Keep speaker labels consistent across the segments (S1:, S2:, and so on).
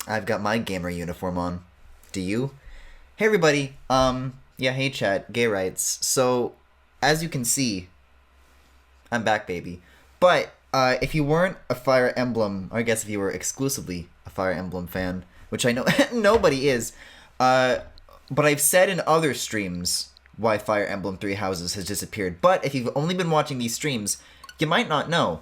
S1: I've got my gamer uniform on. Do you? Hey everybody. Yeah, hey chat, gay rights. So, as you can see, I'm back, baby. But if you weren't a Fire Emblem, or I guess if you were exclusively a Fire Emblem fan, which I know nobody is, but I've said in other streams why Fire Emblem Three Houses has disappeared. But if you've only been watching these streams, you might not know.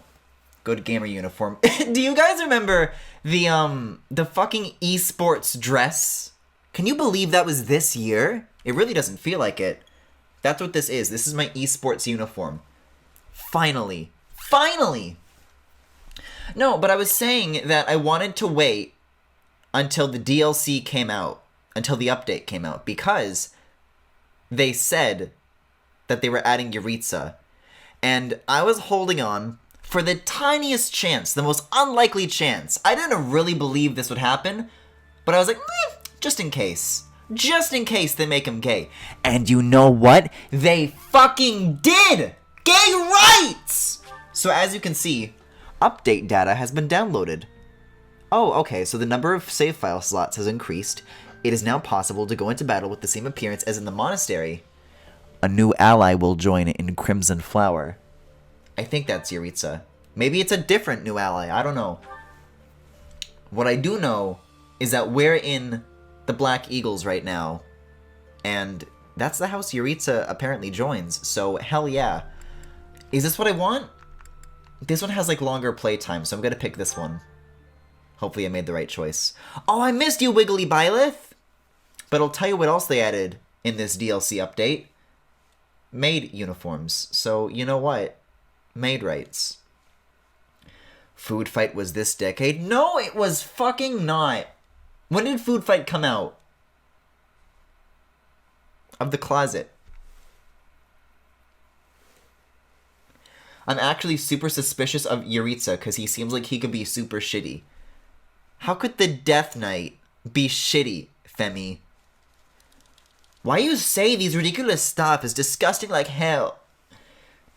S1: Go to gamer uniform. Do you guys remember the fucking esports dress? Can you believe that was this year? It really doesn't feel like it. That's what this is. This is my esports uniform. Finally. Finally! No, but I was saying that I wanted to wait until the DLC came out, until the update came out, because they said that they were adding Yuritsa. And I was holding on for the tiniest chance, the most unlikely chance. I didn't really believe this would happen, but I was like, just in case. Just in case they make him gay. And you know what? They fucking did! Gay rights! So as you can see, update data has been downloaded. Oh, okay, so the number of save file slots has increased. It is now possible to go into battle with the same appearance as in the monastery. A new ally will join in Crimson Flower. I think that's Yuritsa. Maybe it's a different new ally, I don't know. What I do know is that we're in the Black Eagles right now, and that's the house Yuritsa apparently joins, so hell yeah. Is this what I want? This one has like longer playtime, so I'm gonna pick this one. Hopefully I made the right choice. Oh, I missed you, Wiggly Byleth! But I'll tell you what else they added in this DLC update. Maid uniforms. So, you know what? Maid rights. Food Fight was this decade? No, it was fucking not. When did Food Fight come out? Of the closet. I'm actually super suspicious of Yuritsa because he seems like he could be super shitty. How could the Death Knight be shitty, Femi? Why you say these ridiculous stuff is disgusting like hell.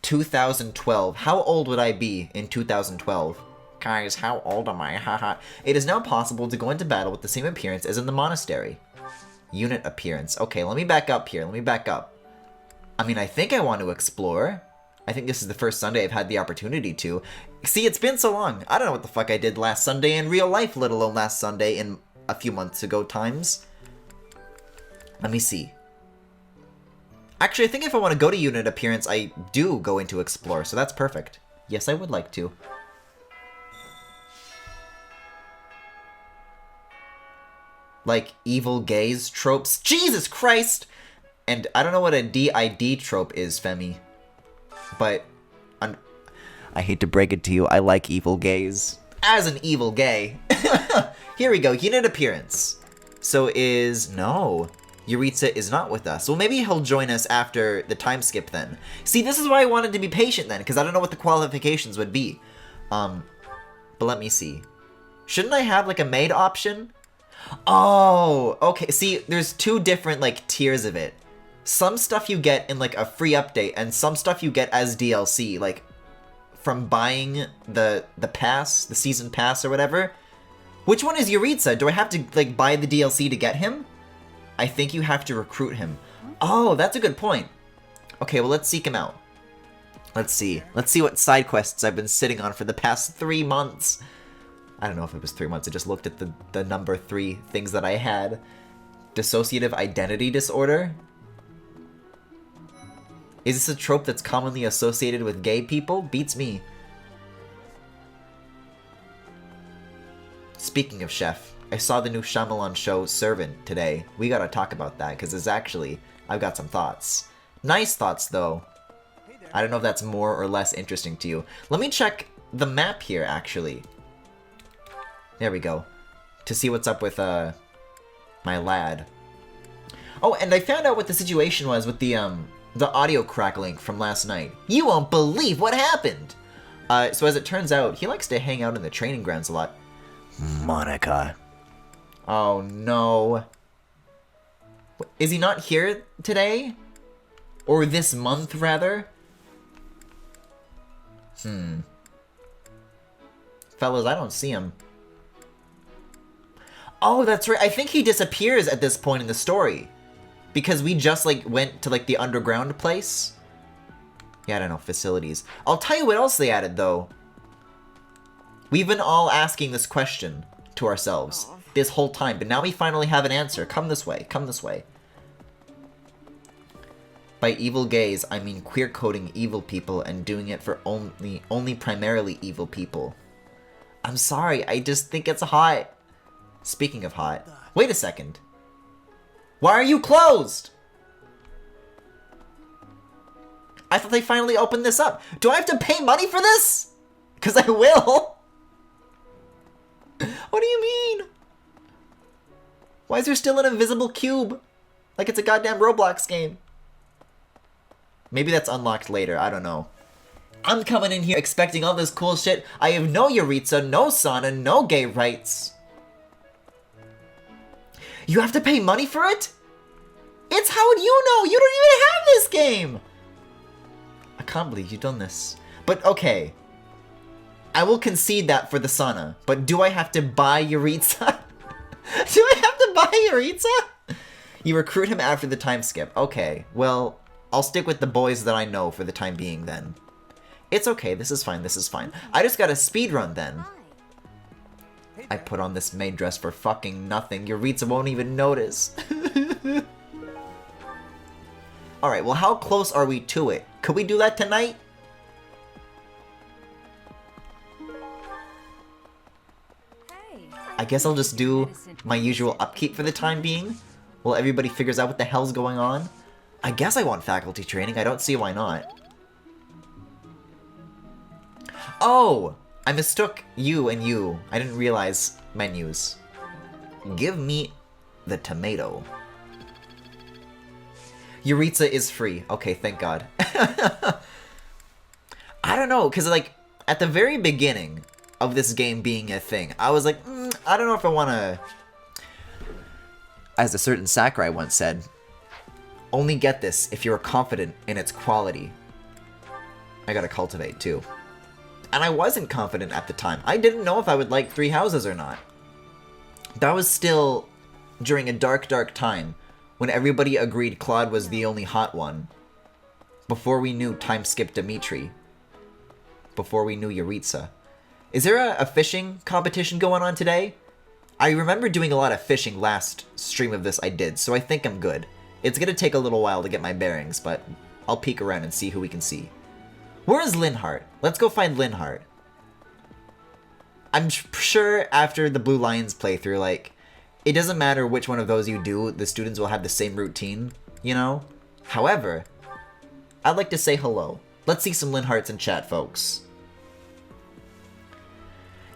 S1: 2012. How old would I be in 2012? Guys, how old am I? Haha. It is now possible to go into battle with the same appearance as in the monastery. Unit appearance. Okay, let me back up here. Let me back up. I mean, I think I want to explore. I think this is the first Sunday I've had the opportunity to. See, it's been so long. I don't know what the fuck I did last Sunday in real life, let alone last Sunday in a few months ago times. Let me see. Actually, I think if I want to go to unit appearance, I do go into explore, so that's perfect. Yes, I would like to. Like, evil gays tropes. Jesus Christ! And I don't know what a DID trope is, Femi. But, I hate to break it to you, I like evil gays. As an evil gay. Here we go, unit appearance. So no. Yuritsa is not with us. Well, maybe he'll join us after the time skip then. See, this is why I wanted to be patient then, because I don't know what the qualifications would be. But let me see. Shouldn't I have, like, a maid option? Oh, okay. See, there's two different, like, tiers of it. Some stuff you get in, like, a free update, and some stuff you get as DLC, like, from buying the pass, the season pass or whatever. Which one is Yuritsa? Do I have to, like, buy the DLC to get him? I think you have to recruit him. Oh, that's a good point. Okay, well, let's seek him out. Let's see. Let's see what side quests I've been sitting on for the past 3 months. I don't know if it was 3 months. I just looked at the number 3 things that I had. Dissociative identity disorder? Is this a trope that's commonly associated with gay people? Beats me. Speaking of Chef, I saw the new Shyamalan show, Servant, today. We gotta talk about that, because it's actually... I've got some thoughts. Nice thoughts, though. I don't know if that's more or less interesting to you. Let me check the map here, actually. There we go. To see what's up with, my lad. Oh, and I found out what the situation was with the audio crackling from last night. You won't believe what happened! So as it turns out, he likes to hang out in the training grounds a lot. Monica. Oh, no. Is he not here today? Or this month, rather? Fellas, I don't see him. Oh, that's right. I think he disappears at this point in the story. Because we just, like, went to, like, the underground place. Yeah, I don't know, facilities. I'll tell you what else they added, though. We've been all asking this question to ourselves this whole time, but now we finally have an answer. Come this way, come this way. By evil gays, I mean queer-coding evil people and doing it for only primarily evil people. I'm sorry, I just think it's hot. Speaking of hot, wait a second. Why are you closed? I thought they finally opened this up. Do I have to pay money for this? Because I will. What do you mean? Why is there still an invisible cube? Like it's a goddamn Roblox game. Maybe that's unlocked later, I don't know. I'm coming in here expecting all this cool shit. I have no Yuritsa, no sauna, no gay rights. You have to pay money for it? It's how would you know? You don't even have this game! I can't believe you've done this. But okay. I will concede that for the sauna. But do I have to buy Yuritsa? Do I have to buy Yuritsa? You recruit him after the time skip. Okay, well, I'll stick with the boys that I know for the time being then. It's okay, this is fine, this is fine. I just got a speed run then. I put on this maid dress for fucking nothing. Yuritsa won't even notice. Alright, well how close are we to it? Could we do that tonight? I guess I'll just do my usual upkeep for the time being, while everybody figures out what the hell's going on. I guess I want faculty training, I don't see why not. Oh! I mistook you and you. I didn't realize menus. Give me the tomato. Yuritsa is free. Okay, thank God. I don't know, because like, at the very beginning of this game being a thing, I was like, I don't know if I want to... As a certain Sakurai once said, only get this if you're confident in its quality. I gotta cultivate, too. And I wasn't confident at the time. I didn't know if I would like Three Houses or not. That was still during a dark, dark time, when everybody agreed Claude was the only hot one. Before we knew Time Skip Dimitri. Before we knew Yuritsa. Is there a fishing competition going on today? I remember doing a lot of fishing last stream of this I did, so I think I'm good. It's gonna take a little while to get my bearings, but I'll peek around and see who we can see. Where is Linhart? Let's go find Linhart. I'm sure after the Blue Lions playthrough, like, it doesn't matter which one of those you do, the students will have the same routine, you know? However, I'd like to say hello. Let's see some Linharts in chat, folks.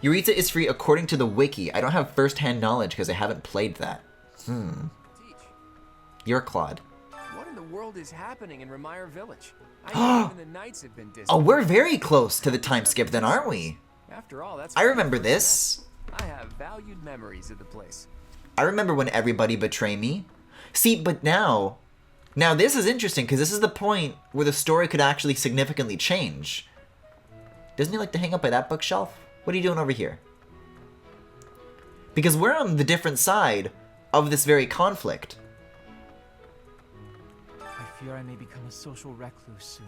S1: Yuritsa is free according to the wiki. I don't have first-hand knowledge because I haven't played that. You're Claude.
S2: What in the world is happening in Remire Village? I even the nights have been distant.
S1: Oh, we're very close to the time skip then, aren't we?
S2: After all, that's
S1: I remember this.
S2: I have valued memories of the place.
S1: I remember when everybody betrayed me. See, but now this is interesting because this is the point where the story could actually significantly change. Doesn't he like to hang up by that bookshelf? What are you doing over here? Because we're on the different side of this very conflict.
S3: I fear I may become a social recluse soon.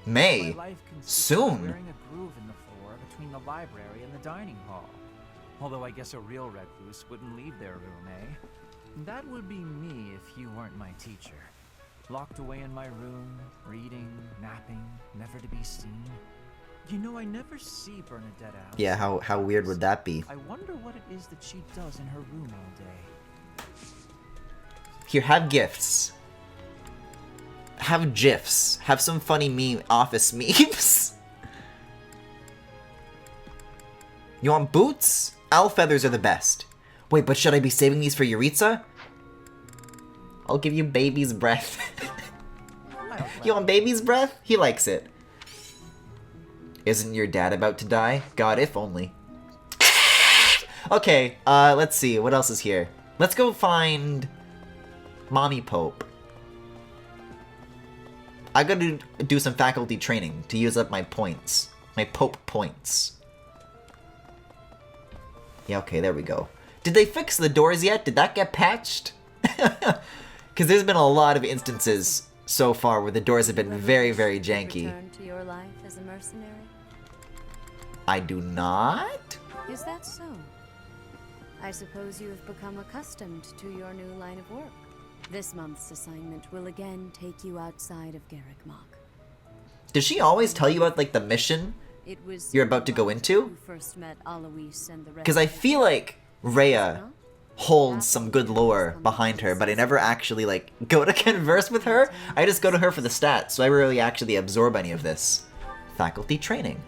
S1: May?
S3: My life consists
S1: Soon?
S3: of wearing a groove in the floor between the library and the dining hall. Although I guess a real recluse wouldn't leave their room, eh? That would be me if you weren't my teacher. Locked away in my room, reading, napping, never to be seen. You know, I never see Bernadette out.
S1: Yeah, how weird would that be?
S3: I wonder what it is that she does in her room all day.
S1: Here, have gifts. Have GIFs. Have some funny office memes. You want boots? Owl feathers are the best. Wait, but should I be saving these for Yuritsa? I'll give you baby's breath. You want baby's breath? He likes it. Isn't your dad about to die? God, if only. Okay, let's see. What else is here? Let's go find Mommy Pope. I gotta do some faculty training to use up my points. My Pope points. Yeah, okay, there we go. Did they fix the doors yet? Did that get patched? Because there's been a lot of instances so far where the doors have been very, very janky.
S4: Return to your life as a mercenary?
S1: I do not?
S4: Is that so? I suppose you have become accustomed to your new line of work. This month's assignment will again take you outside of Garrick Mach.
S1: Does she always tell you about, like, the mission
S4: It was
S1: you're about to go into?
S4: who first met Alois and the rest.
S1: Because I feel like Rhea holds some good lore behind her, but I never actually, like, go to converse with her. I just go to her for the stats, so I rarely actually absorb any of this. Faculty training.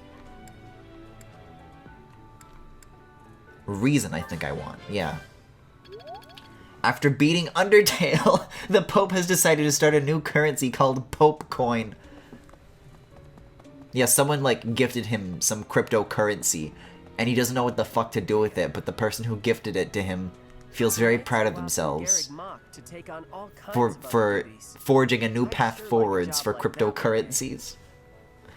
S1: Reason I think I want, yeah. After beating Undertale, the Pope has decided to start a new currency called Pope Coin. Yeah, someone, like, gifted him some cryptocurrency, and he doesn't know what the fuck to do with it, but the person who gifted it to him feels very proud of themselves for forging a new path forwards for cryptocurrencies.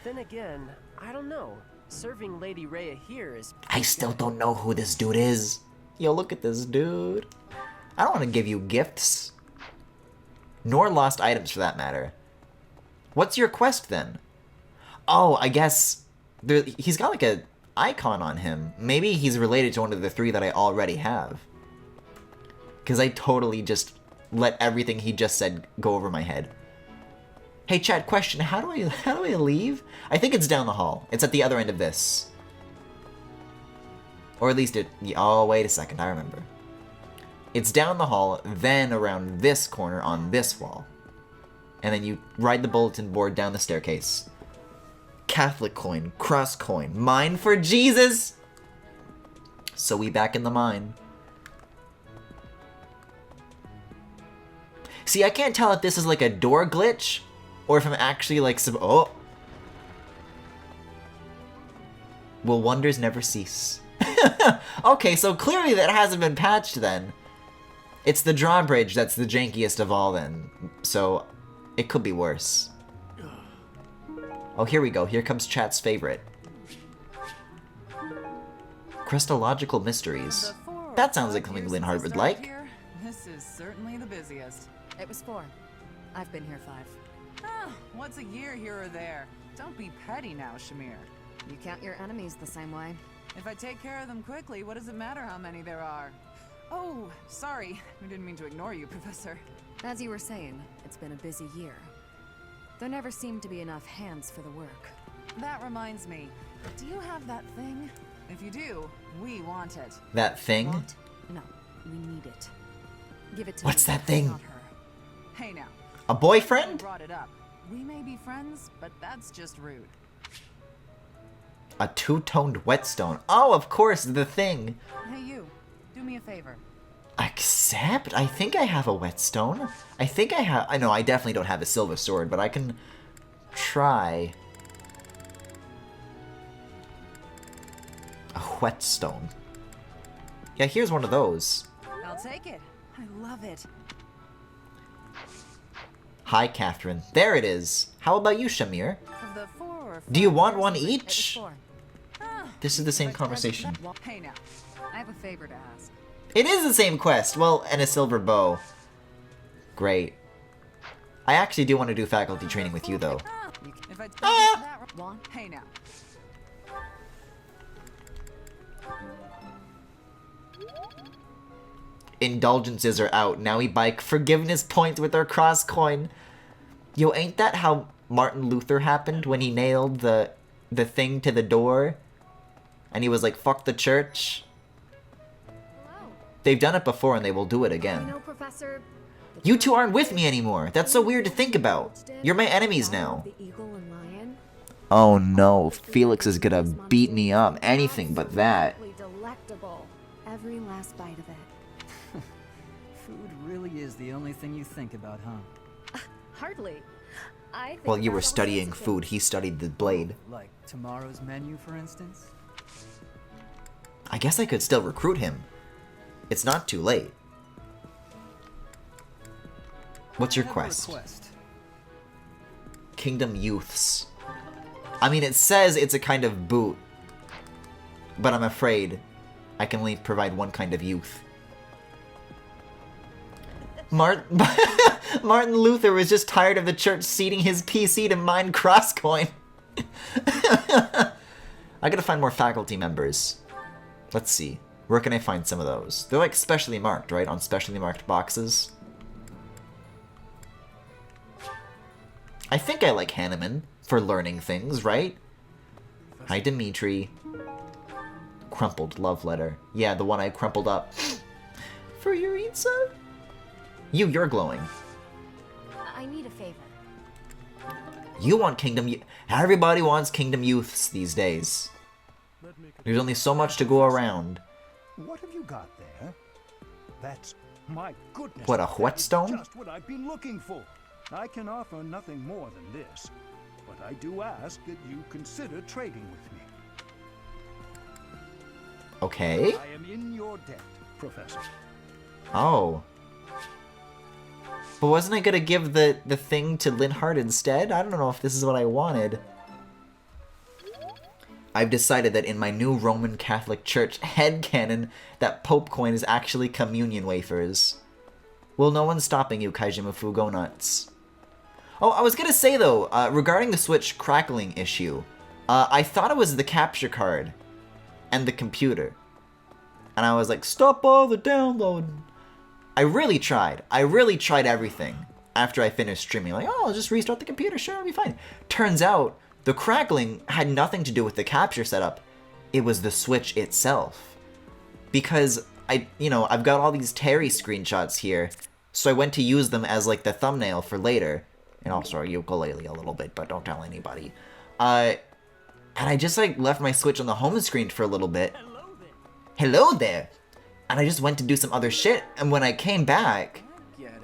S5: Then again, I don't know. Serving Lady Rhea here is...
S1: I still don't know who this dude is. Yo, look at this dude. I don't want to give you gifts. Nor lost items, for that matter. What's your quest, then? Oh, I guess... he's got, like, a icon on him. Maybe he's related to one of the 3 that I already have. Because I totally just let everything he just said go over my head. Hey, chat, question. How do I leave? I think it's down the hall. It's at the other end of this. Or at least it... oh, wait a second. I remember. It's down the hall, then around this corner on this wall. And then you ride the bulletin board down the staircase. Catholic coin, cross coin, mine for Jesus! So we back in the mine. See, I can't tell if this is like a door glitch, or if I'm actually like some... oh! Will wonders never cease? Okay, so clearly that hasn't been patched then. It's the drawbridge that's the jankiest of all then. So, it could be worse. Oh, here we go. Here comes chat's favorite. Christological mysteries. That sounds like something Linhard would like.
S6: This is certainly the busiest.
S4: It was 4. I've been here 5.
S6: Ah, what's a year here or there? Don't be petty now, Shamir.
S4: You count your enemies the same way.
S6: If I take care of them quickly, what does it matter how many there are? Oh, sorry. We didn't mean to ignore you, Professor.
S4: As you were saying, it's been a busy year. There never seemed to be enough hands for the work.
S6: That reminds me. Do you have that thing? If you do, we want it.
S1: That thing?
S4: Want? No, we need it. Give it to
S1: What's
S4: me,
S1: that thing?
S4: not her.
S6: Hey now.
S1: A
S6: You
S1: boyfriend?
S6: brought it up. We may be friends, but that's just rude.
S1: A two-toned whetstone. Oh, of course, the thing.
S6: Hey you, do me a favor.
S1: Accept? I think I have a whetstone. I think I have... I know, I definitely don't have a silver sword, but I can try. A whetstone. Yeah, here's one of those.
S6: I'll take it. I love it.
S1: Hi, Catherine. There it is. How about you, Shamir?
S6: Of the 4 or
S1: Do you
S6: 5
S1: want one
S6: persons-
S4: It was
S1: each?
S4: 4.
S1: This is the same conversation.
S6: Hey now. I have a favor to ask.
S1: It is the same quest. Well, and a silver bow. Great. I actually do want to do faculty training with you, though.
S6: If I take
S1: Ah!
S6: that
S4: Want?
S6: Hey now.
S1: Indulgences are out. Now we buy forgiveness points with our cross coin. Yo, ain't that how Martin Luther happened when he nailed the thing to the door? And he was like, fuck the church?
S4: Hello.
S1: They've done it before and they will do it
S4: You
S1: again.
S4: know, Professor...
S1: You two aren't with me anymore. That's so weird to think about. You're my enemies now.
S4: The eagle and lion.
S1: Oh no, Felix is gonna beat me up. Anything but that.
S4: Absolutely delectable. Every last bite of it.
S7: Food really is the only thing you think about, huh?
S4: Hardly. I think
S1: While you
S4: about
S1: were
S4: all
S1: studying
S4: sorts of
S1: food,
S4: things.
S1: he studied the blade.
S7: Like tomorrow's menu, for instance?
S1: I guess I could still recruit him. It's not too late. What's your
S7: I have a
S1: quest?
S7: request.
S1: Kingdom Youths. I mean, it says it's a kind of boot. But I'm afraid I can only provide one kind of youth. Martin Luther was just tired of the church ceding his PC to mine Crosscoin. I gotta find more faculty members. Let's see. Where can I find some of those? They're like specially marked, right? On specially marked boxes. I think I like Hanneman for learning things, right? Hi, Dimitri. Crumpled love letter. Yeah, the one I crumpled up. For Yuritsa? You're glowing.
S4: I need a favor.
S1: You want Kingdom Everybody wants Kingdom Youths these days. There's only so much to go around.
S8: What have you got there? That's... my goodness.
S1: What, a whetstone?
S8: Just what I've been looking for. I can offer nothing more than this, but I do ask that you consider trading with me.
S1: Okay.
S8: I am in your debt, Professor.
S1: Oh. But wasn't I gonna give the thing to Linhardt instead? I don't know if this is what I wanted. I've decided that in my new Roman Catholic Church headcanon, that Pope coin is actually communion wafers. Well, no one's stopping you, Kaijimafu, go nuts. Oh, I was gonna say though, regarding the Switch crackling issue, I thought it was the capture card and the computer. And I was like, stop all the downloading. I really tried everything after I finished streaming. Like, oh, I'll just restart the computer, sure, it'll be fine. Turns out, the crackling had nothing to do with the capture setup. It was the Switch itself. Because I've got all these Terry screenshots here, so I went to use them as like the thumbnail for later. And also a ukulele a little bit, but don't tell anybody. And I just like left my Switch on the home screen for a little bit. Hello there! And I just went to do some other shit, and when I came back,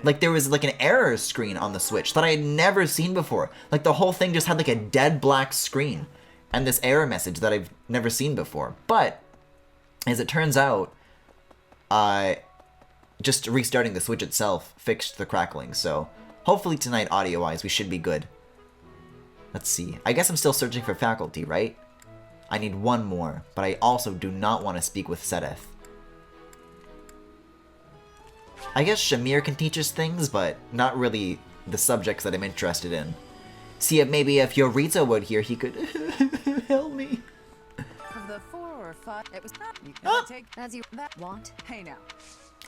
S1: like there was like an error screen on the Switch that I had never seen before. Like the whole thing just had like a dead black screen and this error message that I've never seen before. But as it turns out, just restarting the Switch itself fixed the crackling, so hopefully tonight, audio-wise, we should be good. Let's see. I guess I'm still searching for faculty, right? I need one more, but I also do not want to speak with Sedeth. I guess Shamir can teach us things, but not really the subjects that I'm interested in. See, maybe if Yoritza would here, he could help me.
S6: Of the 4 or 5, it was not. You can take as you that want. Hey now.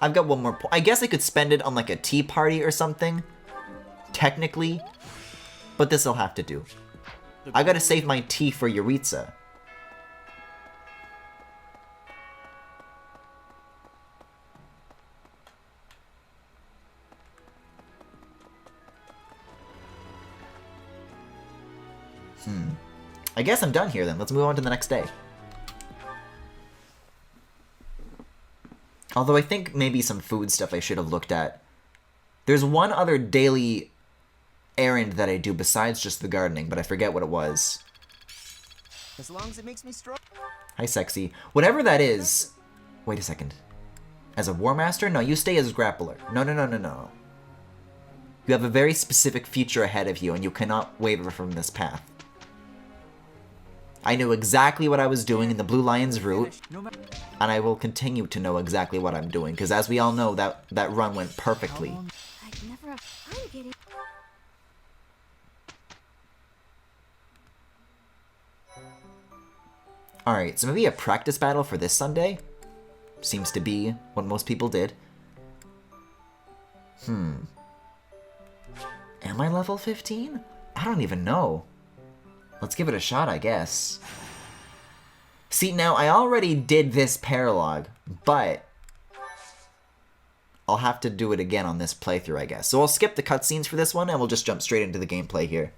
S1: I've got one more point. I guess I could spend it on like a tea party or something. Technically. But this'll have to do. I gotta save my tea for Yuritsa. I guess I'm done here then. Let's move on to the next day. Although I think maybe some food stuff I should have looked at. There's one other daily errand that I do besides just the gardening, but I forget what it was.
S5: As long as it makes me strong.
S1: Hi, sexy. Whatever that is... Wait a second. As a War Master? No, you stay as a grappler. No. You have a very specific future ahead of you, and you cannot waver from this path. I knew exactly what I was doing in the Blue Lion's route, and I will continue to know exactly what I'm doing, because as we all know, that run went perfectly.
S4: I'm getting...
S1: Alright, so maybe a practice battle for this Sunday? Seems to be what most people did. Am I level 15? I don't even know. Let's give it a shot, I guess. See, now, I already did this paralogue, but I'll have to do it again on this playthrough, I guess. So I'll skip the cutscenes for this one, and we'll just jump straight into the gameplay here.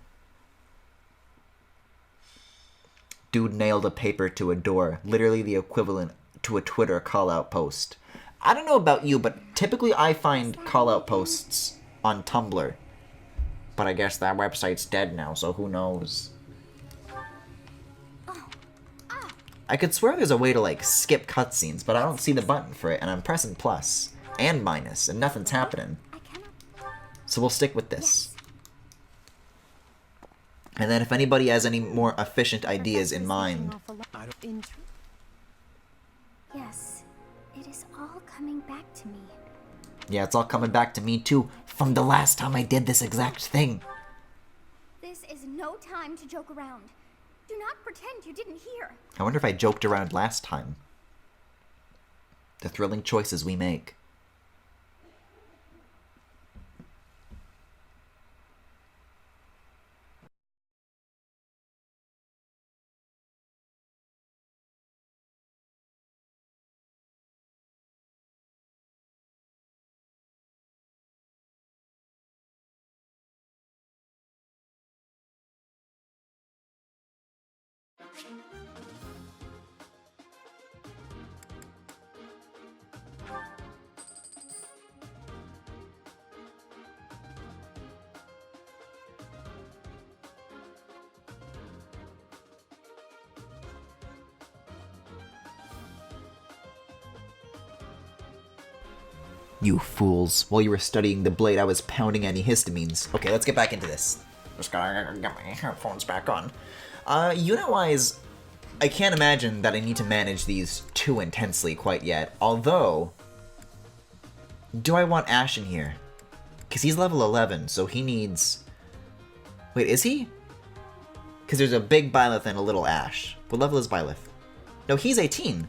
S1: Dude nailed a paper to a door, literally the equivalent to a Twitter call-out post. I don't know about you, but typically I find call-out posts on Tumblr. But I guess that website's dead now, so who knows? I could swear there's a way to, like, skip cutscenes, but I don't see the button for it, and I'm pressing plus and minus, and nothing's happening. So we'll stick with this. And then if anybody has any more efficient ideas in mind...
S9: Yes, it is all coming back to me.
S1: Yeah, it's all coming back to me too, from the last time I did this exact thing.
S9: This is no time to joke around. Do not pretend you didn't hear.
S1: I wonder if I joked around last time. The thrilling choices we make. You fools. While you were studying the blade, I was pounding antihistamines. Okay, let's get back into this. Just gotta get my headphones back on. Unit-wise, I can't imagine that I need to manage these too intensely quite yet. Although, do I want Ash in here? Because he's level 11, so he needs... Wait, is he? Because there's a big Byleth and a little Ash. What level is Byleth? No, he's 18.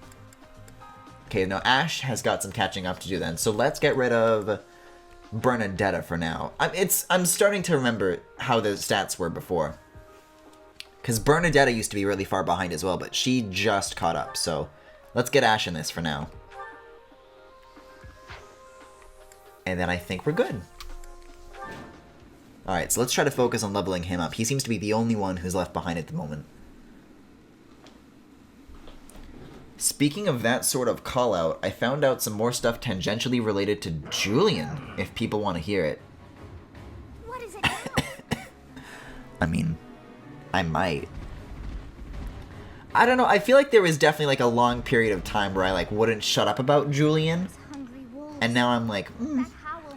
S1: Okay, no, Ash has got some catching up to do then. So let's get rid of Bernadetta for now. I'm starting to remember how the stats were before. Because Bernadetta used to be really far behind as well, but she just caught up. So let's get Ash in this for now. And then I think we're good. Alright, so let's try to focus on leveling him up. He seems to be the only one who's left behind at the moment. Speaking of that sort of call-out, I found out some more stuff tangentially related to Julian, if people want to hear it.
S9: What is it now?
S1: I mean, I might. I don't know, I feel like there was definitely like a long period of time where I like wouldn't shut up about Julian. And now I'm like,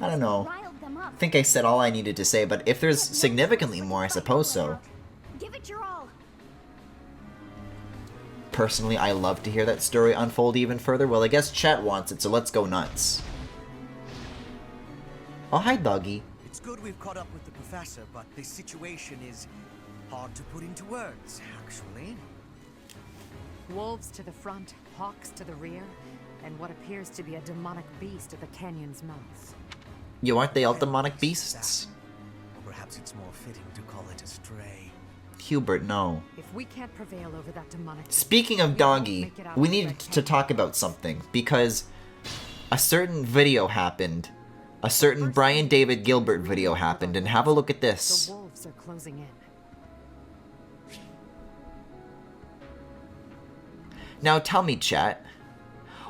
S1: I don't know. I think I said all I needed to say, but if there's significantly more, I suppose so.
S9: Give it your all.
S1: Personally, I love to hear that story unfold even further. Well, I guess chat wants it, so let's go nuts. Oh, hi, doggy.
S10: It's good we've caught up with the professor, but this situation is hard to put into words, actually.
S11: Wolves to the front, hawks to the rear, and what appears to be a demonic beast at the canyon's mouth.
S1: Yo, aren't they all demonic beasts?
S10: Or perhaps it's more fitting to call it a stray.
S1: Hubert, no.
S11: If we can't prevail over that demonic beast,
S1: Speaking of doggy, we need to talk about something, because a certain video happened. A certain Brian David Gilbert video happened, and have a look at this.
S11: the wolves are closing in.
S1: Now tell me, chat,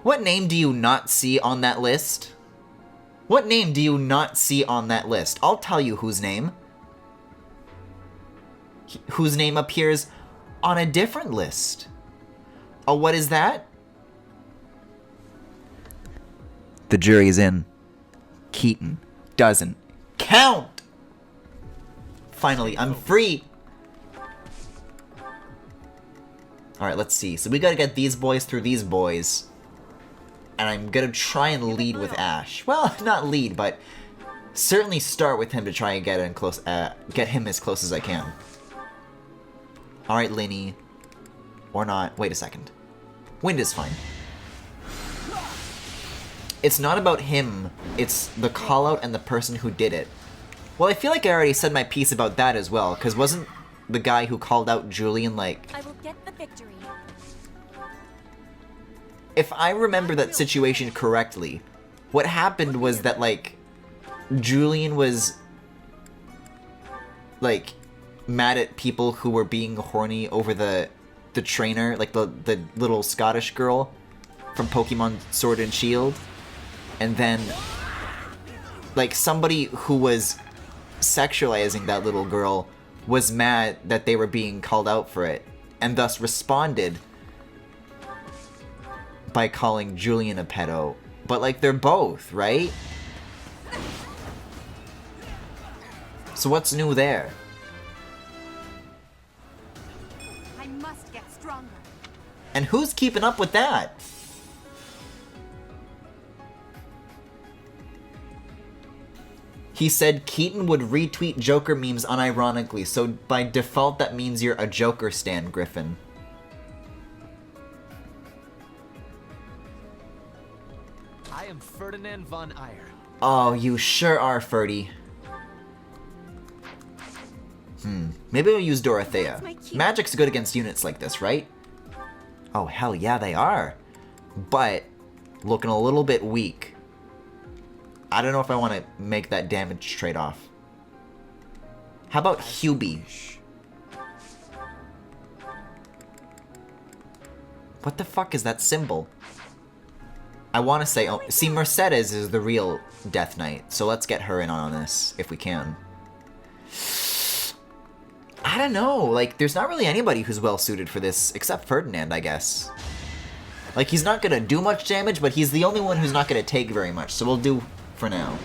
S1: what name do you not see on that list? What name do you not see on that list? I'll tell you whose name. Whose name appears on a different list. Oh, what is that? The jury's in. Keaton doesn't count! Finally, I'm free! Alright, let's see. So we gotta get these boys through these boys. And I'm gonna try and lead with Ash. Well, not lead, but certainly start with him to try and get him as close as I can. Alright, Linny. Or not. Wait a second. Wind is fine. It's not about him. It's the call-out and the person who did it. Well, I feel like I already said my piece about that as well, because wasn't the guy who called out Julian like...
S9: I will get the victory.
S1: If I remember that situation correctly, what happened was that, like, Julian was, like, mad at people who were being horny over the trainer, like the little Scottish girl from Pokemon Sword and Shield. And then, like, somebody who was sexualizing that little girl was mad that they were being called out for it, and thus responded by calling Julian a pedo. But, like, they're both, right? So what's new there?
S9: I must get stronger.
S1: And who's keeping up with that? He said Keaton would retweet Joker memes unironically, so by default that means you're a Joker stan, Griffin.
S3: I am Ferdinand von Ayer.
S1: Oh, you sure are, Ferdy. Maybe we'll use Dorothea. Magic's good against units like this, right? Oh, hell yeah, they are. But looking a little bit weak. I don't know if I want to make that damage trade-off. How about Hubie? What the fuck is that symbol? I want to say... Oh, see, Mercedes is the real Death Knight, so let's get her in on this, if we can. I don't know, like, there's not really anybody who's well-suited for this, except Ferdinand, I guess. Like, he's not gonna do much damage, but he's the only one who's not gonna take very much, so we'll do for now.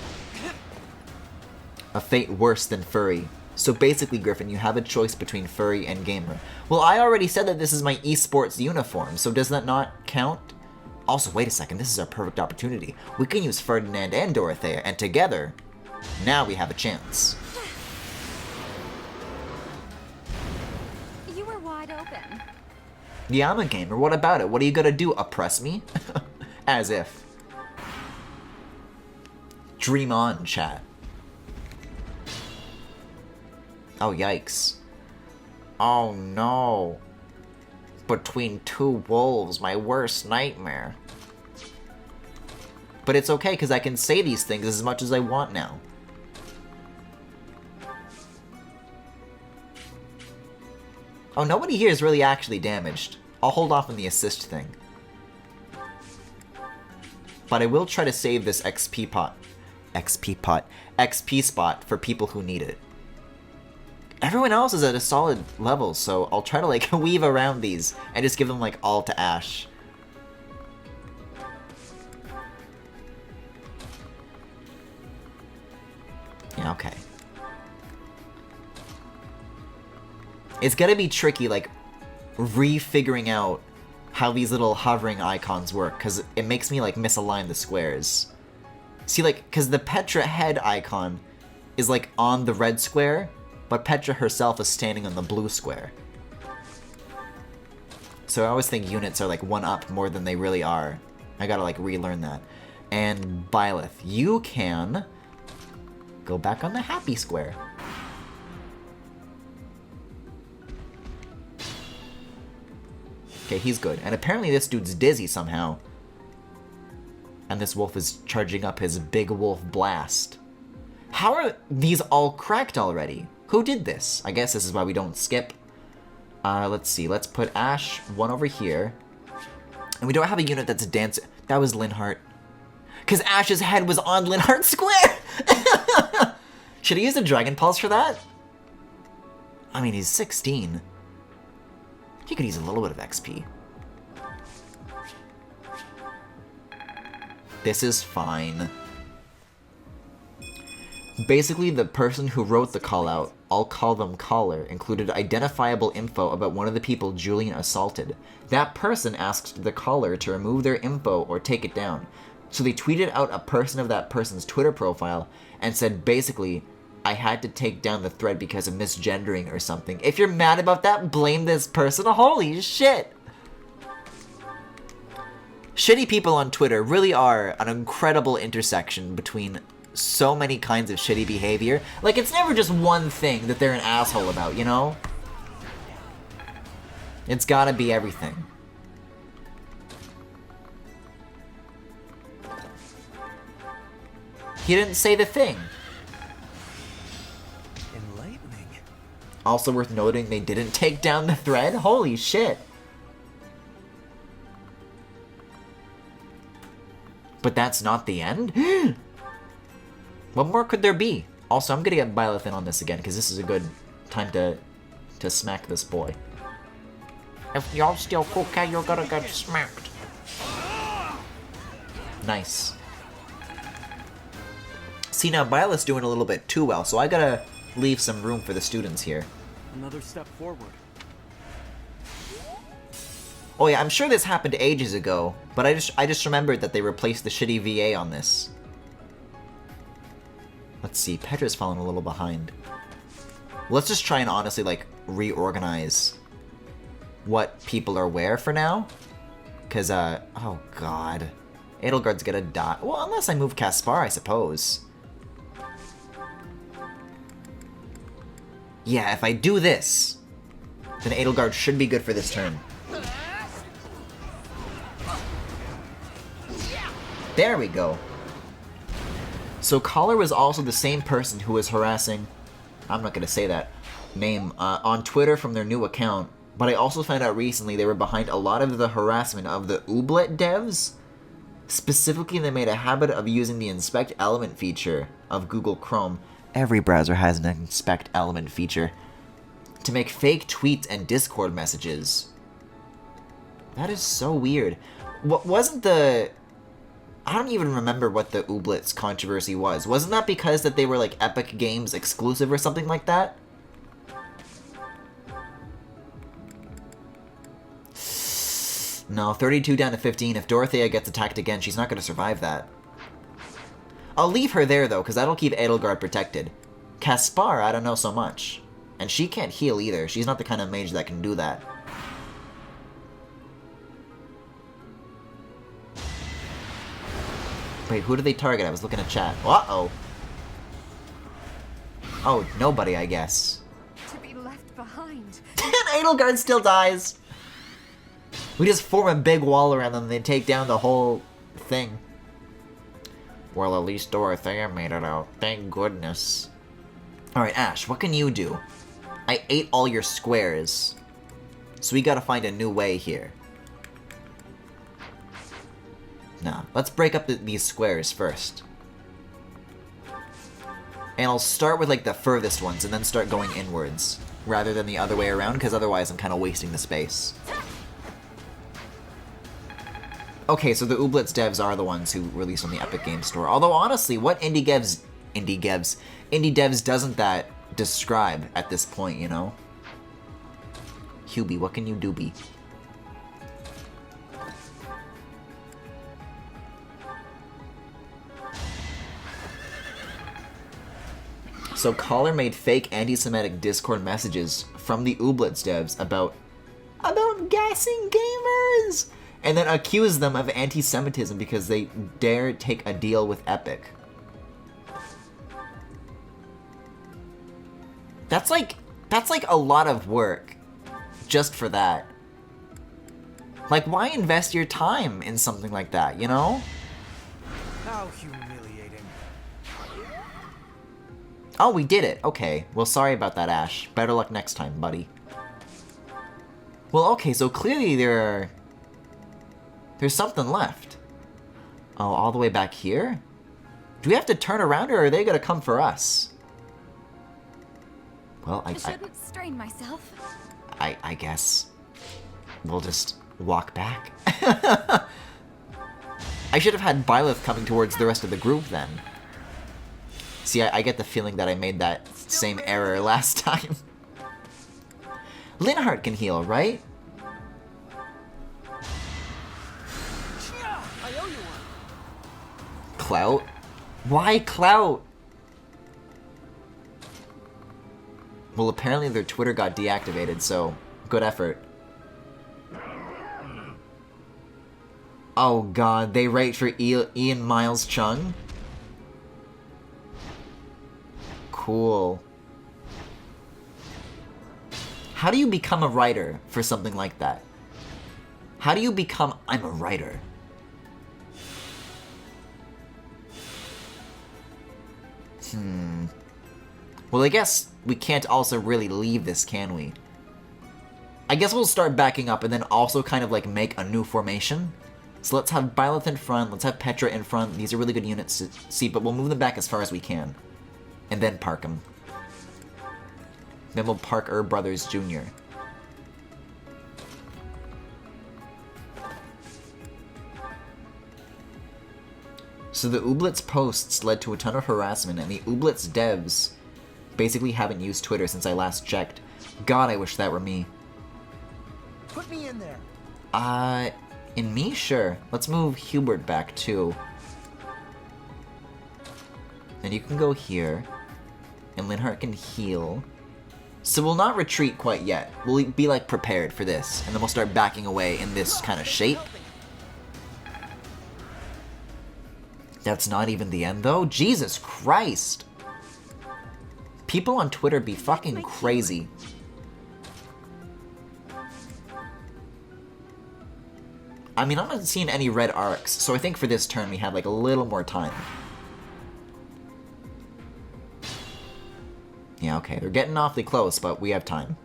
S1: A fate worse than Furry. So basically, Griffin, you have a choice between Furry and Gamer. Well, I already said that this is my esports uniform, so does that not count? Also, wait a second, this is our perfect opportunity. We can use Ferdinand and Dorothea, and together, now we have a chance.
S9: You were wide open.
S1: Yeah, I'm a gamer. What about it? What are you gonna do? Oppress me? As if. Dream on, chat. Oh, yikes. Oh, no. Between two wolves, my worst nightmare. But it's okay, because I can say these things as much as I want now. Oh, nobody here is really actually damaged. I'll hold off on the assist thing. But I will try to save this XP spot for people who need it. Everyone else is at a solid level, so I'll try to like weave around these and just give them like all to Ash. Yeah, okay. It's gonna be tricky, like, refiguring out how these little hovering icons work, because it makes me, like, misalign the squares. See, like, because the Petra head icon is, like, on the red square, but Petra herself is standing on the blue square. So I always think units are, like, one up more than they really are. I gotta, like, relearn that. And Byleth, you can go back on the happy square. Okay, he's good. And apparently this dude's dizzy somehow. And this wolf is charging up his big wolf blast. How are these all cracked already? Who did this? I guess this is why we don't skip. Let's see. Let's put Ash one over here. And we don't have a unit that's dancing. That was Linhardt. Because Ash's head was on Linhardt's square! Should he use a Dragon Pulse for that? I mean, he's 16. He could use a little bit of XP. This is fine. Basically, the person who wrote the call-out, I'll call them caller, included identifiable info about one of the people Julian assaulted. That person asked the caller to remove their info or take it down. So they tweeted out a person of that person's Twitter profile and said, basically, I had to take down the thread because of misgendering or something. If you're mad about that, blame this person. Holy shit! Shitty people on Twitter really are an incredible intersection between so many kinds of shitty behavior. Like, it's never just one thing that they're an asshole about, you know? It's gotta be everything. He didn't say the thing.
S10: Enlightening.
S1: Also worth noting, they didn't take down the thread? Holy shit. But that's not the end? What more could there be? Also, I'm gonna get Byleth in on this again, because this is a good time to smack this boy. If y'all steal coca, you're gonna get smacked. Nice. See, now Byleth's doing a little bit too well, so I gotta leave some room for the students here.
S12: Another step forward.
S1: Oh yeah, I'm sure this happened ages ago, but I just remembered that they replaced the shitty VA on this. Let's see, Petra's fallen a little behind. Let's just try and honestly, like, reorganize what people are where for now. Because, oh god. Edelgard's gonna die. Well, unless I move Caspar, I suppose. Yeah, if I do this, then Edelgard should be good for this turn. There we go. So Collar was also the same person who was harassing, I'm not going to say that name, on Twitter from their new account, but I also found out recently they were behind a lot of the harassment of the Ooblet devs. Specifically, they made a habit of using the Inspect Element feature of Google Chrome. Every browser has an Inspect Element feature. To make fake tweets and Discord messages. That is so weird. What wasn't the... I don't even remember what the Ooblets controversy was. Wasn't that because that they were like Epic Games exclusive or something like that? No, 32 down to 15. If Dorothea gets attacked again, she's not going to survive that. I'll leave her there though, because that'll keep Edelgard protected. Caspar, I don't know so much. And she can't heal either. She's not the kind of mage that can do that. Wait, who did they target? I was looking at chat. Uh-oh. Oh, nobody, I guess.
S11: To be left behind.
S1: And Edelgard still dies. We just form a big wall around them and they take down the whole thing. Well, at least Dorothea made it out. Thank goodness. Alright, Ash, what can you do? I ate all your squares. So we gotta find a new way here. Nah, let's break up these squares first. And I'll start with like the furthest ones and then start going inwards. Rather than the other way around, because otherwise I'm kind of wasting the space. Okay, so the Ooblets devs are the ones who released on the Epic Games Store. Although honestly, what indie devs doesn't that describe at this point, you know? Hubie, what can you do, be? So Collar made fake anti-Semitic Discord messages from the Ooblets devs about gassing gamers, and then accused them of anti-Semitism because they dare take a deal with Epic. That's like a lot of work just for that. Like, why invest your time in something like that, you know?
S10: How humiliating.
S1: Oh, we did it. Okay. Well, sorry about that, Ash. Better luck next time, buddy. Well, okay, so clearly there's something left. Oh, all the way back here? Do we have to turn around, or are they gonna come for us? Well,
S9: I shouldn't strain myself.
S1: I guess we'll just walk back. I should have had Byleth coming towards the rest of the group then. See, I get the feeling that I made that same error last time. Linhardt can heal, right?
S5: I owe you one.
S1: Clout? Why Clout? Well, apparently their Twitter got deactivated, so good effort. Oh god, they write for Ian Miles Chung? Cool. How do you become a writer for something like that? How do you become... I'm a writer. Well, I guess we can't also really leave this, can we? I guess we'll start backing up and then also kind of like make a new formation. So let's have Byleth in front, let's have Petra in front. These are really good units to see, but we'll move them back as far as we can. And then park them. Then we'll park Brothers Jr. So the Ooblets posts led to a ton of harassment, and the Ooblets devs basically haven't used Twitter since I last checked. God, I wish that were me.
S10: Put me in there.
S1: In me? Sure. Let's move Hubert back, too. And you can go here. And Linhardt can heal. So we'll not retreat quite yet. We'll be like prepared for this. And then we'll start backing away in this kind of shape. That's not even the end though? Jesus Christ! People on Twitter be fucking crazy. I mean, I'm not seeing any red arcs, so I think for this turn we have like a little more time. Yeah, okay, they're getting awfully close, but we have time.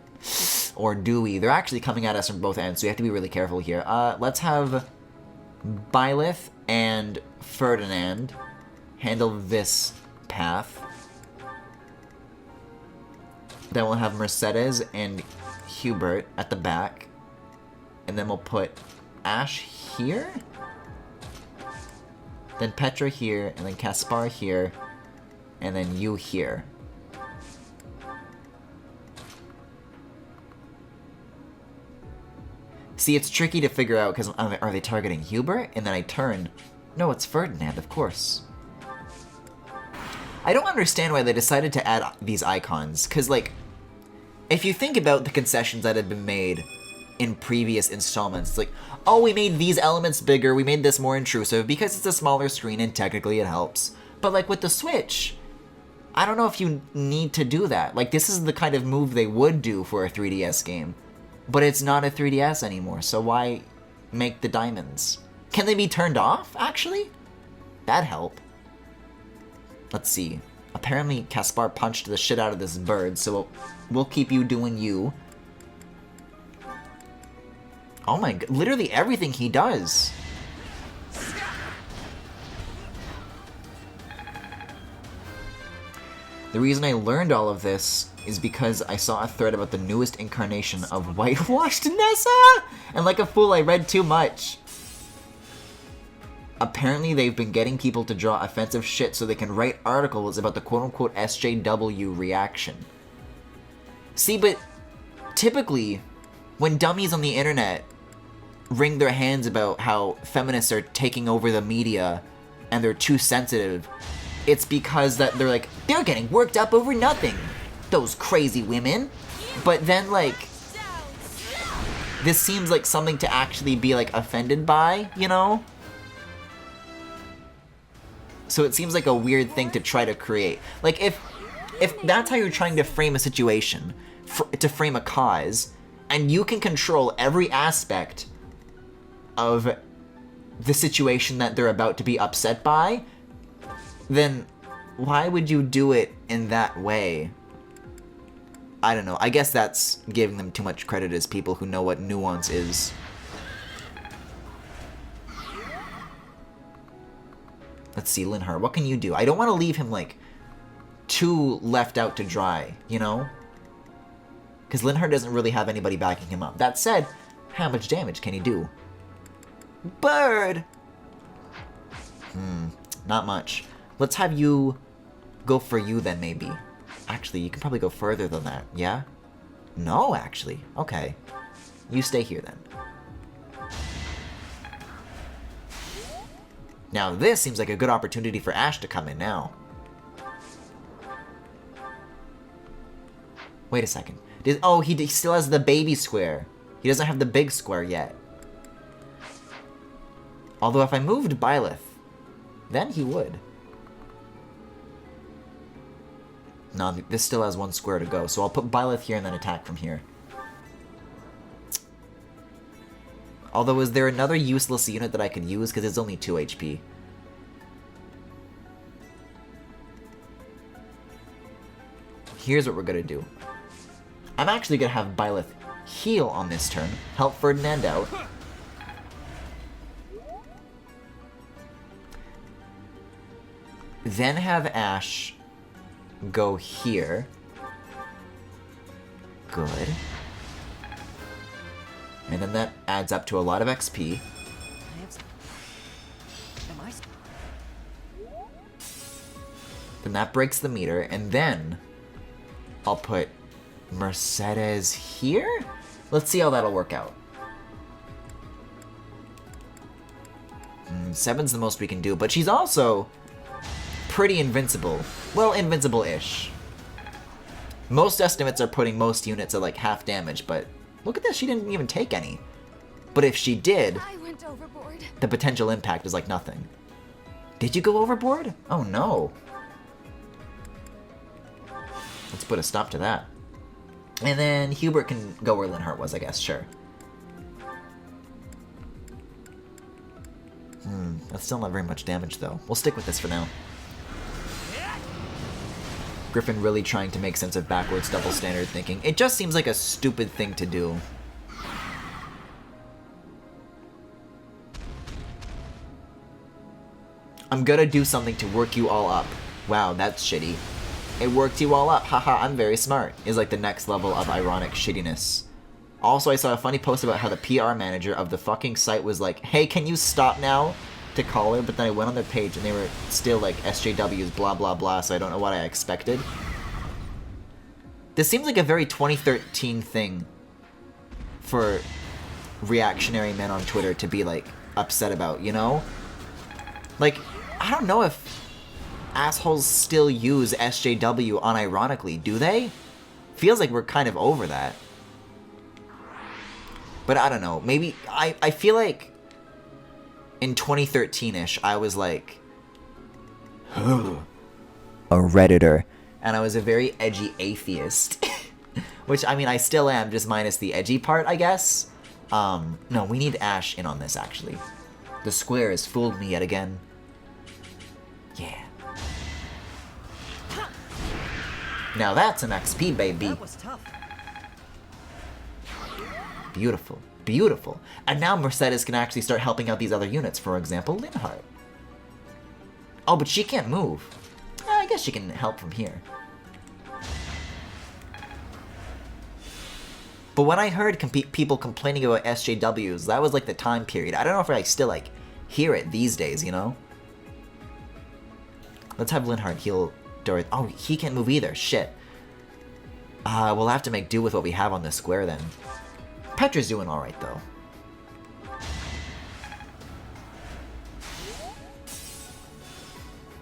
S1: Or do we? They're actually coming at us from both ends, so we have to be really careful here. Let's have Byleth and Ferdinand handle this path. Then we'll have Mercedes and Hubert at the back. And then we'll put Ash here? Then Petra here, and then Caspar here, and then you here. See, it's tricky to figure out, because are they targeting Hubert? And then I turn. No, it's Ferdinand, of course. I don't understand why they decided to add these icons, because, like, if you think about the concessions that had been made in previous installments, like, oh, we made these elements bigger, we made this more intrusive, because it's a smaller screen and technically it helps. But, like, with the Switch, I don't know if you need to do that. Like, this is the kind of move they would do for a 3DS game. But it's not a 3DS anymore, so why make the diamonds? Can they be turned off, actually? That'd help. Let's see. Apparently, Caspar punched the shit out of this bird, so we'll keep you doing you. Oh my god, literally everything he does. The reason I learned all of this is because I saw a thread about the newest incarnation of whitewashed Nessa! And like a fool, I read too much. Apparently they've been getting people to draw offensive shit so they can write articles about the quote-unquote SJW reaction. See, but typically, when dummies on the internet wring their hands about how feminists are taking over the media and they're too sensitive, it's because that they're like, they're getting worked up over nothing. Those crazy women. But then, like, this seems like something to actually be, like, offended by, you know? So it seems like a weird thing to try to create. Like, if that's how you're trying to frame a situation, to frame a cause, and you can control every aspect of the situation that they're about to be upset by, then why would you do it in that way? I don't know. I guess that's giving them too much credit as people who know what nuance is. Let's see, Linhardt, what can you do? I don't want to leave him, like, too left out to dry, you know? Because Linhardt doesn't really have anybody backing him up. That said, how much damage can he do? Bird! Not much. Let's have you go for you then, maybe. Actually, you can probably go further than that, yeah? No, actually. Okay. You stay here then. Now this seems like a good opportunity for Ash to come in now. Wait a second. Oh, he still has the baby square. He doesn't have the big square yet. Although if I moved Byleth, then he would. No, this still has one square to go, so I'll put Byleth here and then attack from here. Although, is there another useless unit that I could use? Because it's only 2 HP. Here's what we're going to do. I'm actually going to have Byleth heal on this turn. Help Ferdinand out. Then have Ash go here. Good. And then that adds up to a lot of XP. Then that breaks the meter, and then I'll put Mercedes here? Let's see how that'll work out. 7's the most we can do, but she's also pretty invincible. well, invincible-ish. Most estimates are putting most units at like half damage, but look at this, she didn't even take any. But if she did,
S9: I went overboard.
S1: the potential impact is like nothing. Did you go overboard? Oh no. Let's put a stop to that. And then Hubert can go where Linhardt was, I guess, sure. That's still not very much damage, though. We'll stick with this for now. Griffin really trying to make sense of backwards double standard thinking. It just seems like a stupid thing to do. I'm gonna do something to work you all up. Wow, that's shitty. It worked you all up. Haha, I'm very smart. Is like the next level of ironic shittiness. Also, I saw a funny post about how the PR manager of the fucking site was like, hey, can you stop now? To call her, but then I went on their page and they were still like SJWs blah blah blah, so I don't know what I expected. This seems like a very 2013 thing for reactionary men on Twitter to be like upset about, you know? Like, I don't know if assholes still use SJW unironically, do they? Feels like we're kind of over that. But I don't know, maybe, I feel like in 2013-ish, I was like, a Redditor. And I was a very edgy atheist. Which, I mean, I still am, just minus the edgy part, I guess. No, we need Ash in on this, actually. The square has fooled me yet again. Yeah. Now that's an XP, baby.
S10: That was tough.
S1: Beautiful. Beautiful. And now Mercedes can actually start helping out these other units, for example, Linhardt. Oh, but she can't move. I guess she can help from here. But when I heard people complaining about SJWs, that was like the time period. I don't know if I still like hear it these days, you know? Let's have Linhardt heal Dorothy. Oh, he can't move either. Shit. We'll have to make do with what we have on this square then. Petra's doing alright, though.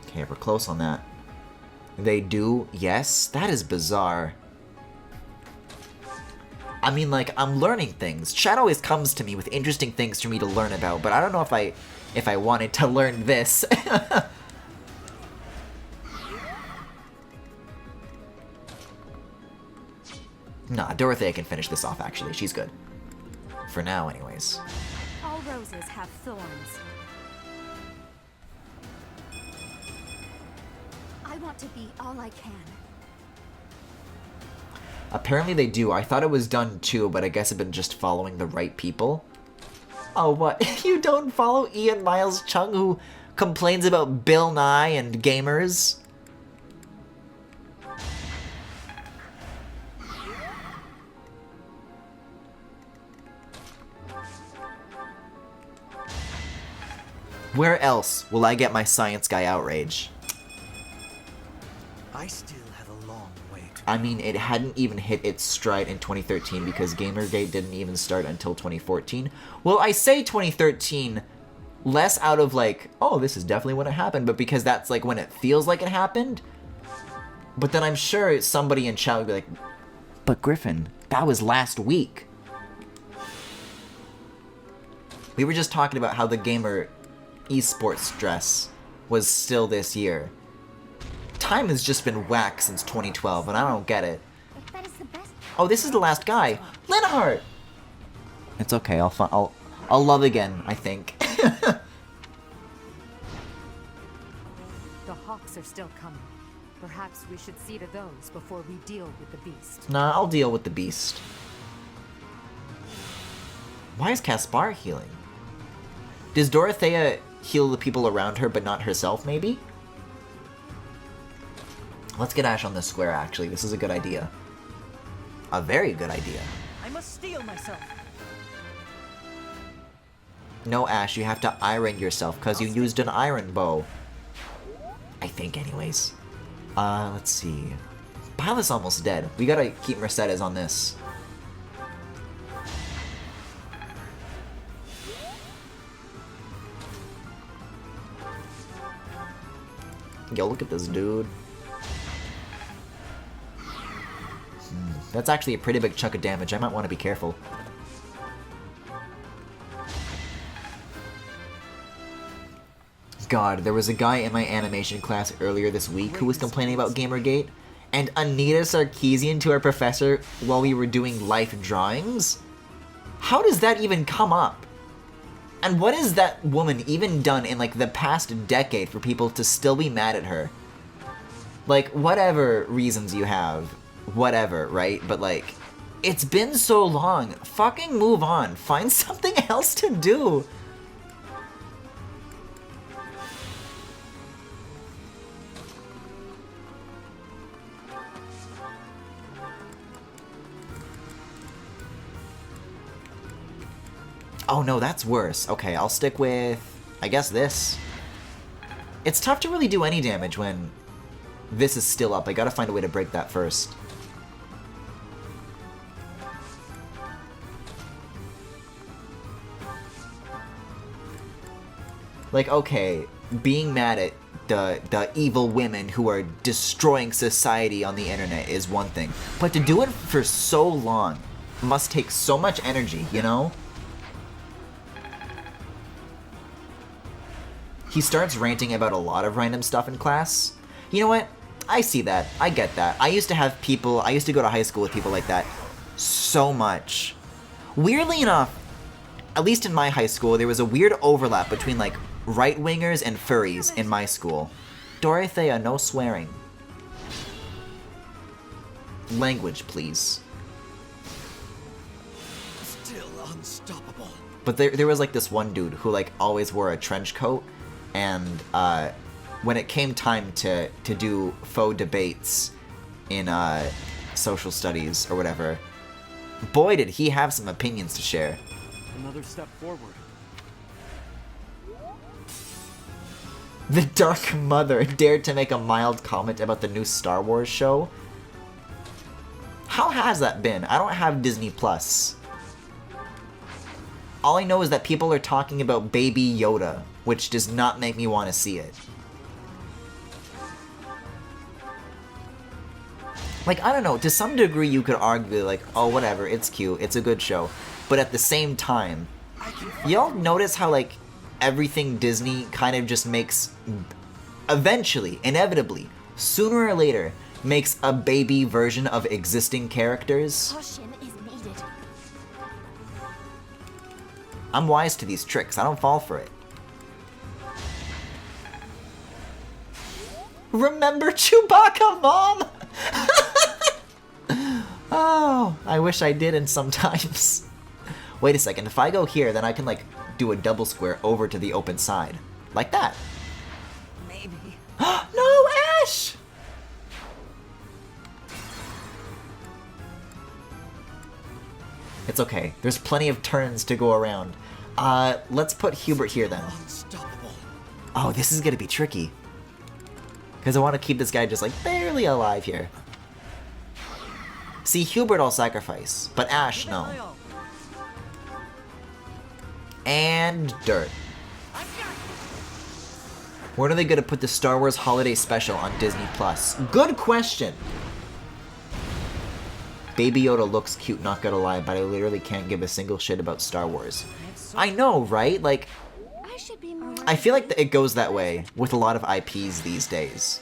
S1: Okay, we're close on that. They do? Yes? That is bizarre. I mean, like, I'm learning things. Chat always comes to me with interesting things for me to learn about, but I don't know if I wanted to learn this. Nah, Dorothea can finish this off, actually. She's good. For now, anyways.
S9: All roses have thorns. I want to be all I can.
S1: Apparently they do. I thought it was done too, but I guess I've been just following the right people. Oh, what? You don't follow Ian Miles Chung, who complains about Bill Nye and gamers? Where else will I get my science guy outrage?
S10: I still have a long way to
S1: I mean, it hadn't even hit its stride in 2013 because Gamergate didn't even start until 2014. Well, I say 2013 less out of like, oh, this is definitely when it happened, but because that's like when it feels like it happened. But then I'm sure somebody in chat would be like, but Griffin, that was last week. We were just talking about how the gamer esports dress was still this year. Time has just been whack since 2012, and I don't get it.
S9: That is the best.
S1: Oh, this is the last guy, Linhardt. It's okay. I'll love again, I think.
S11: The hawks are still coming. Perhaps we should see to those before we deal with the beast.
S1: Nah, I'll deal with the beast. Why is Caspar healing? Does Dorothea heal the people around her, but not herself, maybe? Let's get Ash on this square, actually. This is a good idea. A very good idea.
S10: I must steel myself.
S1: No, Ash, you have to iron yourself, because you used an iron bow. I think, anyways. Let's see. Pilot's almost dead. We gotta keep Mercedes on this. Yo, look at this dude. That's actually a pretty big chunk of damage. I might want to be careful. God, there was a guy in my animation class earlier this week who was complaining about Gamergate, and Anita Sarkeesian to our professor while we were doing life drawings? How does that even come up? And what has that woman even done in like the past decade for people to still be mad at her? Like, whatever reasons you have, whatever, right? But like, it's been so long. Fucking move on. Find something else to do. Oh no, that's worse. Okay, I'll stick with, I guess, this. It's tough to really do any damage when this is still up. I gotta find a way to break that first. Like, okay, being mad at the evil women who are destroying society on the internet is one thing. But to do it for so long must take so much energy, you know? He starts ranting about a lot of random stuff in class. You know what? I see that. I get that. I used to go to high school with people like that so much. Weirdly enough, at least in my high school, there was a weird overlap between like right-wingers and furries in my school. Dorothea, no swearing. Language, please.
S10: Still unstoppable.
S1: But there was like this one dude who like always wore a trench coat, and when it came time to do faux debates in social studies or whatever, boy did he have some opinions to share.
S12: Another step forward.
S1: The Dark Mother dared to make a mild comment about the new Star Wars show. How has that been? I don't have Disney Plus. All I know is that people are talking about Baby Yoda, which does not make me want to see it. Like, I don't know, to some degree you could argue, like, oh, whatever, it's cute, it's a good show. But at the same time, y'all notice how, like, everything Disney kind of just makes, eventually, inevitably, sooner or later, makes a baby version of existing characters?
S9: Caution is needed.
S1: I'm wise to these tricks, I don't fall for it. Remember Chewbacca, Mom? Oh, I wish I didn't sometimes. Wait a second, if I go here, then I can, like, do a double square over to the open side. Like that.
S6: Maybe.
S1: No, Ash! It's okay. There's plenty of turns to go around. Let's put Hubert here, then. Oh, this is gonna be tricky. Because I want to keep this guy just, like, barely alive here. See, Hubert I'll sacrifice, but Ash, no. And dirt. When are they gonna put the Star Wars Holiday Special on Disney Plus? Good question! Baby Yoda looks cute, not gonna lie, but I literally can't give a single shit about Star Wars. I know, right? Like, I feel like it goes that way with a lot of IPs these days.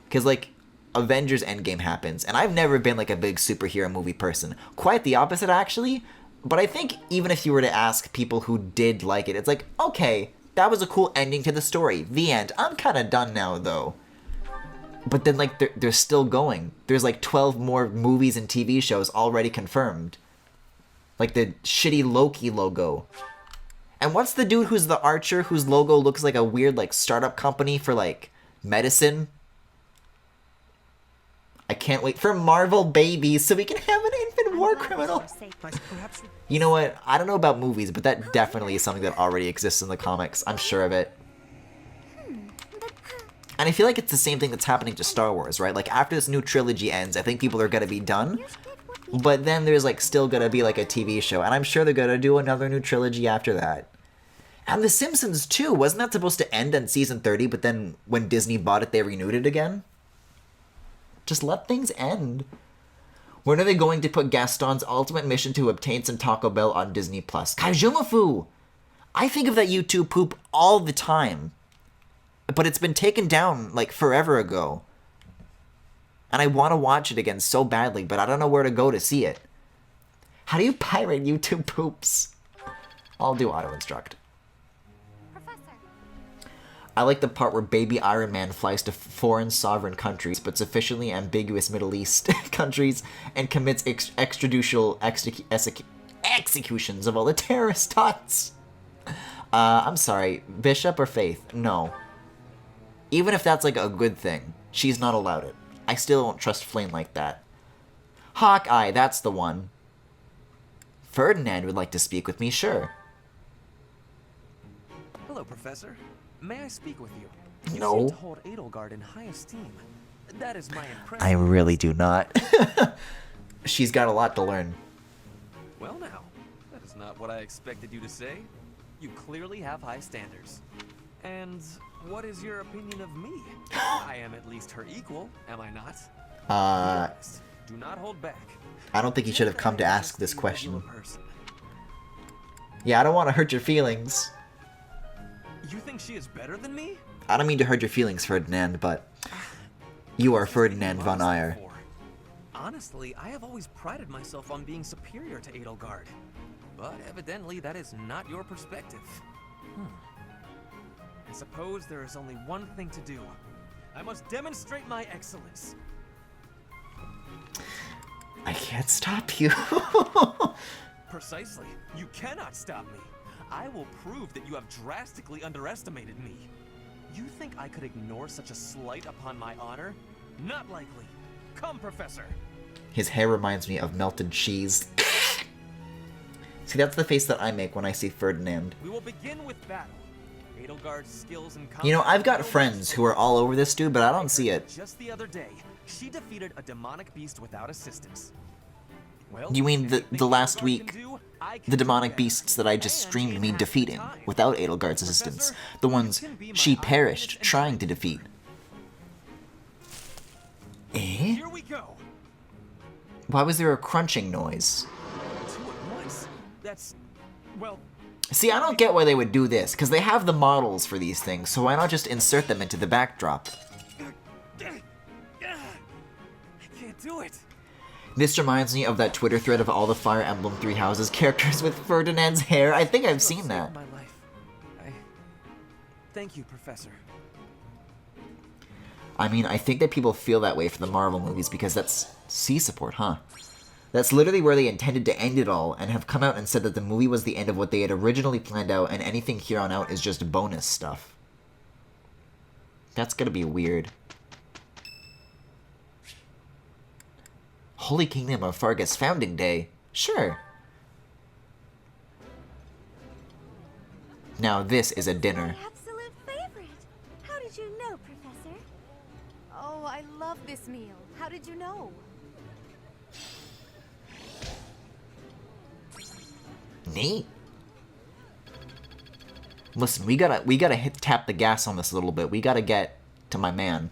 S1: Because, like, Avengers Endgame happens, and I've never been, like, a big superhero movie person. Quite the opposite, actually. But I think even if you were to ask people who did like it, it's like, okay, that was a cool ending to the story. The end. I'm kind of done now, though. But then, like, they're still going. There's, like, 12 more movies and TV shows already confirmed. Like the shitty Loki logo. And what's the dude who's the archer whose logo looks like a weird, like, startup company for, like, medicine? I can't wait for Marvel babies so we can have an infant war criminal. You know what? I don't know about movies, but that definitely is something that already exists in the comics. I'm sure of it. And I feel like it's the same thing that's happening to Star Wars, right? Like, after this new trilogy ends, I think people are gonna be done. But then there's, like, still gonna be, like, a TV show. And I'm sure they're gonna do another new trilogy after that. And The Simpsons, too. Wasn't that supposed to end on season 30, but then when Disney bought it, they renewed it again? Just let things end. When are they going to put Gaston's ultimate mission to obtain some Taco Bell on Disney Plus? Kaijumafu! I think of that YouTube poop all the time. But it's been taken down, like, forever ago. And I want to watch it again so badly, but I don't know where to go to see it. How do you pirate YouTube poops? I'll do auto-instruct. I like the part where baby Iron Man flies to foreign sovereign countries, but sufficiently ambiguous Middle East countries, and commits extrajudicial executions of all the terrorist tots. I'm sorry, Bishop or Faith? No. Even if that's like a good thing, she's not allowed it. I still don't trust Flame like that. Hawkeye, that's the one. Ferdinand would like to speak with me, sure.
S5: Hello, Professor. May I speak with you? You
S1: No.
S5: seem to hold Edelgard in high esteem. That is my impression.
S1: I really do not. She's got a lot to learn.
S5: Well now, that is not what I expected you to say. You clearly have high standards. And what is your opinion of me? I am at least her equal, am I not? Be honest. Do not hold back.
S1: I don't think you should have come to ask this question. Yeah, I don't want to hurt your feelings.
S5: You think she is better than me?
S1: I don't mean to hurt your feelings, Ferdinand, but you are Ferdinand von Eyre.
S5: Honestly, I have always prided myself on being superior to Edelgard. But evidently that is not your perspective. I suppose there is only one thing to do. I must demonstrate my excellence.
S1: I can't stop you.
S5: Precisely. You cannot stop me. I will prove that you have drastically underestimated me. You think I could ignore such a slight upon my honor? Not likely. Come, Professor.
S1: His hair reminds me of melted cheese. See, that's the face that I make when I see Ferdinand.
S5: We will begin with battle. Edelgard's skills and
S1: You know, I've got friends who are all over this dude, but I don't see it.
S5: Just the other day, she defeated a demonic beast without assistance. Well,
S1: You mean the last week, the demonic beasts that I just streamed me defeating without Edelgard's assistance, the ones she perished trying to defeat. Eh?
S5: Here we go.
S1: Why was there a crunching noise?
S5: Two at once. That's, well,
S1: See, I don't get why they would do this, because they have the models for these things, so why not just insert them into the backdrop?
S5: I can't do it.
S1: This reminds me of that Twitter thread of all the Fire Emblem Three Houses characters with Ferdinand's hair. I think I've seen that.
S5: My life. Thank you, Professor.
S1: I mean, I think that people feel that way for the Marvel movies because that's C support, huh? That's literally where they intended to end it all, and have come out and said that the movie was the end of what they had originally planned out, and anything here on out is just bonus stuff. That's gonna be weird. Holy Kingdom of Fargus Founding Day? Sure. Now this is a dinner.
S9: My absolute favorite. How did you know, Professor?
S11: Oh, I love this meal. How did you know?
S1: Neat. Listen, we gotta tap the gas on this a little bit. We gotta get to my man.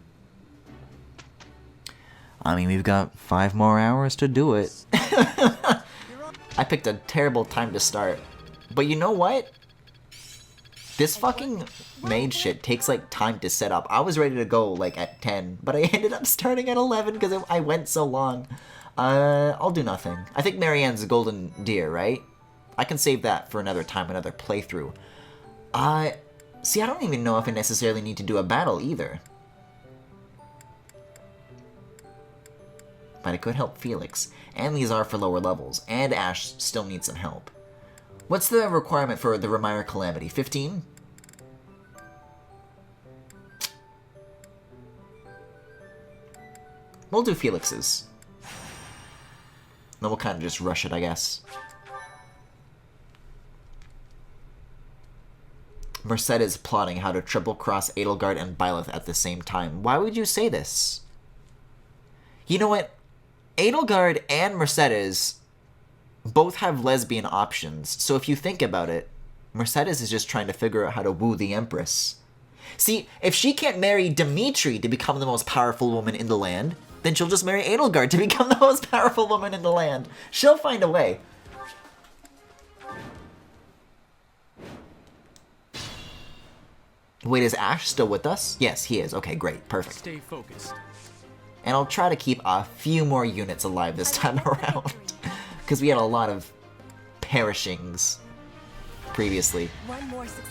S1: I mean, we've got 5 more hours to do it. I picked a terrible time to start. But you know what? This fucking maid shit takes, like, time to set up. I was ready to go, like, at 10, but I ended up starting at 11 because I went so long. I'll do nothing. I think Marianne's a golden deer, right? I can save that for another time, another playthrough. See, I don't even know if I necessarily need to do a battle either. But it could help Felix. And these are for lower levels. And Ash still needs some help. What's the requirement for the Remire Calamity? 15? We'll do Felix's. Then we'll kind of just rush it, I guess. Merced is plotting how to triple-cross Edelgard and Byleth at the same time. Why would you say this? You know what? Edelgard and Mercedes both have lesbian options, so if you think about it, Mercedes is just trying to figure out how to woo the Empress. See, if she can't marry Dimitri to become the most powerful woman in the land, then she'll just marry Edelgard to become the most powerful woman in the land. She'll find a way. Wait, is Ash still with us? Yes, he is. Okay, great. Perfect.
S2: Stay focused.
S1: And I'll try to keep a few more units alive this time around. Because we had a lot of perishings previously.
S9: One more success.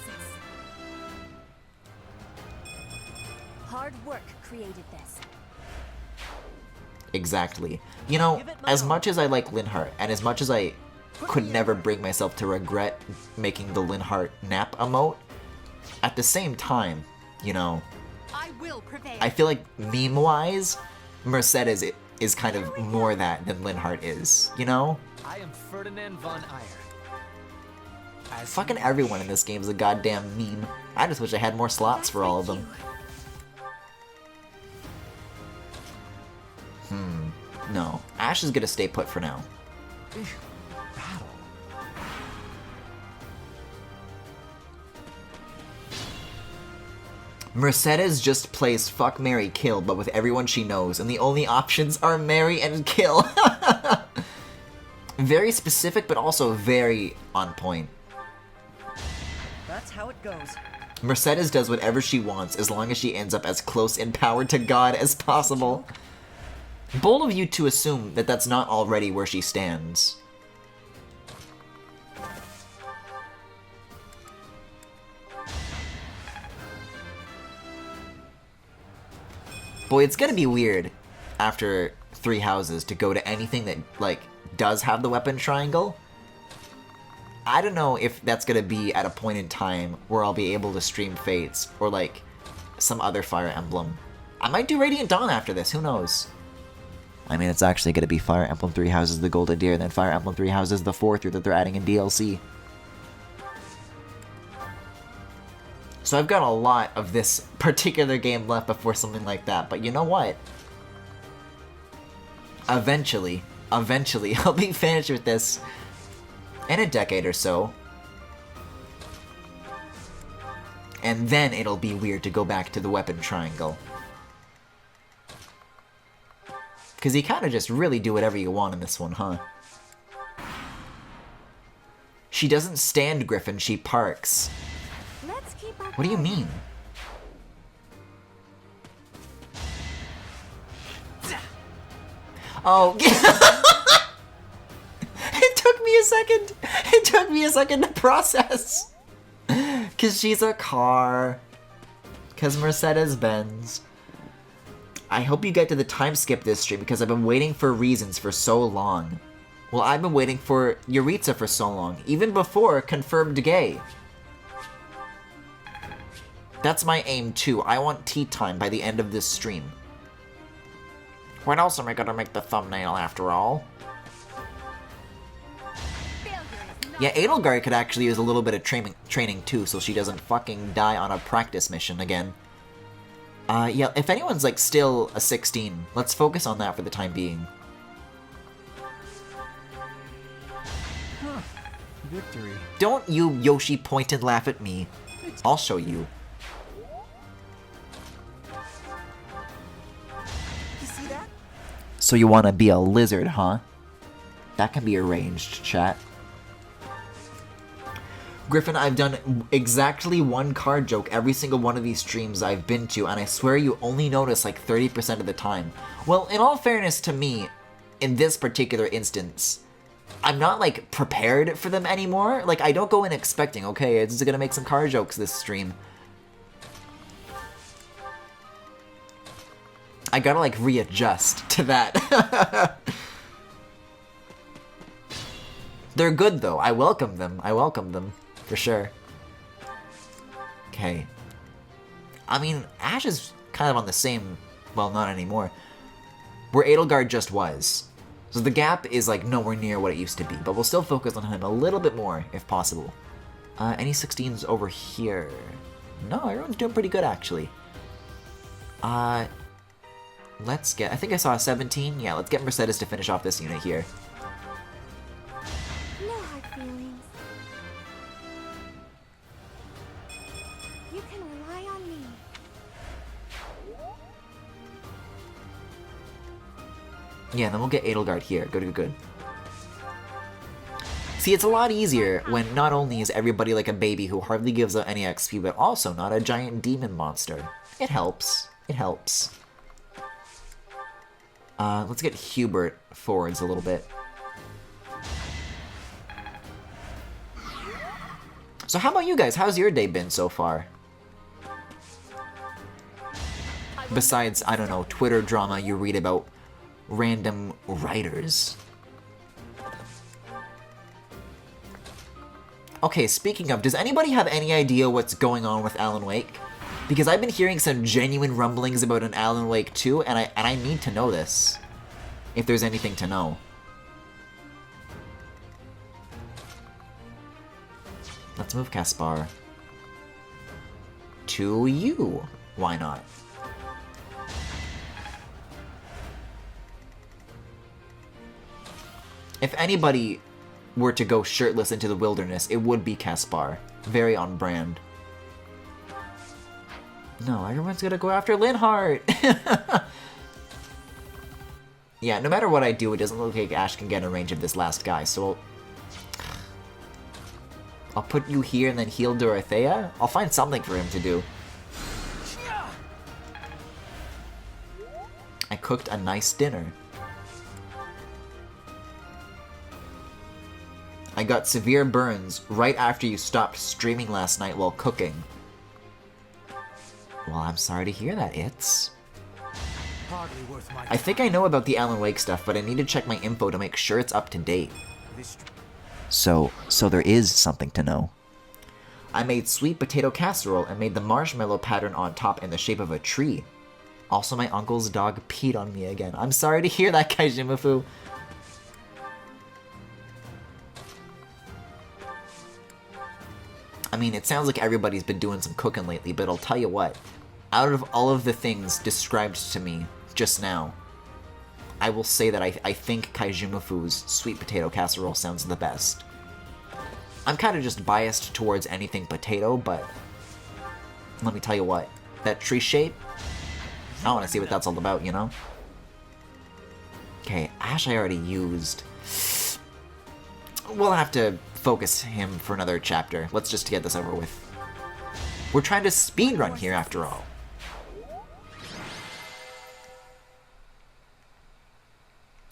S9: Hard work created this.
S1: Exactly. You know, as much as I like Linhardt, and as much as I could never bring myself to regret making the Linhardt nap emote, at the same time, you know, I feel like meme-wise, Mercedes is kind of more that than Linhardt is, you know?
S5: I am Ferdinand von Eyre.
S1: Fucking everyone in this game is a goddamn meme. I just wish I had more slots for all of them. No. Ash is gonna stay put for now. Mercedes just plays fuck, marry, kill, but with everyone she knows, and the only options are marry and kill. Very specific, but also very on point.
S10: That's how it goes.
S1: Mercedes does whatever she wants as long as she ends up as close in power to God as possible. Bold of you to assume that that's not already where she stands. Boy, it's gonna be weird after 3 houses to go to anything that, like, does have the weapon triangle. I don't know if that's gonna be at a point in time where I'll be able to stream Fates or, like, some other Fire Emblem. I might do Radiant Dawn after this, who knows? I mean, it's actually gonna be Fire Emblem 3 Houses the Golden Deer, and then Fire Emblem 3 Houses the 4th that they're adding in DLC. So I've got a lot of this particular game left before something like that, but you know what? Eventually, I'll be finished with this in a decade or so. And then it'll be weird to go back to the weapon triangle. Because you kind of just really do whatever you want in this one, huh? She doesn't stand Griffin, she parks.
S9: Let's keep up.
S1: What do you mean? Oh, it took me a second. It took me a second to process. Cause she's a car. Cause Mercedes Benz. I hope you get to the time skip this stream because I've been waiting for reasons for so long. Well, I've been waiting for Yuritsa for so long, even before confirmed gay. That's my aim too. I want tea time by the end of this stream. When else am I gonna make the thumbnail after all? Yeah, Edelgard could actually use a little bit of training too, so she doesn't fucking die on a practice mission again. Yeah, if anyone's like still a 16, let's focus on that for the time being.
S3: Huh. Victory.
S1: Don't you Yoshi point and laugh at me. I'll show you. So you want to be a lizard, huh? That can be arranged, chat. Griffin, I've done exactly one card joke every single one of these streams I've been to, and I swear you only notice like 30% of the time. Well, in all fairness to me, in this particular instance, I'm not like prepared for them anymore. Like, I don't go in expecting, okay, it's gonna make some card jokes this stream. I gotta like readjust to that. They're good though. I welcome them. I welcome them for sure. Okay. I mean, Ash is kind of on the same, well, not anymore, where Edelgard just was. So the gap is like nowhere near what it used to be, but we'll still focus on him a little bit more if possible. Any 16s over here? No, everyone's doing pretty good actually. Let's get, I think I saw a 17. Yeah, let's get Mercedes to finish off this unit here.
S9: No hard feelings. You can rely on me.
S1: Yeah, then we'll get Edelgard here. Good. See, it's a lot easier when not only is everybody like a baby who hardly gives out any XP, but also not a giant demon monster. It helps. It helps. Let's get Hubert forwards a little bit. So how about you guys? How's your day been so far? Besides, I don't know, Twitter drama you read about random writers. Okay, speaking of, does anybody have any idea what's going on with Alan Wake? Because I've been hearing some genuine rumblings about an Alan Wake 2, and I need to know this. If there's anything to know. Let's move Caspar to you. Why not? If anybody were to go shirtless into the wilderness, it would be Caspar. Very on brand. No, everyone's gonna go after Linhardt! Yeah, no matter what I do, it doesn't look like Ash can get in range of this last guy, so I'll put you here and then heal Dorothea? I'll find something for him to do. I cooked a nice dinner. I got severe burns right after you stopped streaming last night while cooking. Well, I'm sorry to hear that, I think I know about the Alan Wake stuff, but I need to check my info to make sure it's up to date. So there is something to know. I made sweet potato casserole and made the marshmallow pattern on top in the shape of a tree. Also, my uncle's dog peed on me again. I'm sorry to hear that, Kaijimafu. I mean, it sounds like everybody's been doing some cooking lately, but I'll tell you what. Out of all of the things described to me just now, I will say that I think Kaijimafu's sweet potato casserole sounds the best. I'm kind of just biased towards anything potato, but let me tell you what. That tree shape, I want to see what that's all about, you know? Okay, Ash I already used. We'll have to focus him for another chapter. Let's just get this over with. We're trying to speedrun here after all.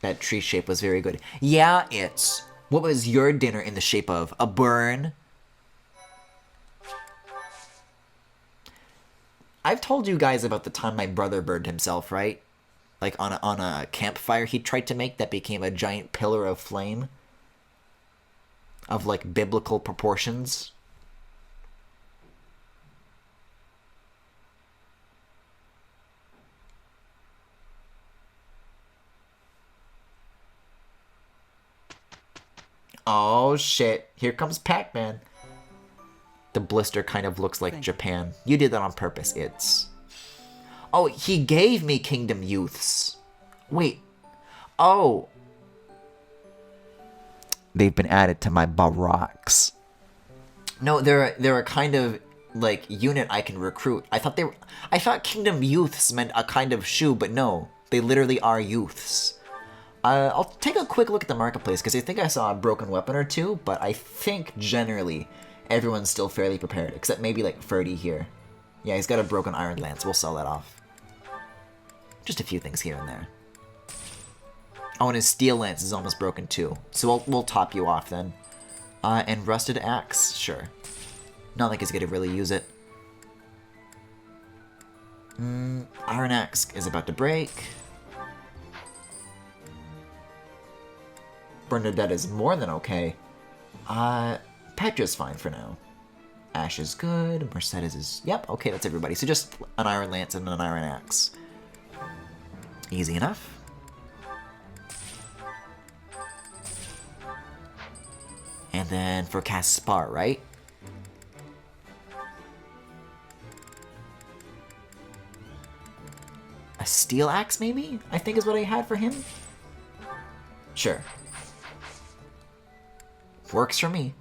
S1: That tree shape was very good. Yeah, it's... What was your dinner in the shape of? A burn? I've told you guys about the time my brother burned himself, right? Like on a campfire he tried to make that became a giant pillar of flame. Of like biblical proportions. Oh shit, here comes Pac-Man. The blister kind of looks like Japan. You did that on purpose, it's... Oh, he gave me Kingdom Youths. Wait. Oh. They've been added to my barracks. No, they're a kind of like unit I can recruit. I thought Kingdom Youths meant a kind of shoe, but no. They literally are youths. I'll take a quick look at the marketplace, because I think I saw a broken weapon or two, but I think generally everyone's still fairly prepared, except maybe like Ferdy here. Yeah, he's got a broken iron lance. We'll sell that off. Just a few things here and there. Oh, and his steel lance is almost broken too, so we'll top you off then. And rusted axe, sure. Not like he's gonna really use it. Iron axe is about to break. Bernadette is more than okay. Petra's fine for now. Ash is good. Mercedes is... Yep, okay, that's everybody. So just an iron lance and an iron axe. Easy enough. And then for Caspar, right? A steel axe, maybe? I think is what I had for him. Sure. Works for me.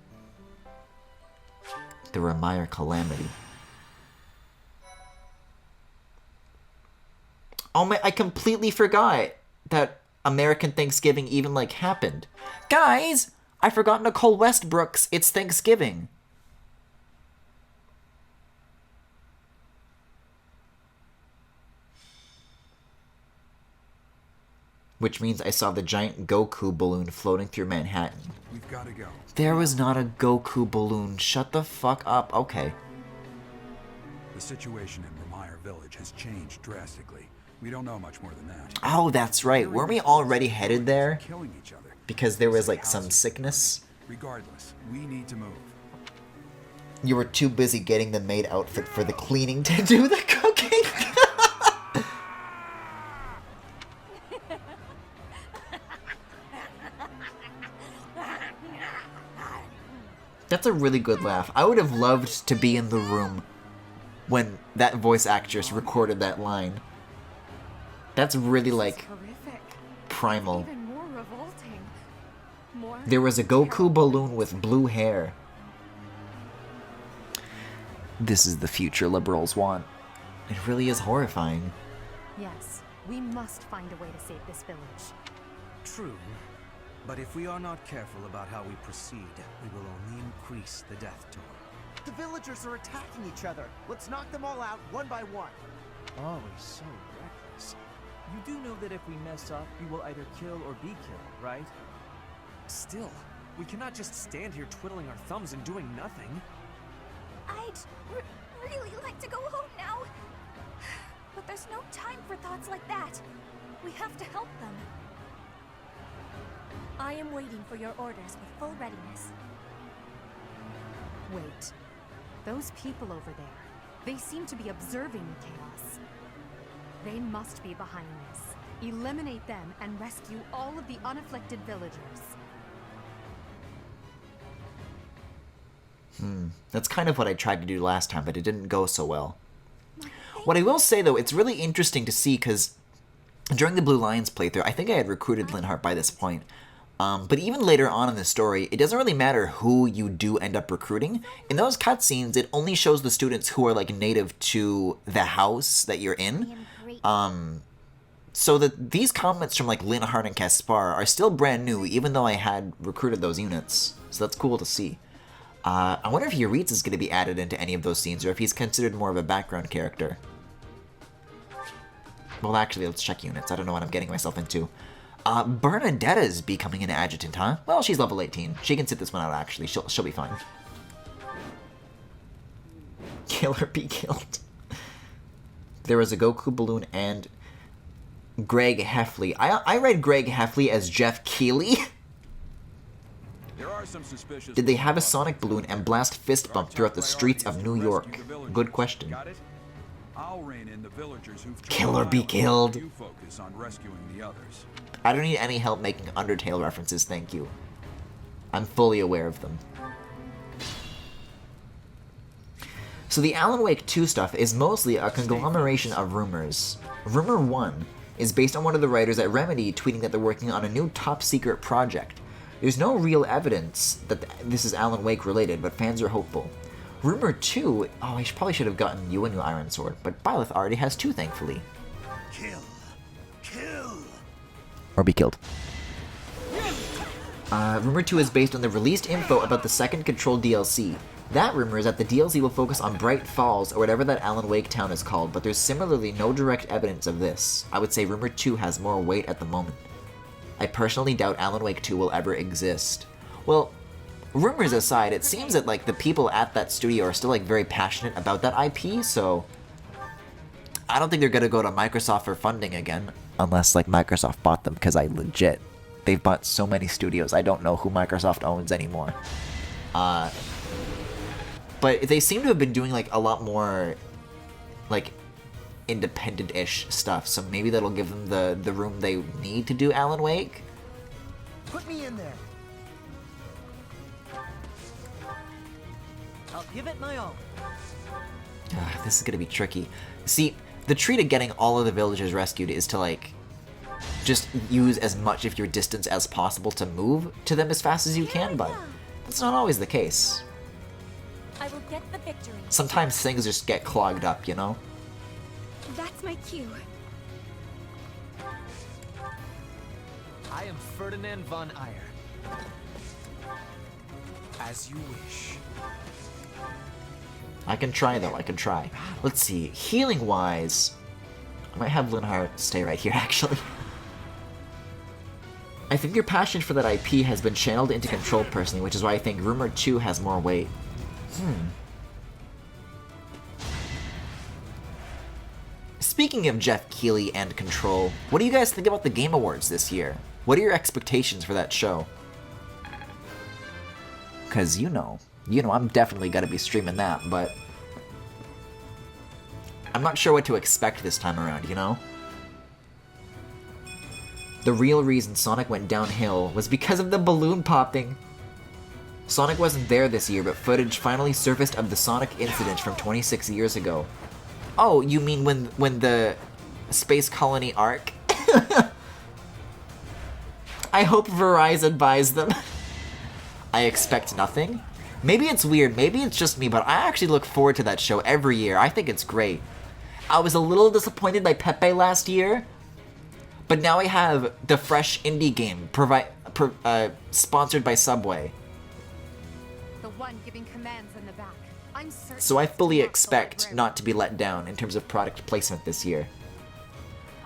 S1: The Remire Calamity. Oh my, I completely forgot that American Thanksgiving even, like, happened. Guys! I forgot Nicole Westbrook's It's Thanksgiving. Which means I saw the giant Goku balloon floating through Manhattan.
S8: We've got to go.
S1: There was not a Goku balloon. Shut the fuck up. Okay.
S8: The situation in Remire Village has changed drastically. We don't know much more than that.
S1: Oh, that's right. Weren't we already headed there?
S8: Killing each other.
S1: Because there was, like, some sickness?
S8: Regardless, we need to move.
S1: You were too busy getting the maid outfit for the cleaning to do the cooking? That's a really good laugh. I would have loved to be in the room when that voice actress recorded that line. That's really, like, primal.
S11: Even more revolting. More
S1: There was a Goku balloon with blue hair. This is the future liberals want. It really is horrifying.
S11: Yes, we must find a way to save this village.
S10: True. But if we are not careful about how we proceed, we will only increase the death toll.
S12: The villagers are attacking each other. Let's knock them all out one by one.
S3: Always so reckless. You do know that if we mess up, we will either kill or be killed, right?
S5: Still, we cannot just stand here twiddling our thumbs and doing nothing.
S9: I'd really like to go home now. But there's no time for thoughts like that. We have to help them. I am waiting for your orders with full readiness.
S11: Wait. Those people over there, they seem to be observing the chaos. They must be behind this. Eliminate them and rescue all of the unafflicted villagers.
S1: That's kind of what I tried to do last time, but it didn't go so well. What I will say, though, it's really interesting to see, because during the Blue Lions playthrough, I think I had recruited Linhardt by this point. But even later on in the story, it doesn't really matter who you do end up recruiting. In those cutscenes, it only shows the students who are, like, native to the house that you're in. So that these comments from, like, Linhardt and Caspar are still brand new, even though I had recruited those units. So that's cool to see. I wonder if Yuritsa is going to be added into any of those scenes, or if he's considered more of a background character. Well, actually, let's check units. I don't know what I'm getting myself into. Bernadetta's becoming an adjutant, huh? Well, she's level 18. She can sit this one out, actually. She'll be fine. Kill or be killed. There was a Goku balloon and Greg Heffley. I read Greg Heffley as Jeff Keighley.
S8: There are some suspicious.
S1: Did they have a sonic balloon and blast fist bump throughout the streets of New York? Good question.
S8: I'll rein in the villagers who've
S1: Kill or be killed.
S8: You focus on rescuing the others.
S1: I don't need any help making Undertale references, thank you. I'm fully aware of them. So the Alan Wake 2 stuff is mostly a conglomeration of rumors. Rumor 1 is based on one of the writers at Remedy tweeting that they're working on a new top-secret project. There's no real evidence that this is Alan Wake related, but fans are hopeful. Rumor 2, oh, I probably should have gotten you a new Iron Sword, but Byleth already has 2, thankfully.
S10: Kill. Kill.
S1: Or be killed. Rumor 2 is based on the released info about the second Control DLC. That rumor is that the DLC will focus on Bright Falls, or whatever that Alan Wake town is called, but there's similarly no direct evidence of this. I would say Rumor 2 has more weight at the moment. I personally doubt Alan Wake 2 will ever exist. Well, rumors aside, it seems that, like, the people at that studio are still, like, very passionate about that IP, so I don't think they're gonna go to Microsoft for funding again, unless, like, Microsoft bought them, because they've bought so many studios, I don't know who Microsoft owns anymore. But they seem to have been doing, like, a lot more, like, independent-ish stuff, so maybe that'll give them the room they need to do Alan Wake.
S12: Put me in there. I'll give it my all.
S1: This is gonna be tricky. See, the tree to getting all of the villagers rescued is to, like, just use as much of your distance as possible to move to them as fast as you can, but that's not always the case.
S9: I will get the victory.
S1: Sometimes things just get clogged up, you know?
S9: That's my cue.
S5: I am Ferdinand von Ayer.
S10: As you wish.
S1: I can try, though. I can try. Let's see. Healing-wise, I might have Linhardt stay right here, actually. I think your passion for that IP has been channeled into Control personally, which is why I think Rumor 2 has more weight. Speaking of Jeff Keighley and Control, what do you guys think about the Game Awards this year? What are your expectations for that show? Because you know, I'm definitely going to be streaming that, but I'm not sure what to expect this time around, you know? The real reason Sonic went downhill was because of the balloon popping. Sonic wasn't there this year, but footage finally surfaced of the Sonic incident from 26 years ago. Oh, you mean when the Space Colony arc? I hope Verizon buys them. I expect nothing. Maybe it's weird, maybe it's just me, but I actually look forward to that show every year. I think it's great. I was a little disappointed by Pepe last year, but now I have the fresh indie game sponsored by Subway.
S11: The one giving commands in the back. I'm certain.
S1: So I fully expect not to be let down in terms of product placement this year.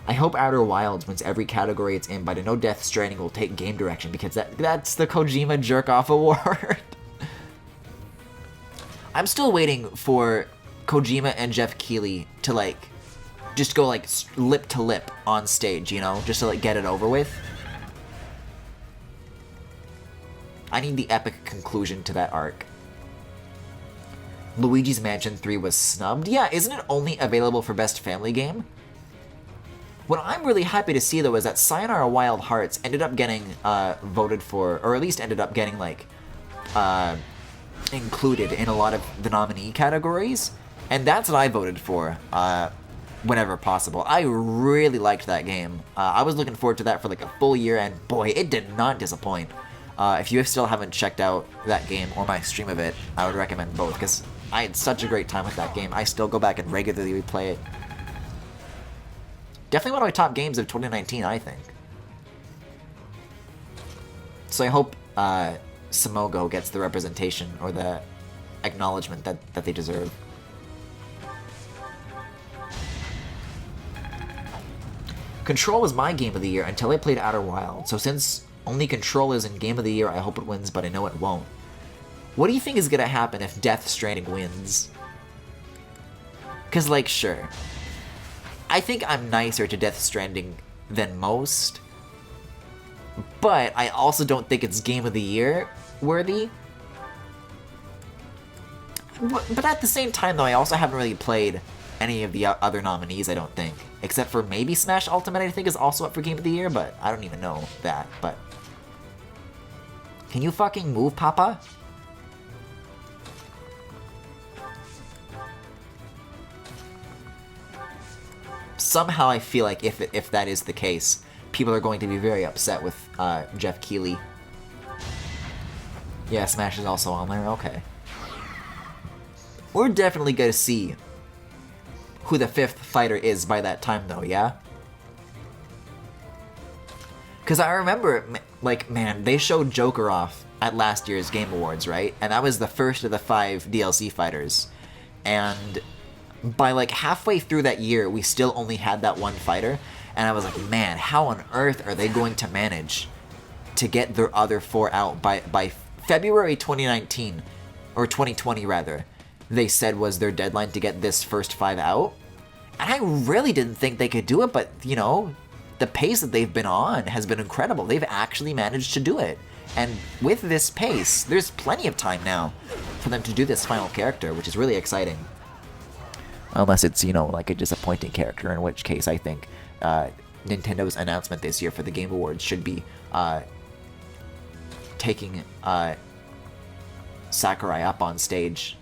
S1: I hope Outer Wilds wins every category it's in, but I know Death Stranding will take game direction because that's the Kojima Jerk-Off Award. I'm still waiting for Kojima and Jeff Keighley to, like, just go, like, lip to lip on stage, you know? Just to, like, get it over with. I need the epic conclusion to that arc. Luigi's Mansion 3 was snubbed? Yeah, isn't it only available for Best Family Game? What I'm really happy to see, though, is that Sayonara Wild Hearts ended up getting voted for, or at least ended up getting, like, included in a lot of the nominee categories, and that's what I voted for whenever possible. I really liked that game. I was looking forward to that for, like, a full year, and boy, it did not disappoint. If you still haven't checked out that game or my stream of it, I would recommend both, because I had such a great time with that game. I still go back and regularly replay it. Definitely one of my top games of 2019, I think. So I hope Simogo gets the representation or the acknowledgement that they deserve. Control was my game of the year until I played Outer Wilds, so since only Control is in Game of the Year, I hope it wins, but I know it won't. What do you think is gonna happen if Death Stranding wins? Cause, like, sure. I think I'm nicer to Death Stranding than most, but I also don't think it's Game of the Year worthy. But at the same time, though, I also haven't really played any of the other nominees, I don't think. Except for maybe Smash Ultimate, I think, is also up for Game of the Year, but I don't even know that, but... Can you fucking move, Papa? Somehow I feel like if that is the case, people are going to be very upset with Jeff Keighley. Yeah, Smash is also on there, okay. We're definitely gonna see who the fifth fighter is by that time, though, yeah? Because I remember, like, man, they showed Joker off at last year's Game Awards, right? And that was the first of the 5 DLC fighters. And by, like, halfway through that year, we still only had that one fighter. And I was like, man, how on earth are they going to manage to get their other 4 out by February 2019, or 2020 rather, they said was their deadline to get this first 5 out. And I really didn't think they could do it, but, you know, the pace that they've been on has been incredible. They've actually managed to do it. And with this pace, there's plenty of time now for them to do this final character, which is really exciting. Unless it's, you know, like a disappointing character, in which case I think Nintendo's announcement this year for the Game Awards should be taking Sakurai up on stage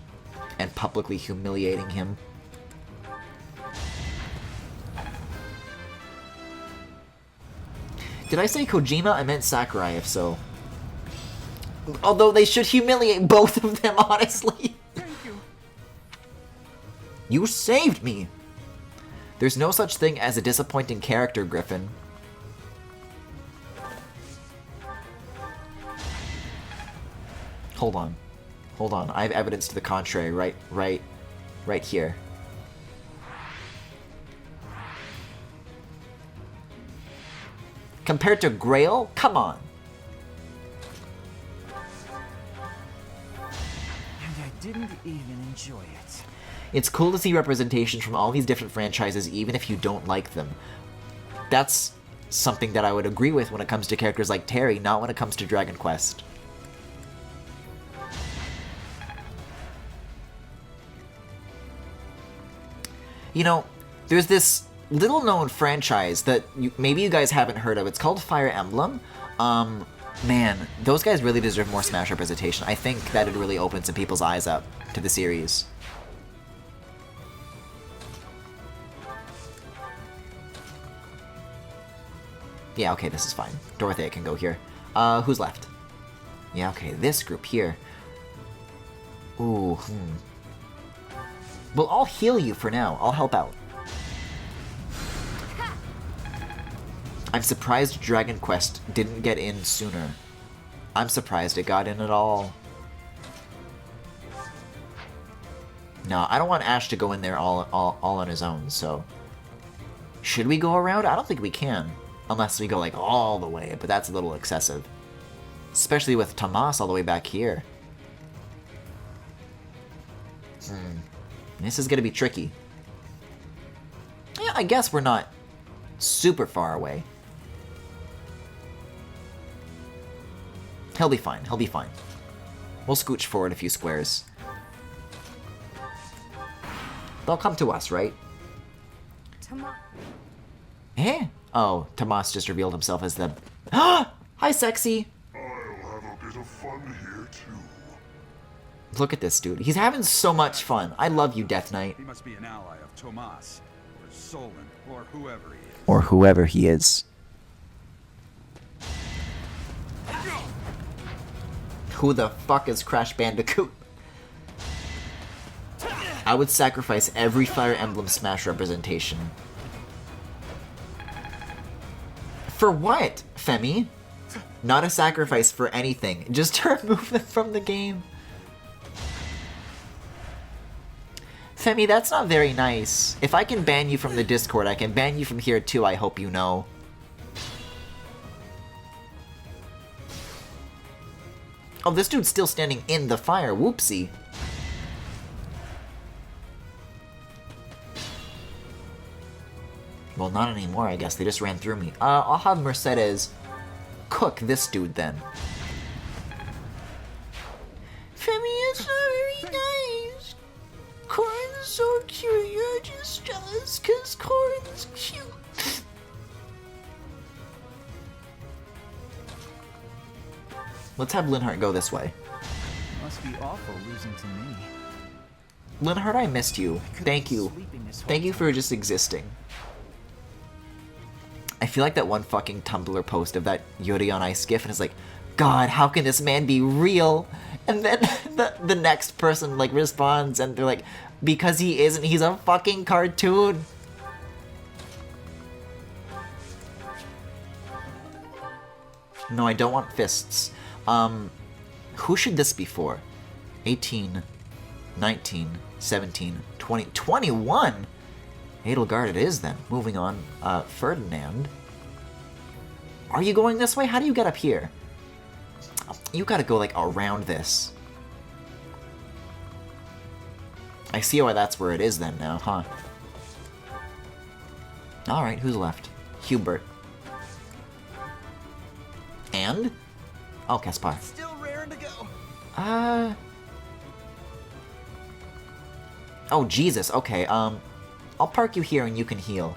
S1: and publicly humiliating him. Did I say Kojima? I meant Sakurai, if so. Although they should humiliate both of them, honestly.
S6: Thank you.
S1: You saved me! There's no such thing as a disappointing character, Griffin. Hold on. Hold on. I have evidence to the contrary right here. Compared to Grail? Come on.
S3: And I didn't even enjoy it.
S1: It's cool to see representation from all these different franchises, even if you don't like them. That's something that I would agree with when it comes to characters like Terry, not when it comes to Dragon Quest. You know, there's this little-known franchise that maybe you guys haven't heard of. It's called Fire Emblem. Man, those guys really deserve more Smash representation. I think that it really opens some people's eyes up to the series. Yeah, okay, this is fine. Dorothea can go here. Who's left? Yeah, okay, this group here. Ooh, Well, I'll heal you for now. I'll help out. I'm surprised Dragon Quest didn't get in sooner. I'm surprised it got in at all. No, I don't want Ash to go in there all on his own, so... Should we go around? I don't think we can. Unless we go, like, all the way, but that's a little excessive. Especially with Tomas all the way back here. This is gonna be tricky. Yeah, I guess we're not super far away. He'll be fine, he'll be fine. We'll scooch forward a few squares. They'll come to us, right? Eh? Oh, Tomas just revealed himself as the... Hi, sexy!
S13: I'll have a bit of fun here, too.
S1: Look at this dude. He's having so much fun. I love you, Death Knight.
S14: He must be an ally of Tomas, or Solon, or whoever he is.
S1: Or whoever he is. Who the fuck is Crash Bandicoot? I would sacrifice every Fire Emblem Smash representation. For what, Femi? Not a sacrifice for anything. Just to remove them from the game. Femi, that's not very nice. If I can ban you from the Discord, I can ban you from here too, I hope you know. Oh, this dude's still standing in the fire. Whoopsie. Well, not anymore, I guess. They just ran through me. I'll have Mercedes cook this dude then. Femi, it's not very nice. Corn's so cute. You're just jealous because Corn's cute. Let's have Linhardt go this way.
S3: Must be awful losing to me.
S1: Linhardt, I missed you. Thank you. Thank you for just existing. I feel like that one fucking Tumblr post of that Yuri on Ice gif, and it's like, God, how can this man be real? And then the next person like responds, and they're like, because he isn't, he's a fucking cartoon. No, I don't want fists. Who should this be for? 18, 19, 17, 20, 21? Edelgard it is then. Moving on, Ferdinand. Are you going this way? How do you get up here? You gotta go like around this. I see why that's where it is then now, huh? Alright, who's left? Hubert. And? Oh, Caspar.
S12: Still raring to go.
S1: Oh, Jesus, okay, I'll park you here and you can heal.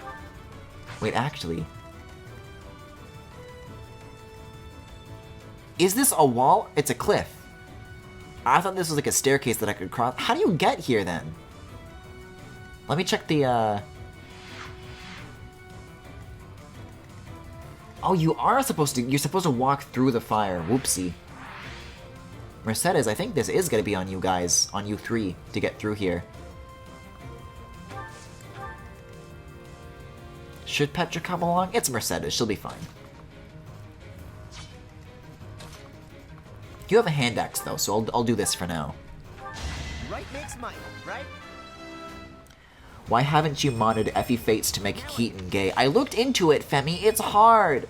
S1: Wait, actually... Is this a wall? It's a cliff. I thought this was like a staircase that I could cross. How do you get here then? Let me check the, Oh, you're supposed to walk through the fire. Whoopsie. Mercedes, I think this is gonna be on you guys, on you three, to get through here. Should Petra come along? It's Mercedes, she'll be fine. You have a hand axe, though, so I'll do this for now.
S12: Right makes might, right?
S1: Why haven't you modded Effie Fates to make Keaton gay? I looked into it, Femi. It's hard.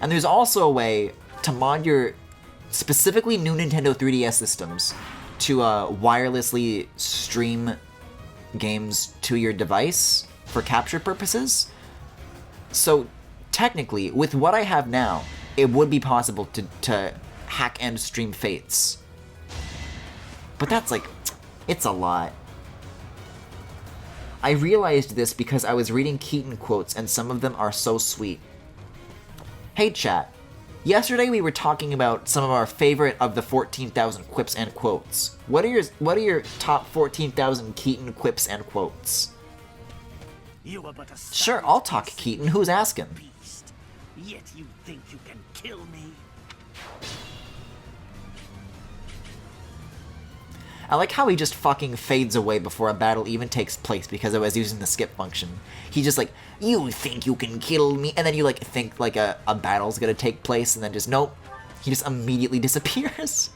S1: And there's also a way to mod your specifically new Nintendo 3DS systems to wirelessly stream games to your device for capture purposes. So technically, with what I have now, it would be possible to hack and stream Fates. But that's like, it's a lot. I realized this because I was reading Keaton quotes and some of them are so sweet. Hey chat, yesterday we were talking about some of our favorite of the 14,000 quips and quotes. What are your top 14,000 Keaton quips and quotes?
S15: You are but a
S1: Sure, I'll talk Keaton, who's asking?
S15: beast, yet you think you can kill me?
S1: I like how he just fucking fades away before a battle even takes place because I was using the skip function. He just like, you think you can kill me? And then you like think like a battle's gonna take place and then just, nope. He just immediately disappears.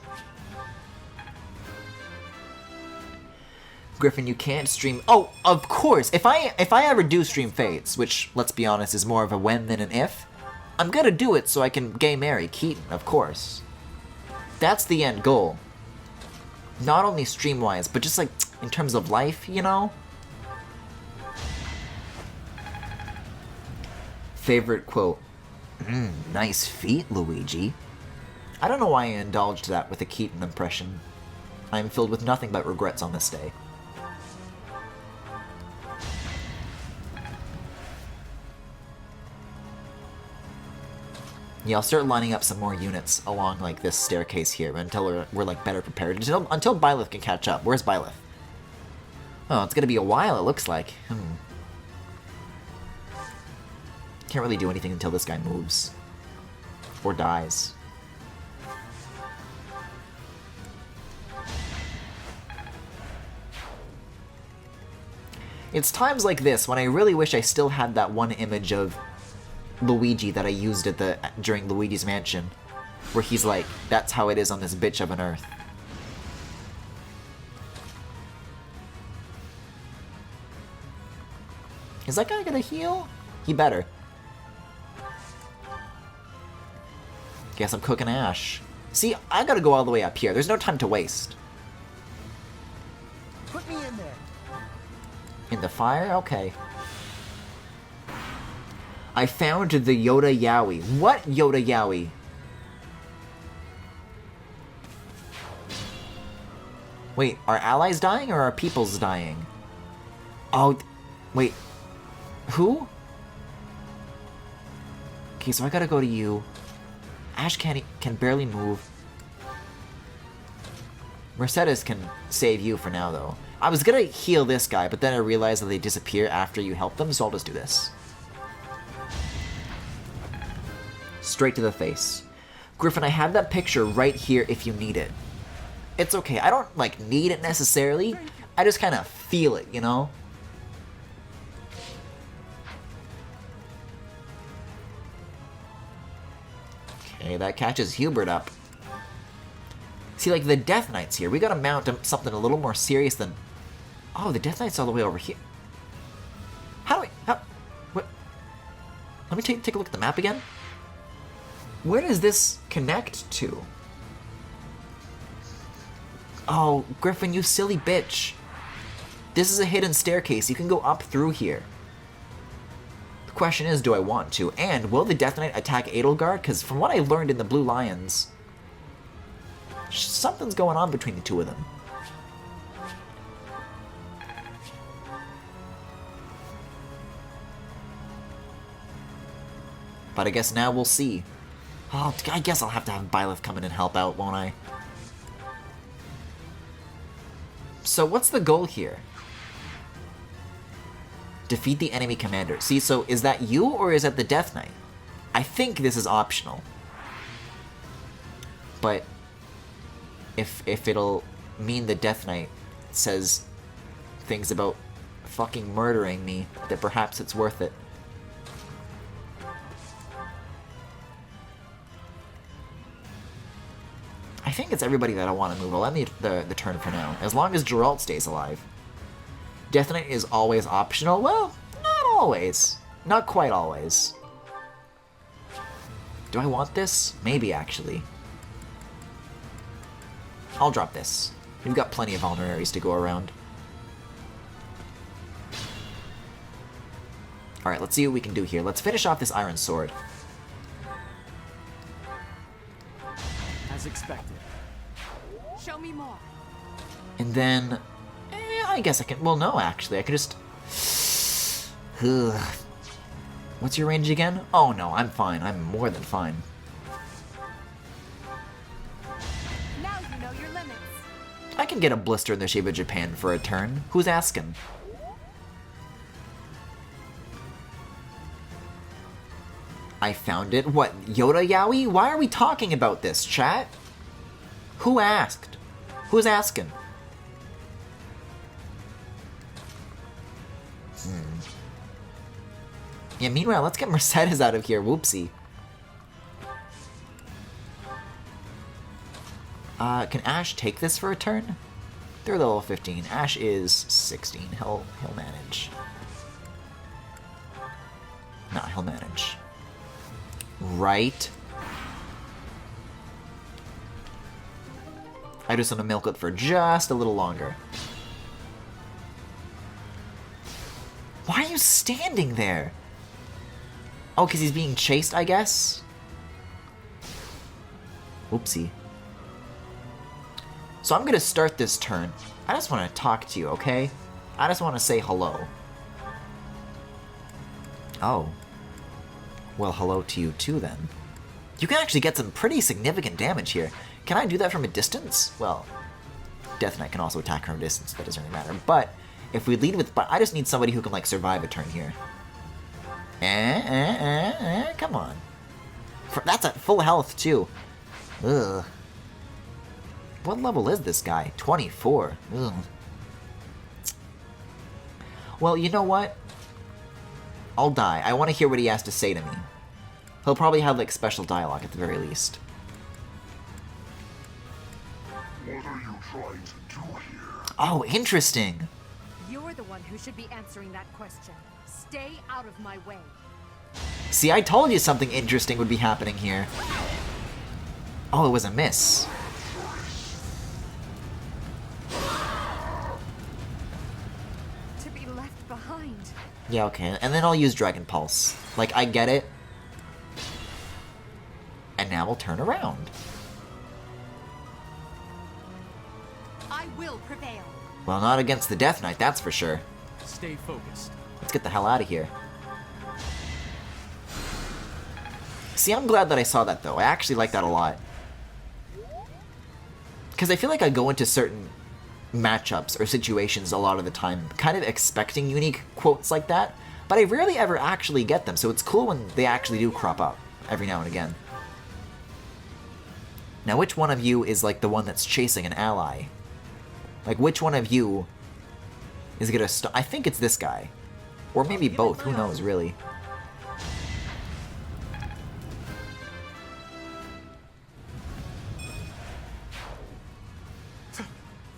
S1: Griffin, you can't stream. Oh, of course. If I ever do stream Fates, which, let's be honest, is more of a when than an if, I'm gonna do it so I can gay marry Keaton, of course. That's the end goal. Not only stream-wise, but just like in terms of life, you know? Favorite quote. Nice feet, Luigi. I don't know why I indulged that with a Keaton impression. I am filled with nothing but regrets on this day. Yeah, I'll start lining up some more units along like this staircase here until we're like better prepared. Until Byleth can catch up. Where's Byleth? Oh, it's gonna be a while, it looks like. Can't really do anything until this guy moves. Or dies. It's times like this when I really wish I still had that one image of Luigi that I used during Luigi's Mansion, where he's like, that's how it is on this bitch of an earth. Is that guy gonna heal? He better. Guess I'm cooking ash. See, I gotta go all the way up here. There's no time to waste.
S12: Put me in there.
S1: In the fire? Okay. I found the Yoda Yowie. What Yoda Yowie? Wait, are allies dying or are peoples dying? Oh, wait. Who? Okay, so I gotta go to you. Ash can barely move. Mercedes can save you for now, though. I was gonna heal this guy, but then I realized that they disappear after you help them, so I'll just do this. Straight to the face. Griffin, I have that picture right here if you need it. It's okay, I don't, like, need it necessarily. I just kind of feel it, you know? Okay, that catches Hubert up. See, like, the Death Knight's here. We gotta mount something a little more serious than... Oh, the Death Knight's all the way over here. What? Let me take a look at the map again. Where does this connect to? Oh, Griffin, you silly bitch. This is a hidden staircase. You can go up through here. The question is, do I want to? And will the Death Knight attack Edelgard? Because from what I learned in the Blue Lions, something's going on between the two of them. But I guess now we'll see. Oh, I guess I'll have to have Byleth come in and help out, won't I? So what's the goal here? Defeat the enemy commander. See, so is that you or is that the Death Knight? I think this is optional. But if it'll mean the Death Knight says things about fucking murdering me, that perhaps it's worth it. think it's everybody that I want to move. I'll end the turn for now, as long as Geralt stays alive. Death Knight is always optional. Well, not always. Not quite always. Do I want this? Maybe, actually. I'll drop this. We've got plenty of vulneraries to go around. Alright, let's see what we can do here. Let's finish off this Iron Sword.
S3: As expected.
S11: Show me more.
S1: And then... I guess I can... Well, no, actually. I could just... What's your range again? Oh, no, I'm fine. I'm more than fine.
S11: Now you know your limits.
S1: I can get a blister in the shape of Japan for a turn. Who's asking? I found it. What, Yoda Yowie? Why are we talking about this, chat? Who asked? Who's asking? Yeah, meanwhile, let's get Mercedes out of here. Whoopsie. Can Ash take this for a turn? They're level 15. Ash is 16. He'll manage. Nah, he'll manage. Right. I just want to milk it for just a little longer. Why are you standing there? Oh, because he's being chased, I guess? Oopsie. So I'm going to start this turn. I just want to talk to you, okay? I just want to say hello. Oh. Well, hello to you too, then. You can actually get some pretty significant damage here. Can I do that from a distance? Well, Death Knight can also attack from a distance. That doesn't really matter. But if we lead with... But I just need somebody who can, like, survive a turn here. Come on. That's at full health, too. Ugh. What level is this guy? 24. Ugh. Well, you know what? I'll die. I want to hear what he has to say to me. He'll probably have, like, special dialogue at the very least.
S13: What are you trying to do here?
S1: Oh, interesting.
S11: You're the one who should be answering that question. Stay out of my way.
S1: See, I told you something interesting would be happening here. Oh, it was a miss.
S11: To be left behind.
S1: Yeah, okay. And then I'll use Dragon Pulse. Like, I get it. And now we'll turn around.
S11: I will prevail.
S1: Well, not against the Death Knight, that's for sure.
S3: Stay focused.
S1: Let's get the hell out of here. See, I'm glad that I saw that, though. I actually like that a lot. Because I feel like I go into certain matchups or situations a lot of the time kind of expecting unique quotes like that, but I rarely ever actually get them, so it's cool when they actually do crop up every now and again. Now, which one of you is, like, the one that's chasing an ally? Like, which one of you is gonna I think it's this guy. Or maybe both, who knows, really.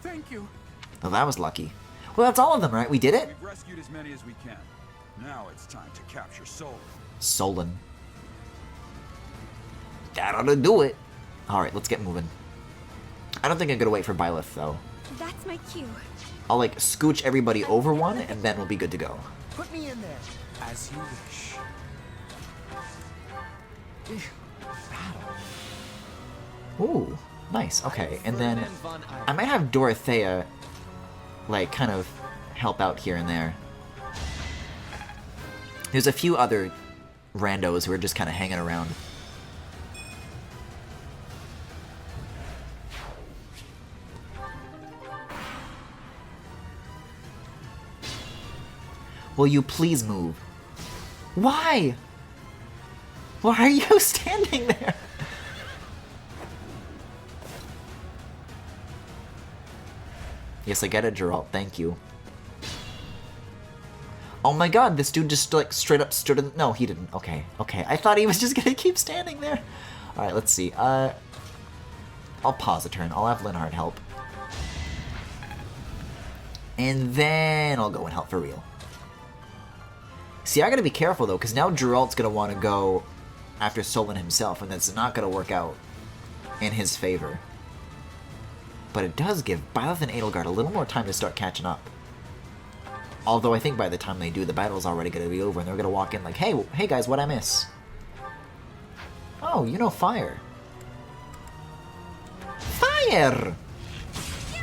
S14: Thank you.
S1: Oh, that was lucky. Well, that's all of them, right? We did it?
S14: We've rescued as many as we can. Now it's time to capture Solon.
S1: Solon. That ought to do it. Alright, let's get moving. I don't think I'm gonna wait for Byleth, though.
S9: That's my cue.
S1: I'll, like, scooch everybody over one, and then we'll be good to go.
S12: Put me in there.
S2: As you wish.
S1: Ooh, nice. Okay, and then I might have Dorothea, like, kind of help out here and there. There's a few other randos who are just kind of hanging around. Will you please move? Why? Why are you standing there? Yes, I get it, Geralt. Thank you. Oh my god, this dude just, like, straight up stood in... No, he didn't. Okay, okay. I thought he was just gonna keep standing there. Alright, let's see. I'll pause a turn. I'll have Linhardt help. And then I'll go and help for real. See, I gotta be careful though, because now Geralt's gonna want to go after Solon himself, and that's not gonna work out in his favor. But it does give Byleth and Edelgard a little more time to start catching up. Although I think by the time they do, the battle's already gonna be over, and they're gonna walk in like, hey guys, what'd I miss? Oh, you know fire. Fire!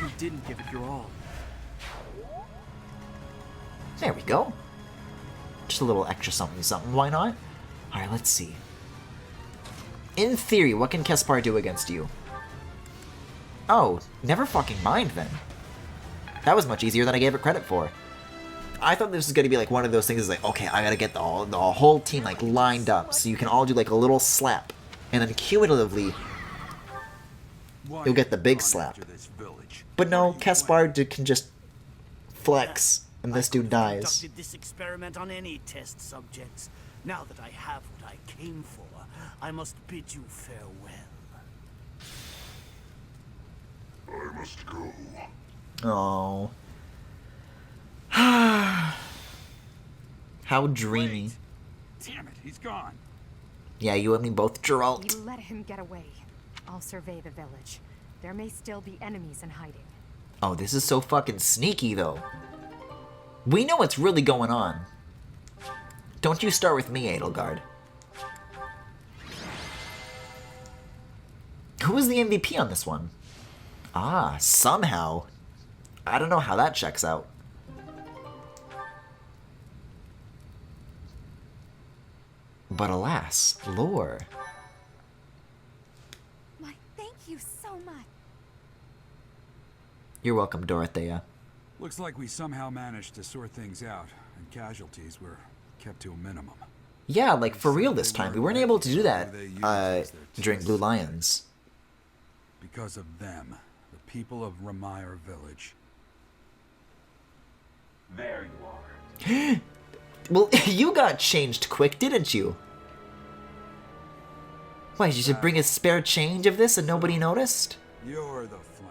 S5: You didn't give it your all.
S1: There we go. Just a little extra something something, why not? Alright, let's see. In theory, what can Kespar do against you? Oh, never fucking mind then. That was much easier than I gave it credit for. I thought this was going to be like one of those things like, okay, I gotta get the whole team like lined up so you can all do like a little slap. And then cumulatively, you'll get the big slap. But no, Kespar can just flex, and this dude dies.
S15: Conducted this experiment on any test subjects. Now that I have what I came for, I must bid you farewell.
S13: I must go.
S1: Oh. How dreamy.
S14: Wait. Damn it, he's gone.
S1: Yeah, you and me both, Geralt.
S11: You let him get away. I'll survey the village. There may still be enemies in hiding.
S1: Oh, this is so fucking sneaky, though. We know what's really going on. Don't you start with me, Edelgard. Who was the MVP on this one? Ah, somehow. I don't know how that checks out. But alas, lore.
S9: My thank you so much.
S1: You're welcome, Dorothea.
S14: Looks like we somehow managed to sort things out, and casualties were kept to a minimum.
S1: Yeah, like for real this time. We weren't able to do that during Blue Lions.
S14: Because of them, the people of Ramire Village.
S16: There you are.
S1: Well, you got changed quick, didn't you? Why, you should bring a spare change of this and nobody noticed?
S14: You're the Flame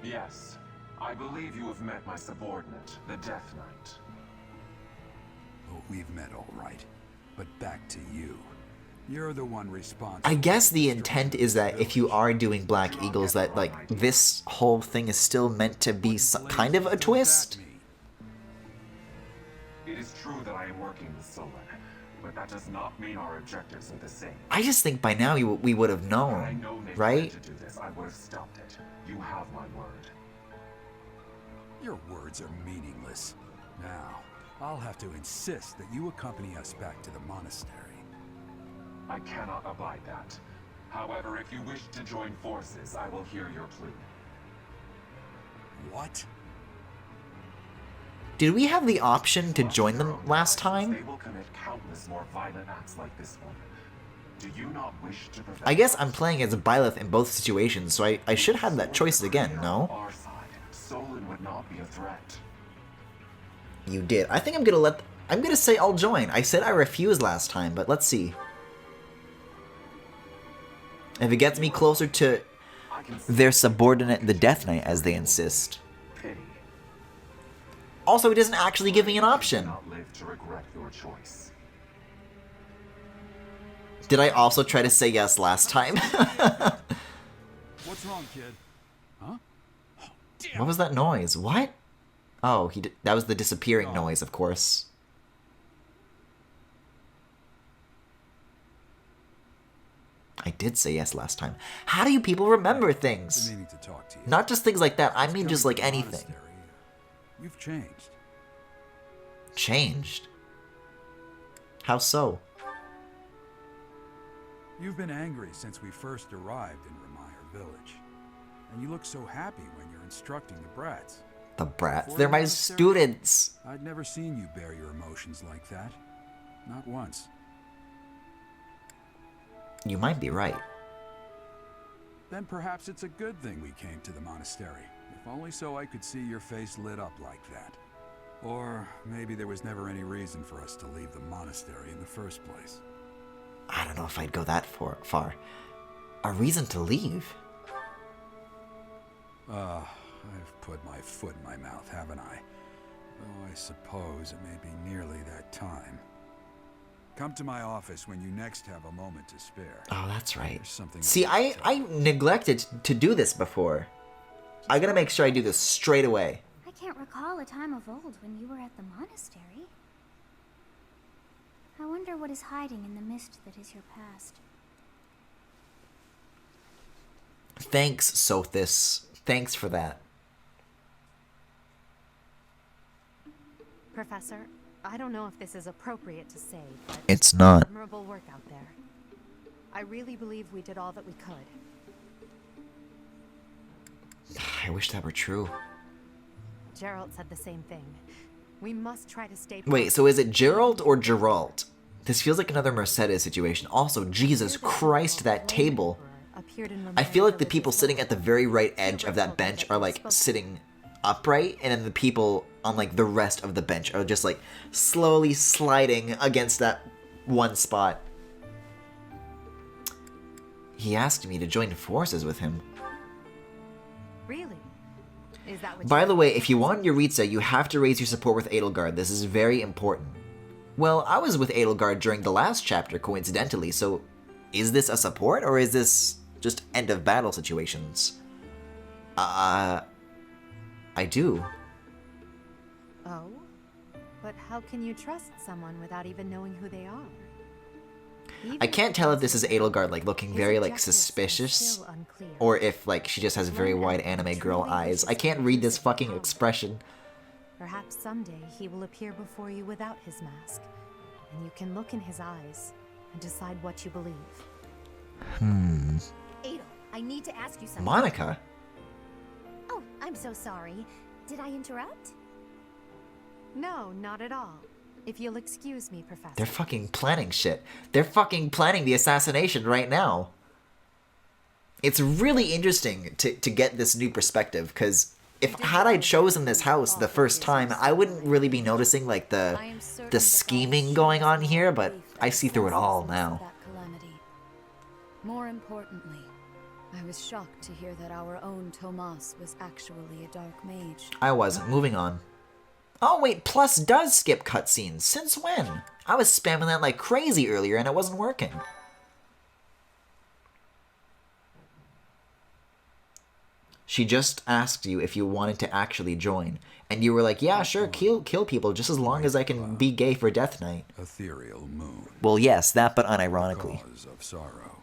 S14: Emperor.
S16: Yes, I believe you have met my subordinate, the Death Knight.
S14: Oh, we've met all right. But back to you. You're the one responsible.
S1: I guess the intent is that if you are doing Black Eagles, that, like, this whole thing is still meant to be kind of a twist?
S16: It is true that I am working with Solon, but that does not mean our objectives are the same.
S1: I just think by now we would have known, right?
S16: To do this, I would have stopped it. You have my word.
S14: Your words are meaningless. Now, I'll have to insist that you accompany us back to the monastery.
S16: I cannot abide that. However, if you wish to join forces, I will hear your plea.
S14: What?
S1: Did we have the option to join them last time?
S16: They will commit countless more violent acts like this one. Do you not wish to prevent?
S1: I guess I'm playing as a Byleth in both situations, so I should have that choice again, no?
S16: Our side, Solon would not be a threat.
S1: You did. I think I'm gonna say I'll join. I said I refused last time, but let's see. If it gets me closer to their subordinate, the Death Knight, as they insist.
S16: Pity.
S1: Also, it doesn't actually give me an option.
S16: Not live to regret your choice.
S1: Did I also try to say yes last time?
S14: What's wrong, kid? Huh? Oh, damn.
S1: What was that noise? What? Oh, that was the disappearing noise, of course. I did say yes last time. How do you people remember things?
S14: Meaning to talk to you.
S1: Not just things like that. I mean just like anything.
S14: You've changed.
S1: Changed? How so?
S14: You've been angry since we first arrived in Ramire Village. And you look so happy when you're instructing the brats.
S1: The brats? They're my students!
S14: I'd never seen you bear your emotions like that. Not once.
S1: You might be right.
S14: Then perhaps it's a good thing we came to the monastery. If only so I could see your face lit up like that. Or maybe there was never any reason for us to leave the monastery in the first place.
S1: I don't know if I'd go that far. A reason to leave?
S14: I've put my foot in my mouth, haven't I? Though I suppose it may be nearly that time. Come to my office when you next have a moment to spare.
S1: Oh, that's right.
S14: There's something
S1: See, I neglected to do this before. I gotta make sure I do this straight away.
S9: I can't recall a time of old when you were at the monastery. I wonder what is hiding in the mist that is your past.
S1: Thanks, Sothis. Thanks for that.
S11: Professor, I don't know if this is appropriate to say, but
S1: It's not.
S11: admirable work out there. I really believe we did all that we could.
S1: I wish that were true.
S11: Gerald said the same thing. We must try to stay.
S1: Wait, so is it Gerald or Geralt? This feels like another Mercedes situation. Also, Jesus Christ, that table. I feel like the people sitting at the very right edge of that bench are like sitting upright, and then the people on like the rest of the bench are just like slowly sliding against that one spot. He asked me to join forces with him.
S11: Really? Is that what
S1: By the way, if you want Yuritsa, you have to raise your support with Edelgard. This is very important. Well, I was with Edelgard during the last chapter, coincidentally, so is this a support, or is this just end of battle situations? I do.
S11: Oh? But how can you trust someone without even knowing who they are?
S1: I can't tell if this is Edelgard, like, looking very, like, suspicious, or if, like, she just has very wide anime girl eyes. I can't read this fucking expression.
S11: Perhaps someday he will appear before you without his mask, and you can look in his eyes and decide what you believe.
S9: Adel, I need to ask you something.
S1: Monica?
S9: Oh, I'm so sorry. Did I interrupt?
S11: No, not at all. If you'll excuse me, Professor.
S1: They're fucking planning shit. They're fucking planning the assassination right now. It's really interesting to get this new perspective, because had I chosen this house the first time, I wouldn't really be noticing like the scheming going on here, but I see through it all now.
S4: More importantly, I was shocked to hear that our own Tomas was actually a dark mage.
S1: I wasn't. Moving on. Oh wait, Plus does skip cutscenes. Since when? I was spamming that like crazy earlier and it wasn't working. She just asked you if you wanted to actually join, and you were like, yeah, sure, kill people just as long as I can be gay for Death Knight.
S14: Ethereal moon.
S1: Well, yes, that, but unironically.
S14: Cause of sorrow.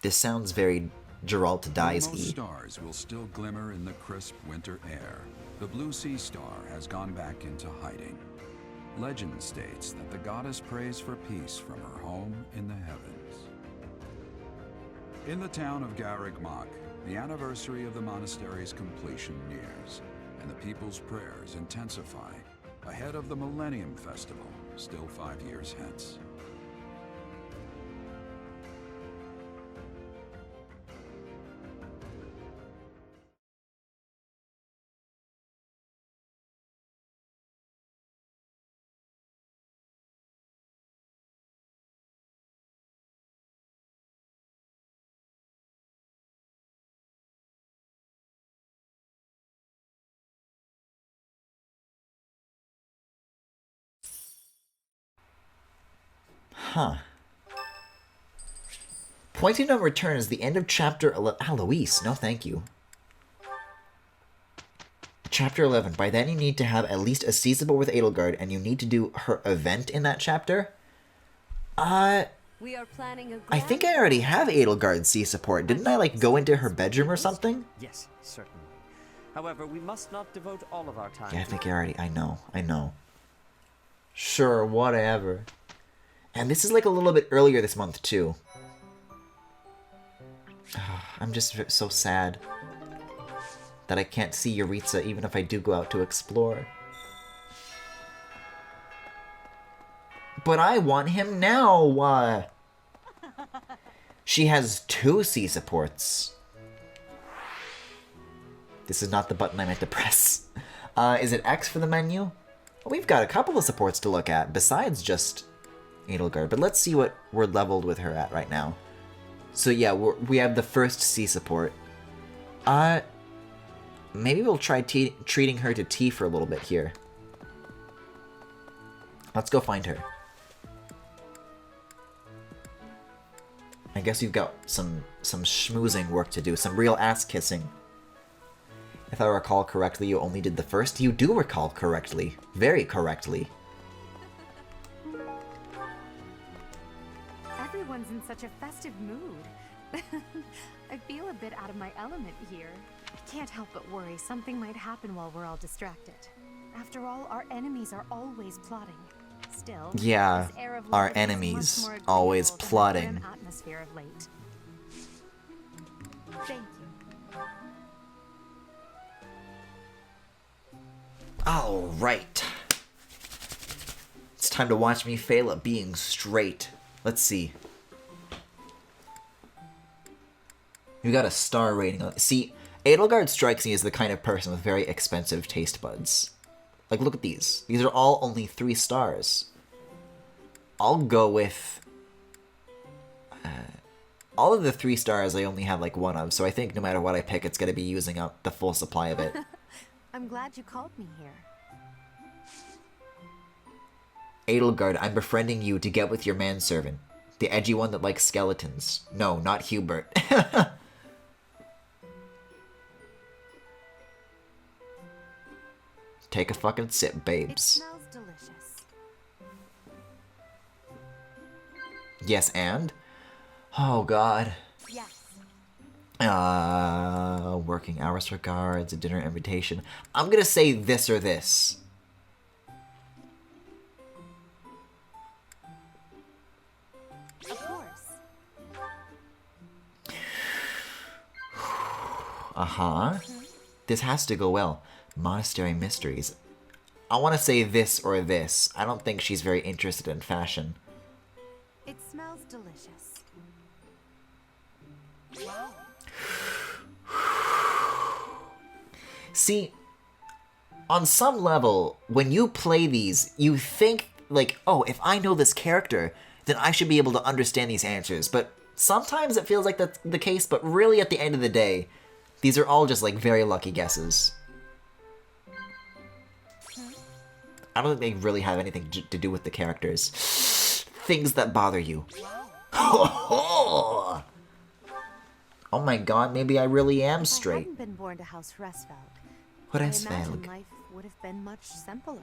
S1: This sounds very Geralt dies
S14: Most
S1: y.
S14: stars will still glimmer in the crisp winter air. The blue sea star has gone back into hiding. Legend states that the goddess prays for peace from her home in the heavens. In the town of Garreg-Mach, the anniversary of the monastery's completion nears, and the people's prayers intensify ahead of the Millennium Festival, still 5 years hence.
S1: Huh. Pointing no return is the end of chapter 11. Ah, Luis, no thank you. Chapter 11. By then you need to have at least a seasonable with Edelgard, and you need to do her event in that chapter.
S4: We are planning a
S1: I think I already have Edelgard C support. Didn't I, like, go into her bedroom or something?
S17: Yes, certainly. However, we must not devote all of our time.
S1: Yeah, I think I already... I know. Sure, whatever. And this is, like, a little bit earlier this month, too. I'm just so sad that I can't see Yuritsa even if I do go out to explore. But I want him now! She has 2 C supports. This is not the button I meant to press. Is it X for the menu? We've got a couple of supports to look at, besides just Edelgard. But let's see what we're leveled with her at right now. So yeah, we have the first C support. Maybe we'll try treating her to tea for a little bit here. Let's go find her. I guess you've got some schmoozing work to do, some real ass kissing. If I recall correctly, you only did the first. You do recall correctly. Very correctly.
S11: Everyone's in such a festive mood. I feel a bit out of my element here. I can't help but worry something might happen while we're all distracted. After all, our enemies are always plotting. Still,
S1: yeah,
S11: this air of
S1: our
S11: life is
S1: enemies
S11: much more
S1: always
S11: agreeable than the
S1: plotting.
S11: grim atmosphere of late. Thank you.
S1: Alright. It's time to watch me fail at being straight. Let's see. You got a star rating. See, Edelgard strikes me as the kind of person with very expensive taste buds. Like, look at these. These are all only 3 stars. I'll go with... all of the 3 stars I only have like 1 of, so I think no matter what I pick, it's going to be using up the full supply of it.
S11: I'm glad you called me here.
S1: Edelgard, I'm befriending you to get with your manservant. The edgy one that likes skeletons. No, not Hubert. Take a fucking sip, babes.
S11: It smells delicious.
S1: Yes, and? Oh, God.
S11: Yes.
S1: Working hours for guards, a dinner invitation. I'm gonna say this or this.
S11: Of course.
S1: Uh-huh. This has to go well. Monastery mysteries. I want to say this or this. I don't think she's very interested in fashion.
S11: It smells delicious. Wow.
S1: See, on some level, when you play these, you think, like, oh, if I know this character, then I should be able to understand these answers. But sometimes it feels like that's the case, but really at the end of the day, these are all just, like, very lucky guesses. I don't think they really have anything to do with the characters. Things that bother you. Oh my god, maybe I really am straight.
S11: If I hadn't been born to House Hresvelg, I imagine life would have been much simpler.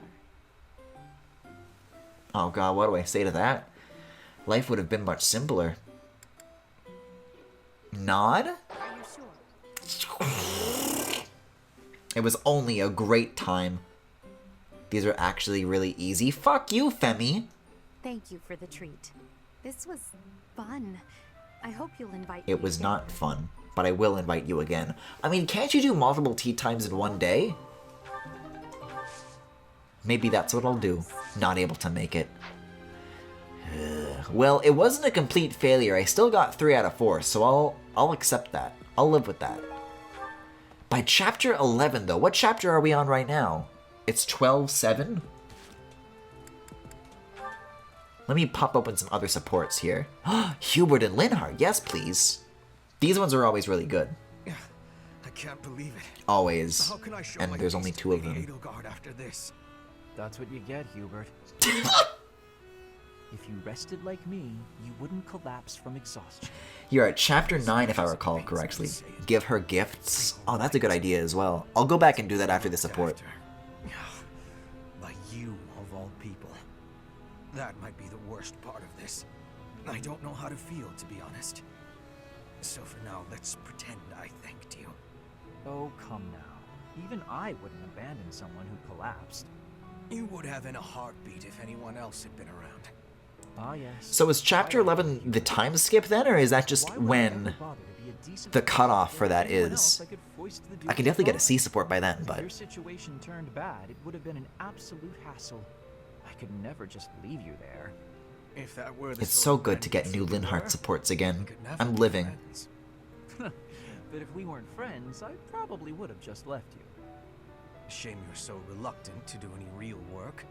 S1: Oh god, what do I say to that? Life would have been much simpler. Nod?
S11: Are you sure?
S1: It was only a great time. These are actually really easy. Fuck you, Femi!
S11: Thank you for the treat. This was fun. I hope you'll invite me.
S1: It was not fun, but I will invite you again. I mean, can't you do multiple tea times in one day? Maybe that's what I'll do. Not able to make it. Well, it wasn't a complete failure. I still got 3 out of 4, so I'll accept that. I'll live with that. By chapter 11, though, what chapter are we on right now? It's 12-7? Let me pop open some other supports here. Hubert and Linhardt, yes please. These ones are always really good.
S10: I can't believe it.
S1: Always.
S10: How can I show
S1: And
S10: my
S1: there's only
S10: face
S1: 2 of
S10: to Lady
S1: them.
S10: Edelgard after this?
S3: That's what you get, Hubert. If you rested like me, you wouldn't collapse from exhaustion.
S1: You're at chapter 9 if I recall correctly. Give her gifts. Oh, that's a good idea as well. I'll go back and do that after the support.
S10: By you, of all people. That might be the worst part of this. I don't know how to feel, to be honest. So for now, let's pretend I thanked you.
S3: Oh, come now. Even I wouldn't abandon someone who collapsed.
S10: You would have in a heartbeat if anyone else had been around.
S3: Ah, yes.
S1: So is chapter 11 the time skip then, or is that just when the cutoff for that is? I can definitely get a C support by then,
S3: If
S1: but...
S3: your situation turned bad, it would have been an absolute hassle. I could never just leave you there.
S10: If that were the
S1: It's
S10: sort
S1: so
S10: of
S1: good to get
S10: friends
S1: new
S10: we
S1: Linhardt
S10: were,
S1: supports again.
S10: we could never
S1: I'm
S10: be
S1: living.
S10: friends.
S3: But if we weren't friends, I probably would have just left you.
S10: Shame you're so reluctant to do any real work.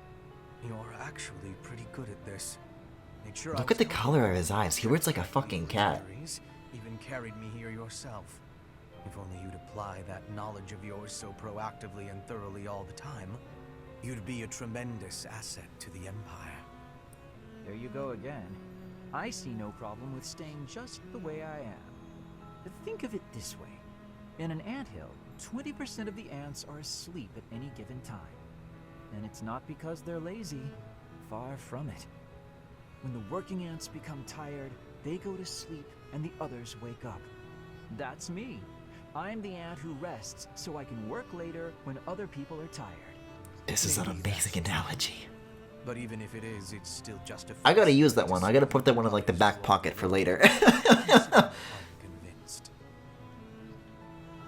S10: You're actually pretty good at this. Made sure
S1: Look at the color of his eyes. He wears like a fucking cat.
S10: Even carried me here yourself. If only you'd apply that knowledge of yours so proactively and thoroughly all the time, you'd be a tremendous asset to the Empire.
S3: There you go again. I see no problem with staying just the way I am. But think of it this way. In an anthill, 20% of the ants are asleep at any given time. And it's not because they're lazy. Far from it. When the working ants become tired, they go to sleep and the others wake up. That's me. I'm the ant who rests so I can work later when other people are tired.
S1: This is an amazing analogy.
S10: But even if it is, it's still just a
S1: I gotta use that one. I gotta put that one in like the back pocket for later.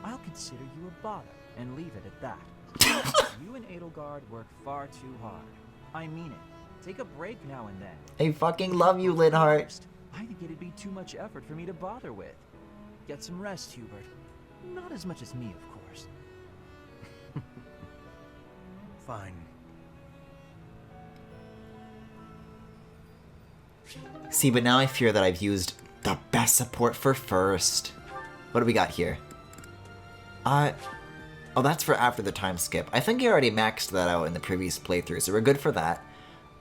S3: I'll consider you a bother and leave it at that. You and Edelgard work far too hard. I mean it. Take a break now and then.
S1: I fucking love you, Linhart.
S3: I think it'd be too much effort for me to bother with. Get some rest, Hubert. Not as much as me, of course.
S10: Fine.
S1: See, but now I fear that I've used the best support for first. What do we got here? Oh, that's for after the time skip. I think I already maxed that out in the previous playthrough, so we're good for that.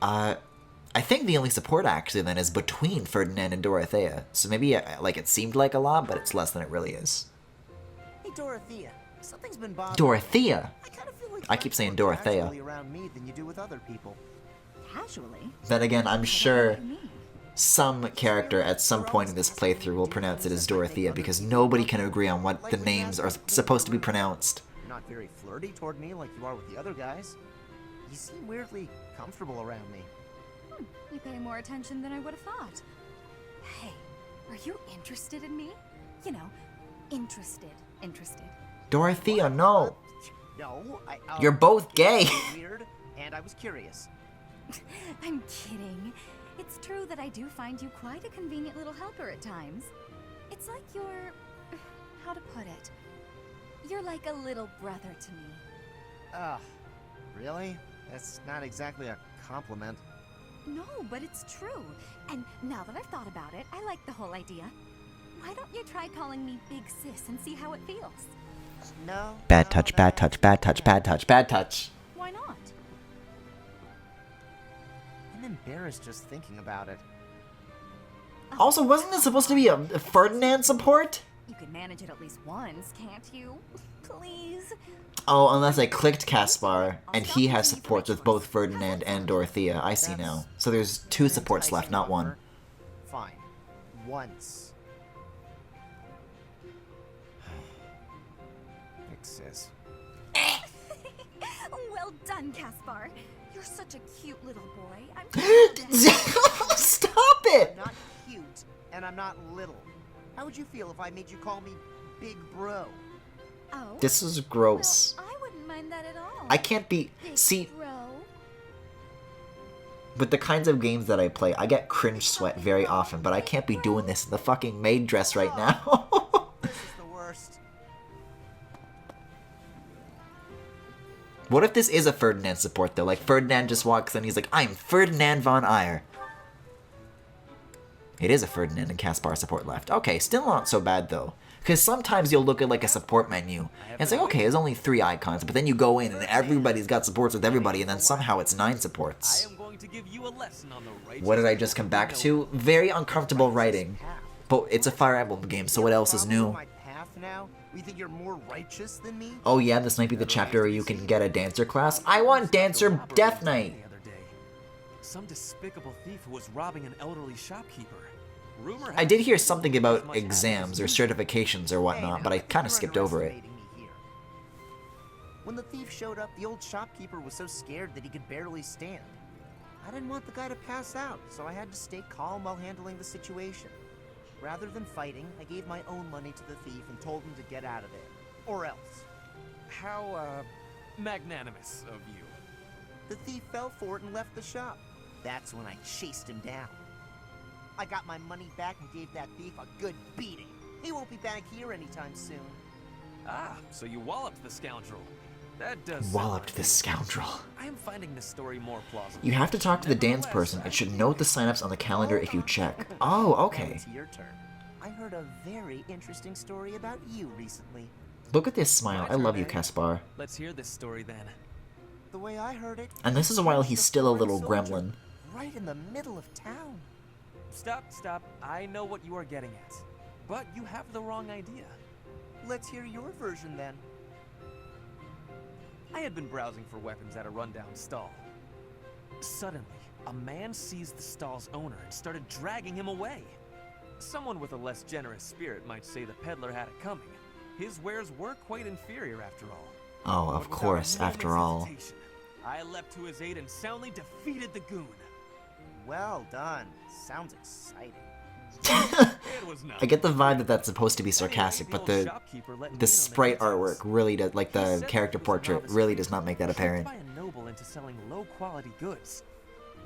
S1: I think the only support actually then is between Ferdinand and Dorothea. So maybe like it seemed like a lot, but it's less than it really is.
S12: Hey Dorothea, something's been bothering
S1: Dorothea?
S12: I kind of feel like
S1: I keep saying Dorothea.
S12: casually around me than you do with other people.
S9: Casually?
S1: Then again, I'm sure some character at some point in this playthrough will pronounce it as Dorothea because nobody can agree on what the names are supposed to be pronounced.
S12: You're not very flirty toward me like you are with the other guys. You seem weirdly comfortable around me.
S9: You pay more attention than I would have thought. Hey, are you interested in me? You know, interested.
S1: Dorothea, no.
S12: No,
S1: You're both gay.
S12: Weird, and I was curious.
S9: I'm kidding. It's true that I do find you quite a convenient little helper at times. It's like you're... how to put it? You're like a little brother to me.
S12: Really? That's not exactly a compliment.
S9: No, but it's true. And now that I've thought about it, I like the whole idea. Why don't you try calling me Big Sis and see how it feels?
S12: No.
S1: Bad touch, bad touch, bad touch, bad touch, bad touch.
S9: Why not?
S12: I'm embarrassed just thinking about it.
S1: Also, wasn't this supposed to be a Ferdinand support?
S9: You can manage it at least once, can't you? Please?
S1: Oh, unless I clicked Caspar, and he has supports with both Ferdinand and Dorothea. I see now. So there's 2 supports left, not 1.
S12: Fine. Once. Big Sis.
S9: Well done, Caspar. You're such a cute little boy. I'm
S1: Stop it!
S12: I'm not cute, and I'm not little. How would you feel if I made you call me Big Bro?
S9: Oh.
S1: This is gross.
S9: Well, I wouldn't mind that at all.
S1: I can't be...
S9: Big
S1: See,
S9: bro.
S1: with the kinds of games that I play, I get cringe sweat very often, but I can't be doing this in the fucking maid dress right now.
S12: This is the worst.
S1: What if this is a Ferdinand support, though? Like, Ferdinand just walks in and he's like, I'm Ferdinand von Eyre. It is a Ferdinand and Caspar support left. Okay, still not so bad, though. Because sometimes you'll look at, like, a support menu, and it's like, okay, there's only 3 icons, but then you go in and everybody's got supports with everybody, and then somehow it's 9 supports.
S5: I am going to give you a lesson on the right.
S1: What did I just come back to? Very uncomfortable writing. But it's a Fire Emblem game, so what else is new?
S12: My path now? We think you're more righteous than me?
S1: Oh yeah, this might be the chapter where you can get a dancer class. I want Dancer Death Knight!
S5: Some despicable thief who was robbing an elderly shopkeeper. Rumor
S1: I did hear something about exams or certifications or whatnot, but I kind of skipped over it.
S12: When the thief showed up, the old shopkeeper was so scared that he could barely stand. I didn't want the guy to pass out, so I had to stay calm while handling the situation. Rather than fighting, I gave my own money to the thief and told him to get out of there. Or else.
S5: How, magnanimous of you.
S12: The thief fell for it and left the shop. That's when I chased him down. I got my money back and gave that thief a good beating. He won't be back here anytime soon.
S5: Ah, so you walloped the scoundrel. That does sound
S1: Walloped
S5: like
S1: this scoundrel.
S5: I am finding this story more plausible.
S1: You have to talk to the dance person. It should note the signups on the calendar if you check. Oh, okay.
S12: It's your turn. I heard a very interesting story about you recently.
S1: Look at this smile. I love you, Caspar.
S5: Let's hear this story then.
S12: The way I heard it.
S1: And this is while he's still a little gremlin.
S12: Right in the middle of town.
S5: Stop. I know what you are getting at. But you have the wrong idea.
S12: Let's hear your version then.
S5: I had been browsing for weapons at a rundown stall. Suddenly, a man seized the stall's owner and started dragging him away. Someone with a less generous spirit might say the peddler had it coming. His wares were quite inferior after all.
S1: Oh, of course, after all.
S5: I leapt to his aid and soundly defeated the goon.
S12: Well done. Sounds exciting.
S5: It was not.
S1: I get the vibe that that's supposed to be sarcastic, but the sprite artwork really does, like the character portrait, really does not make that apparent.
S5: By a noble into selling low-quality goods.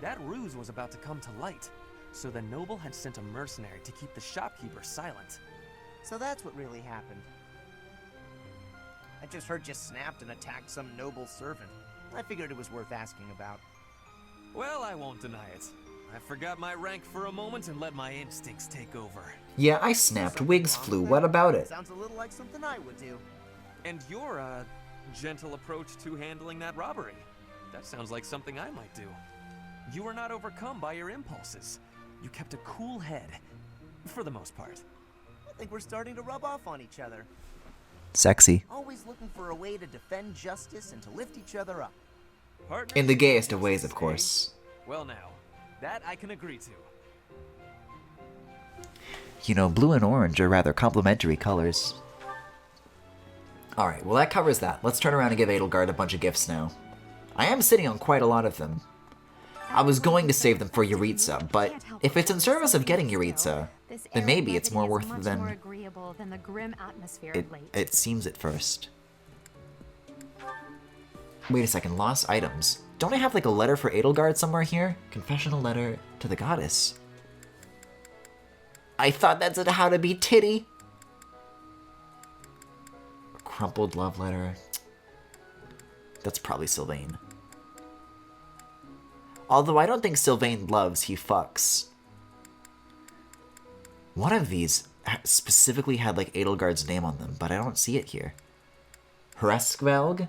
S5: That ruse was about to come to light, so the noble had sent a mercenary to keep the shopkeeper silent.
S12: So that's what really happened. I just heard you snapped and attacked some noble servant. I figured it was worth asking about.
S5: Well, I won't deny it. I forgot my rank for a moment and let my instincts take over.
S1: Yeah, I snapped. Wigs flew. What about it?
S12: Sounds a little like something I would do.
S5: And your, gentle approach to handling that robbery. That sounds like something I might do. You were not overcome by your impulses. You kept a cool head. For the most part.
S12: I think we're starting to rub off on each other.
S1: Sexy.
S12: Always looking for a way to defend justice and to lift each other up.
S1: In the gayest of ways, of course.
S5: Well now, that I can agree to.
S1: You know, blue and orange are rather complementary colors. Alright, well that covers that. Let's turn around and give Edelgard a bunch of gifts now. I am sitting on quite a lot of them. I was going to save them for Yuritsa, but if it's in service of getting Yuritsa, then maybe it's more worth than it seems at first. Wait a second, lost items. Don't I have like a letter for Edelgard somewhere here? Confessional letter to the goddess. I thought that said how to be titty. A crumpled love letter. That's probably Sylvain. Although I don't think Sylvain loves, he fucks. One of these specifically had like Edelgard's name on them, but I don't see it here. Hreskvelg?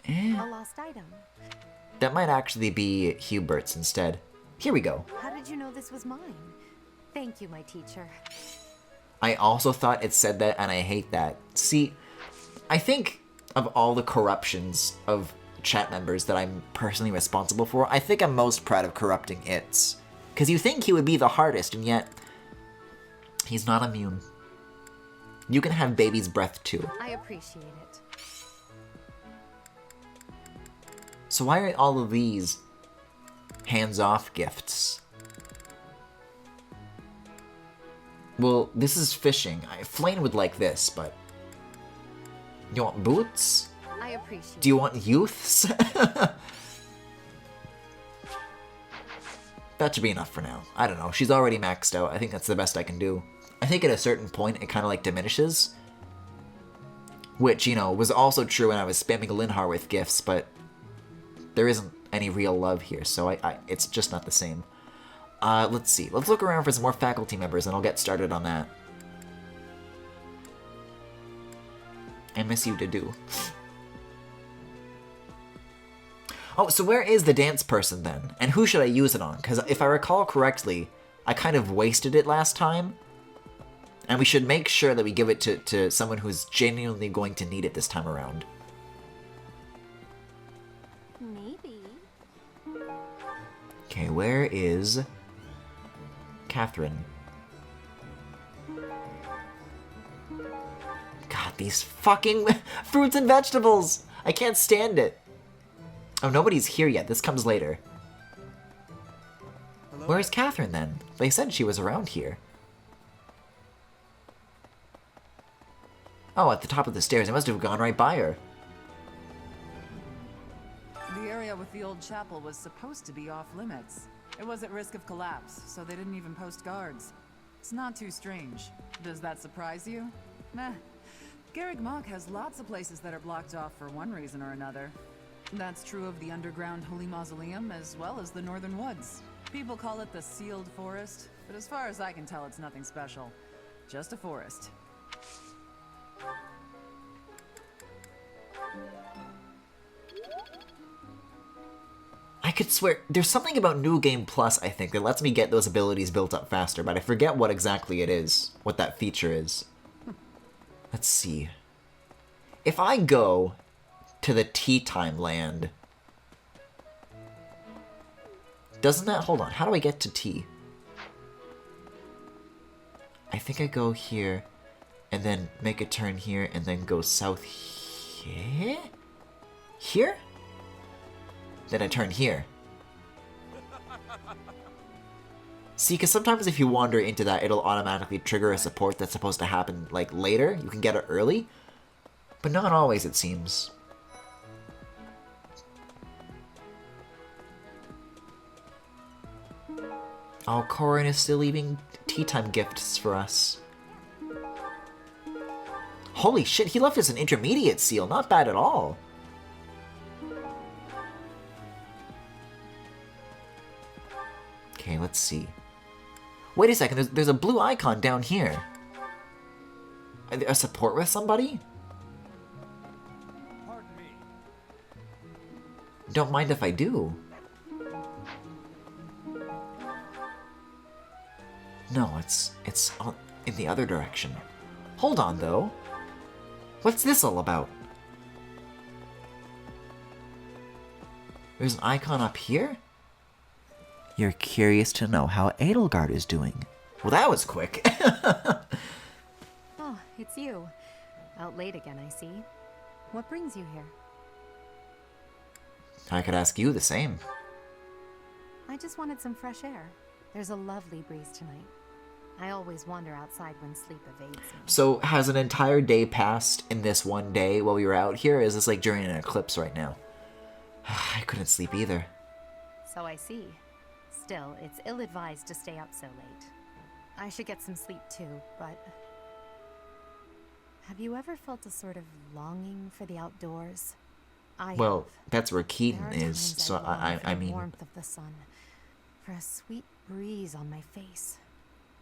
S11: A lost item.
S1: That might actually be Hubert's instead. Here we go.
S11: How did you know this was mine? Thank you, my teacher.
S1: I also thought it said that, and I hate that. See, I think of all the corruptions of chat members that I'm personally responsible for, I think I'm most proud of corrupting It's. Because you think he would be the hardest, and yet he's not immune. You can have baby's breath too.
S11: I appreciate it.
S1: So why are all of these hands-off gifts? Well, this is fishing. Flayn would like this, but... You want boots?
S11: I appreciate
S1: Do you want youths? That should be enough for now. I don't know. She's already maxed out. I think that's the best I can do. I think at a certain point, it kind of like diminishes. Which, you know, was also true when I was spamming Linhar with gifts, but... There isn't any real love here, so it's just not the same. Let's see. Let's look around for some more faculty members, and I'll get started on that. I miss you, Dedu. Oh, so where is the dance person, then? And who should I use it on? Because if I recall correctly, I kind of wasted it last time. And we should make sure that we give it to someone who's genuinely going to need it this time around. Okay, where is Catherine? God, these fucking fruits and vegetables! I can't stand it. Oh, nobody's here yet. This comes later. Hello? Where's Catherine, then? They said she was around here. Oh, at the top of the stairs. I must have gone right by her.
S6: The area with the old chapel was supposed to be off limits. It was at risk of collapse, so they didn't even post guards. It's not too strange. Does that surprise you? Nah, Garreg Mach has lots of places that are blocked off for one reason or another. That's true of the underground Holy Mausoleum as well as the Northern Woods. People call it the Sealed Forest, but as far as I can tell, it's nothing special. Just a forest.
S1: I could swear, there's something about New Game Plus, I think, that lets me get those abilities built up faster, but I forget what exactly it is, what that feature is. Let's see. If I go to the Tea Time Land, doesn't that... Hold on, how do I get to tea? I think I go here, and then make a turn here, and then go south here? Here? Then I turn here. See, because sometimes if you wander into that, it'll automatically trigger a support that's supposed to happen, like, later. You can get it early. But not always, it seems. Oh, Corin is still leaving tea time gifts for us. Holy shit, he left us an intermediate seal. Not bad at all. Okay, let's see. Wait a second, there's a blue icon down here. A support with somebody?
S8: Pardon me.
S1: Don't mind if I do. No, it's in the other direction. Hold on, though. What's this all about? There's an icon up here? You're curious to know how Edelgard is doing. Well, that was quick.
S11: Oh, it's you. Out late again, I see. What brings you here?
S1: I could ask you the same.
S11: I just wanted some fresh air. There's a lovely breeze tonight. I always wander outside when sleep evades me.
S1: So, has an entire day passed in this one day while we were out here? Or is this like during an eclipse right now? I couldn't sleep either.
S11: So I see. Still, it's ill-advised to stay up so late. I should get some sleep too, but... Have you ever felt a sort of longing for the outdoors?
S1: Well,
S11: have.
S1: that's where Keaton
S11: There are
S1: is,
S11: times
S1: so
S11: long for
S1: I
S11: the
S1: mean...
S11: warmth of the sun, for a sweet breeze on my face.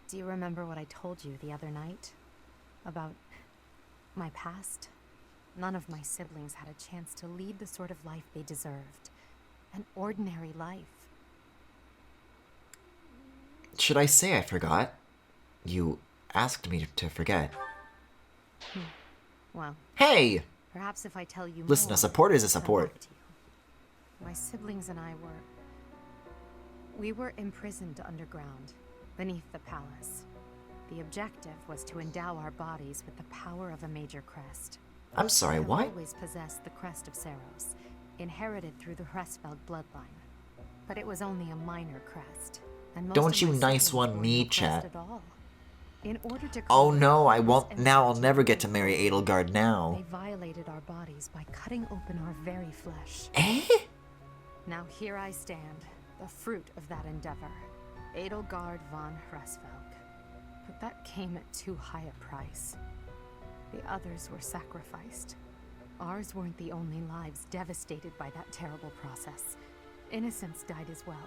S11: Do you remember what I told you the other night? About my past? None of my siblings had a chance to lead the sort of life they deserved. An ordinary life.
S1: Should I say I forgot? You asked me to forget.
S11: Well,
S1: hey!
S11: Perhaps if I tell you
S1: Listen,
S11: more,
S1: a support is a
S11: it'll come
S1: support.
S11: back to you. My siblings and I were imprisoned underground, beneath the palace. The objective was to endow our bodies with the power of a major crest.
S1: I'm sorry,
S11: I've
S1: what?
S11: always possessed the crest of Saros, inherited through the Hresfeld bloodline. But it was only a minor crest. And most
S1: Don't
S11: of
S1: you
S11: my
S1: nice
S11: siblings
S1: one
S11: bore
S1: me,
S11: no crest
S1: chat.
S11: at all. In order to
S1: Oh
S11: create
S1: no, I
S11: peace
S1: won't.
S11: and
S1: Now I'll
S11: safety,
S1: never get to marry Edelgard now.
S11: they violated our bodies by cutting open our very flesh.
S1: Eh?
S11: Now here I stand, the fruit of that endeavor. Edelgard von Hresvelg. But that came at too high a price. The others were sacrificed. Ours weren't the only lives devastated by that terrible process. Innocents died as well.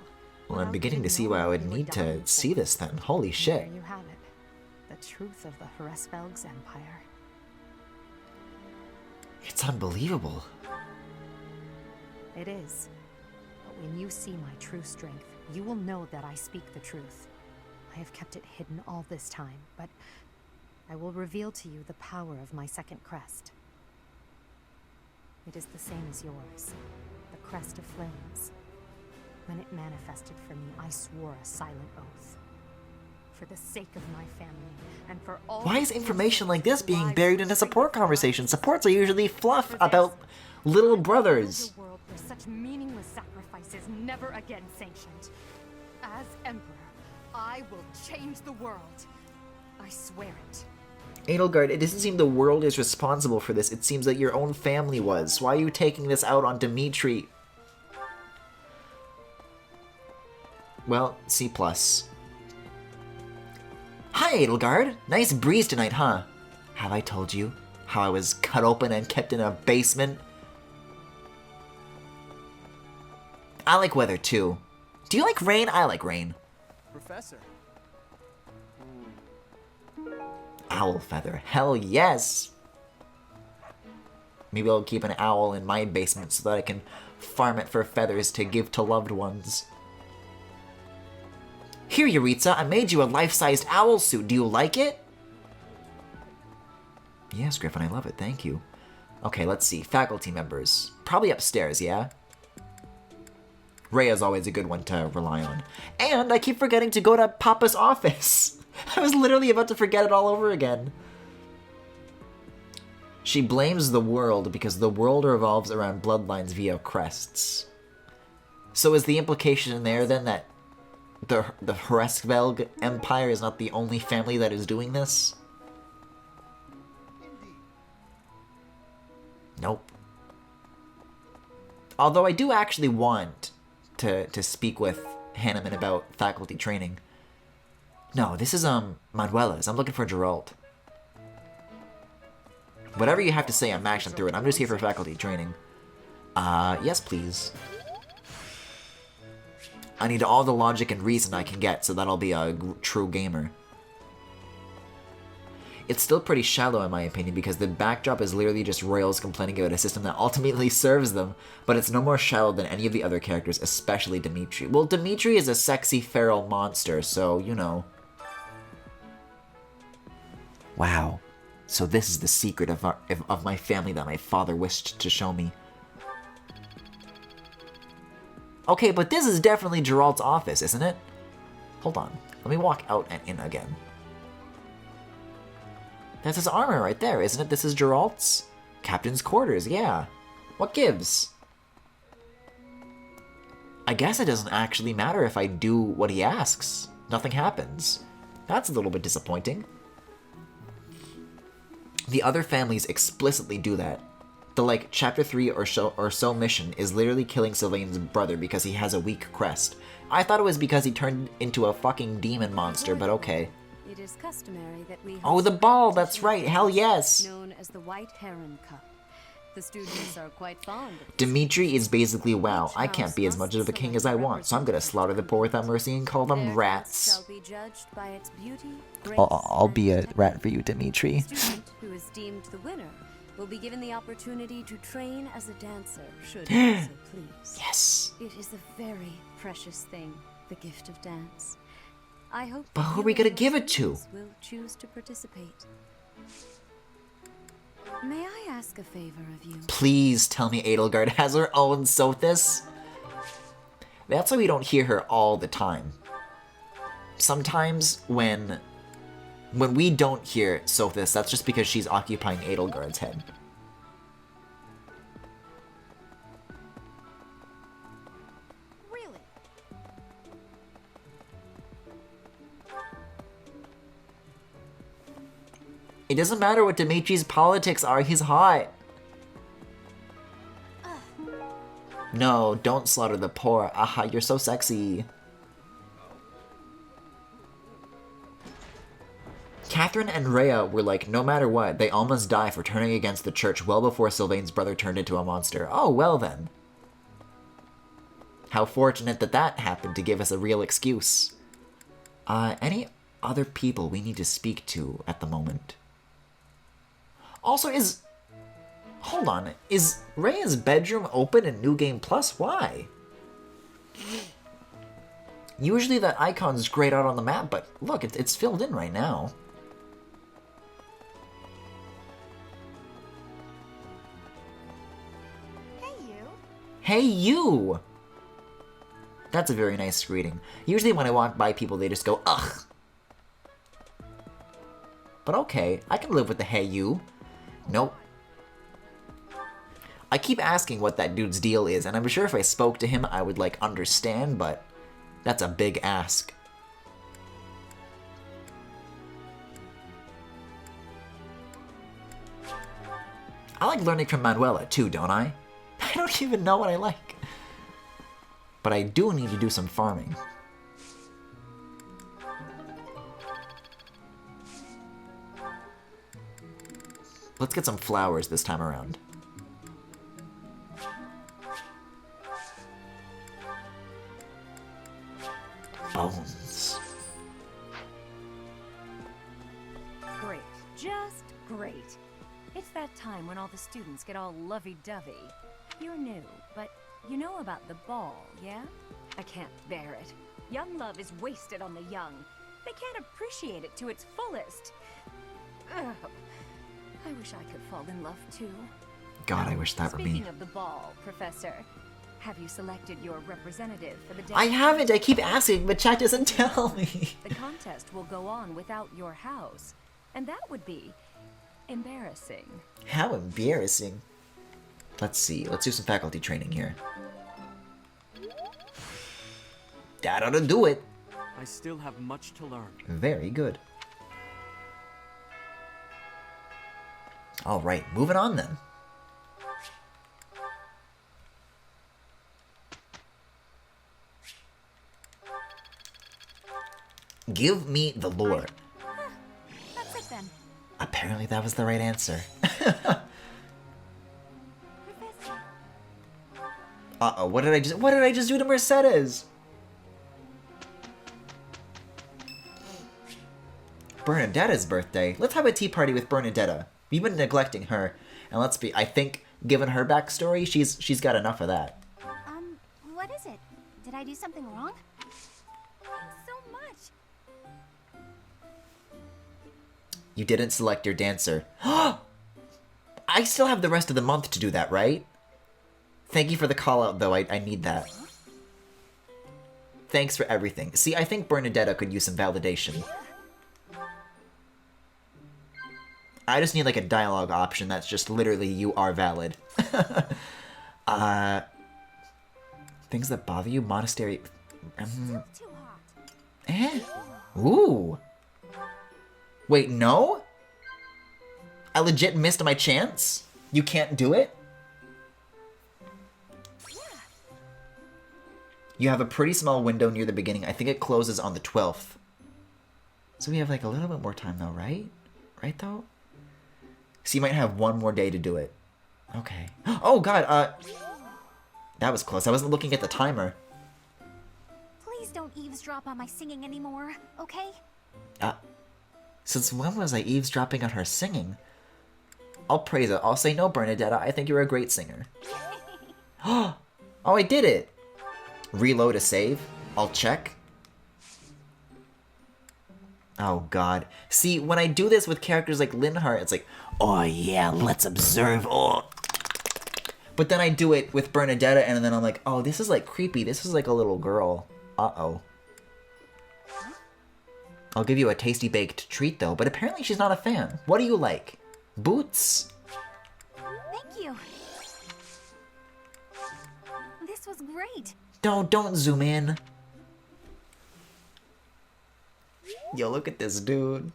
S1: Well, I'm
S11: Without
S1: beginning
S11: even
S1: to see why I
S11: knowing
S1: would
S11: they were
S1: need
S11: dying
S1: to see this then. Holy
S11: And
S1: shit.
S11: there you have it. The truth of the Hresvelg's empire.
S1: It's unbelievable.
S11: It is. But when you see my true strength, you will know that I speak the truth. I have kept it hidden all this time, but I will reveal to you the power of my second crest. It is the same as yours, the crest of flames. When it manifested for me, I swore a silent oath. For the sake of my family, and for all...
S1: Why is information like this being buried in a support conversation? Supports are usually fluff about little brothers.
S11: A world where such meaningless sacrifices never again sanctioned. As Emperor, I will change the world. I swear it.
S1: Edelgard, it doesn't seem the world is responsible for this. It seems that your own family was. Why are you taking this out on Dimitri? Well, C+. Hi, Edelgard. Nice breeze tonight, huh? Have I told you? how I was cut open and kept in a basement. I like weather too. Do you like rain? I like rain.
S2: Professor.
S1: Owl feather. Hell yes! Maybe I'll keep an owl in my basement so that I can farm it for feathers to give to loved ones. Here, Yuritsa, I made you a life-sized owl suit. Do you like it? Yes, Griffin, I love it. Thank you. Okay, let's see. Faculty members. Probably upstairs, yeah? Rhea's always a good one to rely on. And I keep forgetting to go to Papa's office. I was literally about to forget it all over again. She blames the world because the world revolves around bloodlines via crests. So is the implication in there then that the Hreskvelg Empire is not the only family that is doing this? Nope. Although I do actually want to speak with Hanneman about faculty training. No, this is Manuela's. I'm looking for Geralt. Whatever you have to say, I'm mashing through it. I'm just here for faculty training. Yes, please. I need all the logic and reason I can get so that I'll be a true gamer. It's still pretty shallow in my opinion because the backdrop is literally just royals complaining about a system that ultimately serves them, but it's no more shallow than any of the other characters, especially Dimitri. Well, Dimitri is a sexy feral monster, so, you know. Wow. So this is the secret of my family that my father wished to show me. Okay, but this is definitely Geralt's office, isn't it? Hold on. Let me walk out and in again. That's his armor right there, isn't it? This is Geralt's? Captain's quarters, yeah. What gives? I guess it doesn't actually matter if I do what he asks. Nothing happens. That's a little bit disappointing. The other families explicitly do that. The, like, Chapter 3 or so mission is literally killing Sylvain's brother because he has a weak crest. I thought it was because he turned into a fucking demon monster, but okay.
S4: It is customary that we
S1: Oh, the ball, that's right, hell yes!
S4: Known as the White Heron Cup. The students are quite fond of
S1: Dimitri is basically, wow, I can't be as much of a king as I want, so I'm gonna slaughter the poor without mercy and call them rats.
S4: shall be judged by its beauty, grace,
S1: I'll be a rat for you, Dimitri.
S4: The student who is deemed the winner will be given the opportunity to train as a dancer, should he so please.
S1: Yes!
S4: It is a very precious thing, the gift of dance. I hope
S1: But who are we gonna give it to?
S4: will choose to participate. May I ask a favor of you?
S1: Please tell me Edelgard has her own Sothis. That's why we don't hear her all the time. Sometimes when we don't hear Sothis, that's just because she's occupying Edelgard's head.
S9: Really?
S1: It doesn't matter what Dimitri's politics are, he's hot. No, don't slaughter the poor. Aha, you're so sexy. Catherine and Rhea were like, no matter what, they all must die for turning against the church well before Sylvain's brother turned into a monster. Oh, well then. How fortunate that that happened to give us a real excuse. Any other people we need to speak to at the moment? Also, hold on, is Rhea's bedroom open in New Game Plus? Why? Usually that icon's grayed out on the map, but look, it's filled in right now.
S9: Hey, you.
S1: Hey, you! That's a very nice greeting. Usually when I walk by people, they just go, ugh. But okay, I can live with the hey, you. Nope. I keep asking what that dude's deal is, and I'm sure if I spoke to him, I would, like, understand, but that's a big ask. I like learning from Manuela, too, don't I? I don't even know what I like. But I do need to do some farming. Let's get some flowers this time around. Bones.
S18: Great. Just great. It's that time when all the students get all lovey-dovey. You're new, but you know about the ball, yeah? I can't bear it. Young love is wasted on the young. They can't appreciate it to its fullest. Ugh. I wish I could fall in love too.
S1: God, I wish that were me.
S18: Speaking of the ball, Professor, have you selected your representative for the day?
S1: I haven't. I keep asking, but chat doesn't tell me.
S18: The contest will go on without your house, and that would be embarrassing.
S1: How embarrassing. Let's see. Let's do some faculty training here. That ought to do it.
S17: I still have much to learn.
S1: Very good. All right, moving on then. Give me the lore.
S9: That's it then.
S1: Apparently that was the right answer. Uh-oh, what did I just do to Mercedes? Bernadetta's birthday. Let's have a tea party with Bernadetta. We've been neglecting her, and let's be, I think, given her backstory, she's got enough of that.
S9: What is it? Did I do something wrong? So much.
S1: You didn't select your dancer. I still have the rest of the month to do that, right? Thank you for the call out, though. I need that. Thanks for everything. See, I think Bernadetta could use some validation. I just need like a dialogue option that's just literally you are valid. Things that bother you? Monastery... Ooh. Wait, no? I legit missed my chance? You can't do it? You have a pretty small window near the beginning. I think it closes on the 12th. So we have like a little bit more time though, right? Right though? So you might have one more day to do it. Okay. Oh god, that was close. I wasn't looking at the timer.
S9: Please don't eavesdrop on my singing anymore, okay?
S1: Since when was I eavesdropping on her singing? I'll praise it. I'll say no, Bernadetta. I think you're a great singer. Oh, I did it! Reload a save. I'll check. Oh god. See, when I do this with characters like Linhardt, it's like, oh yeah, let's observe. Oh. But then I do it with Bernadetta, and then I'm like, oh, this is like creepy. This is like a little girl. Uh-oh. I'll give you a tasty baked treat, though, but apparently she's not a fan. What do you like? Boots?
S9: Thank you. This was great.
S1: Don't zoom in. Yo, look at this dude.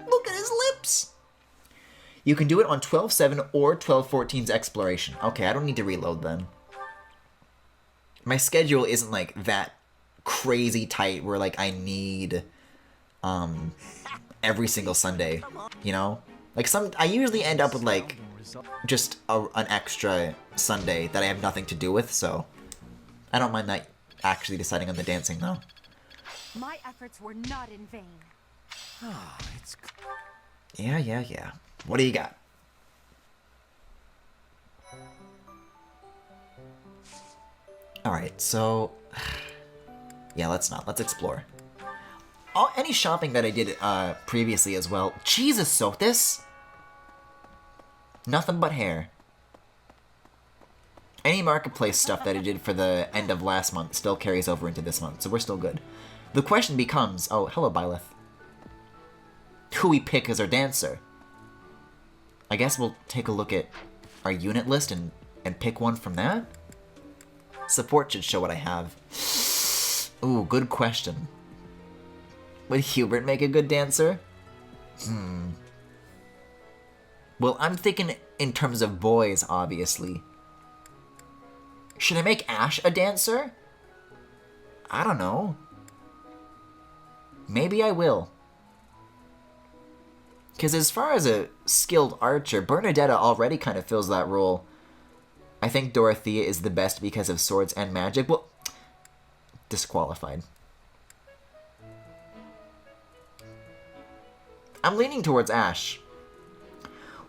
S1: Look at his lips. You can do it on 12-7 or 12-14's exploration. Okay, I don't need to reload then. My schedule isn't like that crazy tight where like I need every single Sunday, you know? Like I usually end up with like just an extra Sunday that I have nothing to do with, so I don't mind that actually deciding on the dancing though.
S11: My efforts were not in vain.
S1: Yeah. What do you got? Alright, so... yeah, let's not. Let's explore. Any shopping that I did previously as well. Jesus, Sothis! Nothing but hair. Any marketplace stuff that I did for the end of last month still carries over into this month, so we're still good. The question becomes... oh, hello, Byleth. Who we pick as our dancer? I guess we'll take a look at our unit list and pick one from that? Support should show what I have. Ooh, good question. Would Hubert make a good dancer? Well, I'm thinking in terms of boys, obviously. Should I make Ash a dancer? I don't know. Maybe I will. Because as far as a skilled archer, Bernadetta already kind of fills that role. I think Dorothea is the best because of swords and magic. Well, disqualified. I'm leaning towards Ash.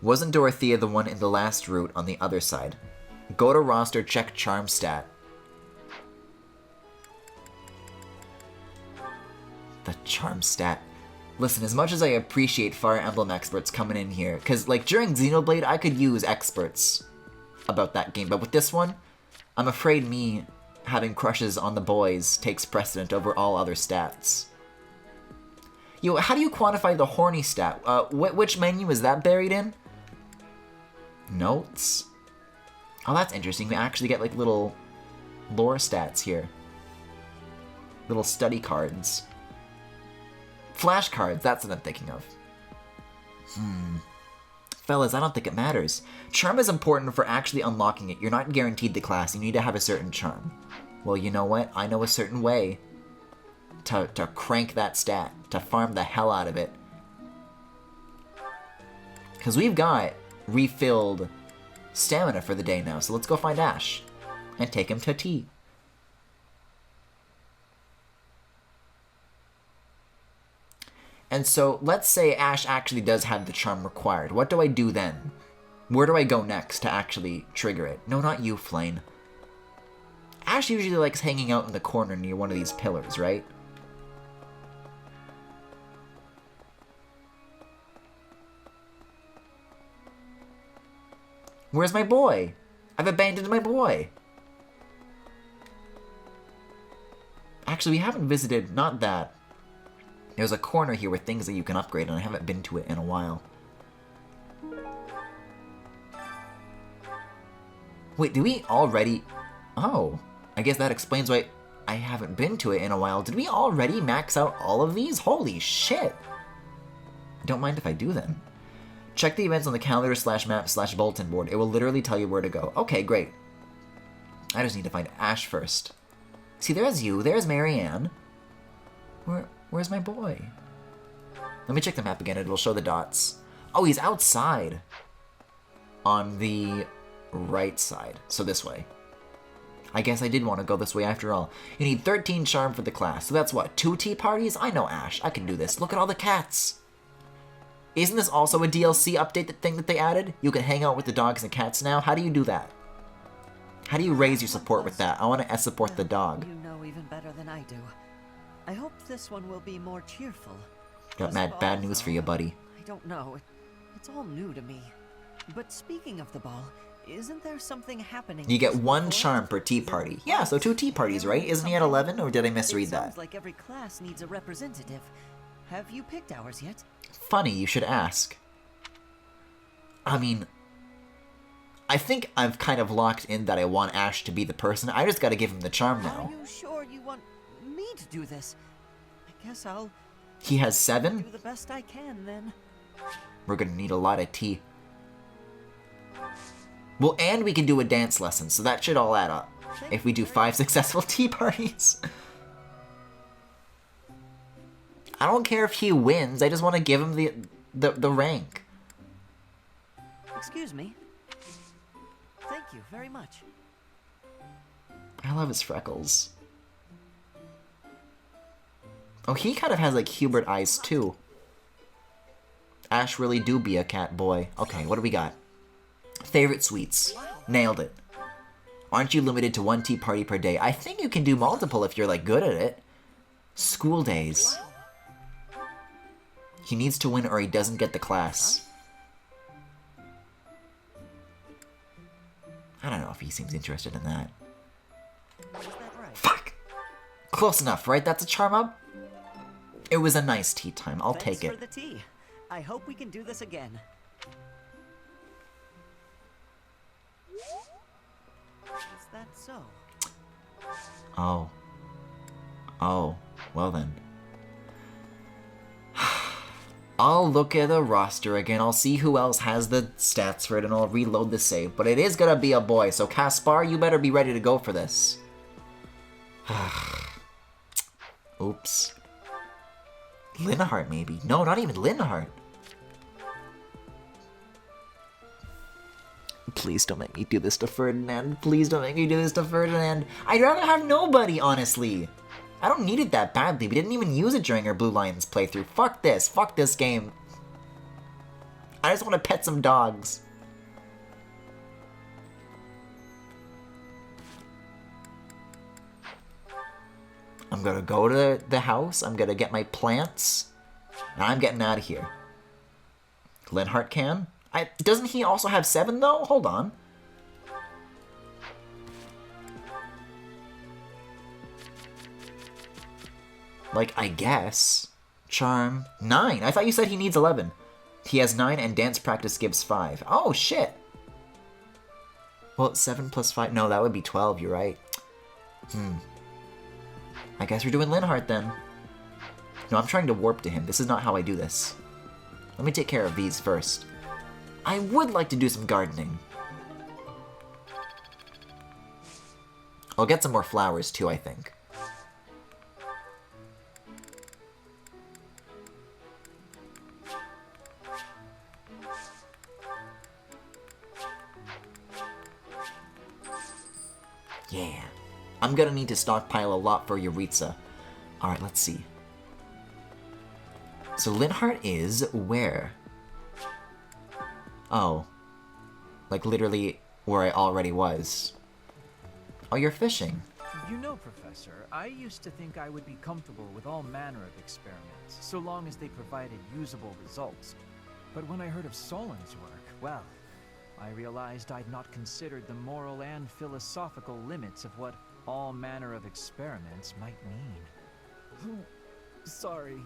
S1: Wasn't Dorothea the one in the last route on the other side? Go to roster, check charm stat. The charm stat. Listen, as much as I appreciate Fire Emblem experts coming in here, because, like, during Xenoblade, I could use experts about that game, but with this one, I'm afraid me having crushes on the boys takes precedent over all other stats. Yo, how do you quantify the horny stat? Which menu is that buried in? Notes? Oh, that's interesting. We actually get, like, little lore stats here. Little study cards. Flashcards, that's what I'm thinking of. Fellas, I don't think it matters. Charm is important for actually unlocking it. You're not guaranteed the class. You need to have a certain charm. Well, you know what? I know a certain way to crank that stat, to farm the hell out of it. Because we've got refilled stamina for the day now, so let's go find Ash and take him to tea. And so, let's say Ash actually does have the charm required. What do I do then? Where do I go next to actually trigger it? No, not you, Flame. Ash usually likes hanging out in the corner near one of these pillars, right? Where's my boy? I've abandoned my boy. Actually, we haven't visited, not that. There's a corner here with things that you can upgrade, and I haven't been to it in a while. Wait, do we already... Oh, I guess that explains why I haven't been to it in a while. Did we already max out all of these? Holy shit! Don't mind if I do then. Check the events on the calendar/map/bulletin board. It will literally tell you where to go. Okay, great. I just need to find Ash first. See, there's you. There's Marianne. Where's my boy? Let me check the map again. It'll show the dots. Oh, he's outside. On the right side. So this way. I guess I did want to go this way after all. You need 13 charm for the class. So that's what, 2 tea parties? I know Ash. I can do this. Look at all the cats. Isn't this also a DLC update thing that they added? You can hang out with the dogs and cats now? How do you do that? How do you raise your support with that? I want to support the dog.
S19: You know even better than I do. I hope this one will be more cheerful.
S1: Got bad news for you, buddy.
S19: I don't know. It's all new to me. But speaking of the ball, isn't there something happening?
S1: You get 1 charm per tea party. Yeah, so 2 tea parties, right? Isn't he at 11, or did I misread that?
S19: Sounds like every class needs a representative. Have you picked ours yet?
S1: Funny, you should ask. I mean, I think I've kind of locked in that I want Ash to be the person. I just gotta give him the charm now.
S19: Are you sure you want me to do this? I guess I'll...
S1: He has 7?
S19: do the best I can, then.
S1: We're gonna need a lot of tea. Well, and we can do a dance lesson, so that should all add up. If we do 5 successful tea parties. I don't care if he wins, I just want to give him the rank.
S19: Excuse me. Thank you very much.
S1: I love his freckles. Oh, he kind of has like Hubert eyes too. Ash really do be a cat boy. Okay, what do we got? Favorite sweets. Nailed it. Aren't you limited to 1 tea party per day? I think you can do multiple if you're like good at it. School days. He needs to win or he doesn't get the class. I don't know if he seems interested in that. Fuck! Close enough, right? That's a charm up? It was a nice tea time. I'll take it.
S19: Thanks for the tea. I hope we can do this again. Is that so?
S1: Oh. Oh. Well then. I'll look at the roster again, I'll see who else has the stats for it, and I'll reload the save. But it is gonna be a boy, so Caspar, you better be ready to go for this. Oops. Linhardt, maybe. No, not even Linhardt. Please don't make me do this to Ferdinand. Please don't make me do this to Ferdinand. I'd rather have nobody, honestly. I don't need it that badly. We didn't even use it during our Blue Lions playthrough. Fuck this. Fuck this game. I just want to pet some dogs. I'm gonna go to the house. I'm gonna get my plants. And I'm getting out of here. Linhardt can? Doesn't he also have 7 though? Hold on. Like, I guess. Charm. 9. I thought you said he needs 11. He has 9 and dance practice gives 5. Oh, shit. Well, 7 plus 5. No, that would be 12. You're right. I guess we're doing Linhardt then. No, I'm trying to warp to him. This is not how I do this. Let me take care of these first. I would like to do some gardening. I'll get some more flowers too, I think. Yeah. I'm gonna need to stockpile a lot for Yuritsa. Alright, let's see. So Linhardt is where? Oh. Like literally where I already was. Oh, you're fishing.
S3: You know, Professor, I used to think I would be comfortable with all manner of experiments, so long as they provided usable results. But when I heard of Solon's work, well, I realized I'd not considered the moral and philosophical limits of what all manner of experiments might mean. Sorry,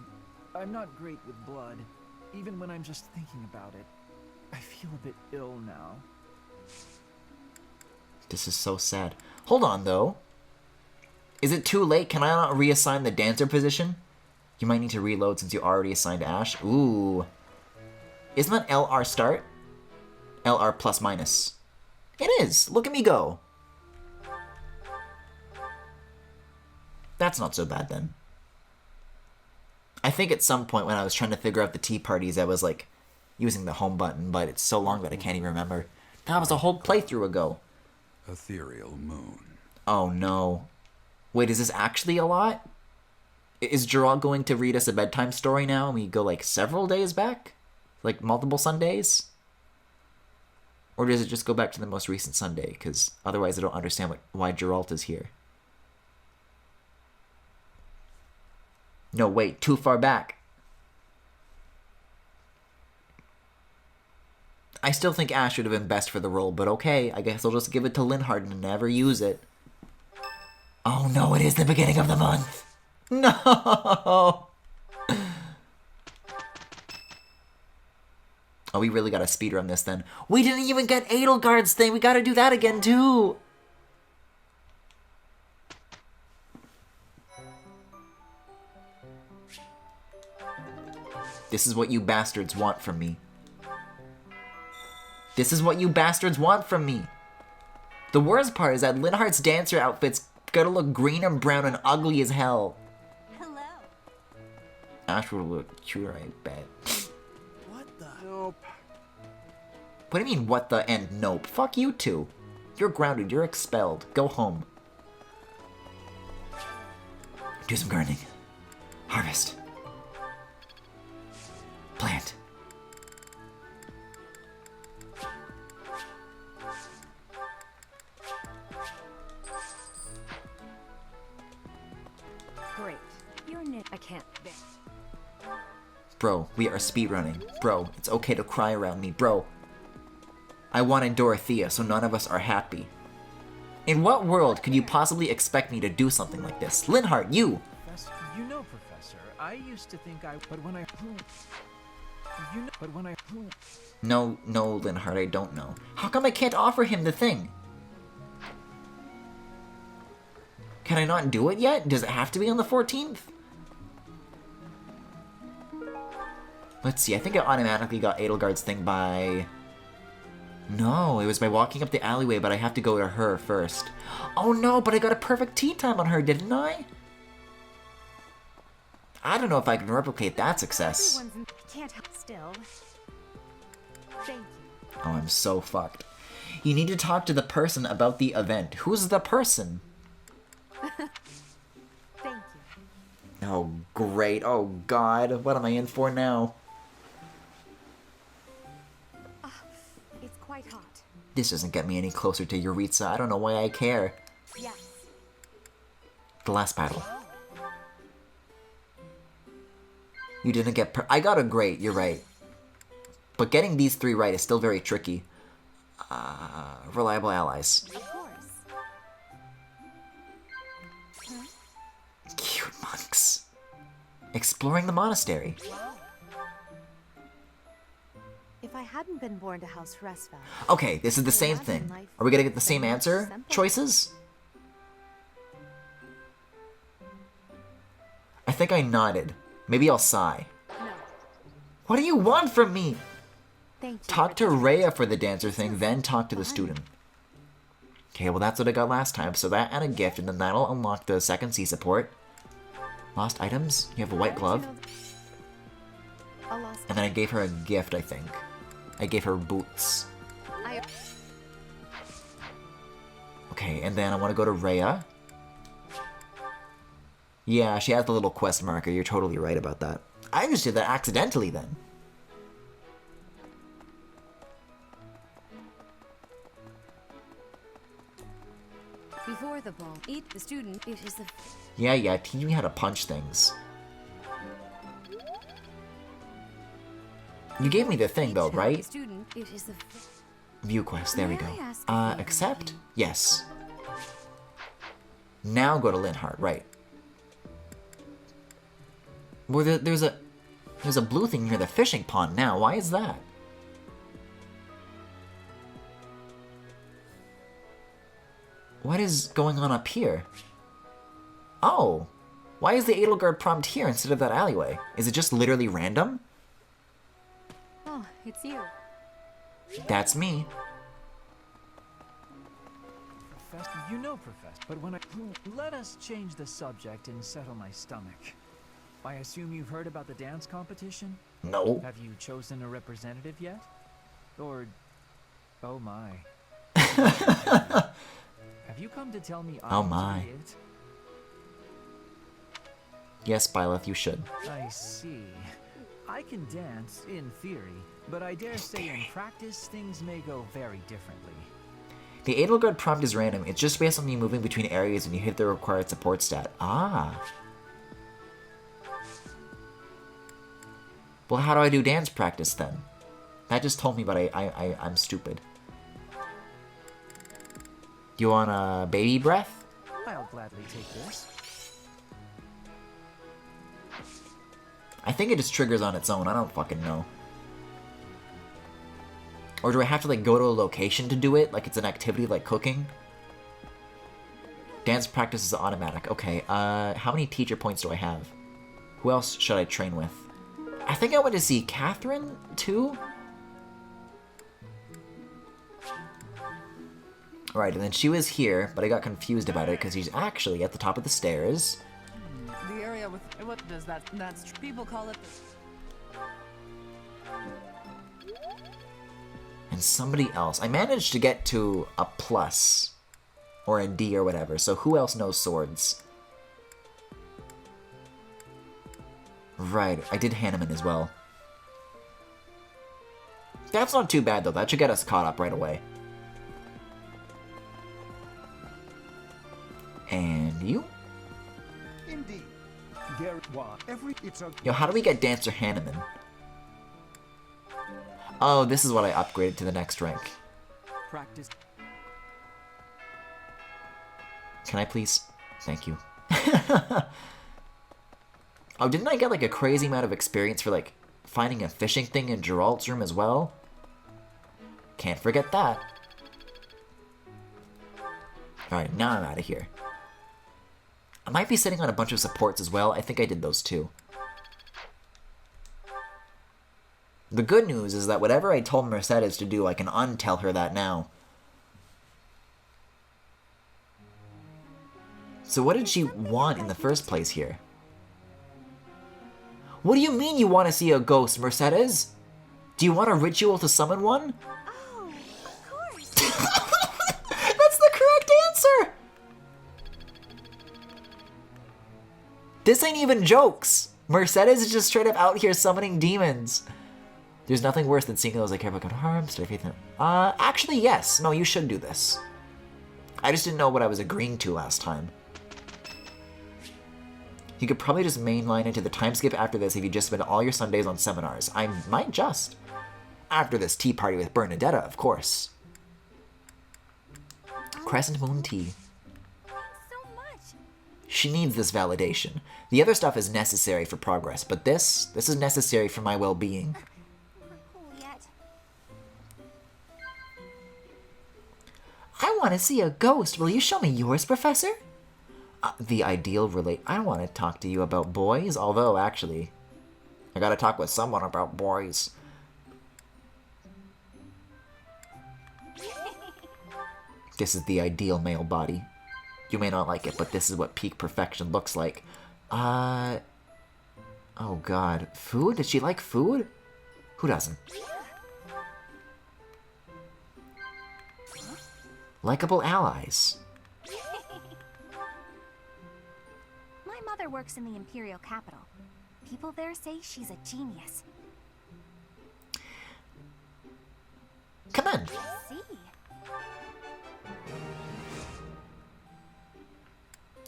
S3: I'm not great with blood. Even when I'm just thinking about it, I feel a bit ill now.
S1: This is so sad. Hold on, though. Is it too late? Can I not reassign the dancer position? You might need to reload since you already assigned Ash. Ooh. Isn't that LR start? LR plus minus. It is. Look at me go. That's not so bad then. I think at some point when I was trying to figure out the tea parties, I was like using the home button, but it's so long that I can't even remember. That was a whole playthrough ago.
S14: Ethereal moon.
S1: Oh no. Wait, is this actually a lot? Is Gerald going to read us a bedtime story now and we go like several days back? Like multiple Sundays? Or does it just go back to the most recent Sunday? Because otherwise I don't understand why Geralt is here. No, wait, too far back. I still think Ash would have been best for the role, but okay, I guess I'll just give it to Linhardt and never use it. Oh no, it is the beginning of the month! No! Oh, we really gotta speedrun this then. We didn't even get Edelgard's thing! We gotta do that again too! This is what you bastards want from me. This is what you bastards want from me. The worst part is that Linhardt's dancer outfit's gonna look green and brown and ugly as hell.
S9: Hello.
S1: Ash will look cuter, I bet.
S15: What the? Nope.
S1: What do you mean, what the and nope? Fuck you two. You're grounded, you're expelled. Go home. Do some gardening. Harvest. Plant.
S18: Great. You're I can't.
S1: Bro, we are speedrunning. Bro, it's okay to cry around me. Bro, I wanted Dorothea, so none of us are happy. In what world could you possibly expect me to do something like this? Linhardt, you!
S3: You know, Professor, I used to think but when I... You know, but when I...
S1: No, Linhardt, I don't know. How come I can't offer him the thing? Can I not do it yet? Does it have to be on the 14th? Let's see, I think I automatically got Edelgard's thing by... No, it was by walking up the alleyway, but I have to go to her first. Oh no, but I got a perfect tea time on her, didn't I? I don't know if I can replicate that success.
S11: Can't help still. Thank you.
S1: Oh, I'm so fucked. You need to talk to the person about the event. Who's the person?
S11: Thank you.
S1: Oh, great. Oh, God. What am I in for now?
S11: It's quite hot.
S1: This doesn't get me any closer to Yuritsa. I don't know why I care.
S11: Yes.
S1: The last battle. You didn't get I got a great, you're right. But getting these 3 right is still very tricky. Reliable allies.
S11: Of course.
S1: Cute monks. Exploring the monastery.
S11: If I hadn't been born to House Resva...
S1: Okay, this is the same thing. Are we gonna get the same answer? Choices? I think I nodded. Maybe I'll sigh.
S11: No.
S1: What do you want from me?
S11: Thank you.
S1: Talk to Rhea for the dancer thing, then talk to the student. Okay, well that's what I got last time, so that and a gift, and then that'll unlock the second C support. Lost items? You have a white glove? And then I gave her a gift, I think. I gave her boots. Okay, and then I want to go to Rhea. Yeah, she has the little quest marker. You're totally right about that. I just did that accidentally then.
S4: Before the ball, eat the student. It is the...
S1: Yeah, teach me how to punch things. You gave me the thing though, right?
S4: Student, it is the...
S1: View quest, there we go. Accept? Yes. Now go to Linhart, right. Well, there's a blue thing near the fishing pond now. Why is that? What is going on up here? Oh! Why is the Edelgard prompt here instead of that alleyway? Is it just literally random?
S11: Oh, it's you.
S1: That's me.
S3: Professor, you know, Professor, but when I... Let us change the subject and settle my stomach. I assume you've heard about the dance competition?
S1: No.
S3: Have you chosen a representative yet? Or... Oh my. Have you come to tell me
S1: Oh my.
S3: it?
S1: Yes, Byleth, you should.
S3: I see. I can dance, in theory, but I dare say in practice things may go very differently.
S1: The Edelgard prompt is random. It's just based on you moving between areas when you hit the required support stat. Ah. Well, how do I do dance practice then? That just told me, but I'm stupid. You want a baby breath?
S3: I'll gladly take this.
S1: I think it just triggers on its own. I don't fucking know. Or do I have to like go to a location to do it? Like it's an activity like cooking? Dance practice is automatic. Okay, how many teacher points do I have? Who else should I train with? I think I went to see Catherine too? Right, and then she was here, but I got confused about it because she's actually at the top of the stairs.
S6: The area with... What does that... That's... People call it the...
S1: And somebody else. I managed to get to a plus. Or a D or whatever, so who else knows swords? Right, I did Hanneman as well. That's not too bad though, that should get us caught up right away. And you?
S8: Indeed.
S1: Yo, how do we get Dancer Hanneman? Oh, this is what I upgraded to the next rank.
S5: Practice.
S1: Can I please? Thank you. Oh, didn't I get like a crazy amount of experience for like finding a fishing thing in Geralt's room as well? Can't forget that. Alright, now I'm out of here. I might be sitting on a bunch of supports as well. I think I did those too. The good news is that whatever I told Mercedes to do, I can untell her that now. So what did she want in the first place here? What do you mean you want to see a ghost, Mercedes? Do you want a ritual to summon one?
S11: Oh, of course.
S1: This ain't even jokes. Mercedes is just straight up out here summoning demons. There's nothing worse than seeing those I care about got harmed. Actually, yes. No, you should do this. I just didn't know what I was agreeing to last time. You could probably just mainline into the time skip after this if you just spend all your Sundays on seminars. I might just. After this tea party with Bernadetta, of course. Crescent Moon Tea. She needs this validation. The other stuff is necessary for progress, but this is necessary for my well-being. I want to see a ghost. Will you show me yours, Professor? The ideal relate. I want to talk to you about boys, although, actually, I gotta talk with someone about boys. This is the ideal male body. You may not like it, but this is what peak perfection looks like. Oh god. Food? Did she like food? Who doesn't? Likeable allies.
S9: My mother works in the Imperial capital. People there say she's a genius.
S1: Come on.
S9: See?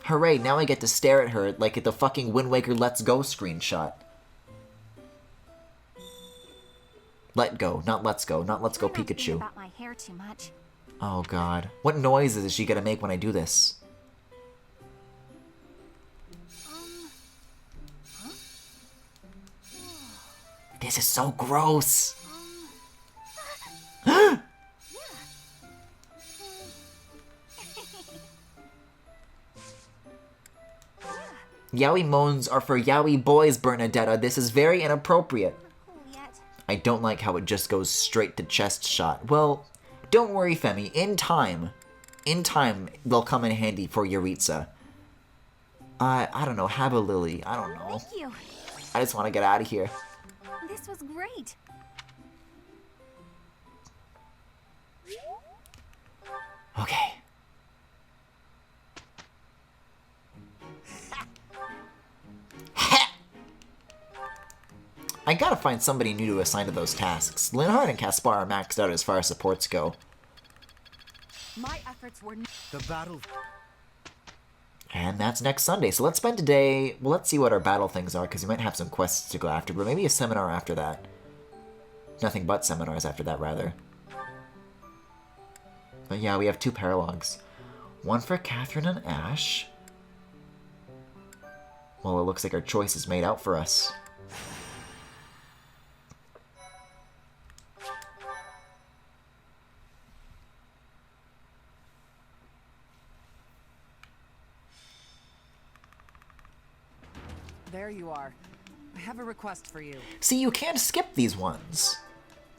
S1: Hooray, now I get to stare at her like at the fucking Wind Waker Let's Go screenshot. Let go, not let's go, not let's go Pikachu.
S9: About my hair too much.
S1: Oh god. What noises is she gonna make when I do this? This is so gross. Yaoi moans are for yaoi boys, Bernadetta. This is very inappropriate. I don't like how it just goes straight to chest shot. Well, don't worry, Femi. In time, they'll come in handy for Yaritza. I don't know. Have a lily. I don't know.
S9: Thank you.
S1: I just want to get out of here.
S9: This was great.
S1: Okay. I gotta find somebody new to assign to those tasks. Linhardt and Caspar are maxed out as far as supports go.
S6: My efforts were the battle.
S1: And that's next Sunday. So let's spend today... Well, let's see what our battle things are, because we might have some quests to go after, but maybe a seminar after that. Nothing but seminars after that, rather. But yeah, we have 2 paralogs. One for Catherine and Ash. Well, it looks like our choice is made out for us.
S6: There you are. I have a request for you.
S1: See, you can't skip these ones.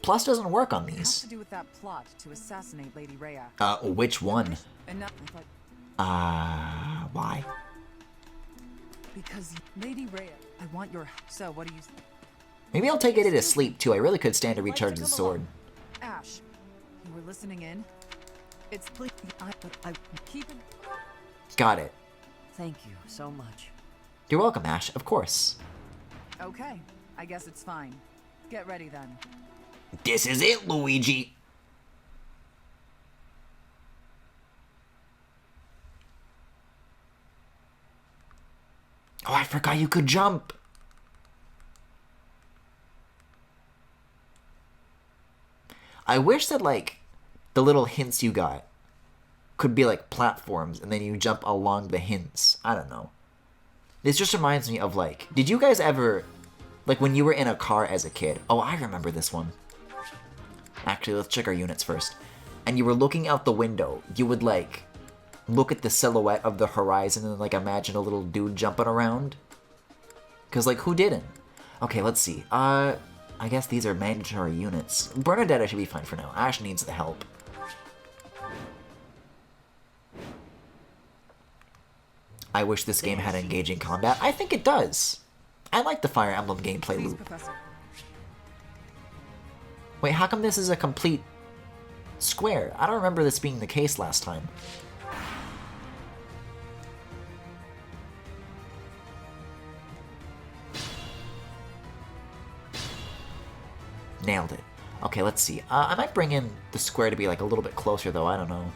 S1: Plus doesn't work on
S6: It has
S1: these.
S6: to do with that plot to assassinate Lady Rhea.
S1: Which one?
S6: Enough. I thought
S1: Why?
S6: because Lady Rhea. I want your. So what do you?
S1: Maybe I'll take it to sleep, too. I really could stand to recharge the sword.
S6: Ash, you were listening in. It's please. I keep it.
S1: Got it.
S19: Thank you so much.
S1: You're welcome, Ash. Of course.
S6: Okay, I guess it's fine. Get ready then.
S1: This is it, Luigi. Oh, I forgot you could jump. I wish that, like, the little hints you got could be like platforms and then you jump along the hints. I don't know. This just reminds me of, like, did you guys ever, like, when you were in a car as a kid? Oh, I remember this one. Actually, let's check our units first. And you were looking out the window. You would, like, look at the silhouette of the horizon and, like, imagine a little dude jumping around. Because, like, who didn't? Okay, let's see. I guess these are mandatory units. Bernadetta should be fine for now. Ash needs the help. I wish this game had engaging combat. I think it does. I like the Fire Emblem gameplay loop. Wait, how come this is a complete square? I don't remember this being the case last time. Nailed it. Okay, let's see. I might bring in the square to be like a little bit closer, though. I don't know.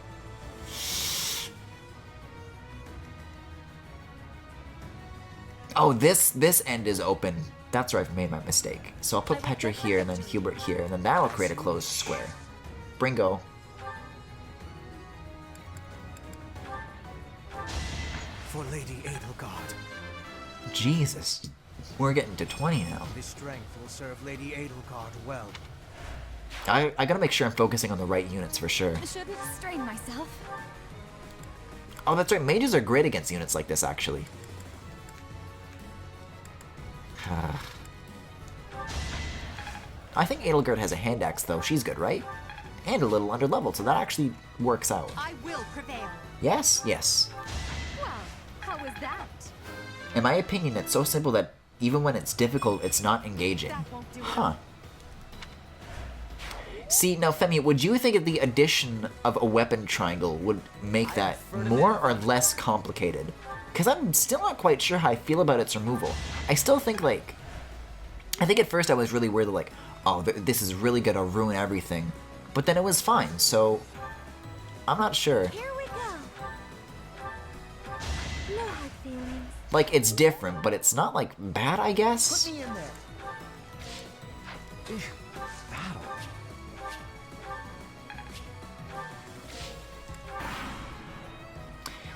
S1: Oh, this end is open. That's where I've made my mistake. So I'll put Petra here and then Hubert here, and then that'll create a closed square. Bringo.
S10: For Lady Edelgard.
S1: Jesus. We're getting to 20 now.
S10: This strength will serve Lady Edelgard well.
S1: I gotta make sure I'm focusing on the right units for sure.
S9: I shouldn't strain myself.
S1: Oh, that's right. Mages are great against units like this, actually. I think Edelgard has a hand axe, though. She's good, right? And a little underleveled, so that actually works out.
S9: I will prevail.
S1: Yes? Yes.
S9: Well, how was that?
S1: In my opinion, it's so simple that even when it's difficult, it's not engaging. Huh. See, now Femi, would you think that the addition of a weapon triangle would make that more or less complicated? Because I'm still not quite sure how I feel about its removal. I still think, like... I think at first I was really worried, like, oh, this is really gonna ruin everything. But then it was fine, so... I'm not sure.
S9: Here we go. No hard feelings.
S1: Like, it's different, but it's not, like, bad, I guess?
S12: Put me in there.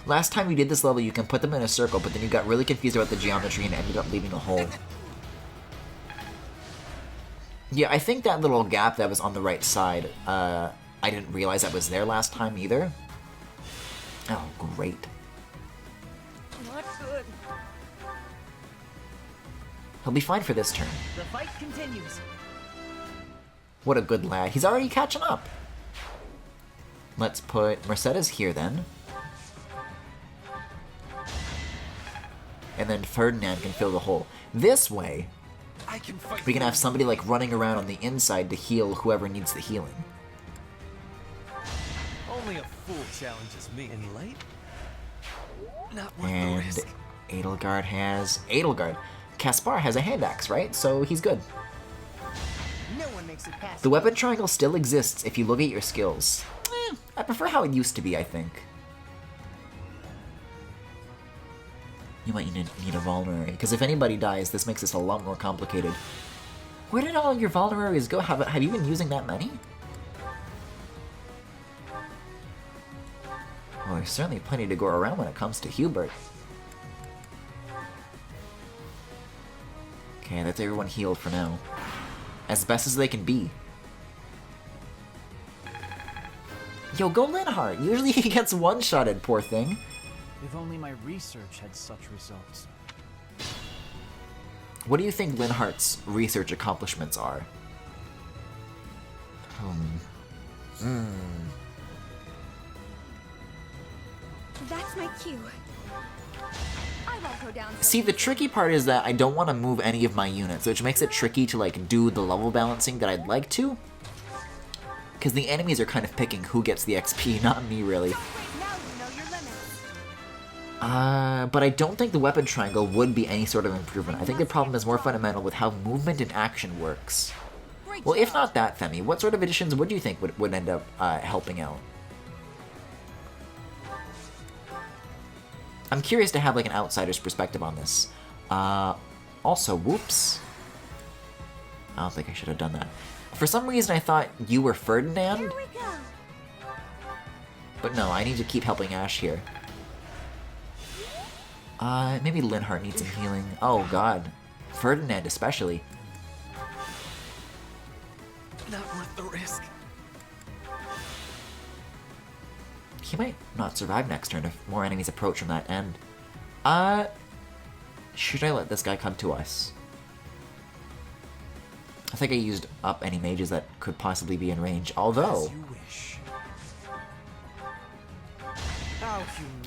S1: Last time we did this level, you can put them in a circle, but then you got really confused about the geometry and ended up leaving a hole. Yeah, I think that little gap that was on the right side, I didn't realize that was there last time either. Oh, great.
S9: Not good.
S1: He'll be fine for this turn.
S19: The fight continues.
S1: What a good lad. He's already catching up. Let's put Mercedes here then. And then Ferdinand can fill the hole. This way, we can have somebody like running around on the inside to heal whoever needs the healing.
S5: Only a fool challenges me. In light? Not worth the
S1: And
S5: risk.
S1: Edelgard has... Edelgard. Caspar has a hand axe, right? So he's good.
S12: No one makes it past.
S1: The weapon triangle still exists if you look at your skills. I prefer how it used to be, I think. You might need a vulnerary, because if anybody dies, this makes this a lot more complicated. Where did all your vulneraries go? Have you been using that many? Well, there's certainly plenty to go around when it comes to Hubert. Okay, that's everyone healed for now. As best as they can be. Yo, go Linhardt! Usually he gets one-shotted, poor thing.
S3: If only my research had such results.
S1: What do you think Linhardt's research accomplishments are?
S9: That's my cue. I won't go down.
S1: See, the tricky part is that I don't want to move any of my units, which makes it tricky to like do the level balancing that I'd like to. Because the enemies are kind of picking who gets the XP, not me really. But I don't think the weapon triangle would be any sort of improvement. I think the problem is more fundamental with how movement and action works. Well, if not that, Femi, what sort of additions would you think would end up helping out? I'm curious to have like an outsider's perspective on this. Also, whoops. I don't think I should have done that. For some reason I thought you were Ferdinand. But no, I need to keep helping Ash here. Maybe Linhardt needs some healing. Oh god. Ferdinand especially.
S5: Not worth the risk.
S1: He might not survive next turn if more enemies approach from that end. Should I let this guy come to us? I think I used up any mages that could possibly be in range, although...
S10: As you wish.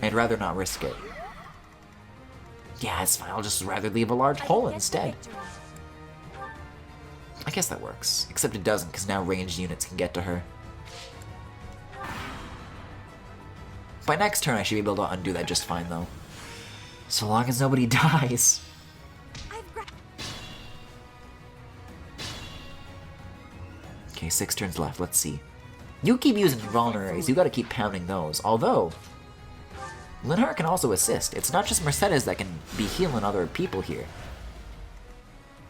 S1: I'd rather not risk it. Yeah, it's fine. I'll just rather leave a large hole instead. I guess that works. Except it doesn't, because now ranged units can get to her. By next turn, I should be able to undo that just fine, though. So long as nobody dies. Okay, 6 turns left. Let's see. You keep using vulneraries. You gotta keep pounding those. Although, Linhardt can also assist. It's not just Mercedes that can be healing other people here.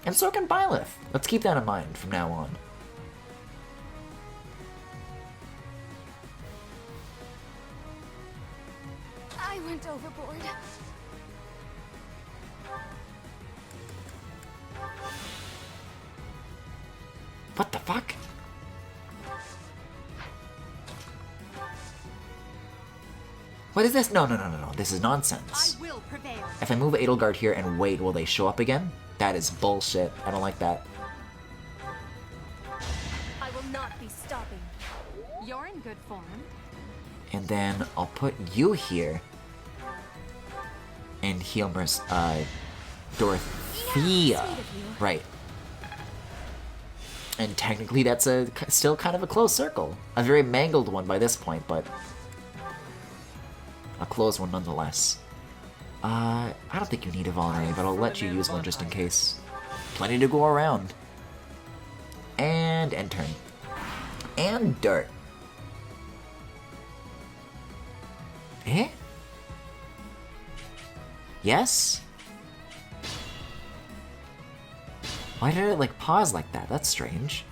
S1: And so can Byleth. Let's keep that in mind from now on.
S9: I went overboard.
S1: What the fuck? What is this? No. This is nonsense.
S9: I will prevail.
S1: If I move Edelgard here and wait, will they show up again? That is bullshit. I don't like that.
S9: I will not be stopping.
S11: You're in good form.
S1: And then I'll put you here. And heal Dorothea. Right. And technically that's still kind of a close circle. A very mangled one by this point, but a close one nonetheless. I don't think you need a vulnerary, but I'll let you use one just in case. Plenty to go around. And end turn. And dirt. Eh? Yes? Why did it like pause like that? That's strange.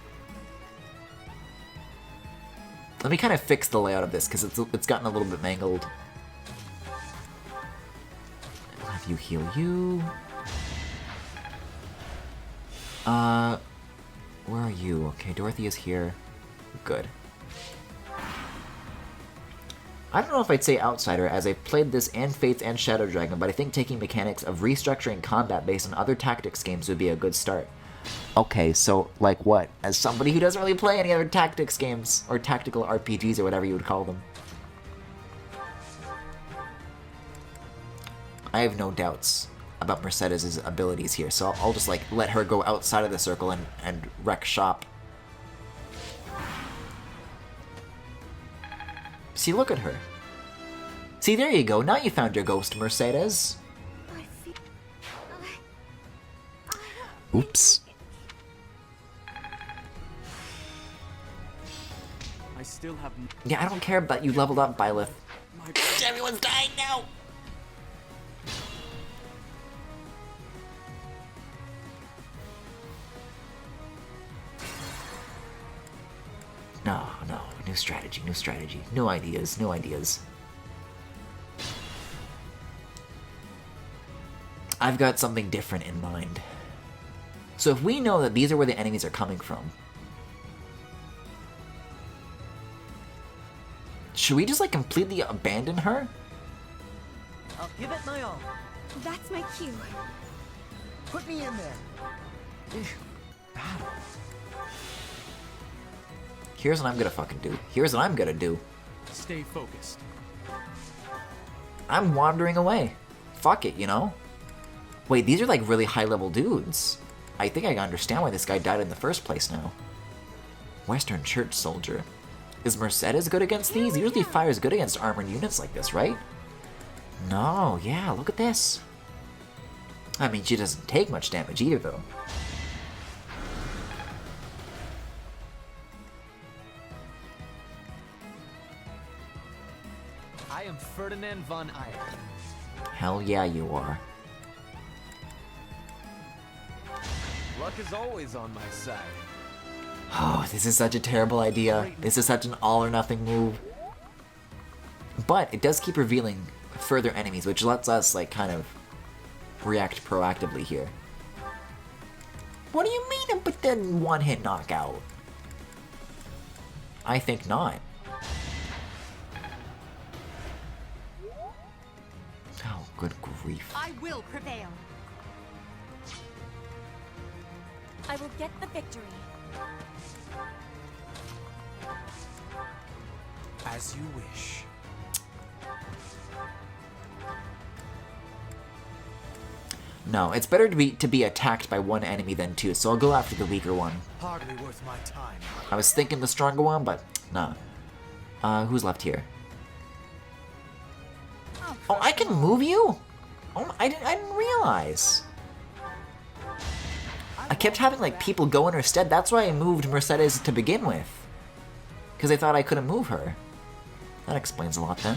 S1: Let me kind of fix the layout of this because it's gotten a little bit mangled. I'll have you heal you. Where are you? Okay, Dorothy is here. Good. I don't know if I'd say Outsider, as I've played this and Fates and Shadow Dragon, but I think taking mechanics of restructuring combat based on other tactics games would be a good start. Okay, so, like what? As somebody who doesn't really play any other tactics games, or tactical RPGs, or whatever you would call them. I have no doubts about Mercedes' abilities here, so I'll just, like, let her go outside of the circle and wreck shop. See, look at her. See, there you go. Now you found your ghost, Mercedes. Oops.
S5: I still have.
S1: Yeah, I don't care about you leveled up, Byleth. Everyone's dying now! No. New strategy. No ideas. I've got something different in mind. So if we know that these are where the enemies are coming from, should we just like completely abandon her?
S19: I'll give it my all.
S9: That's my cue.
S19: Put me in there.
S1: Here's what I'm gonna fucking do. Here's what I'm gonna do.
S5: Stay focused.
S1: I'm wandering away. Fuck it, you know? Wait, these are like really high level dudes. I think I understand why this guy died in the first place now. Western Church Soldier. Is Mercedes good against these? Usually fire's good against armored units like this, right? No, yeah, look at this. I mean, she doesn't take much damage either, though.
S5: I am Ferdinand von Eyck.
S1: Hell yeah, you are.
S5: Luck is always on my side.
S1: Oh, this is such a terrible idea. This is such an all or nothing move. But it does keep revealing further enemies, which lets us, like, kind of react proactively here. What do you mean, but then one-hit knockout? I think not. Oh, good grief.
S9: I will prevail. I will get the victory.
S10: As you wish.
S1: No, it's better to be attacked by one enemy than two, so I'll go after the weaker one.
S10: Hardly worth my time.
S1: I was thinking the stronger one, but nah. Who's left here? Oh, I can move you? Oh, I didn't realize. kept having like people go in her stead. That's why I moved Mercedes to begin with. Because I thought I couldn't move her. That explains a lot then.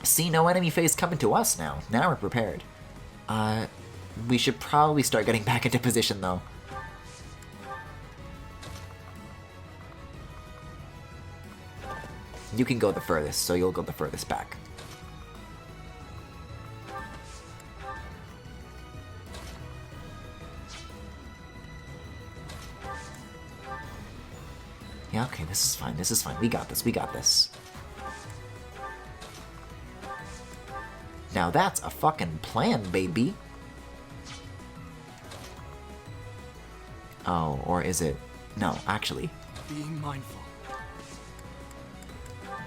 S1: See, no enemy phase coming to us now. Now we're prepared. We should probably start getting back into position though. You can go the furthest, so you'll go the furthest back. Yeah, okay, this is fine, this is fine. We got this, we got this. Now that's a fucking plan, baby. Oh, or is it? No, actually.
S10: Being mindful.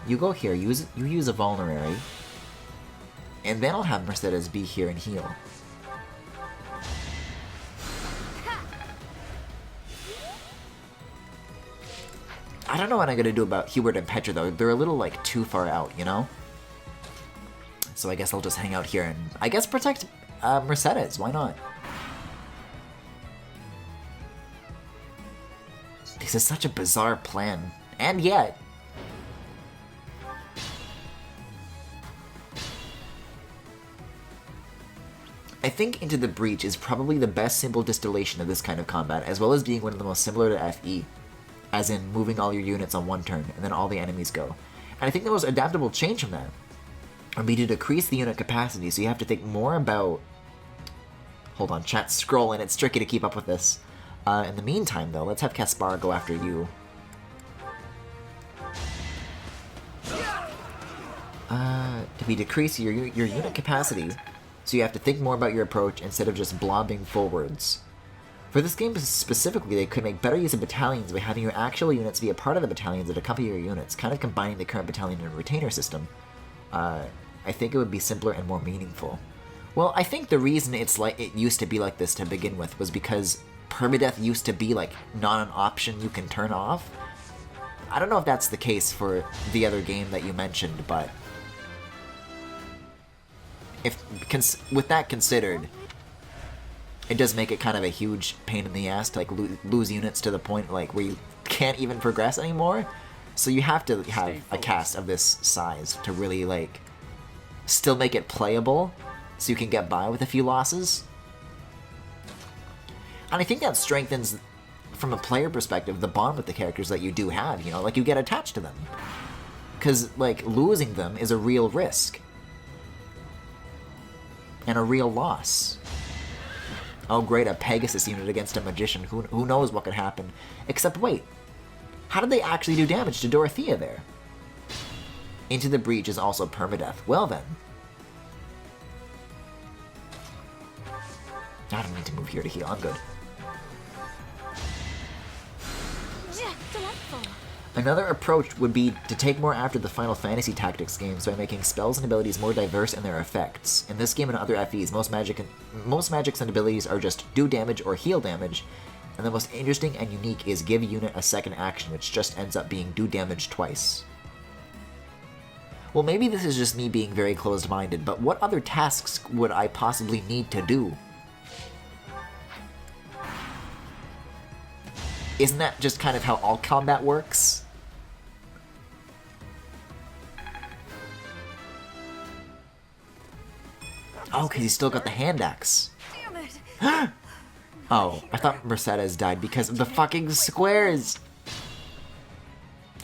S1: You go here, you use a vulnerary, and then I'll have Mercedes be here and heal. I don't know what I'm gonna do about Hubert and Petra though. They're a little like too far out, you know? So I guess I'll just hang out here and I guess protect Mercedes. Why not? This is such a bizarre plan. And yet... I think Into the Breach is probably the best simple distillation of this kind of combat, as well as being one of the most similar to FE. As in, moving all your units on one turn, and then all the enemies go. And I think the most adaptable change from that would be to decrease the unit capacity, so you have to think more about... Hold on, chat's scrolling, it's tricky to keep up with this. In the meantime, though, let's have Caspar go after you. To be decrease your unit capacity, so you have to think more about your approach instead of just blobbing forwards. For this game specifically, they could make better use of battalions by having your actual units be a part of the battalions that accompany your units, kind of combining the current battalion and retainer system. I think it would be simpler and more meaningful. Well, I think the reason it used to be like this to begin with was because permadeath used to be like not an option you can turn off. I don't know if that's the case for the other game that you mentioned, but with that considered, it does make it kind of a huge pain in the ass to like lose units to the point like where you can't even progress anymore. So you have to have a cast of this size to really like still make it playable, so you can get by with a few losses. And I think that strengthens, from a player perspective, the bond with the characters that you do have, you know, like you get attached to them. Because like losing them is a real risk. And a real loss. Oh great, a Pegasus unit against a Magician. Who knows what could happen. Except wait, how did they actually do damage to Dorothea there? Into the Breach is also permadeath. Well then. I don't need to move here to heal, I'm good. Another approach would be to take more after the Final Fantasy Tactics games by making spells and abilities more diverse in their effects. In this game and other FEs, most magics and abilities are just do damage or heal damage, and the most interesting and unique is give a unit a second action, which just ends up being do damage twice. Well, maybe this is just me being very closed-minded, but what other tasks would I possibly need to do? Isn't that just kind of how all combat works? Oh, because he's still got the hand axe.
S9: Damn it.
S1: Oh, I thought Mercedes died because of the fucking squares.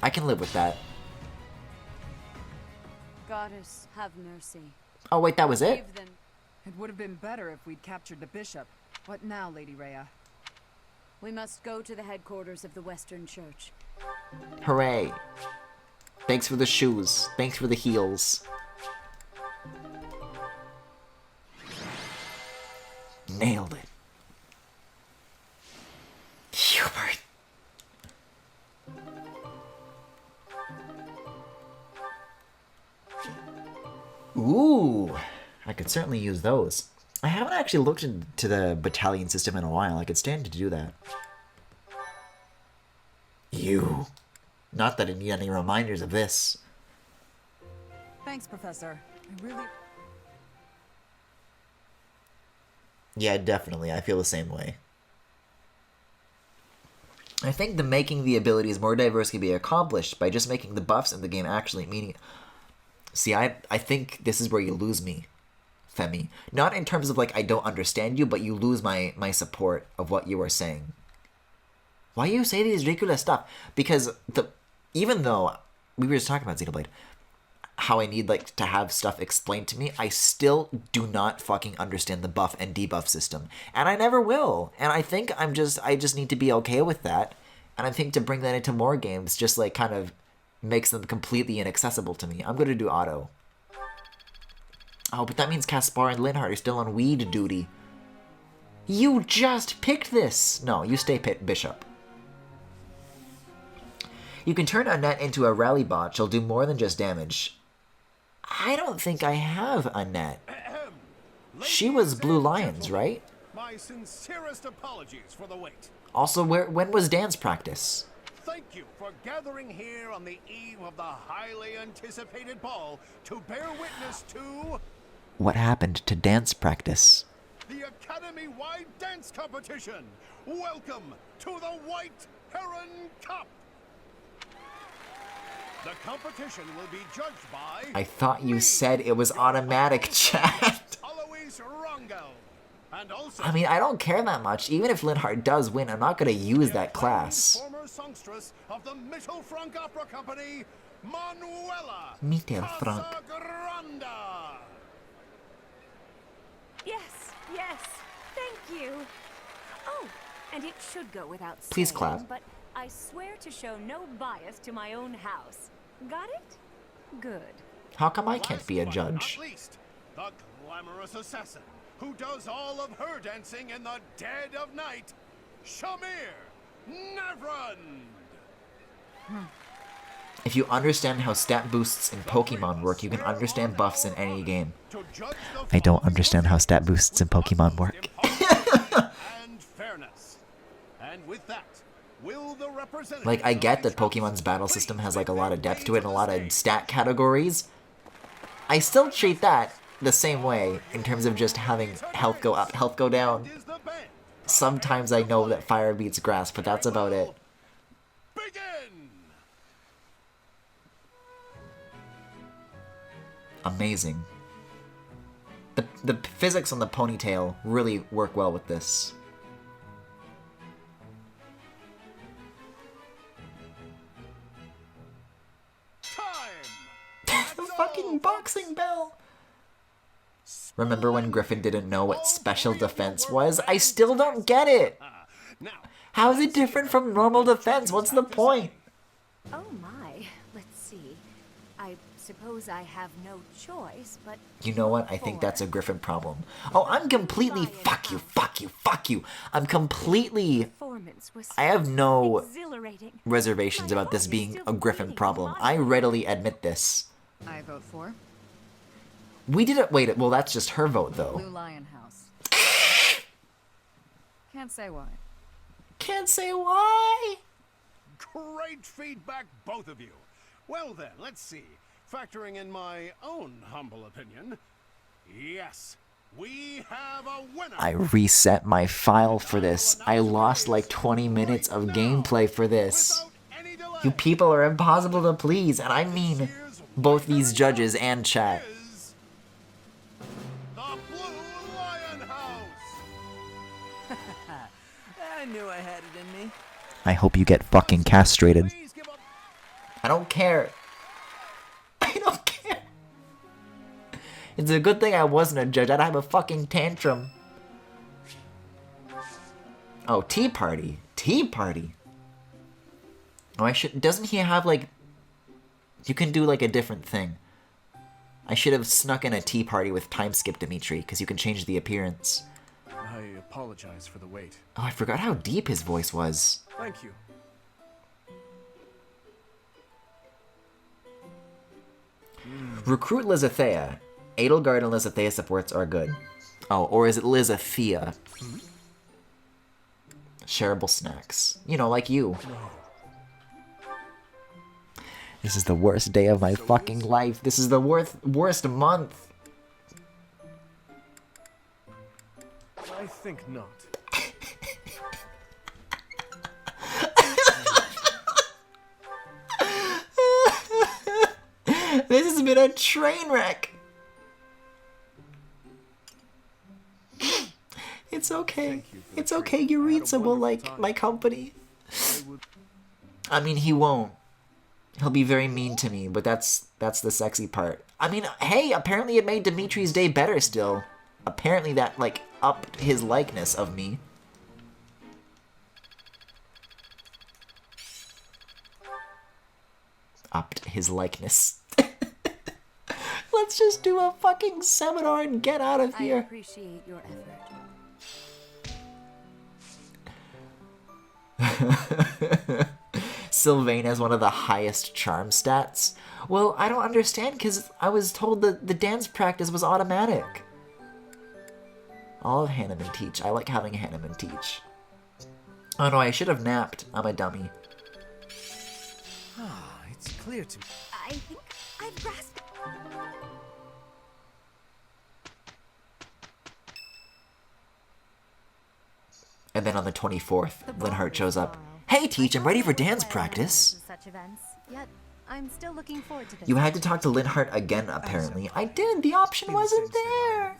S1: I can live with that.
S4: Goddess, have mercy.
S1: Oh wait, that was it?
S6: It would have been better if we'd captured the bishop. What now, Lady Rhea?
S4: We must go to the headquarters of the Western Church.
S1: Hooray. Thanks for the shoes. Thanks for the heals. Nailed it. Hubert. Ooh, I could certainly use those. I haven't actually looked into the battalion system in a while. I could stand to do that. You. Not that I need any reminders of this.
S6: Thanks, Professor. I really...
S1: Yeah, definitely. I feel the same way. I think the making the abilities more diverse can be accomplished by just making the buffs in the game actually meaning. See, I think this is where you lose me, Femi. Not in terms of like I don't understand you, but you lose my support of what you are saying. Why you say these ridiculous stuff? Because even though we were just talking about Xenoblade, how I need like to have stuff explained to me, I still do not fucking understand the buff and debuff system, and I never will. And I think I just need to be okay with that. And I think to bring that into more games just like kind of makes them completely inaccessible to me. I'm gonna do auto. Oh, but that means Caspar and Linhardt are still on weed duty. You just picked this. No, you stay Bishop. You can turn Annette into a rally bot. She'll do more than just damage. I don't think I have Annette. She was Blue Lions, right?
S8: My sincerest apologies for the wait.
S1: Also, when was dance practice?
S8: Thank you for gathering here on the eve of the highly anticipated ball to bear witness to
S1: What happened to dance practice?
S8: the Academy-wide dance competition. Welcome to the White Heron Cup. The competition will be judged by
S1: I thought you said it was automatic, chat.
S8: Alois Rangel. And also
S1: I mean, I don't care that much. Even if Linhardt does win, I'm not going to use that class.
S8: former songstress of the Mittelfrank Opera Company, Manuela
S1: Mittelfrank.
S8: Casagranda.
S18: Yes, yes, thank you. Oh, and it should go without saying,
S1: Please clap.
S18: but I swear to show no bias to my own house. Got it? Good.
S1: How come I can't be a judge?
S8: Not least, the glamorous assassin who does all of her dancing in the dead of night, Shamir Nevrund.
S1: If you understand how stat boosts in Pokemon work, you can understand buffs in any game. I don't understand how stat boosts in Pokemon work.
S8: And fairness. And with that, will the representative
S1: Like, I get that Pokemon's battle system has like a lot of depth to it and a lot of stat categories. I still treat that the same way in terms of just having health go up, health go down. Sometimes I know that fire beats grass, but that's about it. Amazing. The physics on the ponytail really work well with this. The fucking boxing bell! Remember when Griffin didn't know what special defense was? I still don't get it! How is it different from normal defense? What's the point?
S4: Oh my, let's see. I suppose I have no choice, but...
S1: You know what? I think that's a Griffin problem. Oh, I'm completely... Fuck you, fuck you, fuck you! I'm completely... I have no reservations about this being a Griffin problem. I readily admit this.
S6: I vote for
S1: We didn't... Wait, well, that's just her vote, though.
S6: Blue Lion House. Can't say why.
S1: Can't say why!
S8: Great feedback, both of you. Well then, let's see. Factoring in my own humble opinion, yes, we have a winner.
S1: I reset my file for this. I lost like 20 minutes of gameplay for this. You people are impossible to please, and I mean both these judges and chat.
S3: I knew I had it in me.
S1: I hope you get fucking castrated. I don't care. I don't care. It's a good thing I wasn't a judge. I'd have a fucking tantrum. Oh, tea party. Tea party. Oh, I should... Doesn't he have, like... You can do, like, a different thing. I should have snuck in a tea party with time skip Dimitri, because you can change the appearance.
S2: I apologize for the wait.
S1: Oh, I forgot how deep his voice was.
S2: Thank you.
S1: Recruit Lizethea. Edelgard and Lizethea supports are good. Oh, or is it Lizethea? Shareable snacks. You know, like you. This is the worst day of my fucking life. This is the worst month.
S2: I think not.
S1: This has been a train wreck. It's okay. It's okay. Yuritsa will like my company. I mean, he won't. He'll be very mean to me, but that's the sexy part. I mean, hey, apparently it made Dimitri's day better still. Apparently that, like, upped his likeness of me. Upped his likeness. Let's just do a fucking seminar and get out of here.
S4: I appreciate your effort.
S1: Sylvain has one of the highest charm stats. Well, I don't understand because I was told that the dance practice was automatic. I'll have Hanneman teach. I like having Hanneman teach. Oh no, I should have napped. I'm a dummy.
S10: Ah, it's clear to me.
S9: I think I've grasped.
S1: And then on the 24th, Linhardt shows up. Hey, Teach, I'm ready for dance practice.
S4: Such events. Yet, I'm still looking forward to this.
S1: You had to talk to Linhardt again, apparently. I did. The option wasn't there.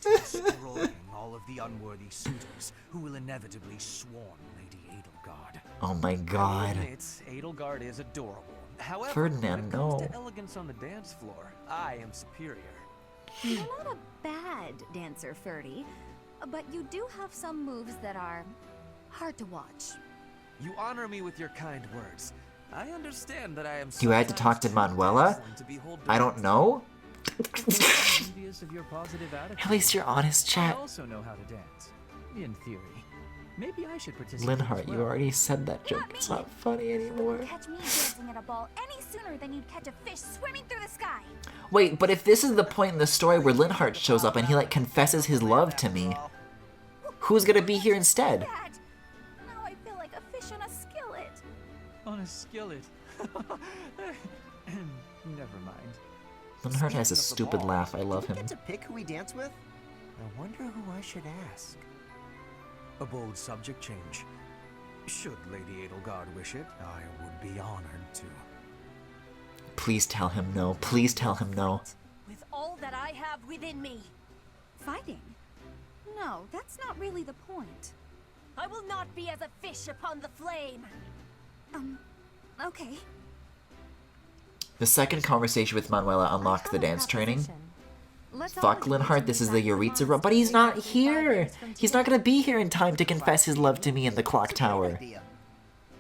S10: Destroying all of the unworthy suitors who will inevitably swarm Lady Edelgard.
S1: Oh my god.
S5: It's Edelgard is adorable. However,
S1: Ferdinand,
S5: when it comes
S1: no.
S5: to elegance on the dance floor, I am superior.
S9: You're not a bad dancer, Ferdy, but you do have some moves that are hard to watch.
S5: You honor me with your kind words. I understand that I am.
S1: You had to talk to Manuela? I don't know.
S3: Envious of your positive attitude.
S1: At least you're honest,
S3: I
S1: chat.
S3: also know how to dance. In theory. Maybe I should participate.
S1: Linhardt,
S3: as well.
S1: you already said that joke. It's not funny anymore.
S9: Catch me dancing at a ball any sooner than you'd catch a fish swimming through the sky.
S1: Wait, but if this is the point in the story where Linhardt shows up and he, like, confesses his love to me, who's gonna be here instead?
S9: Dad, now I feel like a fish on a skillet.
S3: On a skillet. Never mind.
S1: Linhardt has a stupid laugh. I love
S12: Do we
S1: him.
S12: get to pick who we dance with? I wonder who I should ask.
S10: A bold subject change. Should Lady Edelgard wish it, I would be honored to.
S1: Please tell him no. Please tell him no.
S9: With all that I have within me. Fighting? No, that's not really the point. I will not be as a fish upon the flame. Okay.
S1: The second conversation with Manuela unlocked the dance training. Fuck Linhardt, this is the Yuritsa run. But he's not here! He's not gonna be here in time to confess his love to me in the clock tower.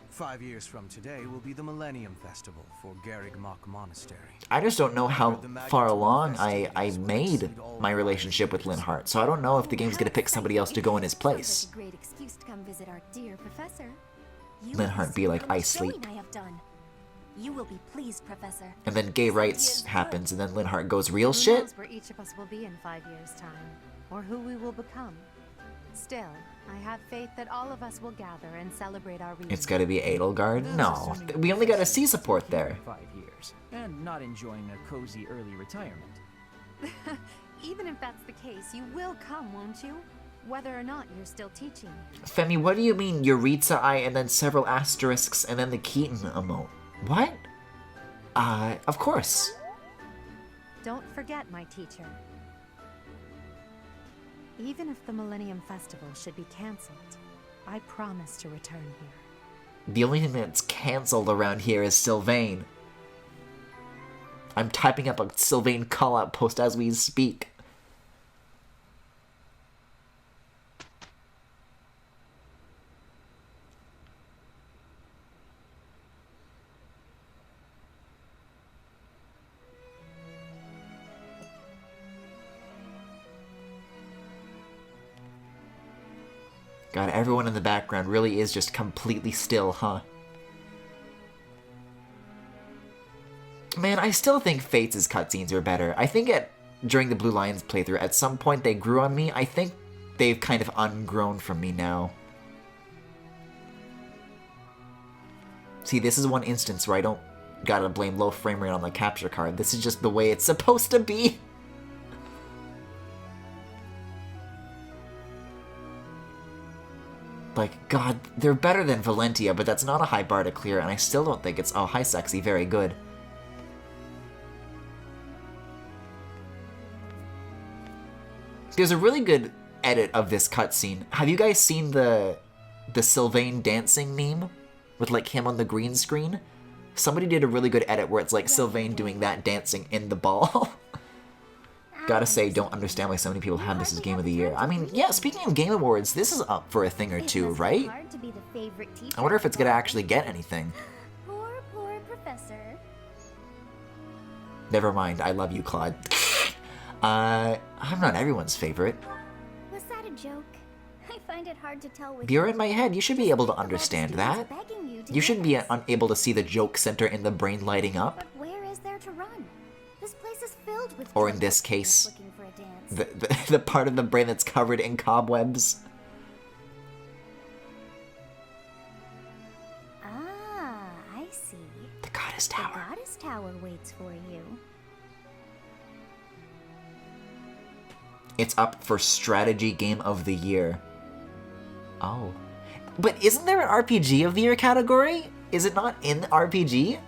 S10: 5 years from today will be the Millennium Festival for Garrigmach Monastery.
S1: I just don't know how far along I made my relationship with Linhardt, so I don't know if the game's gonna pick somebody else to go in his place.
S9: Great excuse to come visit our dear professor.
S1: Linhardt be like, I sleep.
S9: I have done. You will be pleased, Professor.
S1: And then gay rights happens, and then Linhardt goes, real
S11: Who
S1: shit?
S11: knows where each of us will be in 5 years' time, or who we will become. Still, I have faith that all of us will gather and celebrate our reunion.
S1: It's gotta be Edelgard? No, we only got a C support there.
S3: 5 years, and not enjoying a cozy early retirement.
S11: Even if that's the case, you will come, won't you? Whether or not you're still teaching.
S1: Femi, what do you mean Yuritsa eye and then several asterisks and then the Keaton emote? What? Of course.
S11: Don't forget, my teacher. Even if the Millennium Festival should be cancelled, I promise to return here.
S1: The only thing that's cancelled around here is Sylvain. I'm typing up a Sylvain call-out post as we speak. God, everyone in the background really is just completely still, huh? Man, I still think Fates' cutscenes are better. I think during the Blue Lions playthrough, at some point they grew on me. I think they've kind of ungrown from me now. See, this is one instance where I don't gotta blame low frame rate on the capture card. This is just the way it's supposed to be. Like, God, they're better than Valentia, but that's not a high bar to clear, and I still don't think it's... Oh, hi, sexy, very good. There's a really good edit of this cutscene. Have you guys seen the Sylvain dancing meme? With, like, him on the green screen? Somebody did a really good edit where it's, like, Sylvain doing that dancing in the ball. Gotta say, don't understand why so many people have this as Game of the Year. I mean, yeah, speaking of Game Awards, this is up for a thing or two, right? I wonder if it's gonna actually get anything.
S9: Poor professor.
S1: Never mind, I love you, Claude. I'm not everyone's favorite.
S9: Was that a joke? I find it hard to tell with
S1: You're in my head, you should be able to understand that. You shouldn't be unable to see the joke center in the brain lighting up.
S9: But where is there to run? This place is filled with
S1: Or in this case, the part of the brain that's covered in cobwebs.
S9: Ah, I see.
S1: The Goddess Tower.
S9: The Goddess Tower waits for you.
S1: It's up for Strategy Game of the Year. Oh. But isn't there an RPG of the Year category? Is it not in the RPG?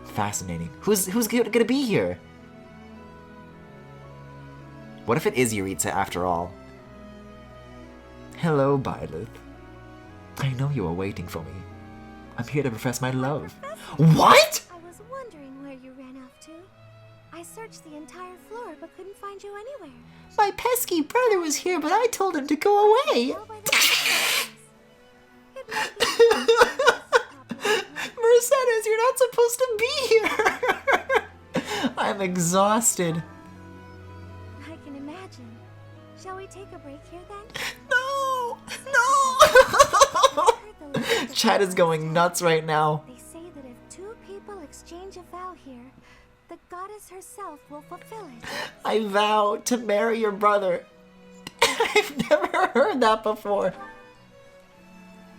S1: Fascinating. Who's gonna be here? What if it is Yuritsa after all? Hello, Byleth. I know you are waiting for me. I'm here to profess my love. What?!
S9: I was wondering where you ran off to. I searched the entire floor but couldn't find you anywhere.
S1: My pesky brother was here, but I told him to go away. Mercedes, you're not supposed to be here. I'm exhausted.
S9: I can imagine. Shall we take a break here then?
S1: No! No! Chat is going nuts right now.
S9: They say that if two people exchange a vow here, the goddess herself will fulfill it.
S1: I vow to marry your brother. I've never heard that before.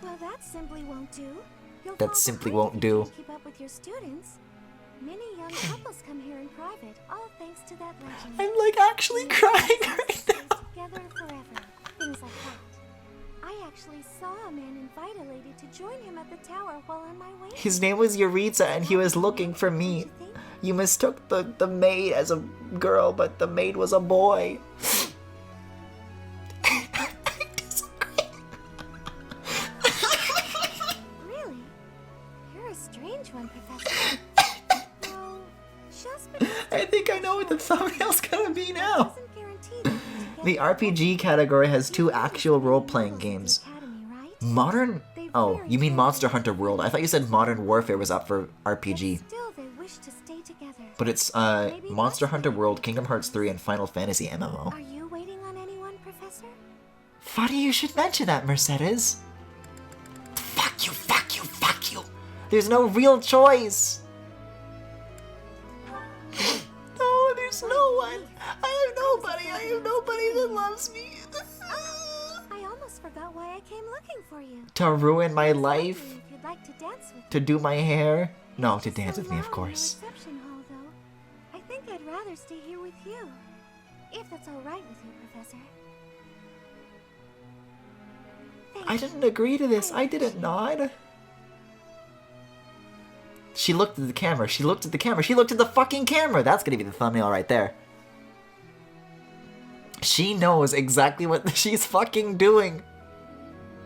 S9: Well, that simply won't do.
S1: That simply won't do.
S9: Keep up with your students. Many young couples come here in private, all thanks to that legend.
S1: I'm like actually crying right now.
S9: Together forever, things like that. I actually saw a man invite a lady to join him at the tower while on my way.
S1: His name was Yuritsa and he was looking for me. You mistook the maid as a girl, but the maid was a boy.
S9: Really? You're a strange one, Professor. No, just
S1: I think I know what the thumbnail's gonna be now. The RPG category has 2 actual role-playing games. Modern... Oh, you mean Monster Hunter World. I thought you said Modern Warfare was up for RPG.
S9: Still, they wish to stay together.
S1: But it's Monster Hunter World, Kingdom Hearts 3, and Final Fantasy MMO.
S9: Are you waiting on anyone, Professor?
S1: Funny you should mention that, Mercedes. Fuck you, fuck you, fuck you. There's no real choice. No, there's no one. I have nobody. I have nobody that loves me.
S9: I almost forgot why I came looking for you.
S1: To ruin my life?
S9: If you'd like to dance with
S1: To do my hair? No, to dance with me, of course.
S9: reception hall, though. I think I'd rather stay here with you. If that's all right with you, Professor.
S1: I didn't agree to this. I didn't nod. She looked at the camera. She looked at the camera. She looked at the fucking camera. That's gonna be the thumbnail right there. She knows exactly what she's fucking doing.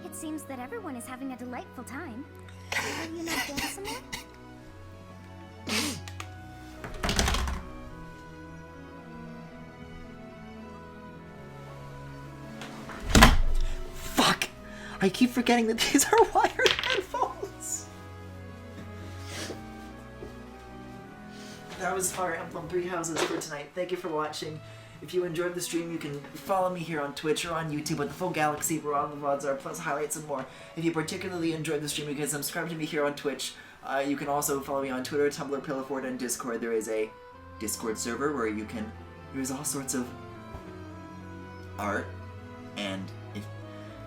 S9: It seems that everyone is having a delightful time. Will you not dance some more?
S1: Fuck! I keep forgetting that these are wired headphones. That was Fire Emblem 3 Houses for tonight. Thank you for watching. If you enjoyed the stream, you can follow me here on Twitch or on YouTube at The Full Galaxy, where all the VODs are, plus highlights and more. If you particularly enjoyed the stream, you can subscribe to me here on Twitch. You can also follow me on Twitter, Tumblr, Pillowfort, and Discord. There is a Discord server where you can... There's all sorts of art, and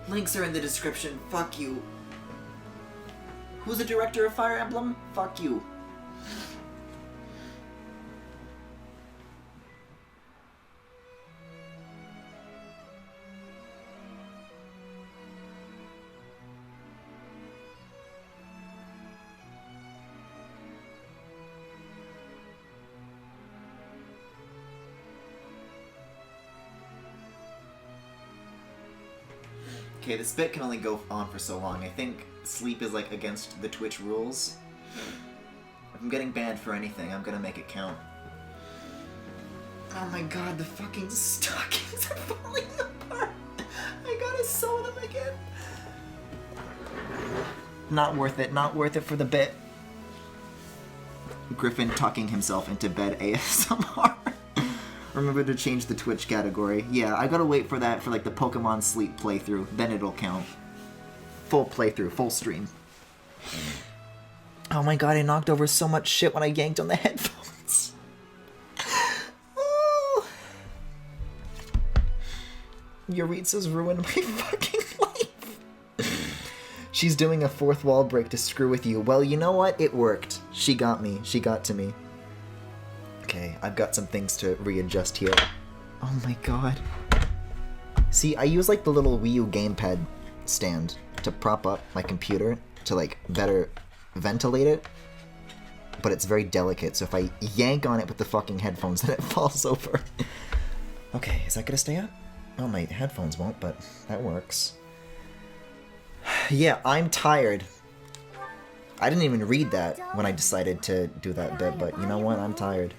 S1: links are in the description. Fuck you. Who's the director of Fire Emblem? Fuck you. Okay, this bit can only go on for so long. I think sleep is like against the Twitch rules. If I'm getting banned for anything, I'm gonna make it count. Oh my god, the fucking stockings are falling apart. I gotta sew them again. Not worth it, not worth it for the bit. Griffin tucking himself into bed ASMR. Remember to change the Twitch category. Yeah, I gotta wait for that for like the Pokemon Sleep playthrough. Then it'll count. Full playthrough, full stream. Oh my god, I knocked over so much shit when I yanked on the headphones. Oh. Yuritsa's ruined my fucking life. She's doing a fourth wall break to screw with you. Well, you know what? It worked. She got me. She got to me. Okay, I've got some things to readjust here. Oh my god. See, I use like the little Wii U gamepad stand to prop up my computer to like better ventilate it. But it's very delicate, so if I yank on it with the fucking headphones, then it falls over. Okay, is that gonna stay up? Oh, my headphones won't, but that works. Yeah, I'm tired. I didn't even read that when I decided to do that bit, but you know what? I'm tired.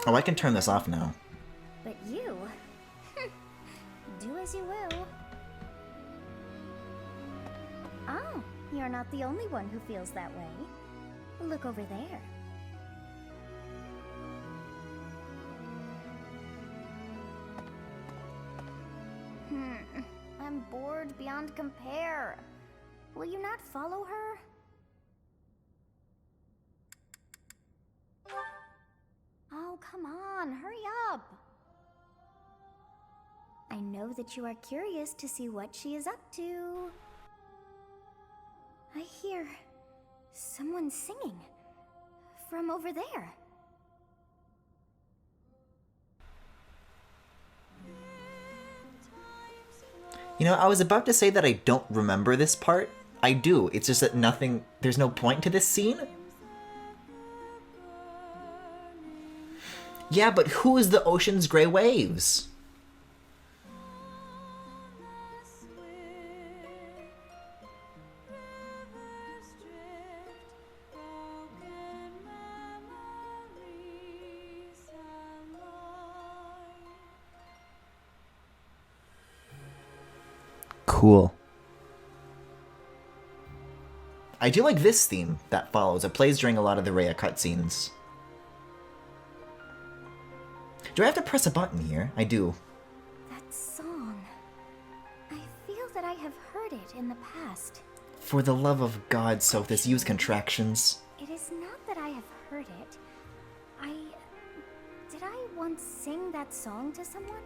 S1: Oh, I can turn this off now.
S9: But you... do as you will. Oh, you're not the only one who feels that way. Look over there. I'm bored beyond compare. Will you not follow her? Oh, come on, hurry up. I know that you are curious to see what she is up to. I hear someone singing from over there.
S1: You know, I was about to say that I don't remember this part. I do. It's just that nothing... There's no point to this scene. Yeah, but who is the ocean's gray waves? Cool. I do like this theme that follows. It plays during a lot of the Rhea cutscenes. Do I have to press a button here? I do.
S9: That song. I feel that I have heard it in the past.
S1: For the love of God, Sothis, use contractions.
S9: It is not that I have heard it. Did I once sing that song to someone?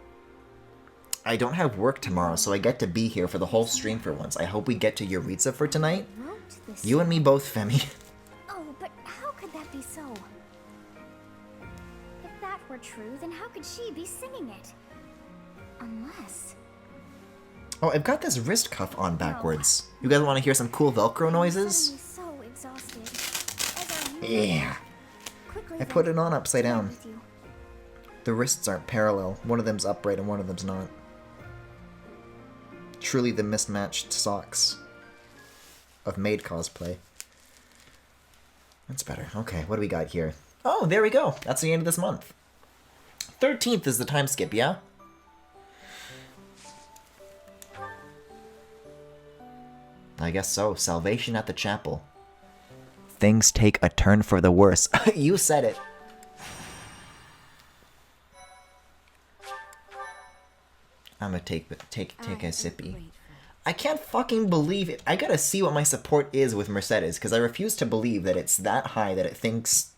S1: I don't have work tomorrow, so I get to be here for the whole stream for once. I hope we get to Yuritsa for tonight. You and me both, Femi.
S9: Oh, but how could that be so? If that were true, then how could she be singing it? Unless...
S1: Oh, I've got this wrist cuff on backwards. You guys want to hear some cool Velcro noises?
S9: I'm so exhausted.
S1: Yeah. I put it on upside down. The wrists aren't parallel. One of them's upright and one of them's not. Truly the mismatched socks of maid cosplay. That's better. Okay, what do we got here? Oh, there we go. That's the end of this month. 13th is the time skip, yeah? I guess so. Salvation at the chapel. Things take a turn for the worse. You said it. I'm gonna take a sippy. I can't fucking believe it. I gotta see what my support is with Mercedes, because I refuse to believe that it's that high that it thinks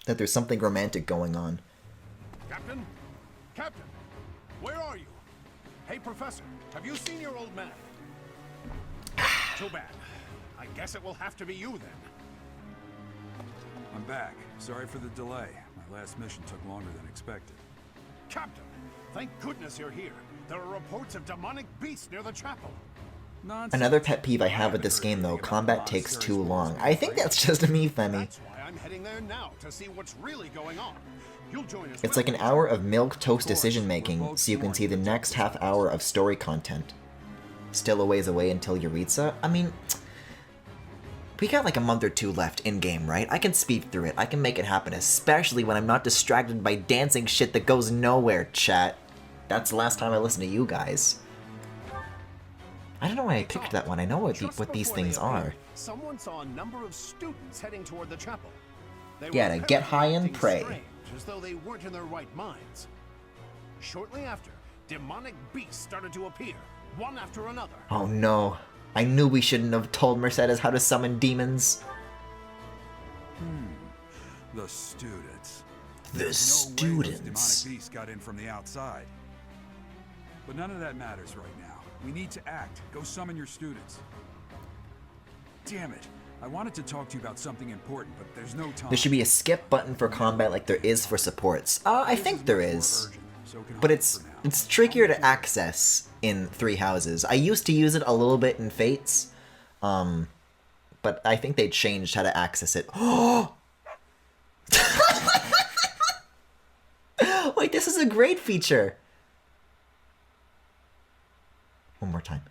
S1: that there's something romantic going on.
S8: Captain? Captain! Where are you? Hey, Professor, have you seen your old man? Too bad. I guess it will have to be you then.
S14: I'm back. Sorry for the delay. My last mission took longer than expected.
S8: Captain, thank goodness you're here. There are reports of demonic beasts near the chapel.
S1: Another pet peeve I have with this game, though, combat takes too long. I think that's just me, Femi.
S8: heading there now to see what's really going on. You'll join us.
S1: It's like an hour of milquetoast decision making, so you can see the next half hour of story content. Still a ways away until Yuritsa? I mean, we got like a month or two left in-game, right? I can speed through it. I can make it happen, especially when I'm not distracted by dancing shit that goes nowhere, chat. That's the last time I listened to you guys. I don't know why I picked that one. I know what these things are.
S8: Someone saw a number of students heading toward the chapel. They
S1: Yeah,
S8: were
S1: to get high and
S8: acting
S1: pray.
S8: strange, as though they weren't in their right minds. Shortly after, demonic beasts started to appear, one after another.
S1: Oh no. I knew we shouldn't have told Mercedes how to summon demons.
S14: The students.
S1: The
S14: There's no way those
S1: students.
S14: demonic beasts got in from the outside. But none of that matters right now. We need to act. Go summon your students. Damn it. I wanted to talk to you about something important, but there's no time.
S1: There should be a skip button for combat like there is for supports. I think there is. But it's trickier to access in Three Houses. I used to use it a little bit in Fates, but I think they changed how to access it. Wait, this is a great feature. One more time.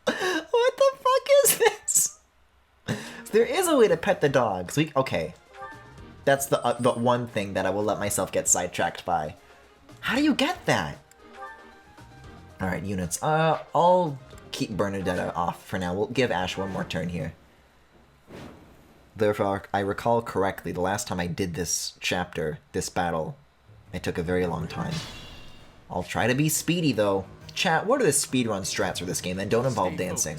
S1: What the fuck is this? There is a way to pet the dogs. Okay. That's the one thing that I will let myself get sidetracked by. How do you get that? Alright, units. I'll keep Bernadetta off for now. We'll give Ash one more turn here. Therefore, I recall correctly, the last time I did this chapter, this battle, it took a very long time. I'll try to be speedy, though. Chat, what are the speedrun strats for this game that don't involve dancing?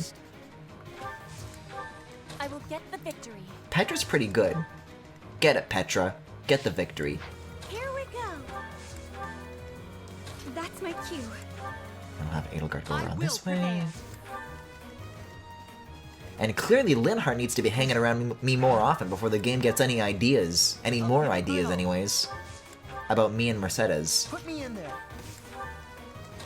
S9: I will get the victory.
S1: Petra's pretty good. Get it, Petra. Get the victory.
S9: Here we go. That's my cue.
S1: I'll have Edelgard go around this way. And clearly Linhardt needs to be hanging around me more often before the game gets any ideas. Any more ideas, anyways. About me and Mercedes.
S12: Put me in there.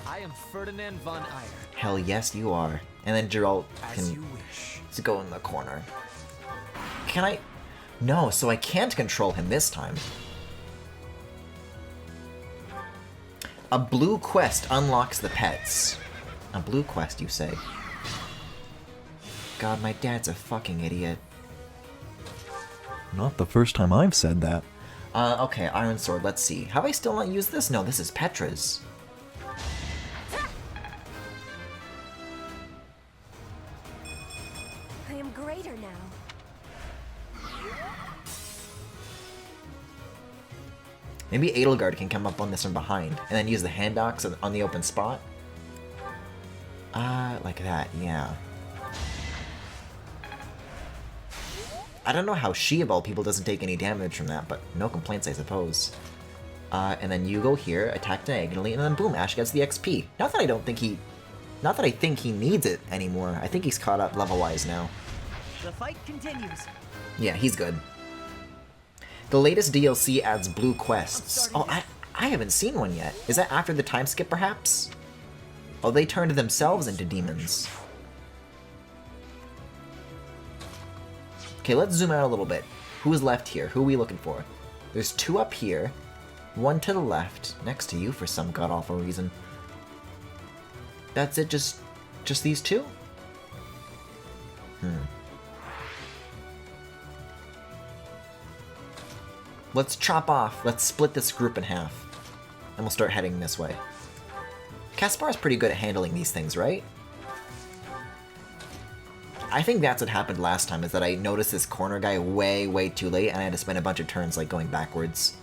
S5: I am Ferdinand von Eyre.
S1: Hell yes, you are. And then Geralt
S5: As
S1: can
S5: you wish.
S1: go in the corner. Can I? No, so I can't control him this time. A blue quest unlocks the pets. A blue quest, you say? God, my dad's a fucking idiot. Not the first time I've said that. Okay, Iron Sword, let's see. Have I still not used this? No, this is Petra's.
S9: I am greater now.
S1: Maybe Edelgard can come up on this from behind, and then use the hand axe on the open spot. Like that, yeah. I don't know how she, of all people, doesn't take any damage from that, but no complaints, I suppose. And then you go here, attack diagonally, and then boom, Ash gets the XP. Not that I think he needs it anymore. I think he's caught up level-wise now.
S19: The fight continues.
S1: Yeah, he's good. The latest DLC adds blue quests. Oh, I haven't seen one yet. Is that after the time skip, perhaps? Oh, they turned themselves into demons. Okay, let's zoom out a little bit. Who is left here? Who are we looking for? There's two up here, one to the left, next to you for some god-awful reason. That's it, just these two? Let's chop off, let's split this group in half, and we'll start heading this way. Kaspar's pretty good at handling these things, right? I think that's what happened last time, is that I noticed this corner guy way too late, and I had to spend a bunch of turns, like, going backwards.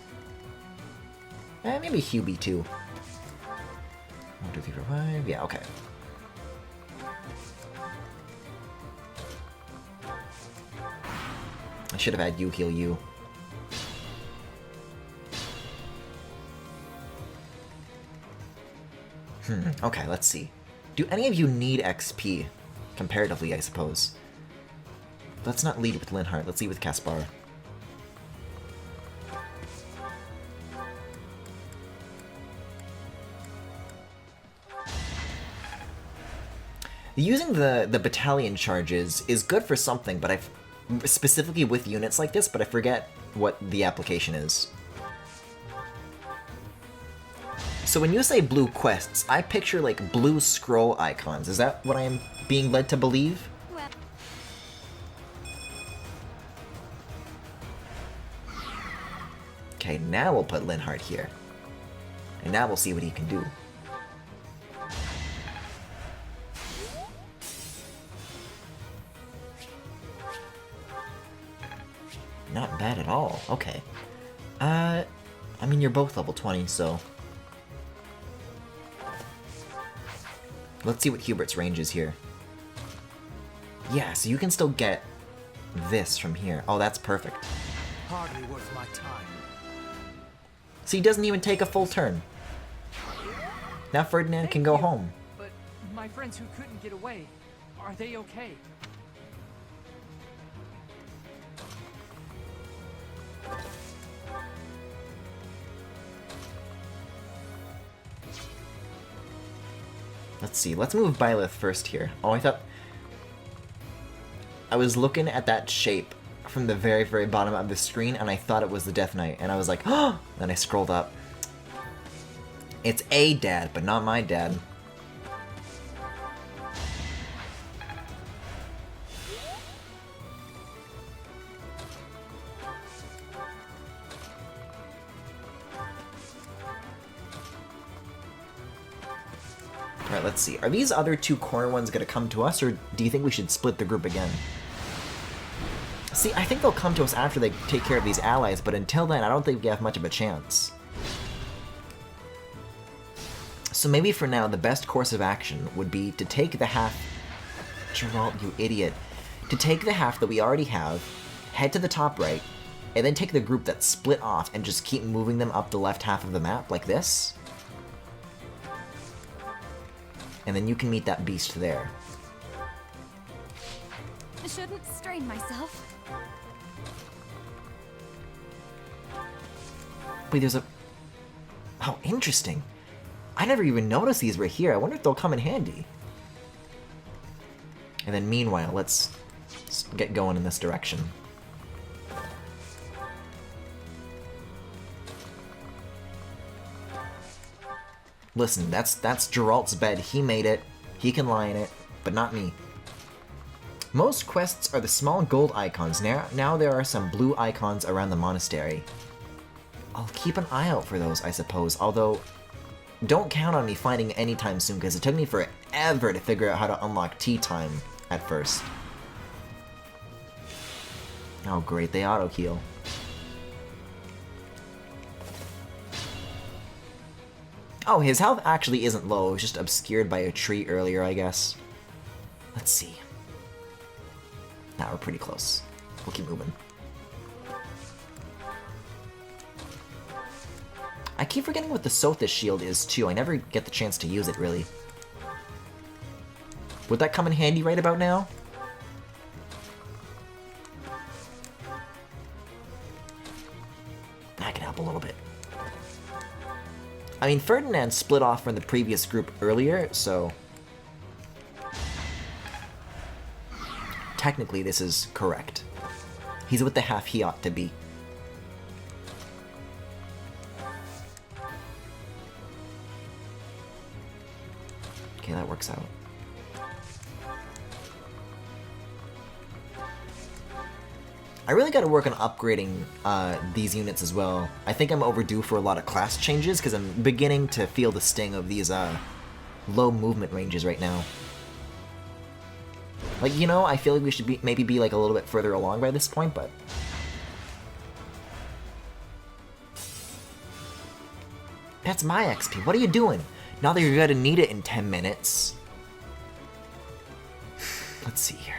S1: Maybe Hubie, too. 1, 2, 3, 4, 5, yeah, okay. I should have had you heal you. Okay, let's see. Do any of you need XP? Comparatively, I suppose. Let's not lead with Linhardt, let's lead with Caspar. Using the battalion charges is good for something, but specifically with units like this, but I forget what the application is. So when you say blue quests, I picture like blue scroll icons. Is that what I am being led to believe? Okay, now we'll put Linhardt here. And now we'll see what he can do. Not bad at all. Okay. I mean, you're both level 20, so... Let's see what Hubert's range is here. Yeah, so you can still get this from here. Oh, that's perfect.
S10: Hardly worth my time.
S1: So he doesn't even take a full turn. Now Ferdinand can go home.
S3: But my friends who couldn't get away, are they okay?
S1: Let's see, let's move Byleth first here. Oh, I was looking at that shape from the very, very bottom of the screen, and I thought it was the Death Knight, and I was like, oh! Then I scrolled up. It's a dad, but not my dad. Alright, let's see. Are these other two corner ones going to come to us, or do you think we should split the group again? See, I think they'll come to us after they take care of these allies, but until then, I don't think we have much of a chance. So maybe for now, the best course of action would be to take the half... Geralt, you idiot. To take the half that we already have, head to the top right, and then take the group that's split off and just keep moving them up the left half of the map, like this. And then you can meet that beast there.
S9: I shouldn't strain myself.
S1: Wait, there's a... Oh, interesting. I never even noticed these were here. I wonder if they'll come in handy. And then meanwhile, let's get going in this direction. Listen, that's Geralt's bed. He made it. He can lie in it, but not me. Most quests are the small gold icons. Now there are some blue icons around the monastery. I'll keep an eye out for those, I suppose, although don't count on me finding anytime soon, because it took me forever to figure out how to unlock tea time at first. Oh great, they auto-heal. Oh, his health actually isn't low, it was just obscured by a tree earlier, I guess. Let's see. Now we're pretty close. We'll keep moving. I keep forgetting what the Sothis shield is too. I never get the chance to use it, really. Would that come in handy right about now? That can help a little bit. I mean, Ferdinand split off from the previous group earlier, so... Technically, this is correct. He's with the half he ought to be. Okay, that works out. I really gotta work on upgrading these units as well. I think I'm overdue for a lot of class changes, because I'm beginning to feel the sting of these low movement ranges right now. Like, you know, I feel like we should maybe be like a little bit further along by this point, but... That's my XP. What are you doing? Now that you're gonna need it in 10 minutes. Let's see here.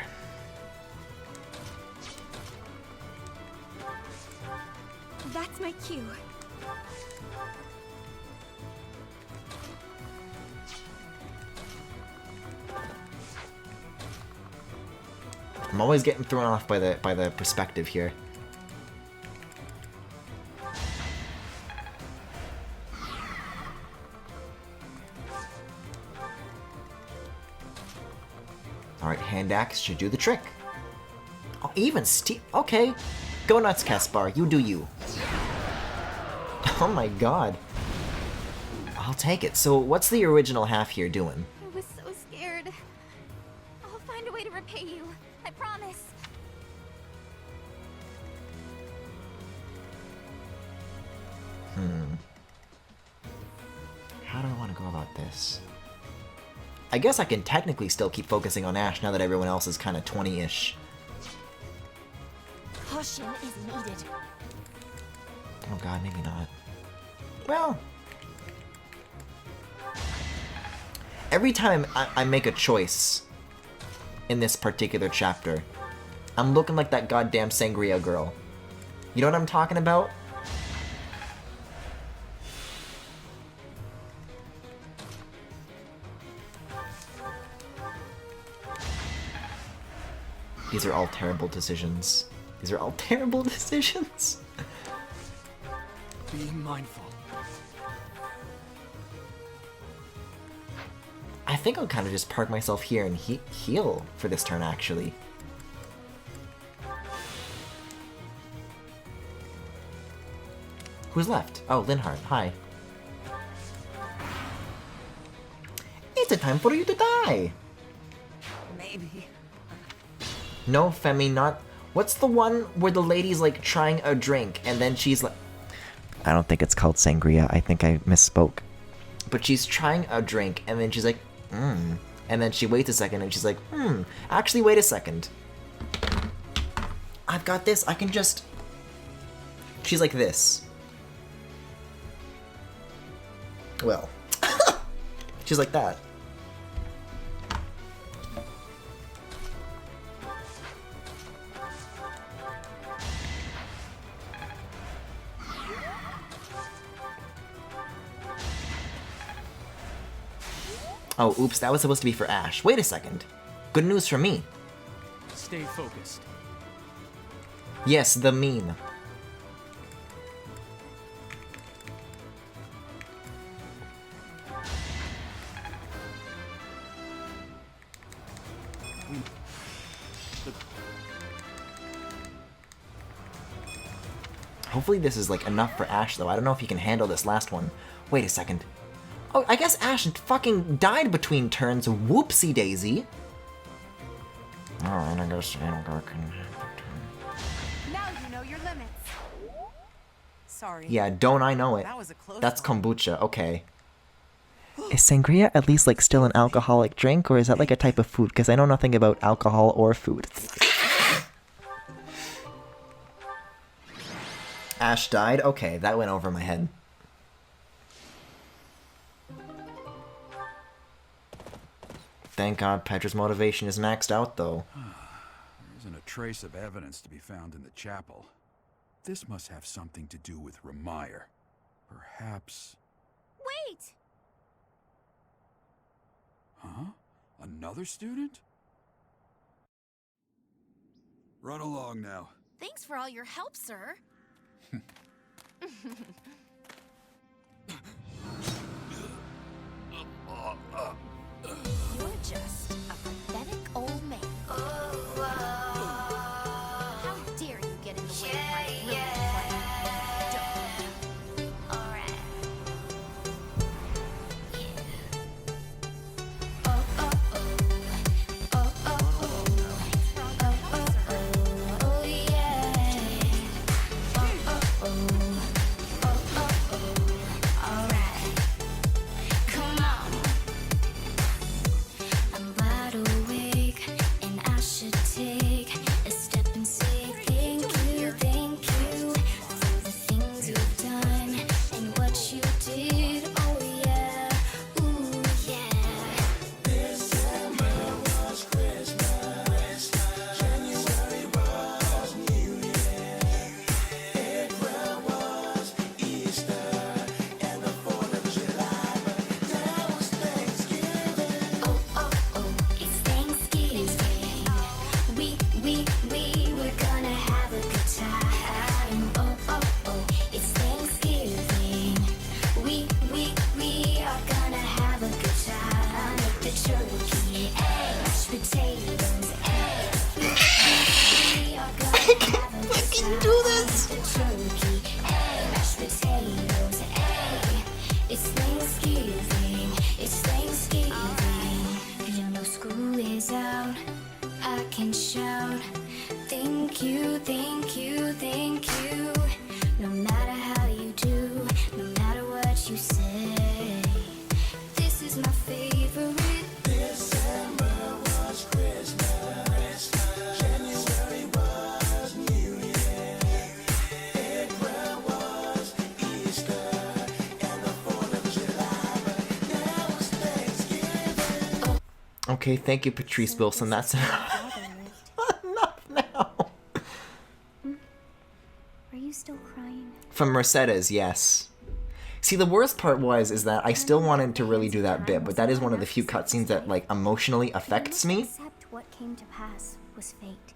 S9: That's my cue.
S1: I'm always getting thrown off by the perspective here. Alright, hand axe should do the trick. Oh, even Steve. Okay. Go nuts, Caspar. You do you. Oh my god. I'll take it. So, what's the original half here doing?
S9: I was so scared. I'll find a way to repay you. I promise.
S1: How do I want to go about this? I guess I can technically still keep focusing on Ash now that everyone else is kind of 20-ish.
S9: Caution is needed.
S1: Oh god, maybe not. Well... Every time I make a choice in this particular chapter, I'm looking like that goddamn Sangria girl. You know what I'm talking about? These are all terrible decisions. These are all terrible decisions.
S10: Be mindful.
S1: I think I'll kind of just park myself here and heal for this turn, actually. Who's left? Oh, Linhardt. Hi. It's a time for you to die!
S19: Maybe.
S1: No, Femi, not... What's the one where the lady's, like, trying a drink, and then she's like... I don't think it's called sangria. I think I misspoke. But she's trying a drink, and then she's like, and then she waits a second, and she's like, actually, wait a second. I've got this. I can just... She's like this. Well. She's like that. Oh, oops, that was supposed to be for Ash. Wait a second. Good news for me.
S3: Stay focused.
S1: Yes, the meme. Hopefully this is like enough for Ash though. I don't know if he can handle this last one. Wait a second. Oh, I guess Ash fucking died between turns. Whoopsie daisy. Alright, I guess Anilgar can...
S6: Now you know your limits. Sorry.
S1: Yeah, don't I know it.
S6: That was a close
S1: That's
S6: one.
S1: kombucha, okay. Is sangria at least like still an alcoholic drink, or is that like a type of food? Because I know nothing about alcohol or food. Ash died? Okay, that went over my head. Thank God Petra's motivation is maxed out, though.
S14: There isn't a trace of evidence to be found in the chapel. This must have something to do with Remire. Perhaps...
S9: Wait!
S14: Huh? Another student? Run along now.
S9: Thanks for all your help, sir. You're just a pathetic old man. How dare you get in the way of my brilliant plan? Don't. Alright.
S20: can shout, thank you, thank you, thank you. No matter how you do, no matter what you say, this is my favorite. December was Christmas, January was New Year, April was Easter, and the 4th of July, but now it's Thanksgiving.
S1: Okay, thank you, Patrice Wilson. That's enough now.
S4: Are you still crying?
S1: From Mercedes, yes. See, the worst part is that I still wanted to really do that bit, but that is one of the few cutscenes that, like, emotionally affects me.
S4: Accept what came to pass was fate.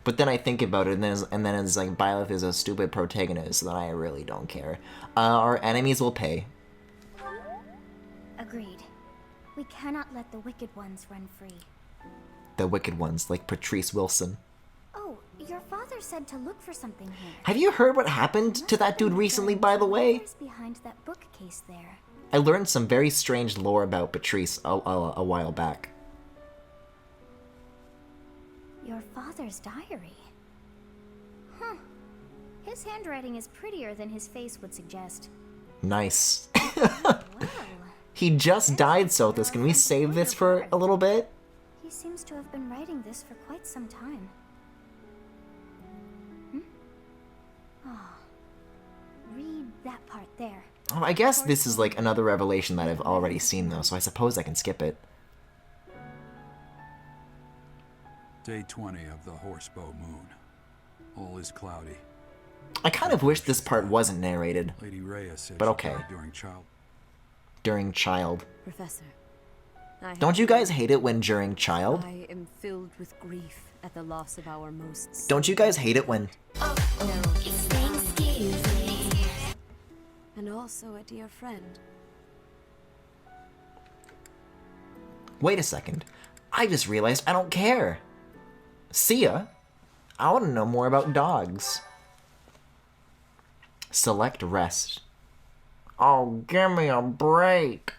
S1: But then I think about it, and then it's like, Byleth is a stupid protagonist, so then I really don't care. Our enemies will pay.
S4: Agreed. We cannot let the wicked ones run free.
S1: The wicked ones, like Patrice Wilson.
S4: Oh, your father said to look for something here.
S1: Have you heard what happened to that dude recently, by the way?
S4: Whoever's behind that bookcase there.
S1: I learned some very strange lore about Patrice a while back.
S4: Your father's diary. Huh. His handwriting is prettier than his face would suggest.
S1: Nice. He just died, Sothis. Can we save this for a little bit?
S4: He seems to have been writing this for quite some time. Oh. Read that part there.
S1: Oh, I guess this is like another revelation that I've already seen, though, so I suppose I can skip it.
S14: Day 20 of the Horsebow Moon. All is cloudy.
S1: I kind of wish this part wasn't narrated.
S14: Lady Rhea said
S1: but
S14: she
S1: okay.
S14: died
S1: During child.
S21: Professor,
S1: Don't you guys hate it when during child?
S21: I am filled with grief at the loss of our most...
S1: Don't you guys hate it when...
S20: It's Thanksgiving.
S21: And also a dear friend.
S1: Wait a second. I just realized I don't care. See ya. I want to know more about dogs. Select rest. Oh, give me a break.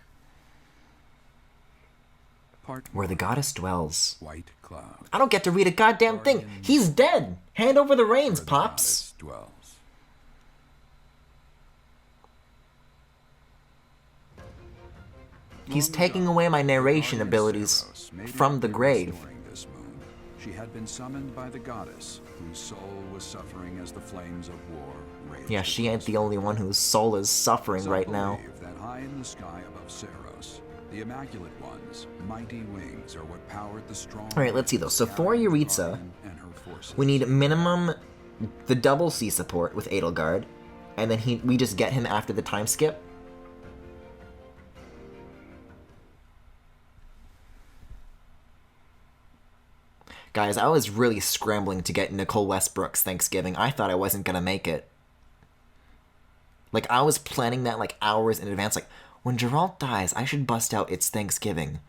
S1: Where the goddess dwells.
S14: White cloud.
S1: I don't get to read a goddamn thing. He's dead. Hand over the reins, Pops. He's taking away my narration abilities from the grave.
S14: This moon, she had been summoned by the goddess, whose soul was suffering as the flames of war raged.
S1: Yeah, she ain't the only one whose soul is suffering right now.
S14: Believe that high in the sky above Saros, the Immaculate One's mighty wings are what powered the strong.
S1: Alright, let's see though. So for Yuritsa, we need minimum the double C support with Edelgard, and then we just get him after the time skip. Guys, I was really scrambling to get Nicole Westbrook's Thanksgiving. I thought I wasn't gonna make it. Like, I was planning that, like, hours in advance. Like, when Geralt dies, I should bust out It's Thanksgiving.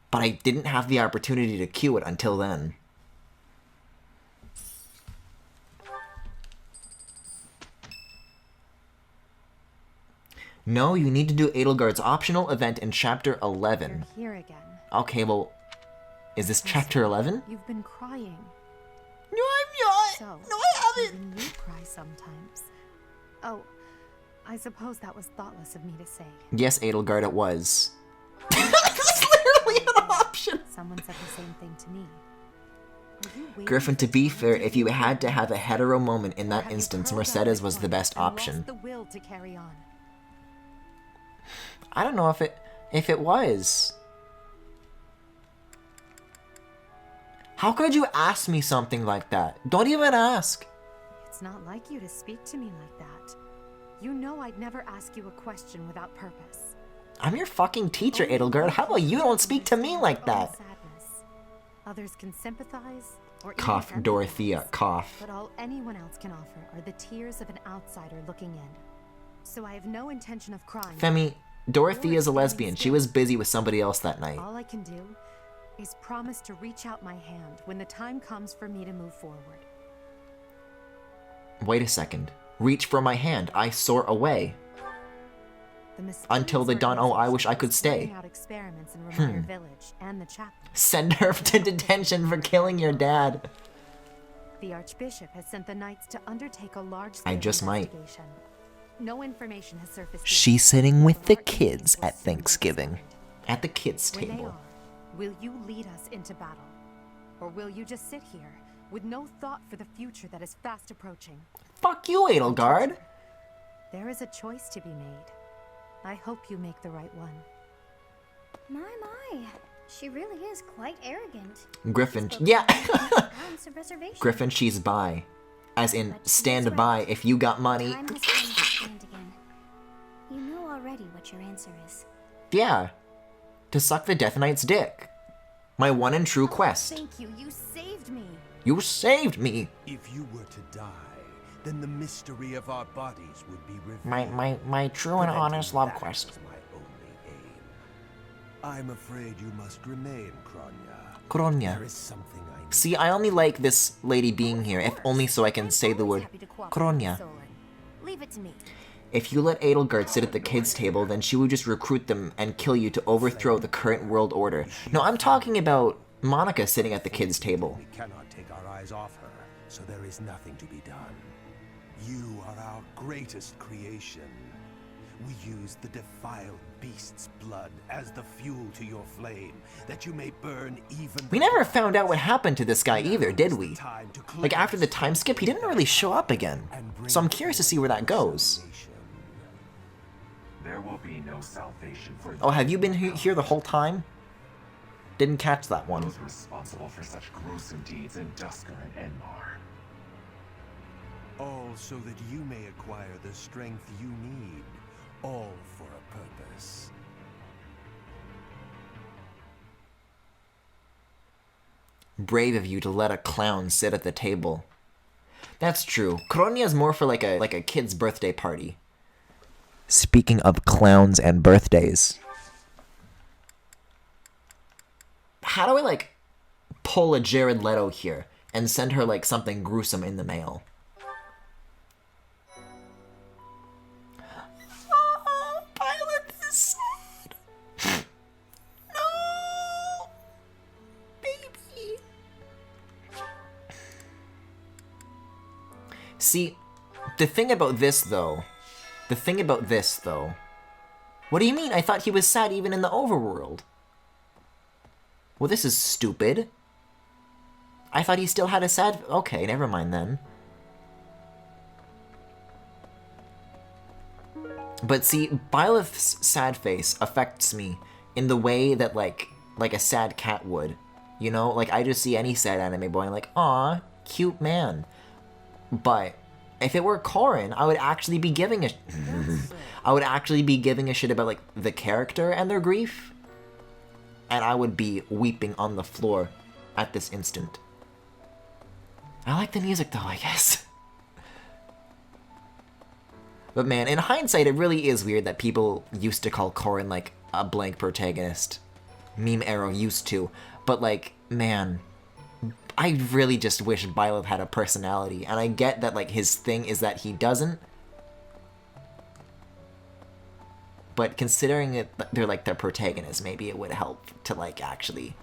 S1: But I didn't have the opportunity to queue it until then. No, you need to do Edelgard's optional event in Chapter 11.
S11: You're here again.
S1: Okay, well... Is this Chapter 11?
S11: You've been crying.
S1: No, I'm not!
S11: So,
S1: no, I haven't!
S11: Even you cry sometimes. Oh, I suppose that was thoughtless of me to say.
S1: Yes, Edelgard, it was. That's literally an option!
S11: Someone said the same thing to me.
S1: Griffin, to be fair, if you had to have a hetero moment in that instance, Mercedes was the best option.
S11: The will to carry on.
S1: I don't know if it was. How could you ask me something like that? Don't even ask.
S11: It's not like you to speak to me like that. You know I'd never ask you a question without purpose.
S1: I'm your fucking teacher, Edelgard. How about you don't speak to me like that?
S11: Sadness. Others can sympathize or
S1: Cough,
S11: even
S1: Dorothea, cough.
S11: But all anyone else can offer are the tears of an outsider looking in. So I have no intention of crying.
S1: Femi, Dorothea's a lesbian. She was busy with somebody else that night.
S11: All I can do is promise to reach out my hand when the time comes for me to move forward.
S1: Wait a second. Reach for my hand. I soar away. until the dawn. Oh, I wish I could stay.
S11: Out experiments in Remire Village and the chapel.
S1: Send her to detention for killing your dad.
S11: The Archbishop has sent the Knights to undertake a large-scale
S1: I just might.
S11: investigation. No information has surfaced.
S1: She's sitting with the kids at Thanksgiving. At the kids'
S11: When they
S1: table.
S11: are, will you lead us into battle? Or will you just sit here with no thought for the future that is fast approaching?
S1: Fuck you, Edelgard.
S11: There is a choice to be made. I hope you make the right one.
S20: My. She really is quite arrogant.
S1: Griffin. Yeah.
S20: Ounce of reservation.
S1: Griffin, she's by. As in, stand by if you got money.
S20: Time has come to stand again. You know already what your answer is.
S1: Yeah. To suck the Death Knight's dick. My one and true quest.
S11: Thank you. You saved me.
S1: You saved me.
S7: If you were to die, then the mystery of our bodies would be revealed.
S1: My true and honest love quest.
S7: My only aim. I'm afraid you must remain, Kronya.
S1: Kronya.
S7: There is something I need.
S1: See, I only like this lady being here, if only so I can say the word Kronya.
S11: Leave it to me.
S1: If you let Edelgard sit at the kids' table, then she would just recruit them and kill you to overthrow the current world order. No, I'm talking about Monica sitting at the kids' table.
S7: We cannot take our eyes off her, so there is nothing to be done. You are our greatest creation. We use the defiled beast's blood as the fuel to your flame, that you may burn even.
S1: We never found out what happened to this guy either, did we? Like, after the time skip, he didn't really show up again. So I'm curious to see where that goes.
S16: There will be no salvation for
S1: Oh, have you been here the whole time? Didn't catch that one.
S16: those responsible for such gruesome deeds in Dusker and Enmar.
S7: All so that you may acquire the strength you need, all for a purpose.
S1: Brave of you to let a clown sit at the table. That's true. Kronya's more for like a kid's birthday party. Speaking of clowns and birthdays. How do I, like, pull a Jared Leto here and send her, like, something gruesome in the mail? Oh, Violet is sad. No! Baby. See, the thing about this, though... What do you mean? I thought he was sad even in the overworld. Well, this is stupid. I thought he still had a sad... Okay, never mind then. But see, Byleth's sad face affects me in the way that, like a sad cat would. You know? Like, I just see any sad anime boy and I'm like, aw, cute man. But... if it were Corrin, I would actually be giving a shit about, like, the character and their grief. And I would be weeping on the floor at this instant. I like the music though, I guess. But man, in hindsight, it really is weird that people used to call Corrin, like, a blank protagonist. Meme Arrow used to. But, like, man... I really just wish Byleth had a personality, and I get that, like, his thing is that he doesn't. But considering it, they're, like, their protagonists, maybe it would help to, like, actually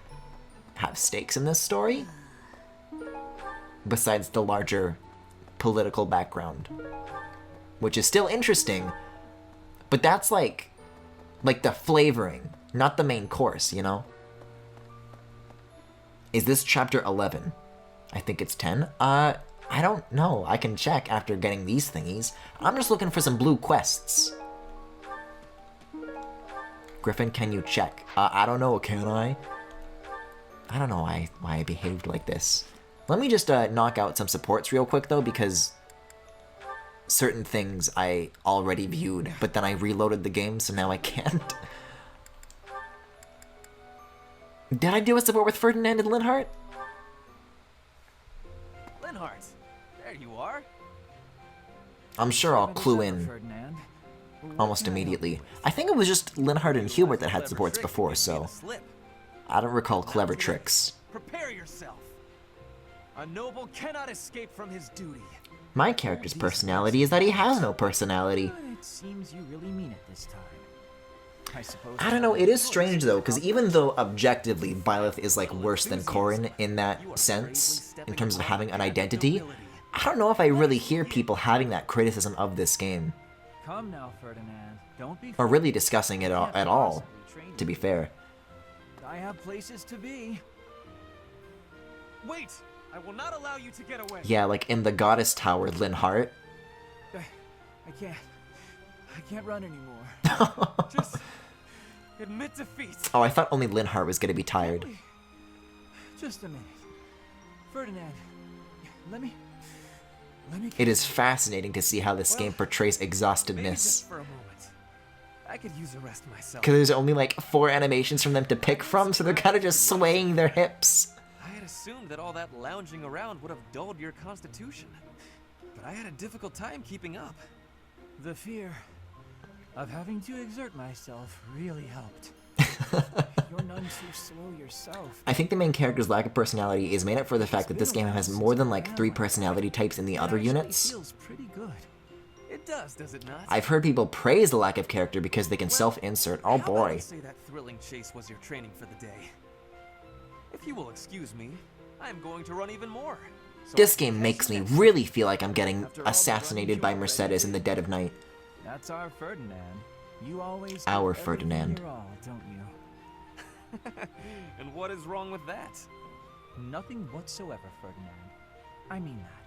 S1: have stakes in this story. Besides the larger political background. Which is still interesting, but that's, like the flavoring, not the main course, you know? Is this chapter 11? I think it's 10. I don't know. I can check after getting these thingies. I'm just looking for some blue quests. Griffin, can you check? I don't know, can I? I don't know why I behaved like this. Let me just knock out some supports real quick, though, because certain things I already viewed, but then I reloaded the game, so now I can't. Did I do a support with Ferdinand and Linhardt?
S5: Linhardt, there you are.
S1: I'm sure I'll clue in almost immediately. I think it was just Linhardt and Hubert that had supports before, so I don't recall clever tricks.
S5: Prepare yourself. A noble cannot escape from his duty.
S1: My character's personality is that he has no personality.
S3: It seems you really mean it this time. I suppose.
S1: I don't know, it is strange though, because even though objectively Byleth is like worse than Corrin in that sense, in terms of having an identity, I don't know if I really hear people having that criticism of this game.
S3: Come now, Ferdinand. Don't be.
S1: Or really discussing it at all, to be fair.
S3: I have places to be.
S5: Wait! I will not allow you to get away.
S1: Yeah, like in the Goddess Tower, Lynn Hart.
S3: I can't run anymore.
S5: Just admit defeat.
S1: Oh, I thought only Lynn Hart was gonna be tired.
S3: Just a minute. Ferdinand, let me.
S1: It is fascinating to see how this game portrays
S5: Maybe
S1: exhaustedness.
S5: just for a moment. I could use a rest myself.
S1: Because there's only like 4 animations from them to pick from, so they're kind of just swaying their hips.
S5: I had assumed that all that lounging around would have dulled your constitution. But I had a difficult time keeping up.
S3: The fear of having to exert myself really helped. You're none too slow yourself.
S1: I think the main character's lack of personality is made up for the fact that this game has more than like 3 personality types in the other units.
S3: Feels pretty good.
S5: It does it not?
S1: I've heard people praise the lack of character because they can self-insert. Oh
S5: How about I
S1: boy.
S5: say that thrilling chase was your training for the day. If you will excuse me, I am going to run even more. So
S1: This game makes me really feel like I'm getting assassinated by Mercedes in the dead of night.
S3: That's our Ferdinand. You always
S1: Our
S3: give everything
S1: Ferdinand.
S3: your all, don't you?
S5: And what is wrong with that?
S3: Nothing whatsoever, Ferdinand. I mean that.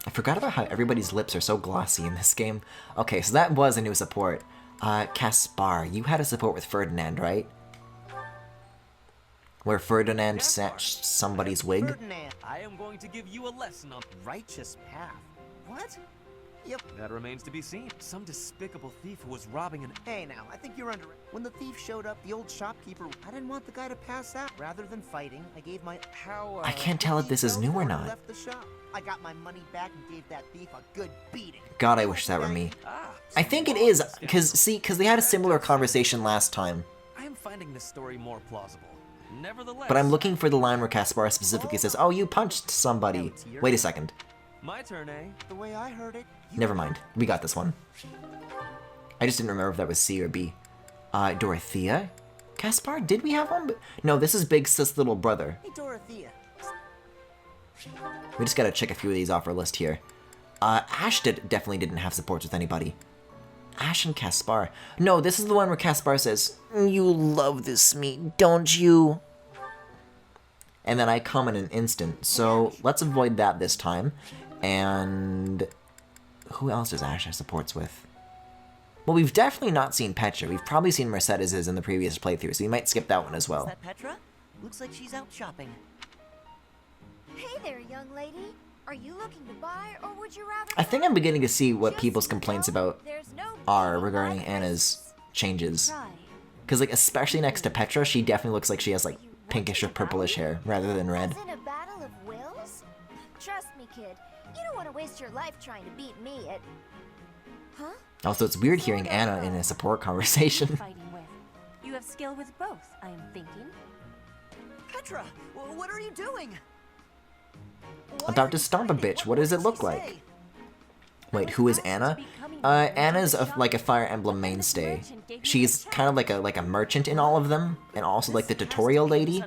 S1: I forgot about how everybody's lips are so glossy in this game. Okay, so that was a new support. Caspar, you had a support with Ferdinand, right? Where Ferdinand snatched somebody's wig?
S12: Ferdinand,
S5: I am going to give you a lesson on
S12: righteous path. What? Yep.
S5: That remains to be seen. Some despicable thief who was robbing an...
S12: Hey now, I think you're under... When the thief showed up, the old shopkeeper... I didn't want the guy to pass out. Rather than fighting, I gave my... How,
S1: I can't tell if this is new or not.
S12: Left the shop. I got my money back and gave that thief a good beating.
S1: God, I wish that were me. I think it is, because they had a similar conversation last time.
S5: I am finding this story more plausible. Nevertheless...
S1: But I'm looking for the line where Caspar specifically says, oh, you punched somebody. Wait a second.
S5: My turn, eh?
S12: The way I heard it...
S1: Never mind. We got this one. I just didn't remember if that was C or B. Dorothea? Caspar? Did we have one? No, this is Big Sis' little brother.
S12: Hey, Dorothea.
S1: We just gotta check a few of these off our list here. Ash definitely didn't have supports with anybody. Ash and Caspar. No, this is the one where Caspar says, you love this meat, don't you? And then I come in an instant, so let's avoid that this time. And... who else does Ash have supports with? Well, we've definitely not seen Petra. We've probably seen Mercedes's in the previous playthrough, so we might skip that one as well.
S19: Is that Petra? Looks like she's out shopping.
S9: Hey there, young lady. Are you looking to buy, or would you rather...
S1: I think I'm beginning to see what people's complaints about are regarding Anna's changes. Because, like, especially next to Petra, she definitely looks like she has, like, pinkish or purplish hair, rather than red.
S9: In a battle of wills? Trust me, kid. You don't want to waste your life trying to beat me at... Huh?
S1: Also, it's weird hearing Anna in a support conversation.
S18: Fighting with. You have skill with both, I am thinking.
S19: Petra, what are you doing?
S1: About to stomp a bitch. What does it look like? Wait, who is Anna? Anna's like a Fire Emblem mainstay. She's kind of like a merchant in all of them, and also like the tutorial lady.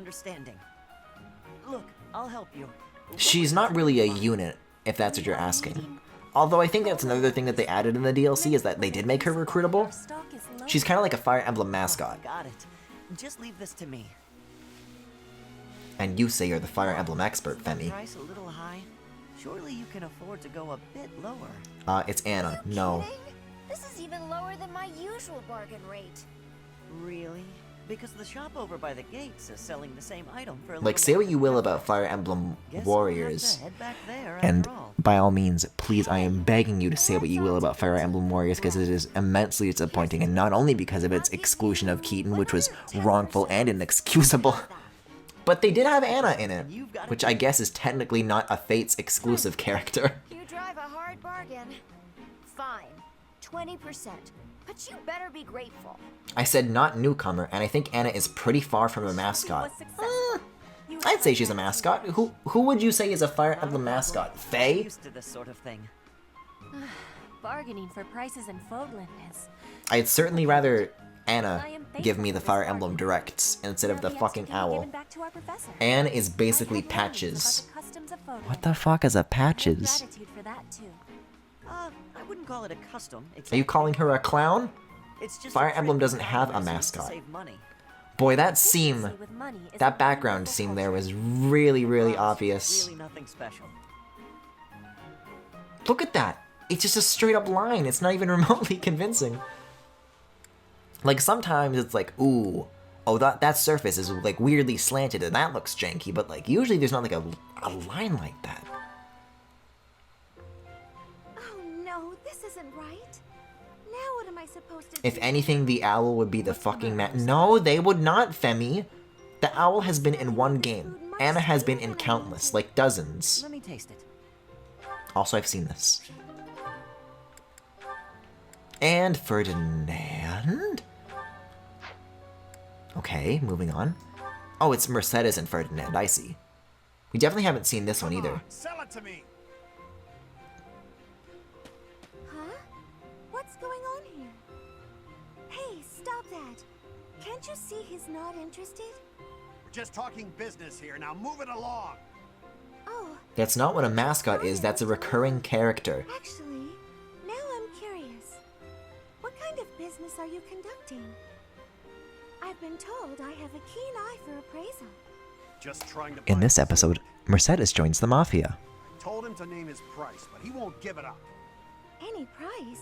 S19: Look, I'll help you.
S1: She's not really a unit, if that's what you're asking. Although I think that's another thing that they added in the DLC, is that they did make her recruitable. She's kind of like a Fire Emblem mascot.
S19: Got it. Just leave this to me.
S1: And you say you're the Fire Emblem expert, Femi.
S19: Price a little high? Surely you can afford to go a bit lower.
S1: It's Anna. No.
S9: This is even lower than my usual bargain rate.
S19: Really? Because the shop over by the gates is selling the same item for a
S1: Like, say what you will about Fire Emblem Warriors. And by all means, please, I am begging you to say what you will about Fire Emblem Warriors, because it is immensely disappointing, and not only because of its exclusion of Keaton, which was wrongful and inexcusable, but they did have Anna in it, which I guess is technically not a Fates exclusive character.
S9: You drive a hard bargain. Fine. 20%. But you better be grateful.
S1: I said not newcomer, and I think Anna is pretty far from a mascot. I'd say she's a mascot. Who would you say is a Fire Emblem mascot? Faye?
S13: Used to this sort of thing. Bargaining for prices in Fodland is...
S1: I'd certainly rather Anna give me the Fire Emblem directs instead of the fucking owl. Anne is basically Patches. What the fuck is a Patches?
S13: Gratitude for that too.
S19: I wouldn't call it a custom.
S1: Are you calling her a clown?
S19: It's just
S1: Fire
S19: a
S1: Emblem
S19: trick
S1: doesn't have a
S19: used to
S1: mascot.
S19: save money.
S1: Boy, that seam, that background seam there was really, really obvious.
S19: Really nothing special.
S1: Look at that! It's just a straight up line. It's not even remotely convincing. Like, sometimes it's like, ooh, oh, that surface is like weirdly slanted and that looks janky, but like usually there's not like a line like that.
S9: Oh no, this isn't right. Now what am I supposed to do?
S1: If anything, the owl would be the fucking No, they would not, Femi. The owl has been in one game. Anna has been in countless, like dozens.
S19: Let me taste it.
S1: Also, I've seen this. And Ferdinand? Okay, moving on. Oh, it's Mercedes and Ferdinand, I see. We definitely haven't seen this one either.
S8: Sell it to me.
S9: Huh? What's going on here? Hey, stop that. Can't you see he's not interested?
S8: We're just talking business here. Now move it along.
S9: Oh,
S1: That's not what a mascot is, that's a recurring character.
S9: actually, now I'm curious. What kind of business are you conducting? I've been told I have a keen eye for appraisal.
S8: Just trying to
S1: In this episode, Mercedes joins the Mafia.
S8: told him to name his price, but he won't give it up.
S9: Any price?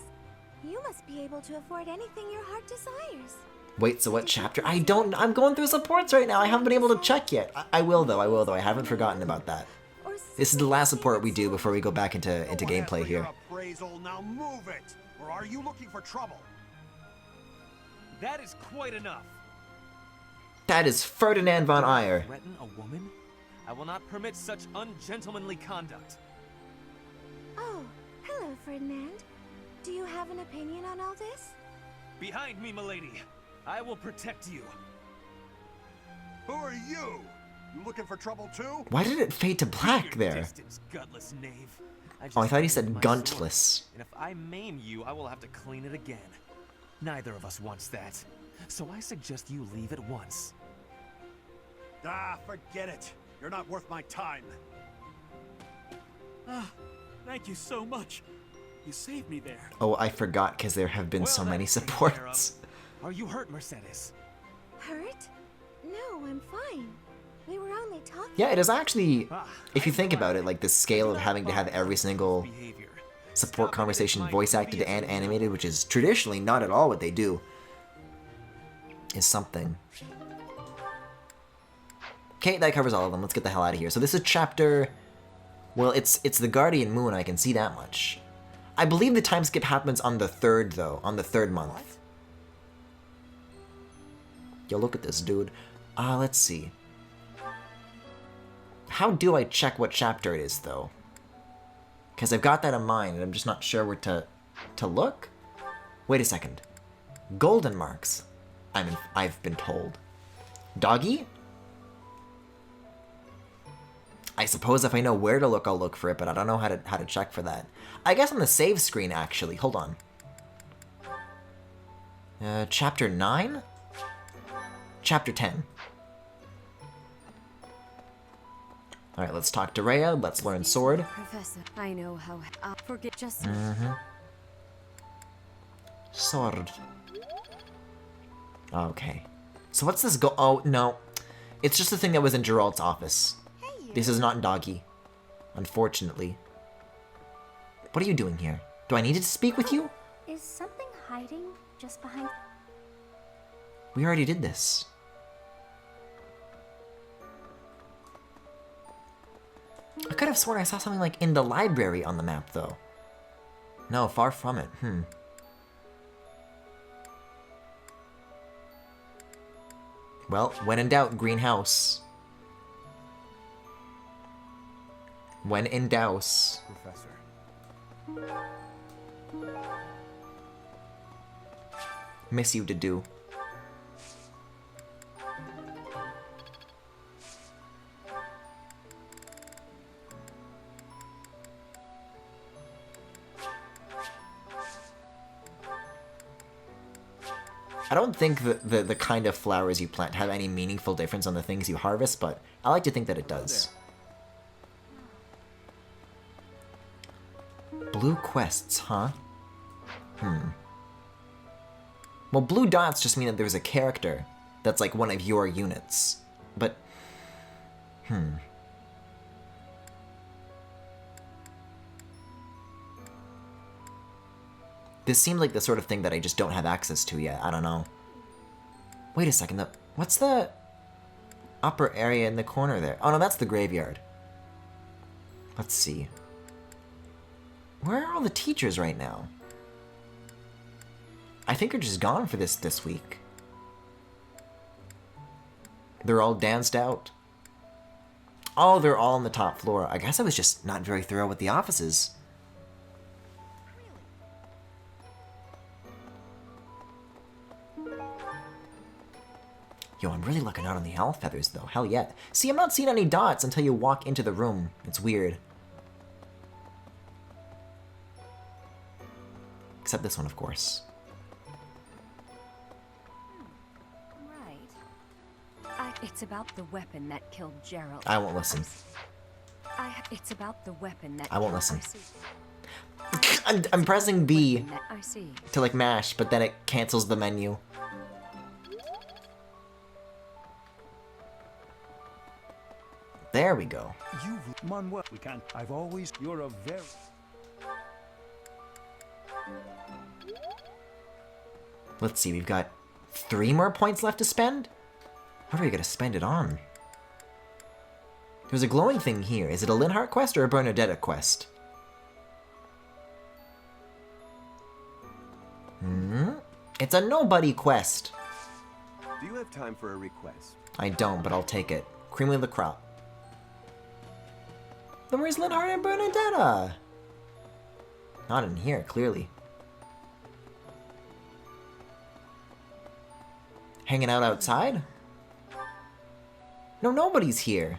S9: You must be able to afford anything your heart desires.
S1: Wait, so what chapter? I'm going through supports right now. I haven't been able to check yet. I will though. I haven't forgotten about that. This is the last support we do before we go back into gameplay here.
S8: Appraisal, now move it! Or are you looking for trouble?
S5: That is quite enough.
S1: That is Ferdinand von Ayer.
S5: Threaten a woman? I will not permit such ungentlemanly conduct.
S9: Oh, hello, Ferdinand. Do you have an opinion on all this?
S5: Behind me, milady. I will protect you.
S8: Who are you? You looking for trouble too?
S1: Why did it fade to black there?
S5: Distance, gutless knave.
S1: Oh, I thought he
S5: just
S1: said
S5: my
S1: guntless.
S5: sword, and if I maim you, I will have to clean it again. Neither of us wants that. So I suggest you leave at once.
S8: Ah, forget it. You're not worth my time.
S22: Ah, thank you so much. You saved me there.
S1: Oh, I forgot because there have been so many supports.
S5: Are you hurt, Mercedes?
S9: Hurt? No, I'm fine. We were only talking.
S1: Yeah, it is actually, if you think about it, like the scale of having to have every single support conversation voice acted and animated, which is traditionally not at all what they do, is something. Okay, that covers all of them. Let's get the hell out of here. So this is chapter... Well, it's the Guardian Moon, I can see that much. I believe the time skip happens on the 3rd, though. On the 3rd month. Yo, look at this, dude. Let's see. How do I check what chapter it is, though? Because I've got that in mind, and I'm just not sure where to look? Wait a second. Golden marks. I've been told. Doggy? I suppose if I know where to look, I'll look for it, but I don't know how to check for that. I guess on the save screen, actually. Hold on. Chapter 9? Chapter 10. Alright, let's talk to Rhea. Let's learn sword.
S4: Professor, I know how. Forget just.
S1: Sword. Okay. So what's this go? Oh, no. It's just the thing that was in Geralt's office. This is not Doggy. Unfortunately. What are you doing here? Do I need to speak with you?
S11: Is something hiding just behind?
S1: We already did this. I could have sworn I saw something like in the library on the map, though. No, far from it. Well, when in doubt, greenhouse. When in doubt.
S2: Professor.
S1: Miss you to do. don't think that the kind of flowers you plant have any meaningful difference on the things you harvest, but I like to think that it does. Blue quests, huh? Well, blue dots just mean that there's a character that's like one of your units. But, This seemed like the sort of thing that I just don't have access to yet. I don't know. Wait a second, what's the upper area in the corner there? Oh no, that's the graveyard. Let's see. Where are all the teachers right now? I think they're just gone for this week. They're all danced out. Oh, they're all on the top floor. I guess I was just not very thorough with the offices. Yo, I'm really looking out on the owl feathers, though. Hell yeah. See, I'm not seeing any dots until you walk into the room. It's weird. Except this one, of course.
S18: Right. It's about the weapon that killed Gerald.
S1: I won't listen.
S18: It's about the weapon that
S1: I won't listen. I'm pressing B to like mash, but then it cancels the menu. There we go.
S7: You've Manuel. We can't. I've always. You're a very.
S1: Let's see, we've got 3 more points left to spend? What are we gonna spend it on? There's a glowing thing here. Is it a Linhart quest or a Bernadetta quest? It's a nobody quest.
S15: Do you have time for a request?
S1: I don't, but I'll take it. Cream of the crop. Then where's Linhart and Bernadetta? Not in here, clearly. Hanging out outside? No, nobody's here.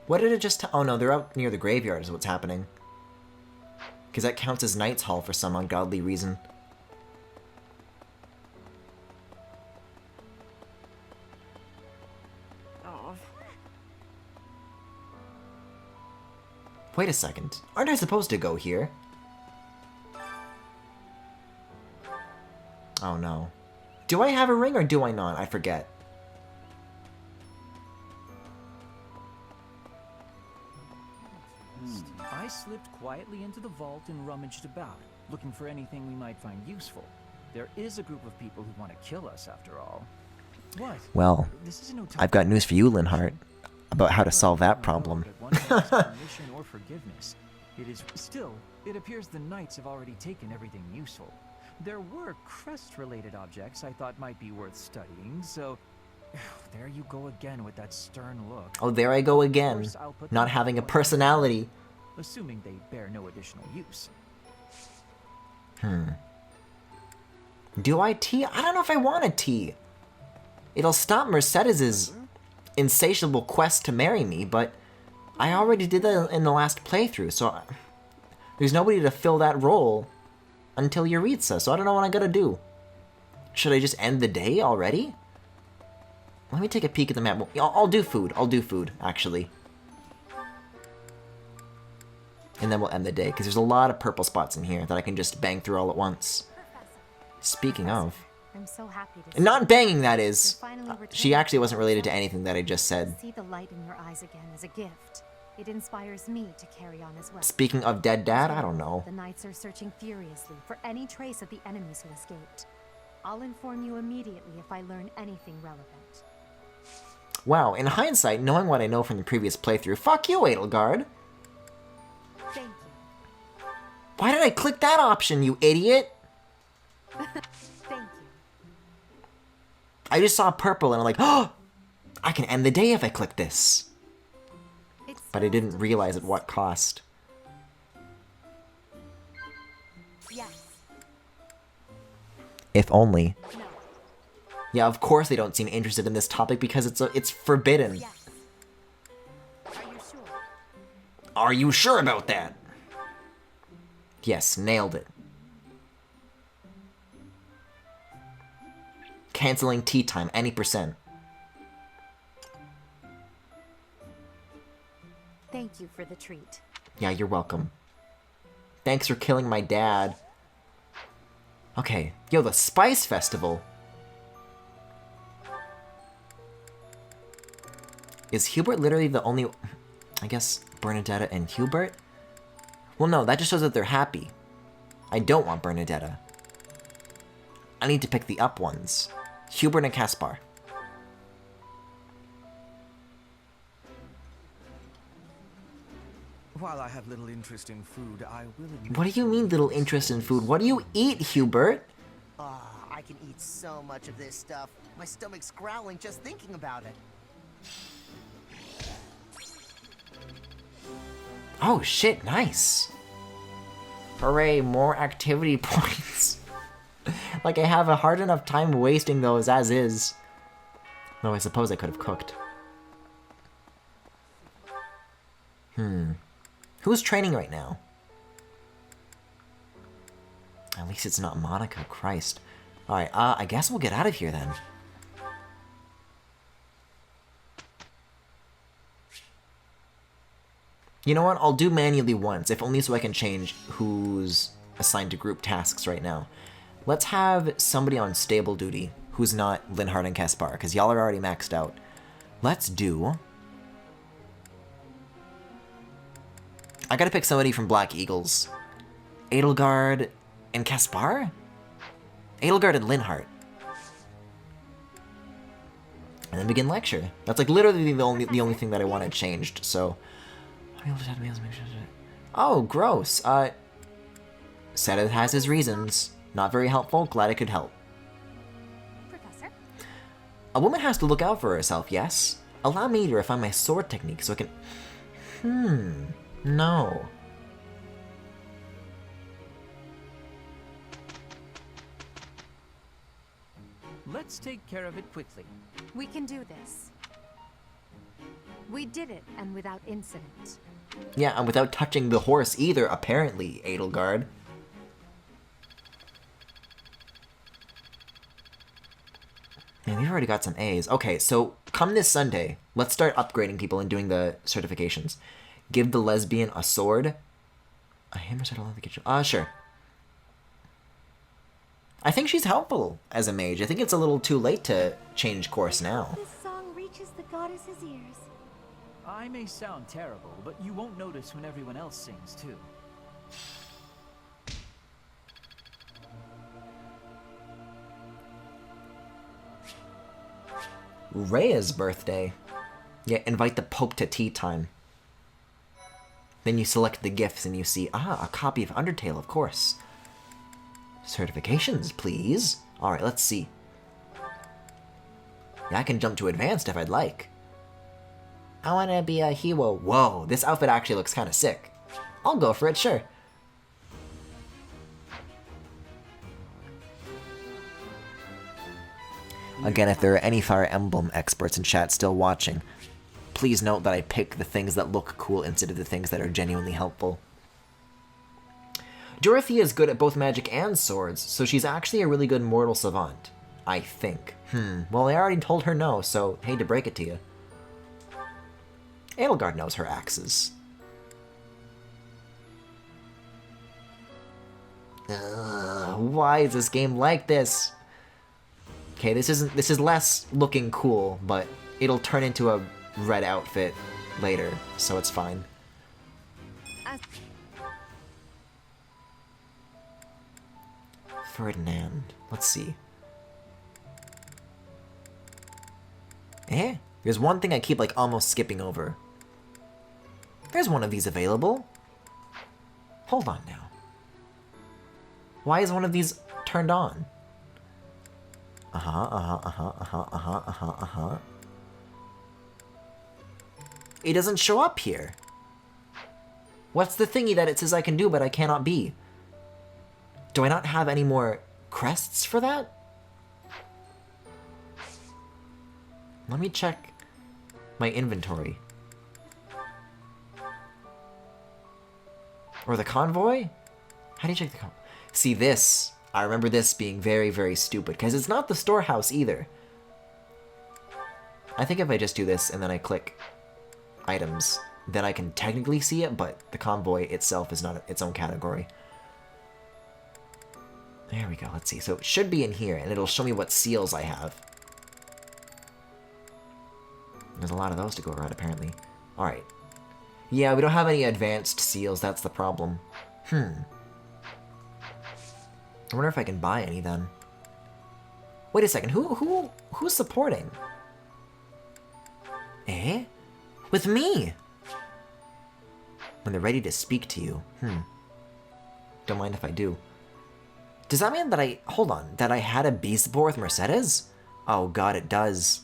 S1: What did it just oh no, they're out near the graveyard is what's happening. Because that counts as Knight's Hall for some ungodly reason. Wait a second. Aren't I supposed to go here? Oh no. Do I have a ring or do I not? I forget.
S3: I slipped quietly into the vault and rummaged about, looking for anything we might find useful. There is a group of people who want to kill us, after all. What?
S1: Well, I've got news for you, Linhart, about how to solve that problem.
S3: Permission or forgiveness. It is still. It appears the knights have already taken everything useful. There were crest-related objects I thought might be worth studying, so there you go again with that stern look.
S1: Oh, there I go again, not having a personality.
S3: Assuming they bear no additional use.
S1: Do I tea? I don't know if I want a tea. It'll stop Mercedes's insatiable quest to marry me, but I already did that in the last playthrough, so there's nobody to fill that role until Yuritsa, so I don't know what I gotta do. Should I just end the day already? Let me take a peek at the map. I'll do food. I'll do food, actually. And then we'll end the day, because there's a lot of purple spots in here that I can just bang through all at once. Speaking of...
S11: I'm so happy to see
S1: not banging, that is. She actually wasn't related to anything that I just said.
S11: see the light in your eyes again as a gift. It inspires me to carry on as well.
S1: Speaking of dead dad, I don't know.
S11: The knights are searching furiously for any trace of the enemies who escaped. I'll inform you immediately if I learn anything relevant.
S1: Wow, in hindsight, knowing what I know from the previous playthrough, fuck you, Edelgard.
S11: Thank you.
S1: Why did I click that option, you idiot?
S11: Thank you.
S1: I just saw purple and I'm like, oh! I can end the day if I click this. But I didn't realize at what cost.
S11: Yes.
S1: If only. No. Yeah, of course they don't seem interested in this topic because it's forbidden.
S11: Yes. Are you sure?
S1: Are you sure about that? Yes, nailed it. Canceling tea time, any percent.
S11: Thank you for the treat.
S1: Yeah, you're welcome. Thanks for killing my dad. Okay, yo, the Spice Festival. Is Hubert literally the only... I guess Bernadetta and Hubert? Well, no, that just shows that they're happy. I don't want Bernadetta. I need to pick the up ones. Hubert and Caspar.
S3: While I have little interest in food, I will admit...
S1: What do you mean, little interest in food? What do you eat, Hubert?
S12: I can eat so much of this stuff. My stomach's growling just thinking about it.
S1: Oh shit, nice. Hooray, more activity points. Like I have a hard enough time wasting those as is. Though I suppose I could have cooked. Who's training right now? At least it's not Monica, Christ. Alright, I guess we'll get out of here then. You know what? I'll do manually once, if only so I can change who's assigned to group tasks right now. Let's have somebody on stable duty who's not Linhardt and Caspar, because y'all are already maxed out. Let's do... I gotta pick somebody from Black Eagles. Edelgard and Caspar? Edelgard and Linhardt. And then begin lecture. That's like literally the only thing that I wanted changed, so... Oh, gross. Seth has his reasons. Not very helpful, glad I could help.
S11: Professor?
S1: A woman has to look out for herself, yes? Allow me to refine my sword technique so I can... No.
S3: Let's take care of it quickly.
S11: We can do this. We did it, and without incident.
S1: Yeah, and without touching the horse either, apparently, Edelgard. Man, we've already got some A's. Okay, so come this Sunday, let's start upgrading people and doing the certifications. Give the lesbian a sword. A hammer set along the kitchen. Sure. I think she's helpful as a mage. I think it's a little too late to change course now.
S11: This song reaches the goddess's ears.
S3: I may sound terrible, but you won't notice when everyone else sings, too.
S1: Rhea's birthday. Yeah, invite the Pope to tea time. Then you select the gifts and you see, a copy of Undertale, of course. Certifications, please. Alright, let's see. Yeah, I can jump to advanced if I'd like. I want to be a hero. Whoa, this outfit actually looks kind of sick. I'll go for it, sure. Again, if there are any Fire Emblem experts in chat still watching, please note that I pick the things that look cool instead of the things that are genuinely helpful. Dorothea is good at both magic and swords, so she's actually a really good mortal savant. I think. Well, I already told her no, so hate to break it to you. Edelgard knows her axes. Why is this game like this? Okay, this is less looking cool, but it'll turn into a red outfit later, so it's fine. Ferdinand. Let's see. There's one thing I keep like almost skipping over. There's one of these available. Hold on now. Why is one of these turned on? It doesn't show up here. What's the thingy that it says I can do but I cannot be? Do I not have any more crests for that? Let me check my inventory. Or the convoy? How do you check the convoy? See this, I remember this being very, very stupid, because it's not the storehouse either. I think if I just do this and then I click items, then I can technically see it, but the convoy itself is not its own category. There we go, let's see. So it should be in here, and it'll show me what seals I have. There's a lot of those to go around, apparently. Alright. Yeah, we don't have any advanced seals, that's the problem. I wonder if I can buy any, then. Wait a second, who's supporting? Eh? With me? When they're ready to speak to you. Don't mind if I do. Does that mean that hold on, that I had a B support with Mercedes? Oh god, it does.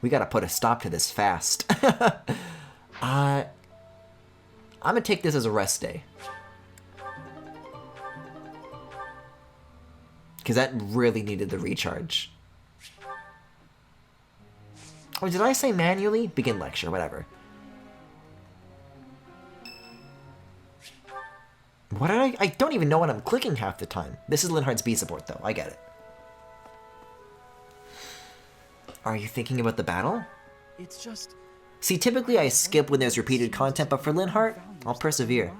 S1: We gotta put a stop to this fast. I'm gonna take this as a rest day. Because that really needed the recharge. Oh, did I say manually? Begin lecture, whatever. What did I don't even know what I'm clicking half the time. This is Linhardt's B support, though. I get it. Are you thinking about the battle?
S3: It's just...
S1: See, typically I skip when there's repeated content, but for Linhardt, I'll persevere.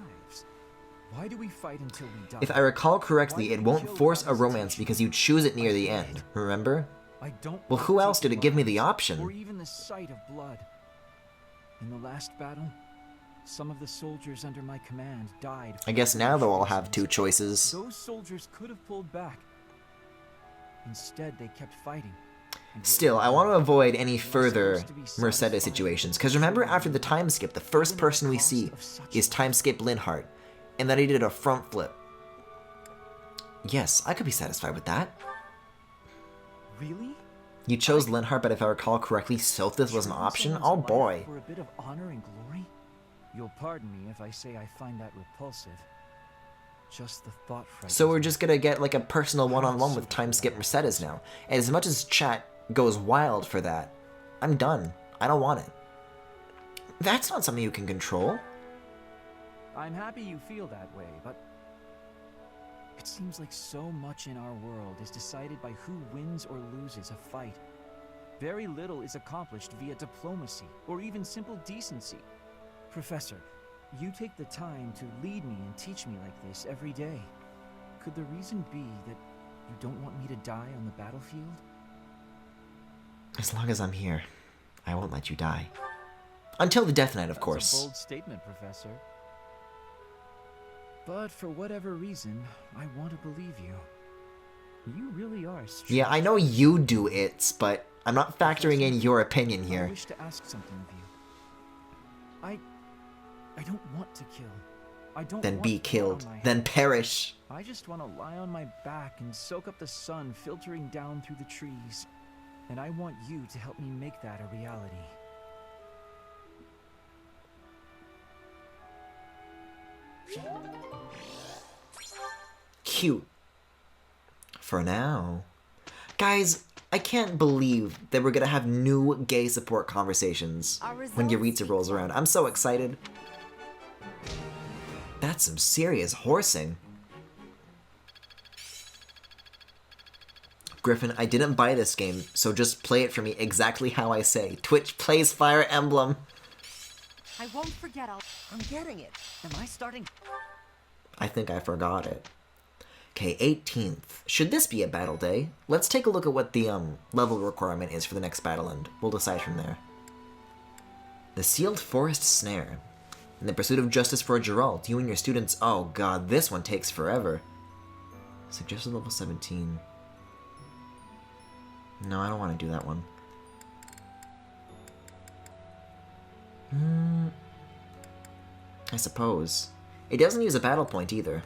S3: Why do we fight until we die?
S1: If I recall correctly, it won't force a romance because you choose it near the end, remember? Well, who else did it give me the option?
S3: Or even the sight of blood. In the last battle, some of the soldiers under my command died.
S1: I guess now they'll all have two choices.
S3: Those soldiers could have pulled back. Instead, they kept fighting.
S1: Still, I want to avoid any further Mercedes situations, because remember, after the time skip, the first person we see is time skip Linhardt, and then he did a front flip. Yes, I could be satisfied with that.
S3: Really?
S1: You chose Linhardt, but if I recall correctly, Sothis was an option? Oh boy.
S3: For a bit of honor and glory? You'll pardon me if I say I find that repulsive. Just the thought frightens
S1: So we're
S3: me.
S1: just gonna get like a personal one-on-one with time skip Mercedes now. And as much as chat goes wild for that, I'm done. I don't want it. That's not something you can control.
S3: I'm happy you feel that way, but it seems like so much in our world is decided by who wins or loses a fight. Very little is accomplished via diplomacy or even simple decency. Professor, you take the time to lead me and teach me like this every day. Could the reason be that you don't want me to die on the battlefield?
S1: As long as I'm here, I won't let you die. Until the Death Knight, of course.
S3: That's a bold statement, Professor. But for whatever reason, I want to believe you. You really are strange.
S1: Yeah, I know you do it, but I'm not factoring in your opinion
S3: I
S1: here.
S3: wish to ask something of you. I don't want to kill. I don't
S1: Then
S3: want
S1: be
S3: blood
S1: killed.
S3: on my
S1: Then
S3: hands.
S1: perish.
S3: I just want to lie on my back and soak up the sun filtering down through the trees. And I want you to help me make that a reality.
S1: Cute. For now. Guys, I can't believe that we're gonna have new gay support conversations when Yaritza rolls around. I'm so excited. That's some serious horsing. Griffin, I didn't buy this game, so just play it for me exactly how I say. Twitch plays Fire Emblem.
S11: I won't forget.
S19: I'm getting it. Am I starting?
S1: I think I forgot it. Okay, 18th. Should this be a battle day? Let's take a look at what the level requirement is for the next battle, and we'll decide from there. The Sealed Forest Snare. In the pursuit of justice for Geralt, you and your students... Oh god, this one takes forever. Suggested level 17. No, I don't want to do that one. I suppose. It doesn't use a battle point either.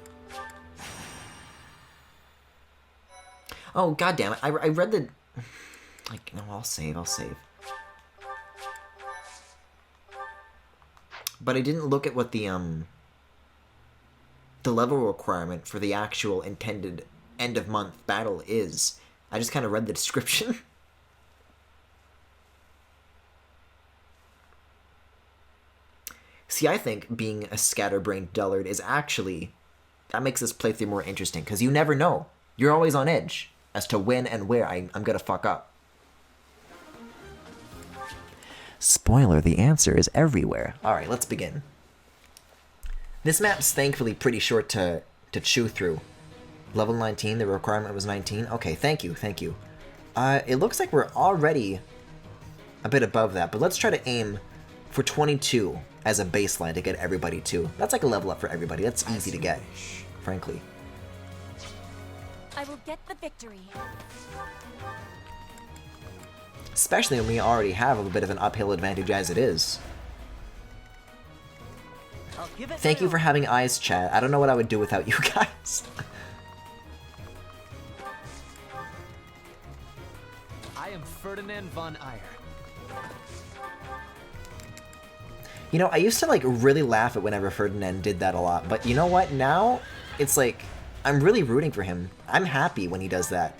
S1: Oh, god damn it. I read the... Like, no, I'll save. But I didn't look at what the level requirement for the actual intended end-of-month battle is. I just kind of read the description. See, I think being a scatterbrained dullard is actually that makes this playthrough more interesting, because you never know. You're always on edge as to when and where I'm gonna fuck up. Spoiler, the answer is everywhere. Alright, let's begin. This map's thankfully pretty short to chew through. Level 19, the requirement was 19. Okay, thank you, thank you. It looks like we're already a bit above that, but let's try to aim for 22 as a baseline to get everybody to. That's like a level up for everybody. That's easy to get, frankly.
S13: I will get the victory.
S1: Especially when we already have a bit of an uphill advantage as it is. Thank you for having eyes, chat. I don't know what I would do without you guys.
S5: I am Ferdinand von Eyre.
S1: You know, I used to like really laugh at whenever Ferdinand did that a lot, but you know what? Now it's like I'm really rooting for him. I'm happy when he does that.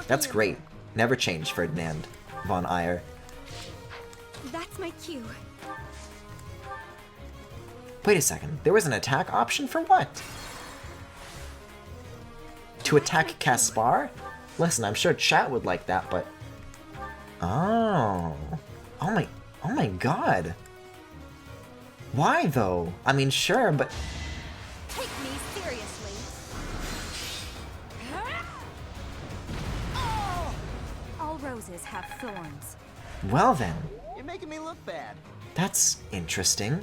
S1: That's great. Never change, Ferdinand von Eyre.
S9: That's my cue.
S1: Wait a second. There was an attack option for what? To attack Caspar? Listen, I'm sure chat would like that, but oh my god. Why though? I mean, sure, but
S9: Take me seriously.
S18: All roses have thorns.
S1: well then.
S12: You're making me look bad.
S1: That's interesting.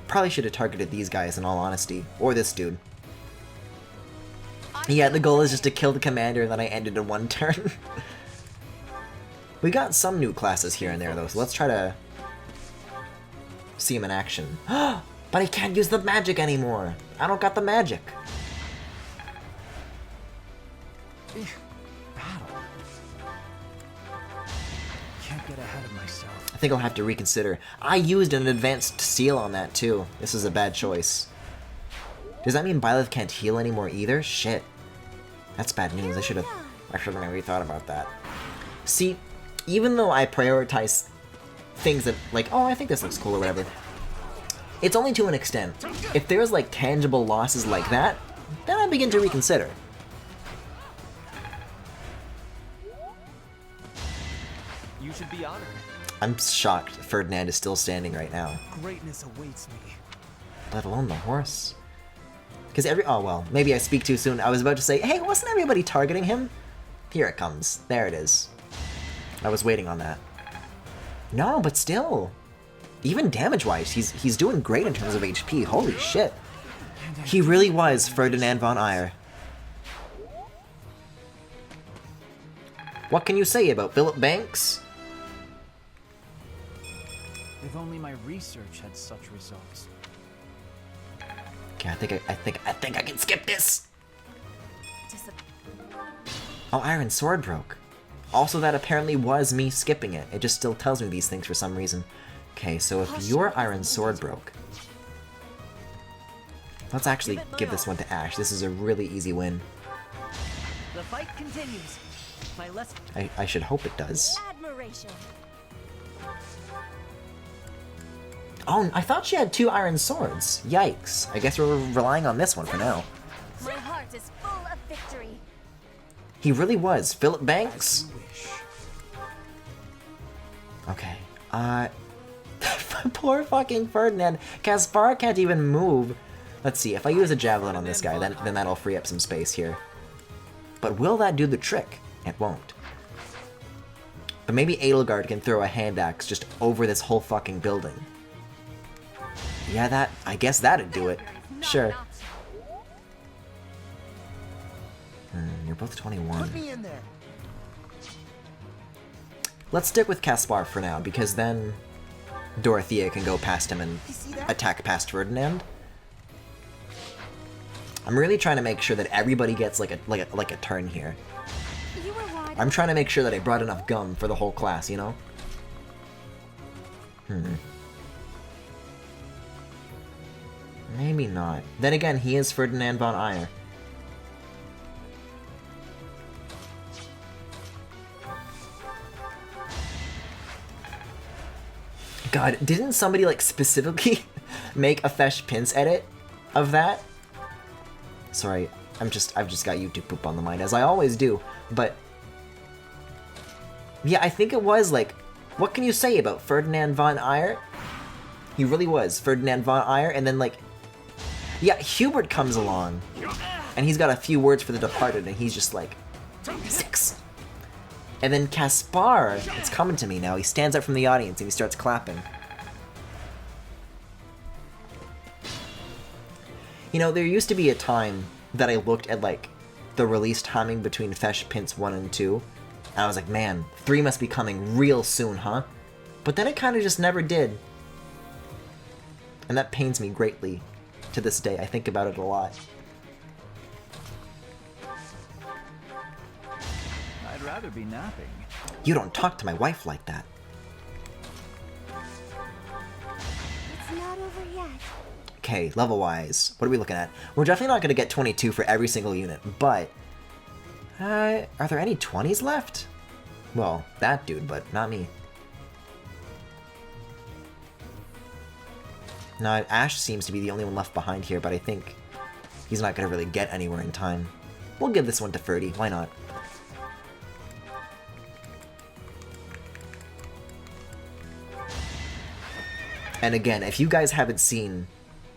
S1: Probably should have targeted these guys in all honesty. Or this dude. Yeah, the goal is just to kill the commander and then I ended in one turn. We got some new classes here and there though, so let's try to see him in action. But I can't use the magic anymore! I don't got the magic!
S3: Battle. Can't get ahead of myself.
S1: I think I'll have to reconsider. I used an advanced seal on that too. This is a bad choice. Does that mean Byleth can't heal anymore either? Shit. That's bad news. I should have maybe thought about that. See, even though I prioritize things that, like, oh, I think this looks cool or whatever, it's only to an extent. If there's, like, tangible losses like that, then I begin to reconsider.
S5: You should be honored.
S1: I'm shocked Ferdinand is still standing right now.
S5: Greatness awaits me.
S1: Let alone the horse. Because oh well, maybe I speak too soon. I was about to say, hey, wasn't everybody targeting him? Here it comes. There it is. I was waiting on that. No, but still. Even damage-wise, he's doing great in terms of HP. Holy shit. He really was Ferdinand von Eyre. What can you say about Philip Banks?
S3: If only my research had such results.
S1: Okay, I think I can skip this. Oh, Iron Sword broke. Also, that apparently was me skipping it. It just still tells me these things for some reason. Okay, so if your Iron Sword broke... Let's actually give this one to Ash. This is a really easy win.
S19: The fight continues. My lesson.
S1: I should hope it does.
S9: Admiration.
S1: Oh, I thought she had 2 Iron Swords. Yikes. I guess we're relying on this one for now.
S9: My heart is full of victory.
S1: He really was. Philip Banks? Okay. Poor fucking Ferdinand. Caspar can't even move. Let's see, if I use a javelin on this guy, then that'll free up some space here. But will that do the trick? It won't. But maybe Edelgard can throw a hand axe just over this whole fucking building. Yeah, I guess that'd do it. Sure. You're both 21.
S12: Put me in there.
S1: Let's stick with Caspar for now, because then Dorothea can go past him and attack past Ferdinand. I'm really trying to make sure that everybody gets like a turn here. I'm trying to make sure that I brought enough gum for the whole class, you know? Maybe not. Then again, he is Ferdinand von Eyre. God, didn't somebody like specifically make a Fesh Pins edit of that. Sorry, I've just got YouTube poop on the mind, as I always do. But yeah, I think it was like, what can you say about Ferdinand von Eyre? He really was Ferdinand von Eyre, and then like, yeah, Hubert comes along, and he's got a few words for the departed, and he's just like, 6. And then Caspar, it's coming to me now, he stands up from the audience and he starts clapping. You know, there used to be a time that I looked at like the release timing between Fesh Prince 1 and 2, and I was like, man, 3 must be coming real soon, huh? But then it kind of just never did. And that pains me greatly to this day. I think about it a lot.
S3: I'd rather be napping.
S1: You don't talk to my wife like that.
S9: It's not over yet.
S1: Okay, level-wise, what are we looking at? We're definitely not going to get 22 for every single unit, but... are there any 20s left? Well, that dude, but not me. No, Ash seems to be the only one left behind here, but I think he's not going to really get anywhere in time. We'll give this one to Ferdy, why not? And again, if you guys haven't seen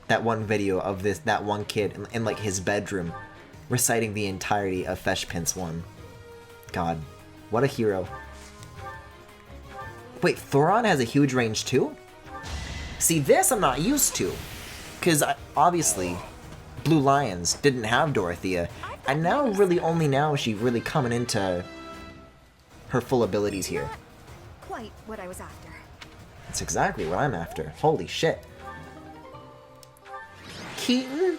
S1: that one video of that one kid in like his bedroom reciting the entirety of Fesh Prince 1. God, what a hero. Wait, Thoron has a huge range too? See, this I'm not used to. Because obviously, Blue Lions didn't have Dorothea. And now, really, only now is she really coming into her full abilities here.
S9: Quite what I was after.
S1: That's exactly what I'm after. Holy shit. Keaton?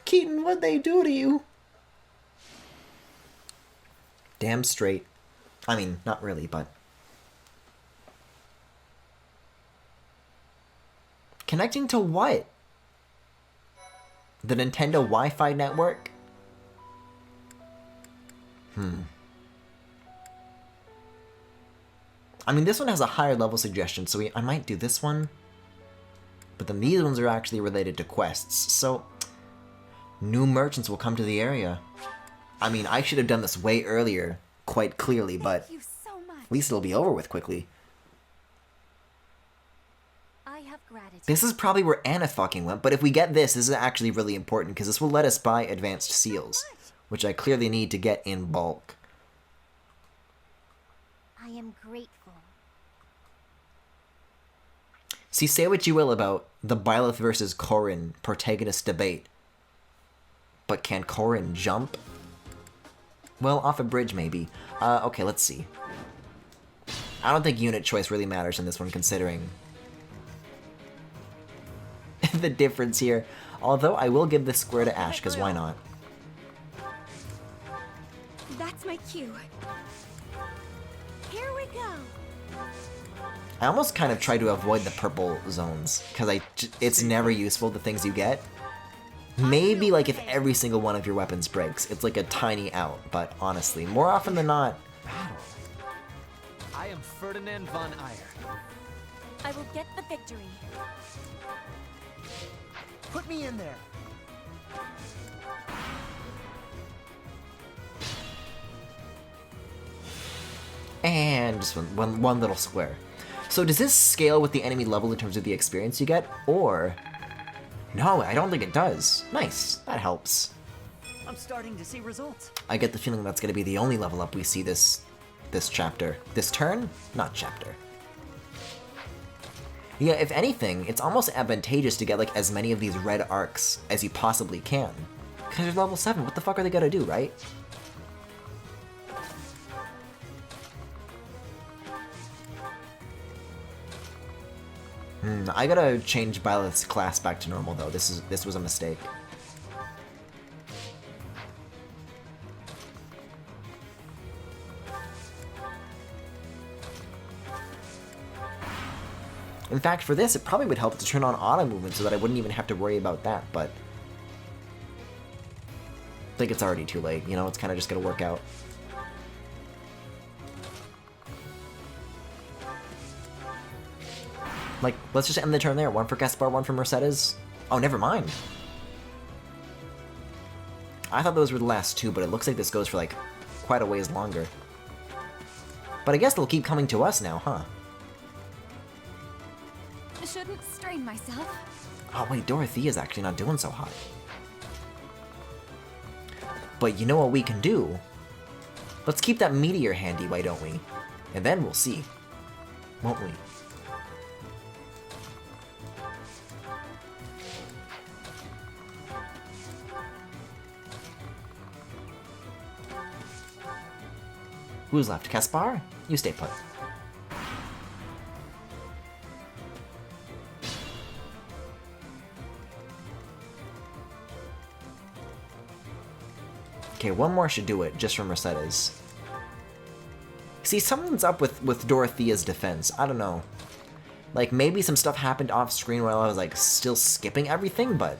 S1: Keaton, what'd they do to you? Damn straight. I mean, not really, but... Connecting to what? The Nintendo Wi-Fi network? I mean, this one has a higher level suggestion, so I might do this one. But then these ones are actually related to quests, so... New merchants will come to the area. I mean, I should have done this way earlier, quite clearly, but...
S9: Thank you so much.
S1: At least it'll be over with quickly.
S9: I have gratitude.
S1: This is probably where Anna fucking went, but if we get this, this is actually really important, because this will let us buy advanced seals, which I clearly need to get in bulk.
S9: I am grateful.
S1: See, say what you will about the Byleth versus Corrin protagonist debate, but can Corrin jump? Well, off a bridge, maybe. Okay, let's see. I don't think unit choice really matters in this one, considering the difference here. Although, I will give this square to Ash, because why not?
S9: That's my cue. Here we go.
S1: I almost kind of try to avoid the purple zones, because it's never useful, the things you get. Maybe, like, if every single one of your weapons breaks, it's like a tiny out, but honestly, more often than not...
S5: I am Ferdinand von Eyre.
S9: I will get the victory.
S12: Put me in there.
S1: And just one little square. So does this scale with the enemy level in terms of the experience you get, or... No, I don't think it does. Nice, that helps.
S19: I'm starting to see results.
S1: I get the feeling that's going to be the only level up we see this chapter. This turn? Not chapter. Yeah, if anything, it's almost advantageous to get like as many of these red arcs as you possibly can. Because you're level 7, what the fuck are they gonna do, right? I gotta change Byleth's class back to normal though. This was a mistake. In fact, for this, it probably would help to turn on auto movement so that I wouldn't even have to worry about that, but... I think it's already too late, you know? It's kind of just gonna work out. Like, let's just end the turn there. One for Gaspar, one for Mercedes. Oh, never mind. I thought those were the last two, but it looks like this goes for like quite a ways longer. But I guess they'll keep coming to us now, huh?
S9: I shouldn't strain myself.
S1: Oh wait, Dorothea's actually not doing so hot. But you know what we can do? Let's keep that meteor handy, why don't we? And then we'll see. Won't we? Who's left? Caspar? You stay put. Okay, one more should do it, just from Mercedes. See, something's up with Dorothea's defense. I don't know. Like, maybe some stuff happened off screen while I was, like, still skipping everything, but...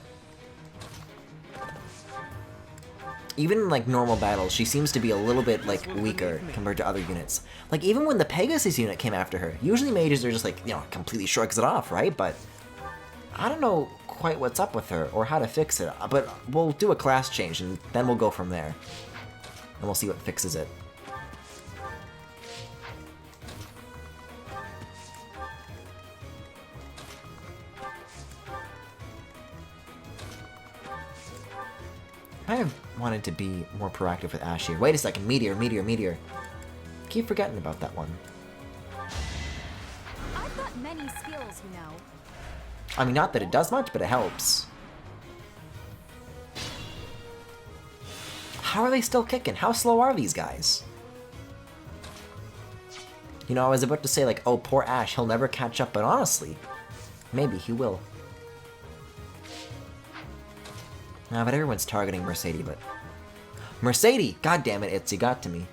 S1: even in, like, normal battles, she seems to be a little bit, like, weaker compared to other units. Like, even when the Pegasus unit came after her, usually mages are just, like, you know, completely shrugs it off, right? But I don't know quite what's up with her or how to fix it. But we'll do a class change, and then we'll go from there. And we'll see what fixes it. I have wanted to be more proactive with Ash here. Wait a second, meteor, meteor, meteor. Keep forgetting about that one.
S9: I've got many skills, you know.
S1: I mean, not that it does much, but it helps. How are they still kicking? How slow are these guys? You know, I was about to say, like, oh, poor Ash, he'll never catch up, but honestly, maybe he will. Nah, but everyone's targeting Mercedes, but... Mercedes! God damn it, Itzy got to me.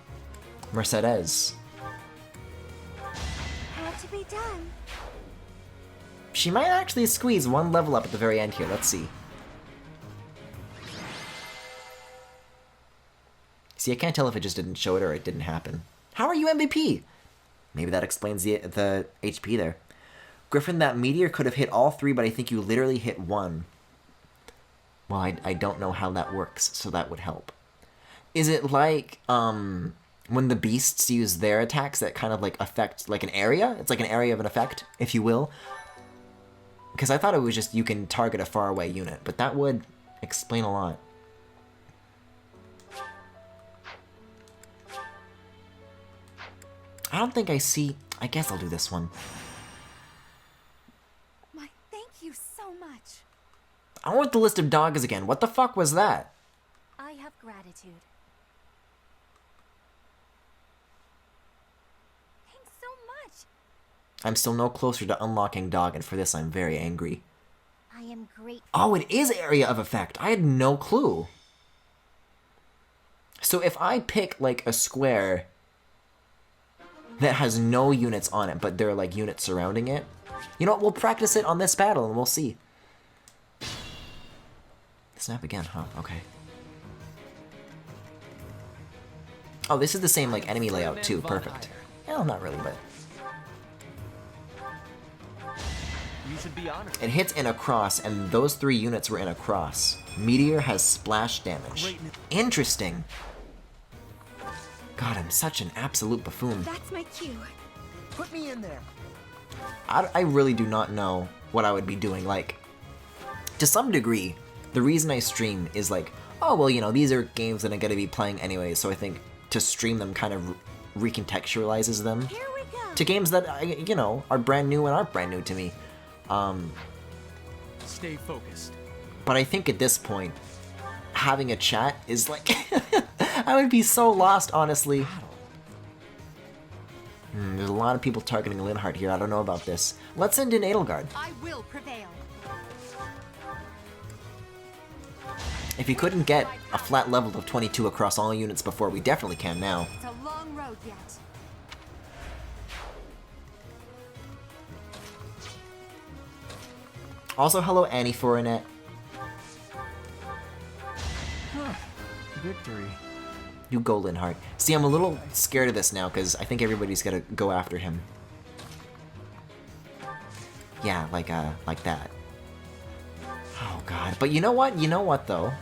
S1: Mercedes.
S9: Had to be done.
S1: She might actually squeeze one level up at the very end here, let's see. See, I can't tell if it just didn't show it or it didn't happen. How are you MVP? Maybe that explains the HP there. Griffin, that meteor could have hit all three, but I think you literally hit one. Well, I don't know how that works, so that would help. Is it like, when the beasts use their attacks that kind of, like, affect, like, an area? It's like an area of an effect, if you will. Because I thought it was just you can target a faraway unit, but that would explain a lot. I don't think I see... I guess I'll do this one.
S9: My thank you so much.
S1: I want the list of dogs again. What the fuck was that?
S9: I have gratitude. Thanks so much.
S1: I'm still no closer to unlocking dog, and for this I'm very angry.
S9: I am grateful.
S1: Oh, it is area of effect. I had no clue. So if I pick, like, a square that has no units on it, but there are, like, units surrounding it, you know what? We'll practice it on this battle, and we'll see. Snap again, huh? Okay. Oh, this is the same, like, enemy layout, too. Perfect. Well, not really, but...
S5: You should be honored.
S1: It hits in a cross, and those three units were in a cross. Meteor has splash damage. Interesting. God, I'm such an absolute buffoon.
S9: That's my cue.
S12: Put me in there.
S1: I really do not know what I would be doing. Like, to some degree, the reason I stream is like, oh, well, you know, these are games that I'm going to be playing anyway, so I think to stream them kind of recontextualizes them to games that, you know, are brand new and aren't brand new to me.
S22: Stay focused.
S1: But I think at this point, having a chat is like... I would be so lost, honestly. There's a lot of people targeting Linhardt here. I don't know about this. Let's send in Edelgard.
S9: I will prevail.
S1: If you couldn't get a flat level of 22 across all units before, we definitely can now.
S9: It's a long road yet.
S1: Also, hello Annie Forenet.
S3: Huh. Victory.
S1: You go, Linhardt. See, I'm a little scared of this now, because I think everybody's gonna go after him. Yeah, like that. Oh god. But you know what? You know what, though?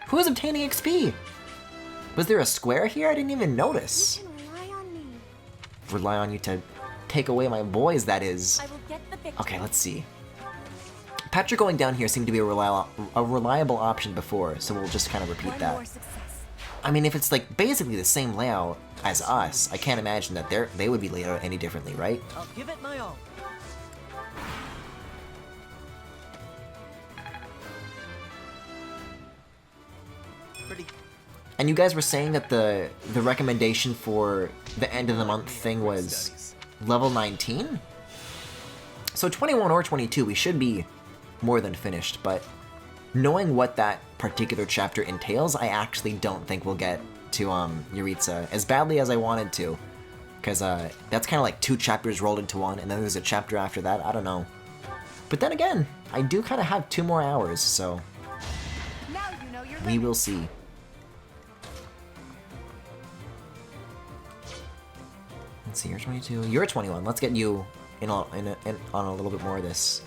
S1: Who's obtaining XP? Was there a square here? I didn't even notice. Rely on you to take away my boys, that is. Okay, let's see. Petra going down here seemed to be a reliable option before, so we'll just kind of repeat that. I mean, if it's like basically the same layout as us, I can't imagine that they would be laid out any differently, right?
S19: I'll give it my all. Pretty.
S1: And you guys were saying that the recommendation for the end of the month thing was level 19? So 21 or 22, we should be more than finished, but knowing what that particular chapter entails, I actually don't think we'll get to Yuritsa as badly as I wanted to, because that's kind of like 2 chapters rolled into one, and then there's a chapter after that. I don't know. But then again, I do kind of have 2 more hours, so we will see. Let's see, you're 22. You're 21. Let's get you in on a little bit more of this.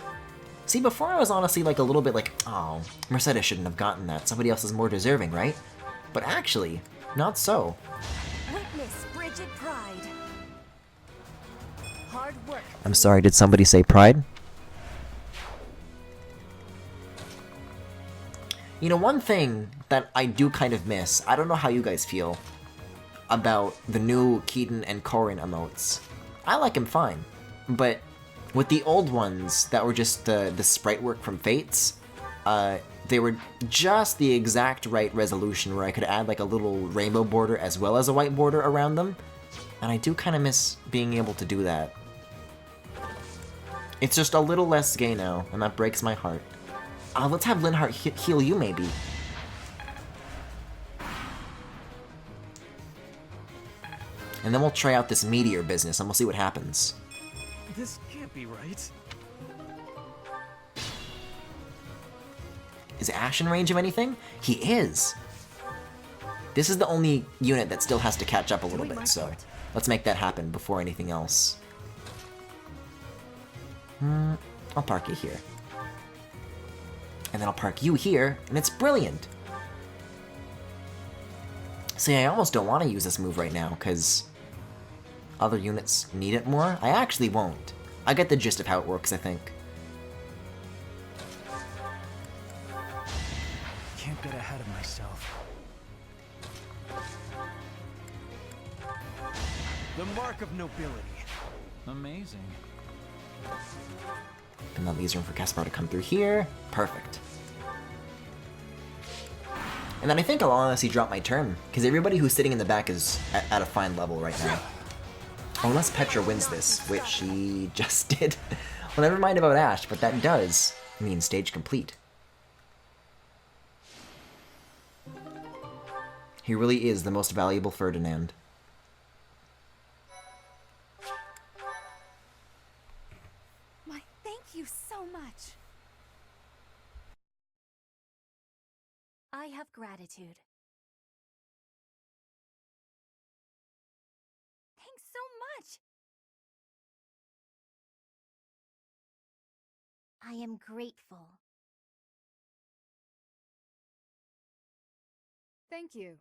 S1: See, before I was honestly like a little bit like, oh, Mercedes shouldn't have gotten that. Somebody else is more deserving, right? But actually, not so.
S9: Witness frigid pride. Hard work.
S1: I'm sorry, did somebody say pride? You know, one thing that I do kind of miss, I don't know how you guys feel about the new Keaton and Corrin emotes. I like them fine, but with the old ones that were just the sprite work from Fates, they were just the exact right resolution where I could add like a little rainbow border as well as a white border around them, and I do kind of miss being able to do that. It's just a little less gay now, and that breaks my heart. Let's have Linhardt heal you, maybe. And then we'll try out this meteor business, and we'll see what happens.
S5: This can't be right.
S1: Is Ash in range of anything? He is! This is the only unit that still has to catch up a little bit, so let's make that happen before anything else. I'll park you here. And then I'll park you here, and it's brilliant! See, I almost don't want to use this move right now, because other units need it more. I actually won't. I get the gist of how it works, I think.
S3: Can't get ahead of myself.
S5: The mark of nobility.
S3: Amazing.
S1: And that leaves room for Caspar to come through here. Perfect. And then I think I'll honestly drop my turn, because everybody who's sitting in the back is at a fine level right now. Unless Petra wins this, which she just did. Well, never mind about Ash, but that does mean stage complete. He really is the most valuable Ferdinand.
S9: My thank you so much.
S13: I have gratitude.
S9: Thanks so much.
S13: I am grateful.
S6: Thank you.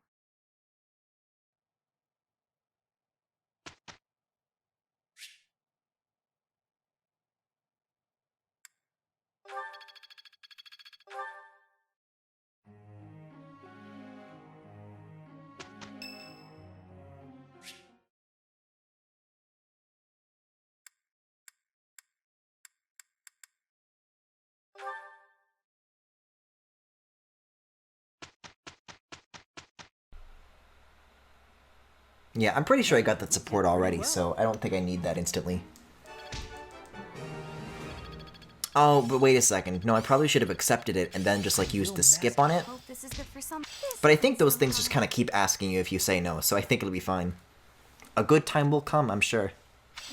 S1: Yeah, I'm pretty sure I got that support already, so I don't think I need that instantly. Oh, but wait a second. No, I probably should have accepted it and then just like used the skip on it. But I think those things just kind of keep asking you if you say no, so I think it'll be fine. A good time will come, I'm sure.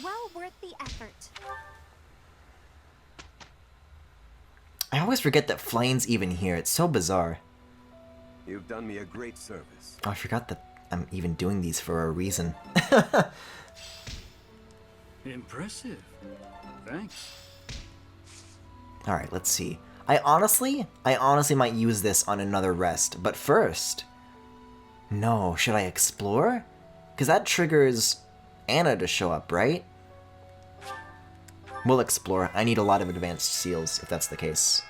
S9: Well worth the effort.
S1: I always forget that Flane's even here. It's so bizarre.
S15: You've done me a great service.
S1: Oh, I forgot that I'm even doing these for a reason.
S22: Impressive. Thanks.
S1: Alright, let's see. I honestly might use this on another rest, but first... No, should I explore? Because that triggers Anna to show up, right? We'll explore. I need a lot of advanced seals, if that's the case.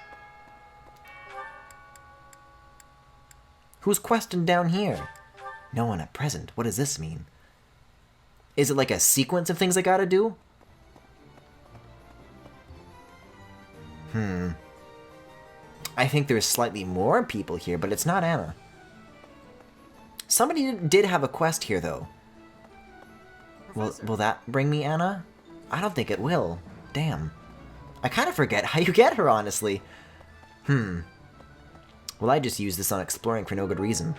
S1: Who's questing down here? No one at present. What does this mean? Is it like a sequence of things I gotta do? I think there's slightly more people here, but it's not Anna. Somebody did have a quest here, though. Will that bring me Anna? I don't think it will. Damn. I kind of forget how you get her, honestly. Well, I just used this on exploring for no good reason.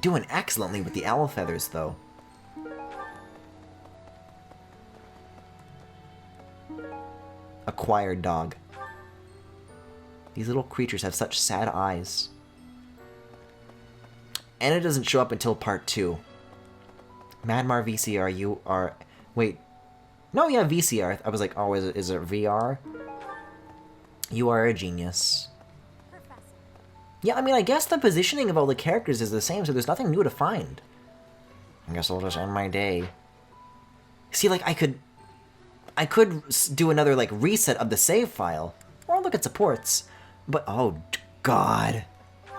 S1: Doing excellently with the owl feathers, though. Acquired dog. These little creatures have such sad eyes. Anna doesn't show up until part 2. Madmar VCR, you are... Wait. No, yeah, VCR. I was like, oh, is it VR? You are a genius. Yeah, I mean, I guess the positioning of all the characters is the same, so there's nothing new to find. I guess I'll just end my day. See, like, I could do another, like, reset of the save file. Or look at supports. But, oh, God.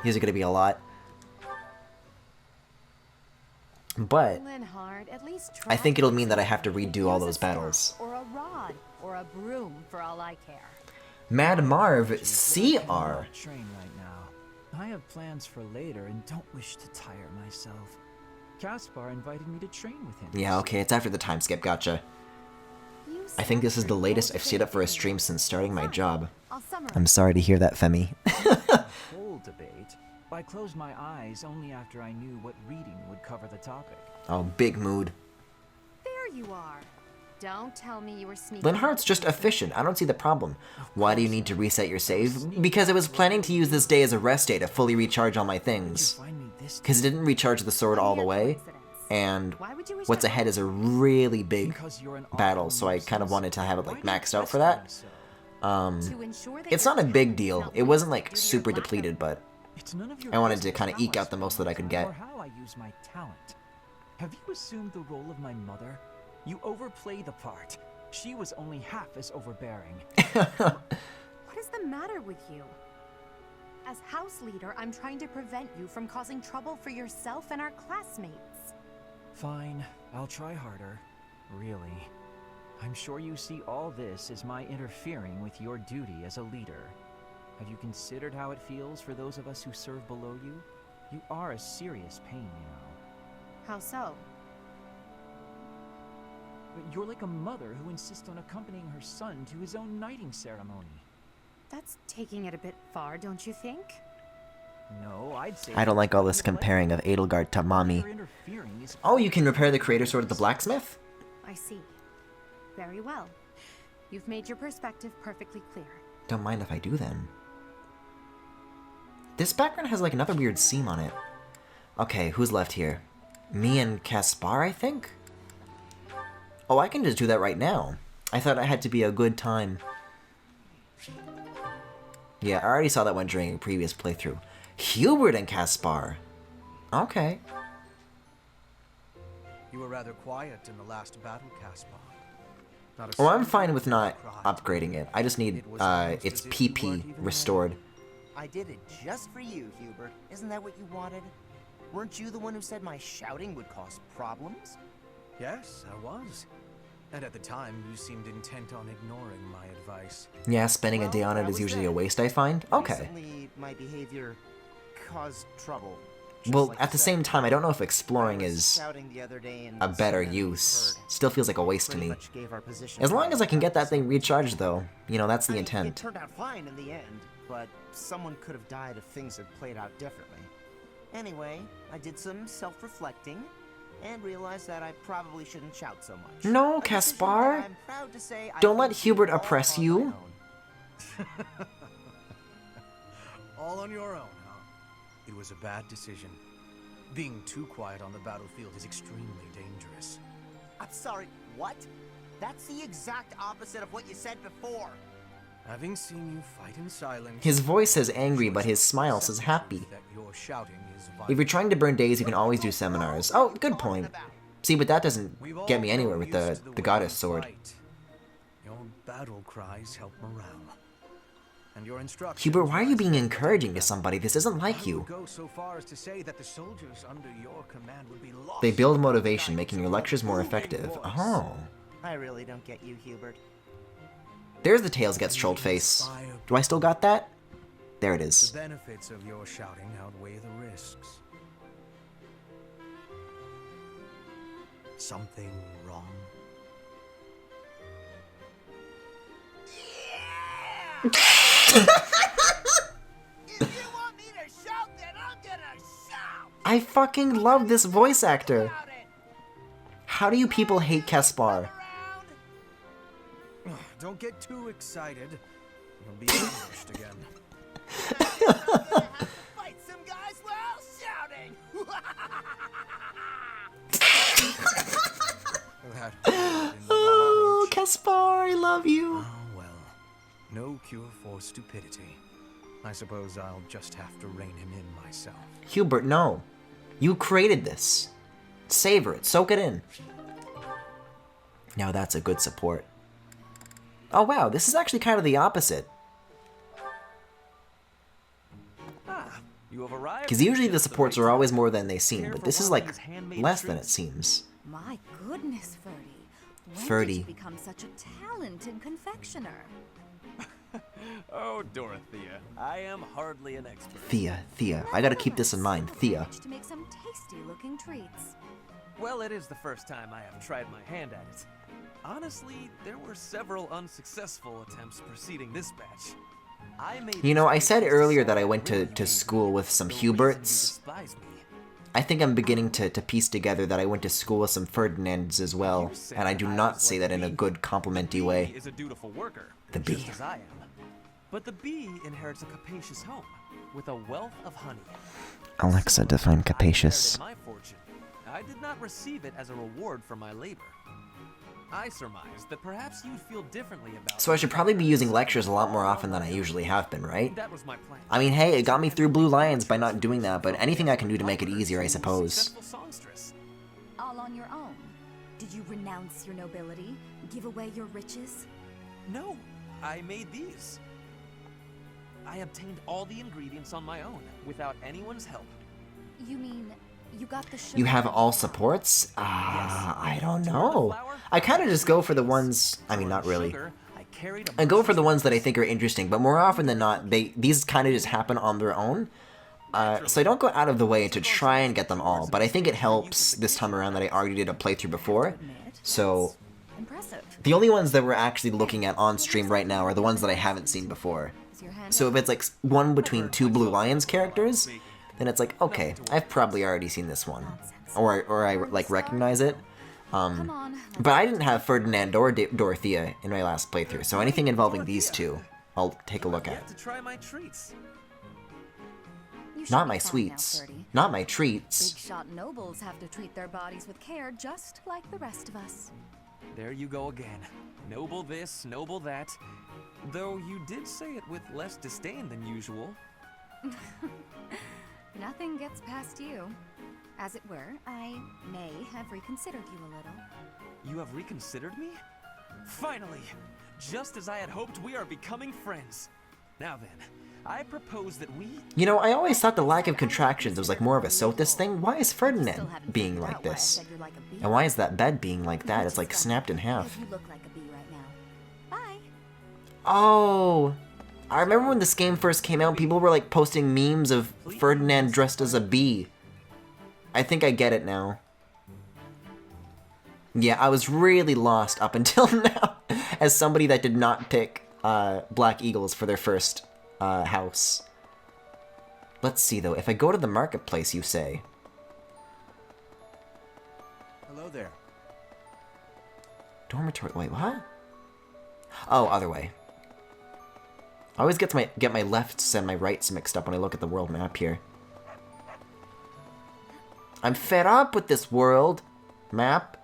S1: These are gonna be a lot. But
S11: Linhard, at least
S1: I think it'll mean that I have to redo all those battles.
S11: Or a rod, or a broom, for all I care.
S1: Mad Marv CR.
S3: Train right now. I have plans for later and don't wish to tire myself. Caspar invited me to train with him.
S1: Yeah, okay, it's after the time skip, gotcha. I think this is the latest I've stayed up for a stream since starting my job. I'm sorry to hear that, Femi.
S3: Whole debate. I closed my eyes only after I knew what reading would cover the topic.
S1: Oh, big mood.
S11: There you are. Don't tell me you were sneaking.
S1: Linhardt's just efficient. I don't see the problem. Why do you need to reset your save? Because I was planning to use this day as a rest day to fully recharge all my things. Because it didn't recharge the sword all the way. And what's ahead is a really big battle, so I kind of wanted to have it like maxed out for that. It's not a big deal. It wasn't like super depleted, but I wanted to kind of eke out the most that I could get.
S3: How I use my talent. Have you assumed the role of my mother? You overplay the part. She was only half as overbearing.
S11: What is the matter with you? As house leader, I'm trying to prevent you from causing trouble for yourself and our classmates.
S3: Fine, I'll try harder. Really. I'm sure you see all this as my interfering with your duty as a leader. Have you considered how it feels for those of us who serve below you? You are a serious pain, you know.
S11: How so?
S3: You're like a mother who insists on accompanying her son to his own knighting ceremony.
S11: That's taking it a bit far, don't you think?
S3: No, I'd say...
S1: I don't like all this comparing of Edelgard to Mommy. Oh, you can repair the creator sword at the blacksmith?
S11: I see. Very well. You've made your perspective perfectly clear.
S1: Don't mind if I do then. This background has like another weird seam on it. Okay, who's left here? Me and Caspar, I think? Oh, I can just do that right now. I thought it had to be a good time. Yeah, I already saw that one during a previous playthrough. Hubert and Caspar. Okay.
S10: You were rather quiet in the last battle, Caspar.
S1: Oh, I'm fine with not upgrading it. I just need its PP restored.
S12: I did it just for you, Hubert. Isn't that what you wanted? Weren't you the one who said my shouting would cause problems?
S10: Yes, I was. And at the time, you seemed intent on ignoring my advice.
S1: Yeah, spending a day on it is usually a waste, I find. Okay.
S12: Recently, my behavior caused trouble.
S1: Well, at the same time, I don't know if exploring is a better use. Still feels like a waste to me. As long as I can get that thing recharged, though, you know, that's the intent.
S12: It turned out fine in the end, but someone could have died if things had played out differently. Anyway, I did some self-reflecting and realized that I probably shouldn't shout so much.
S1: No, Caspar. Don't let Hubert oppress you.
S10: All on your own, huh? It was a bad decision. Being too quiet on the battlefield is extremely dangerous.
S12: I'm sorry, what? That's the exact opposite of what you said before.
S10: Having seen you fight in silence,
S1: His voice says angry, but his smile says happy.
S10: that your shouting is
S1: If you're trying to burn days, you can always do seminars. Oh, good point. See, but that doesn't get me anywhere with the goddess sword.
S10: Your battle cries help morale. And your instructions.
S1: Hubert, why are you being encouraging to somebody? This isn't like you.
S10: Go so far as to say that the soldiers under your command would be lost.
S1: They build motivation, making your lectures more effective. Oh.
S12: I really don't get you, Hubert.
S1: There's the Tails gets trolled face. Do I still got that? There it is.
S10: The benefits of your shouting outweigh the risks. Something wrong?
S1: I fucking love this voice actor. How do you people hate Caspar?
S10: Don't get too excited. You'll be ambushed again.
S12: Fight some guys while shouting.
S1: Oh, Caspar, I love you.
S10: Oh well, no cure for stupidity. I suppose I'll just have to rein him in myself.
S1: Hubert, no. You created this. Savor it, soak it in. Now that's a good support. Oh wow, this is actually kind of the opposite.
S5: You have arrived.
S1: Because usually the supports are always more than they seem, but this is like less than it seems.
S9: My goodness, Ferdy. When
S1: Ferdy.
S9: did you become such a talented confectioner?
S5: Oh, Dorothea, I am hardly an expert.
S1: Thea, I gotta keep this in mind, Thea.
S9: To make some tasty-looking treats.
S5: Well, it is the first time I have tried my hand at it. Honestly, there were several unsuccessful attempts preceding this batch.
S1: You know, I said earlier that I went to school with some Huberts. I think I'm beginning to piece together that I went to school with some Ferdinands as well, and I do not say that in a good complimenty way.
S5: Is a dutiful worker,
S1: The bee.
S5: just as I am. But the bee inherits a capacious home with a wealth of honey.
S1: Alexa, define capacious.
S5: My fortune. I did not receive it as a reward for my labor. I surmised that perhaps you'd feel differently about
S1: So I should probably be using lectures a lot more often than I usually have been, right?
S5: That was my plan.
S1: I mean, hey, it got me through Blue Lions by not doing that, but anything I can do to make it easier, I suppose.
S9: All on your own. Did you renounce your nobility? Give away your riches?
S5: No, I made these. I obtained all the ingredients on my own, without anyone's help.
S9: You mean you got the sugar?
S1: You have all supports? I don't know. I kind of just go for the ones, I mean, not really. I go for the ones that I think are interesting, but more often than not, these kind of just happen on their own. So I don't go out of the way to try and get them all, but I think it helps this time around that I already did a playthrough before. So the only ones that we're actually looking at on stream right now are the ones that I haven't seen before. So if it's like one between two Blue Lions characters, then it's like, okay, I've probably already seen this one, or I like recognize it. But I didn't have Ferdinand or Dorothea in my last playthrough, so anything involving these two, I'll take a look at.
S5: To try my treats.
S1: Not my sweets, not my treats.
S9: Big shot nobles have to treat their bodies with care just like the rest of us.
S5: There you go again. Noble this, noble that. Though you did say it with less disdain than usual.
S9: Nothing gets past you. As it were, I may have reconsidered you a little.
S5: You have reconsidered me? Finally! Just as I had hoped, we are becoming friends. Now then, I propose that we...
S1: You know, I always thought the lack of contractions was like more of a Sothis thing. Why is Ferdinand being like this? And why is that bed being like that? It's like snapped in half.
S9: You look like a bee right now. Bye.
S1: Oh, I remember when this game first came out, people were like posting memes of Ferdinand dressed as a bee. I think I get it now. Yeah, I was really lost up until now as somebody that did not pick Black Eagles for their first house. Let's see though, if I go to the marketplace, you say.
S10: Hello there.
S1: Dormitory, wait, what? Oh, other way. I always get my lefts and my rights mixed up when I look at the world map here. I'm fed up with this world map.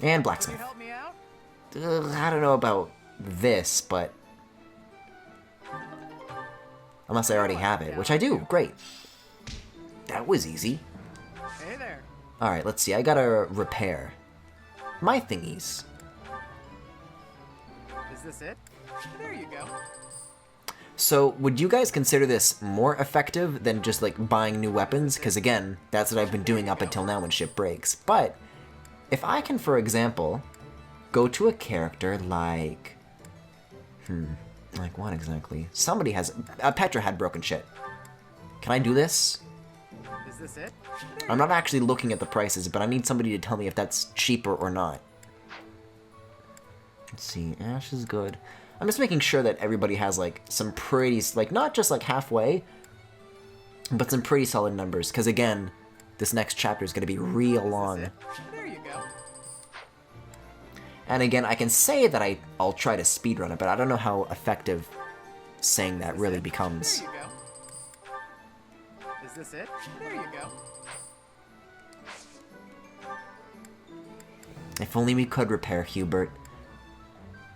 S1: And blacksmith.
S10: Help me out?
S1: I don't know about this, but... Unless I already have it, which I do. Great. That was easy.
S6: Hey there.
S1: Alright, let's see. I gotta repair my thingies.
S6: Is this it? There you go.
S1: So, would you guys consider this more effective than just, like, buying new weapons? Because, again, that's what I've been doing up until now when shit breaks. But, if I can, for example, go to a character like... like what exactly? Somebody has... Petra had broken shit. Can I do this?
S6: Is this it?
S1: I'm not actually looking at the prices, but I need somebody to tell me if that's cheaper or not. Let's see, Ash is good. I'm just making sure that everybody has, like, some pretty, like, not just, like, halfway, but some pretty solid numbers, because, again, this next chapter is going to be real long.
S6: There you go.
S1: And again, I can say that I'll try to speedrun it, but I don't know how effective saying that really becomes.
S6: There you go. Is this it? There you go.
S1: If only we could repair Hubert.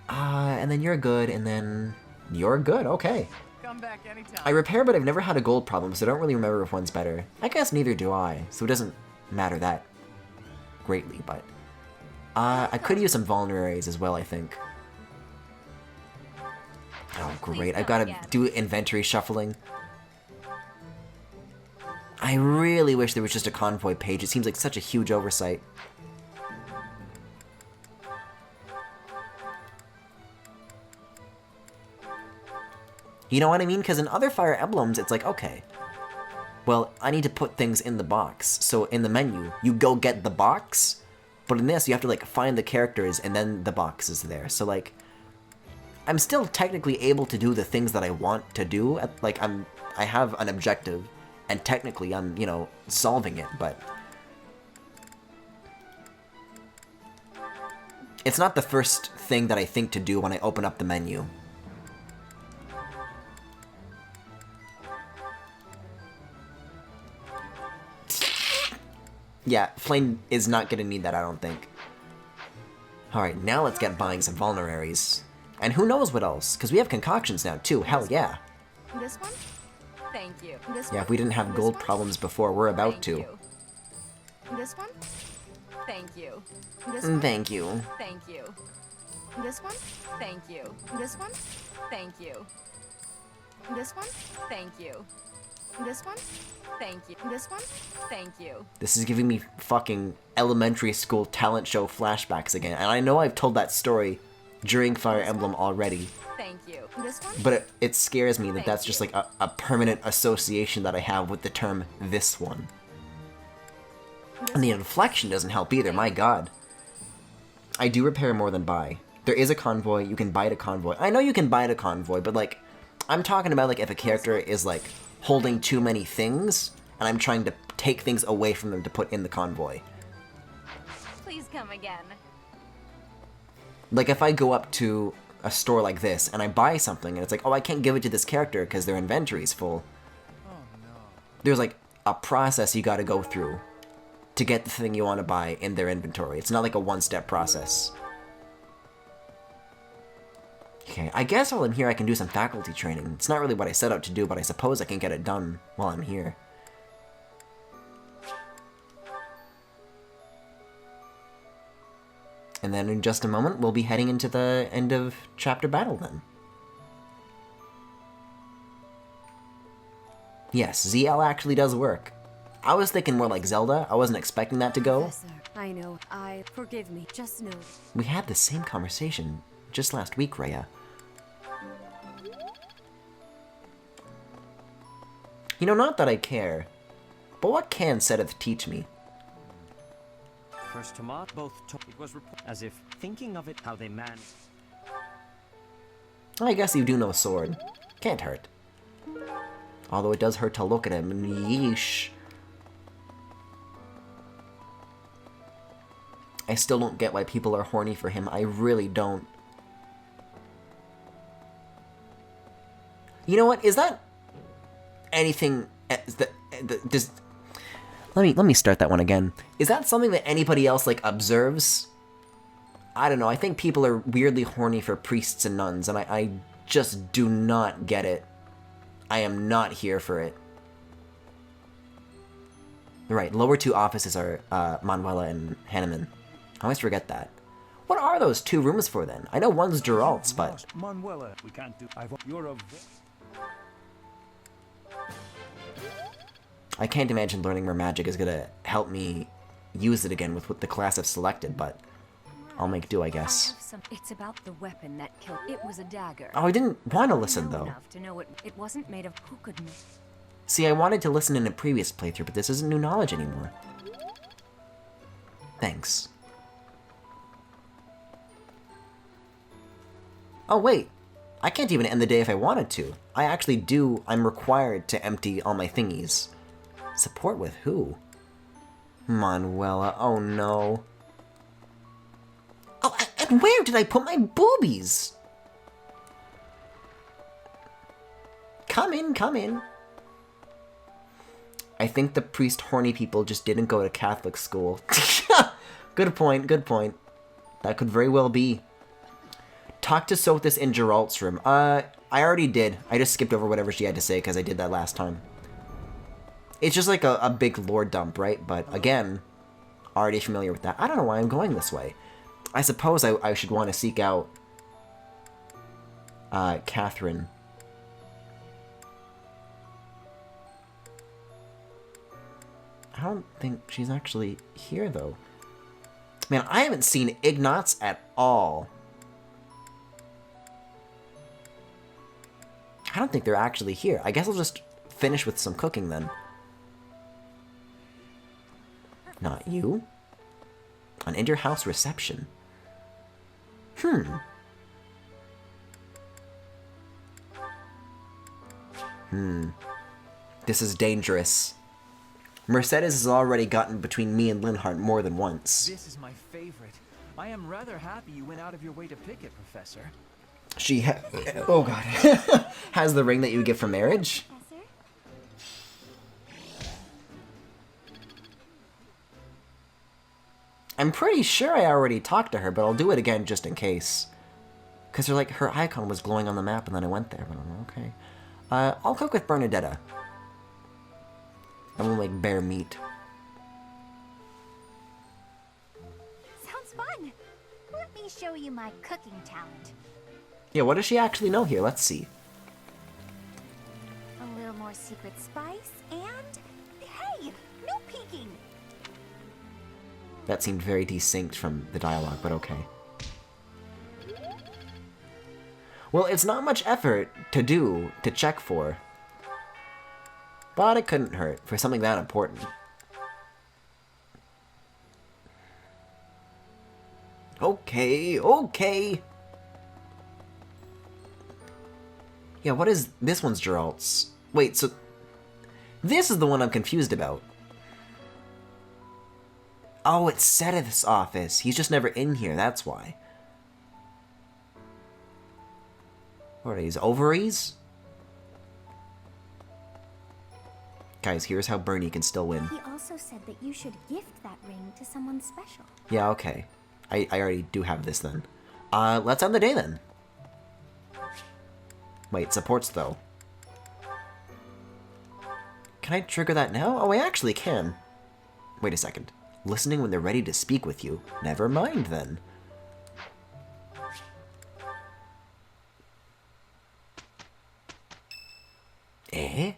S1: And then you're good, and then you're good, okay.
S6: Come back anytime.
S1: I repair, but I've never had a gold problem, so I don't really remember if one's better. I guess neither do I, so it doesn't matter that greatly, but... I could use some vulneraries as well, I think. Oh, great, I've gotta do inventory shuffling. I really wish there was just a convoy page, it seems like such a huge oversight. You know what I mean? Because in other Fire Emblems, it's like, okay, well, I need to put things in the box. So in the menu, you go get the box, but in this, you have to, like, find the characters, and then the box is there. So, like, I'm still technically able to do the things that I want to do. Like, I have an objective, and technically I'm, you know, solving it, but... It's not the first thing that I think to do when I open up the menu. Yeah, Flame is not gonna need that, I don't think. Alright, now let's get buying some vulneraries. And who knows what else, because we have concoctions now, too. Hell yeah.
S9: This one? Thank you. This
S1: Yeah, if we didn't have gold problems before, we're about to.
S9: This one? Thank you. This
S1: one?
S9: one?
S1: Thank you.
S9: Thank you. This one? Thank you. This one? Thank you. This one? Thank you. This one? Thank you. This one? Thank you.
S1: This is giving me fucking elementary school talent show flashbacks again. And I know I've told that story during Fire Emblem already.
S9: Thank you. This one?
S1: But it scares me that that's just like a permanent association that I have with the term this one. And the inflection doesn't help either, my god. I do repair more than buy. There is a convoy, you can buy a convoy. I know you can buy a convoy, but like, I'm talking about like if a character is like holding too many things, and I'm trying to take things away from them to put in the convoy.
S9: Please come again.
S1: Like if I go up to a store like this, and I buy something, and it's like, oh, I can't give it to this character because their inventory's full.
S6: Oh no.
S1: There's like a process you gotta go through to get the thing you want to buy in their inventory. It's not like a one-step process. Okay, I guess while I'm here I can do some faculty training. It's not really what I set out to do, but I suppose I can get it done while I'm here. And then in just a moment, we'll be heading into the end of chapter battle then. Yes, ZL actually does work. I was thinking more like Zelda. I wasn't expecting that to go.
S4: Professor, I know. Forgive me. Just know.
S1: We had the same conversation just last week, Rhea. You know, not that I care, but what can Seth teach me?
S17: First Tomat, both it was as if thinking of it how they managed.
S1: I guess you do know sword. Can't hurt. Although it does hurt to look at him. Yeesh. I still don't get why people are horny for him. I really don't. You know what? Is that anything? Let me start that one again. Is that something that anybody else like observes? I don't know, I think people are weirdly horny for priests and nuns, and I just do not get it. I am not here for it. Right, lower two offices are Manuela and Hanneman. I always forget that. What are those 2 rooms for then? I know one's Geralt's, but...
S22: Manuela, we can't do. You're a.
S1: I can't imagine learning more magic is gonna help me use it again with what the class I've selected, but I'll make do, I guess.
S18: It's about the weapon that killed. It was a dagger.
S1: Oh, I didn't want to listen, though.
S18: Enough to know it wasn't made of. Who could?
S1: See, I wanted to listen in a previous playthrough, but this isn't new knowledge anymore. Thanks. Oh, wait. I can't even end the day if I wanted to. I actually do. I'm required to empty all my thingies. Support with who? Manuela. Oh, no. Oh, and where did I put my boobies? Come in, come in. I think the priest horny people just didn't go to Catholic school. Good point, good point. That could very well be. Talk to Sothis in Geralt's room. I already did. I just skipped over whatever she had to say because I did that last time. It's just like a big lore dump, right? But again, already familiar with that. I don't know why I'm going this way. I suppose I should want to seek out Catherine. I don't think she's actually here, though. Man, I haven't seen Ignatz at all. I don't think they're actually here. I guess I'll just finish with some cooking, then. Not you. An inter-house reception. This is dangerous. Mercedes has already gotten between me and Linhardt more than once.
S3: This is my favorite. I am rather happy you went out of your way to pick it, Professor.
S1: She oh god. Has the ring that you would get for marriage? I'm pretty sure I already talked to her, but I'll do it again just in case. Because her icon was glowing on the map and then I went there, but I'm okay. I'll cook with Bernadetta. And we'll make bear meat.
S9: Sounds fun. Let me show you my cooking talent.
S1: Yeah, what does she actually know here? Let's see.
S9: A little more secret spice, and hey, no peeking.
S1: That seemed very desynced from the dialogue, but okay. Well, it's not much effort to check for. But it couldn't hurt for something that important. Okay, okay. Yeah, what is... This one's Geralt's. Wait, so... This is the one I'm confused about. Oh, it's Seth's office. He's just never in here, that's why. What are these, ovaries? Guys, here's how Bernie can still win.
S9: He also said that you should gift that ring to someone special.
S1: Yeah, okay. I already do have this then. Let's end the day then. Wait, supports though. Can I trigger that now? Oh, I actually can. Wait a second. Listening when they're ready to speak with you. Never mind then. Eh?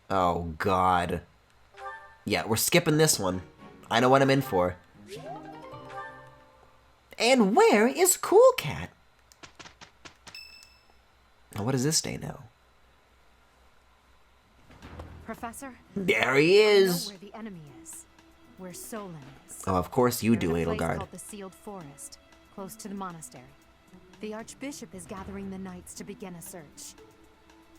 S1: Oh, God. Yeah, we're skipping this one. I know what I'm in for. And where is Cool Cat? Now, what does this say now?
S11: Professor?
S1: There he is!
S11: I know where the enemy is. Where Solon is.
S1: Oh, of course you do,
S11: They're in a place
S1: Edelgard.
S11: called the Sealed Forest, close to the monastery. The Archbishop is gathering the knights to begin a search.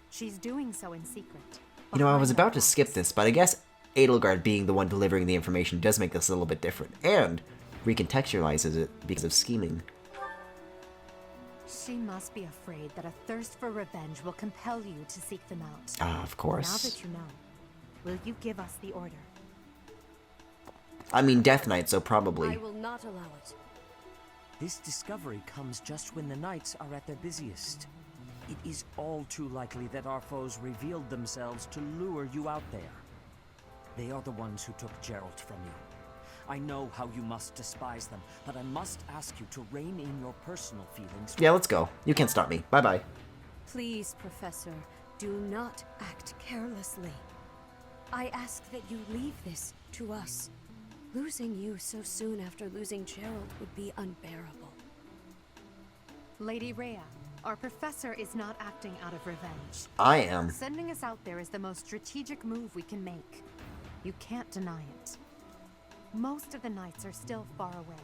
S11: She's doing so in secret.
S1: You know, I was about to skip this, but I guess Edelgard being the one delivering the information does make this a little bit different, and recontextualizes it because of scheming.
S11: She must be afraid that a thirst for revenge will compel you to seek them out.
S1: Ah, of course.
S11: Now that you know, will you give us the order?
S1: I mean, Death Knight, so probably.
S4: I will not allow it.
S17: This discovery comes just when the knights are at their busiest. It is all too likely that our foes revealed themselves to lure you out there. They are the ones who took Geralt from you. I know how you must despise them, but I must ask you to rein in your personal feelings.
S1: Yeah, let's go. You can't stop me. Bye-bye.
S4: Please, Professor, do not act carelessly. I ask that you leave this to us. Losing you so soon after losing Gerald would be unbearable.
S11: Lady Rhea, our professor is not acting out of revenge.
S1: I am.
S11: Sending us out there is the most strategic move we can make. You can't deny it. Most of the knights are still far away.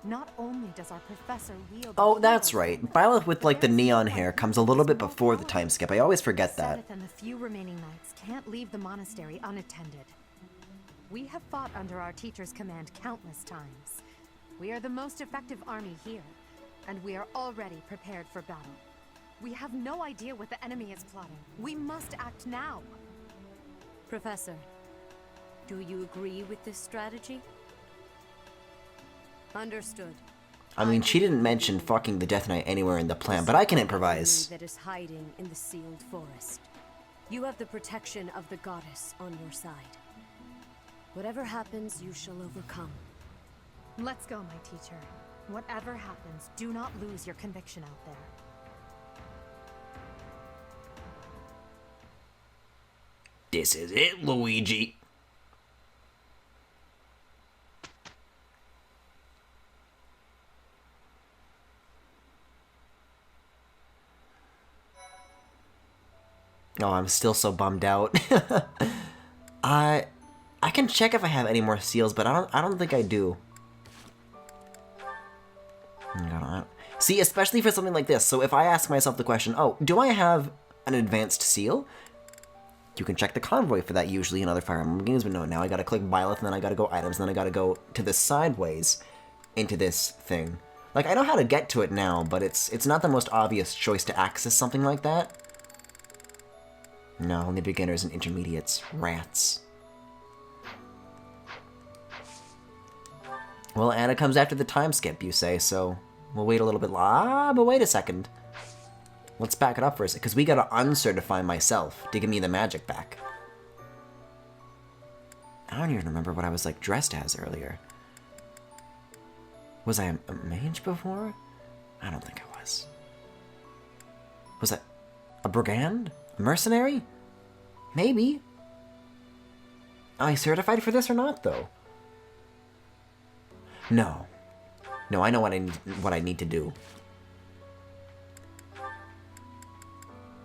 S11: Not only does our professor wield...
S1: Oh, that's right. Byleth with, like, the neon hair comes a little bit before the time skip. I always forget that.
S11: Seth and the few remaining knights can't leave the monastery unattended. We have fought under our teacher's command countless times. We are the most effective army here, and we are already prepared for battle. We have no idea what the enemy is plotting. We must act now.
S4: Professor, do you agree with this strategy? Understood.
S1: I mean, she didn't mention fucking the Death Knight anywhere in the plan, but I can improvise.
S4: That is hiding in the sealed forest. You have the protection of the goddess on your side. Whatever happens, you shall overcome.
S11: Let's go, my teacher. Whatever happens, do not lose your conviction out there.
S1: This is it, Luigi. Oh, I'm still so bummed out. I can check if I have any more seals, but I don't think I do. See, especially for something like this. So if I ask myself the question, oh, do I have an advanced seal? You can check the convoy for that usually in other Fire Emblem games, but no, now I gotta click Byleth, and then I gotta go items, and then I gotta go to the sideways into this thing. Like, I know how to get to it now, but it's not the most obvious choice to access something like that. No, only beginners and intermediates. Rats. Well, Anna comes after the time skip, you say, so we'll wait a little bit. But wait a second. Let's back it up for a second, because we gotta uncertify myself to give me the magic back. I don't even remember what I was, like, dressed as earlier. Was I a mage before? I don't think I was. Was I a brigand? A mercenary? Maybe. Am I certified for this or not, though? No. No, I know what I need to do.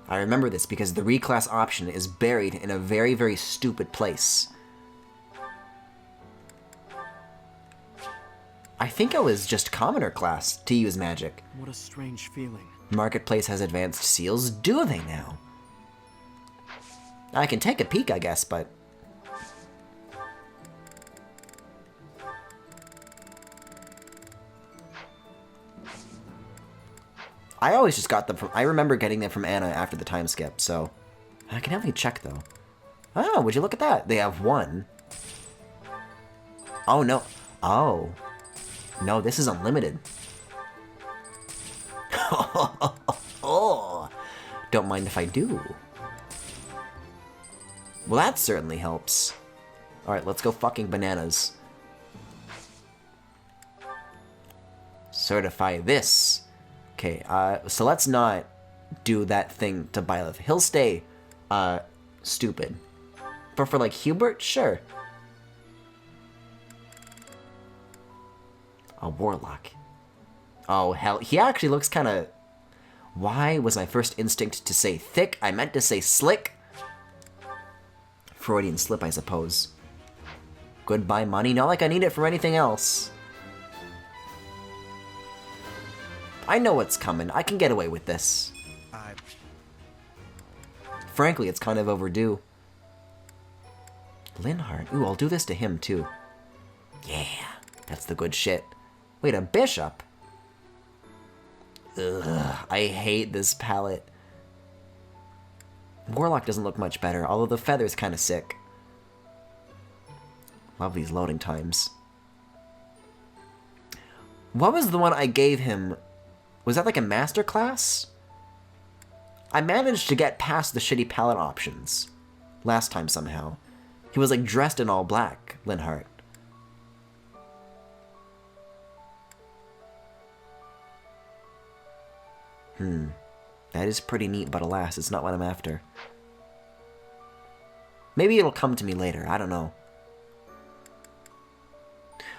S1: I remember this because the reclass option is buried in a very, very stupid place. I think I was just commoner class to use magic.
S22: What a strange feeling.
S1: Marketplace has advanced seals. Do they now? I can take a peek, I guess, but... I always just got them from... I remember getting them from Anna after the time skip, so... I can definitely check, though. Oh, would you look at that? They have one. Oh, no. Oh. No, this is unlimited. Oh. Don't mind if I do. Well, that certainly helps. Alright, let's go fucking bananas. Certify this. Okay, so let's not do that thing to Byleth. He'll stay, stupid. But for, like, Hubert, sure. A warlock. Oh, hell, he actually looks kind of... Why was my first instinct to say thick? I meant to say slick. Freudian slip, I suppose. Goodbye money, not like I need it for anything else. I know what's coming. I can get away with this. Frankly, it's kind of overdue. Linhardt. Ooh, I'll do this to him, too. Yeah, that's the good shit. Wait, a bishop? Ugh, I hate this palette. Warlock doesn't look much better, although the feather's kind of sick. Love these loading times. What was the one I gave him? Was that like a master class? I managed to get past the shitty palette options last time somehow. He was like dressed in all black, Linhardt. That is pretty neat, but alas, it's not what I'm after. Maybe it'll come to me later, I don't know.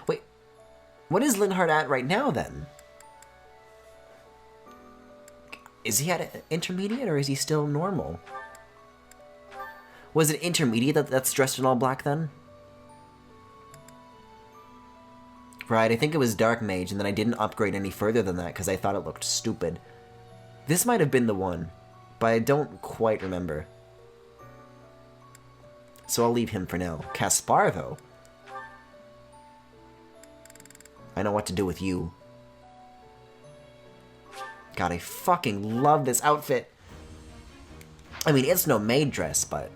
S1: Wait, what is Linhardt at right now then? Is he at intermediate or is he still normal? Was it intermediate that's dressed in all black then? Right, I think it was Dark Mage, and then I didn't upgrade any further than that because I thought it looked stupid. This might have been the one, but I don't quite remember. So I'll leave him for now. Caspar, though. I know what to do with you. God, I fucking love this outfit. I mean, it's no maid dress, but...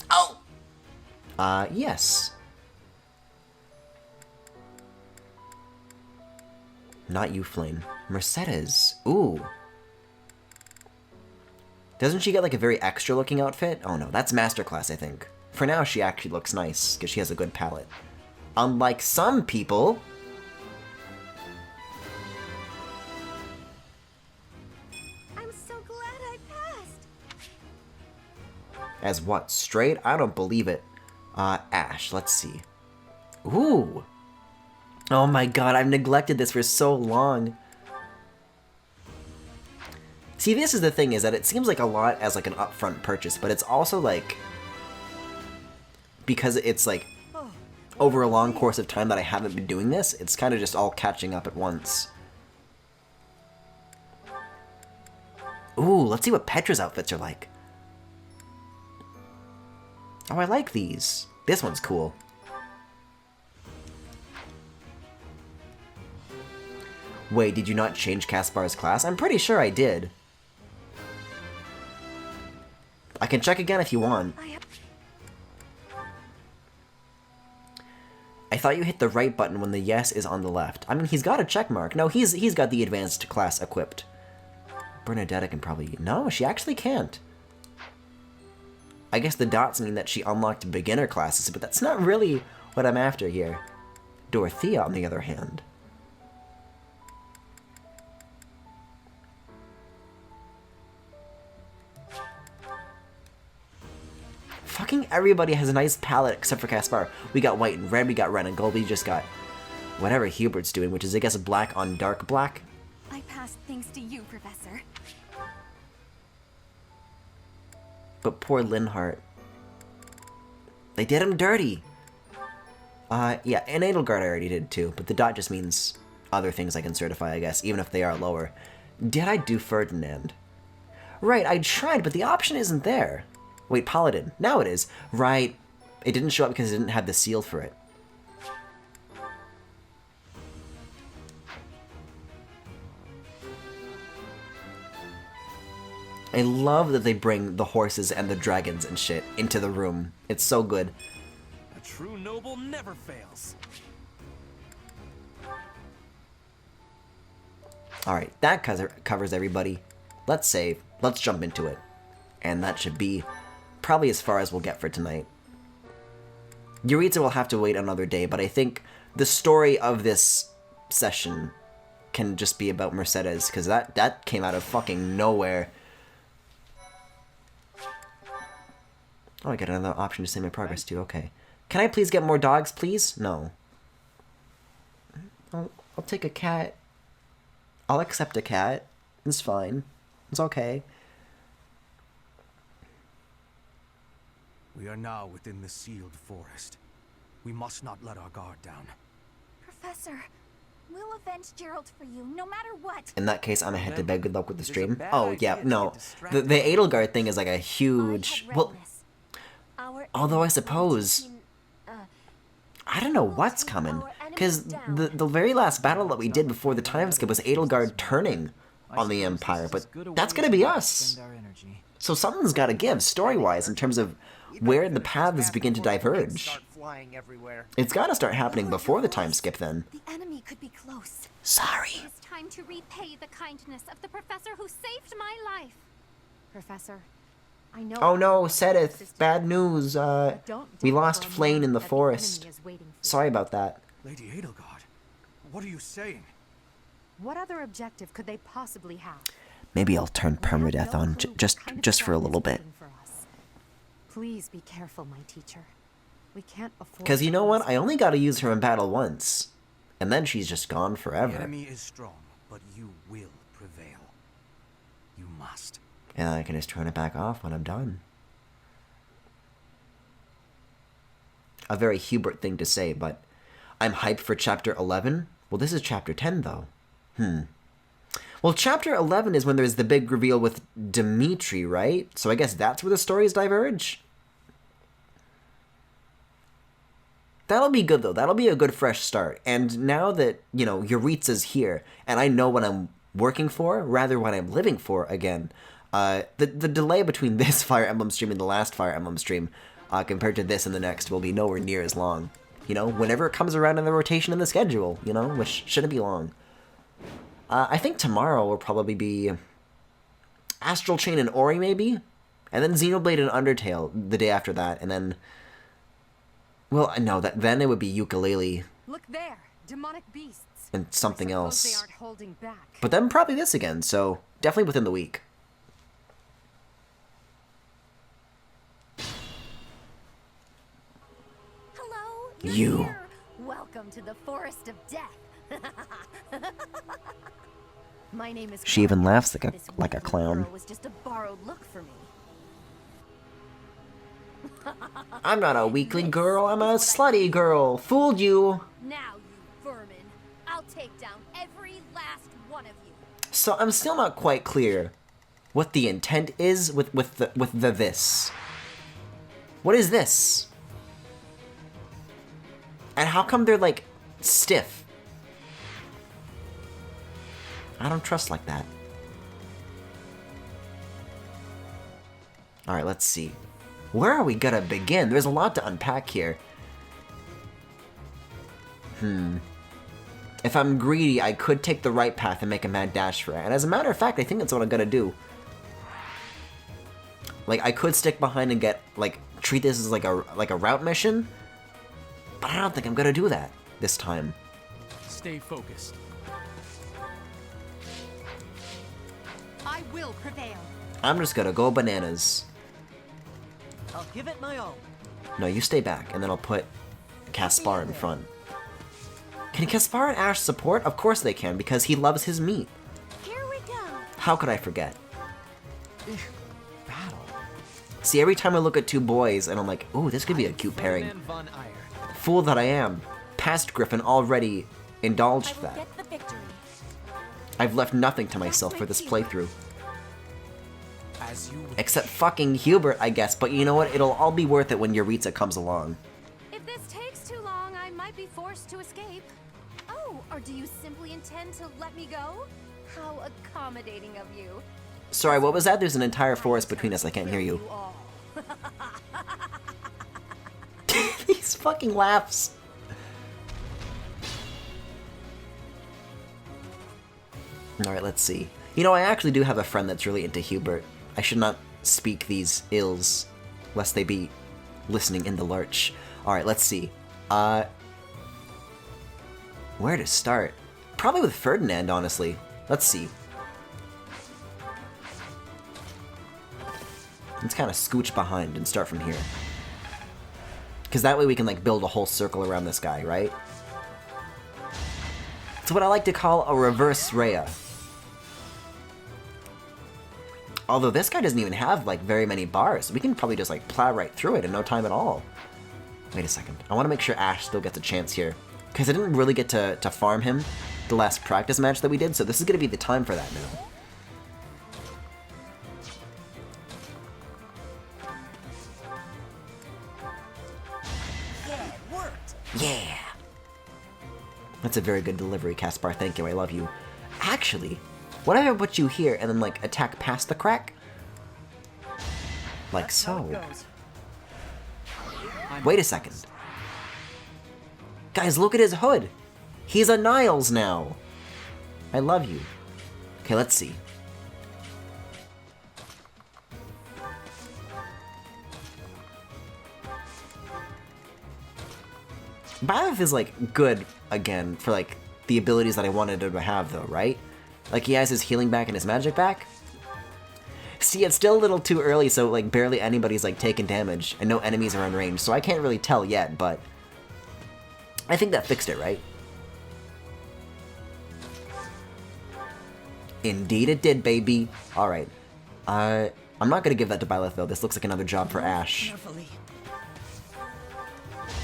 S1: Oh! Yes. Not you, Flame. Mercedes. Ooh. Doesn't she get like a very extra looking outfit? Oh no, that's Masterclass, I think. For now, she actually looks nice, because she has a good palette. Unlike some people...
S9: I'm so glad I passed.
S1: As what? Straight? I don't believe it. Ash, let's see. Ooh! Oh my god, I've neglected this for so long. See, this is the thing, is that it seems like a lot as like an upfront purchase, but it's also like... Because it's like over a long course of time that I haven't been doing this, it's kind of just all catching up at once. Ooh, let's see what Petra's outfits are like. Oh, I like these. This one's cool. Wait, did you not change Caspar's class? I'm pretty sure I did. I can check again if you want. I thought you hit the right button when the yes is on the left. I mean, he's got a check mark. No, he's got the advanced class equipped. Bernadetta can probably... No, she actually can't. I guess the dots mean that she unlocked beginner classes, but that's not really what I'm after here. Dorothea, on the other hand. Fucking everybody has a nice palette except for Caspar. We got white and red, we got red and gold, we just got whatever Hubert's doing, which is, I guess, black on dark black.
S9: I passed thanks to you, Professor.
S1: But poor Linhardt. They did him dirty. Yeah, and Edelgard I already did too, but the dot just means other things I can certify, I guess, even if they are lower. Did I do Ferdinand? Right, I tried, but the option isn't there. Wait, Paladin. Now it is. Right. It didn't show up because it didn't have the seal for it. I love that they bring the horses and the dragons and shit into the room. It's so good.
S5: A true noble never fails.
S1: Alright, that covers everybody. Let's save. Let's jump into it. And that should be probably as far as we'll get for tonight. Yuritsa will have to wait another day, but I think the story of this session can just be about Mercedes, because that came out of fucking nowhere. Oh, I got another option to save my progress too, okay. Can I please get more dogs, please? No. I'll take a cat. I'll accept a cat. It's fine. It's okay.
S10: We are now within the sealed forest. We must not let our guard down.
S9: Professor, we'll avenge Gerald for you, no matter what.
S1: In that case, I'm gonna head to bed. Good luck with the stream. Oh, yeah, no. The Edelgard thing is like a huge... Well, although I suppose... I don't know what's coming. Because the very last battle that we did before the time skip was Edelgard turning on the Empire. But that's gonna be us. So something's got to give story-wise in terms of where the paths begin to diverge. It's got to start happening before the time skip then.
S9: The enemy could be close.
S1: Sorry.
S11: It is time to repay the kindness of the professor who saved my life. Professor, I know.
S1: Oh no, Sedith, bad news. We lost Flane in the forest. Sorry about that.
S10: Lady Edelgard, what are you saying?
S11: What other objective could they possibly have?
S1: Maybe I'll turn permadeath on just for a little bit.
S11: Please be careful, my teacher. We can't afford.
S1: Because you know what? I only got to use her in battle once, and then she's just gone forever.
S10: The enemy is strong, but you will prevail. You must.
S1: And I can just turn it back off when I'm done. A very Hubert thing to say, but I'm hyped for Chapter 11. Well, this is Chapter 10, though. Well, Chapter 11 is when there's the big reveal with Dimitri, right? So I guess that's where the stories diverge? That'll be good, though. That'll be a good fresh start. And now that, you know, Yuritsa's here, and I know what I'm working for, rather what I'm living for again, the delay between this Fire Emblem stream and the last Fire Emblem stream, compared to this and the next, will be nowhere near as long. You know, whenever it comes around in the rotation in the schedule, you know, which shouldn't be long. I think tomorrow will probably be Astral Chain and Ori, maybe? And then Xenoblade and Undertale the day after that, and then... Well, no, then it would be Yooka-Laylee.
S11: Look there, demonic beasts.
S1: And something else.
S11: They aren't holding back.
S1: But then probably this again, so definitely within the week.
S9: Hello,
S1: you.
S9: Here. Welcome to the Forest of Death. My name is.
S1: She even laughs like a clown.
S9: Was just a borrowed look for me.
S1: I'm not a weakling girl, I'm a slutty girl. Fooled you.
S9: Now, you vermin, I'll take down every last one of you.
S1: So I'm still not quite clear what the intent is with the this. What is this? And how come they're like stiff? I don't trust like that. Alright, let's see. Where are we gonna begin? There's a lot to unpack here. If I'm greedy, I could take the right path and make a mad dash for it. And as a matter of fact, I think that's what I'm gonna do. Like, I could stick behind and get, like, treat this as like a route mission. But I don't think I'm gonna do that this time.
S22: Stay focused.
S19: I will prevail.
S1: I'm just gonna go bananas.
S19: I'll give it my all.
S1: No, you stay back, and then I'll put Caspar in front. Can Caspar and Ash support? Of course they can, because he loves his meat.
S9: Here we go.
S1: How could I forget? Battle. See, every time I look at two boys, and I'm like, ooh, this could be a cute pairing. Fool that I am. Past Griffin already indulged that. I've left nothing to myself for this playthrough. Except fucking Hubert, I guess, but you know what? It'll all be worth it when Yuritsa comes along.
S11: If this takes too long, I might be forced to escape.
S9: Oh, or do you simply intend to let me go? How accommodating of you.
S1: Sorry, what was that? There's an entire forest between us. I can't hear you. These fucking laughs. Alright, let's see. You know, I actually do have a friend that's really into Hubert. I should not speak these ills, lest they be listening in the lurch. Alright, let's see. Where to start? Probably with Ferdinand, honestly. Let's see. Let's kind of scooch behind and start from here. Because that way we can, like, build a whole circle around this guy, right? It's what I like to call a reverse Rhea. Although this guy doesn't even have, like, very many bars. We can probably just, like, plow right through it in no time at all. Wait a second. I want to make sure Ash still gets a chance here. Because I didn't really get to farm him the last practice match that we did, so this is going to be the time for that now.
S19: Yeah, it worked.
S1: Yeah! That's a very good delivery, Caspar. Thank you. I love you. Actually, what if I put you here and then, like, attack past the crack? Like
S3: That's how it
S1: so.
S3: goes.
S1: Wait a second. Guys, look at his hood. He's a Niles now. I love you. Okay, let's see. Byleth is like good again for like the abilities that I wanted him to have though, right? Like he has his healing back and his magic back. See, it's still a little too early, so like barely anybody's like taking damage and no enemies are in range, so I can't really tell yet, but I think that fixed it, right? Indeed it did, baby. Alright. I'm not gonna give that to Byleth though. This looks like another job for Ash.
S19: Carefully.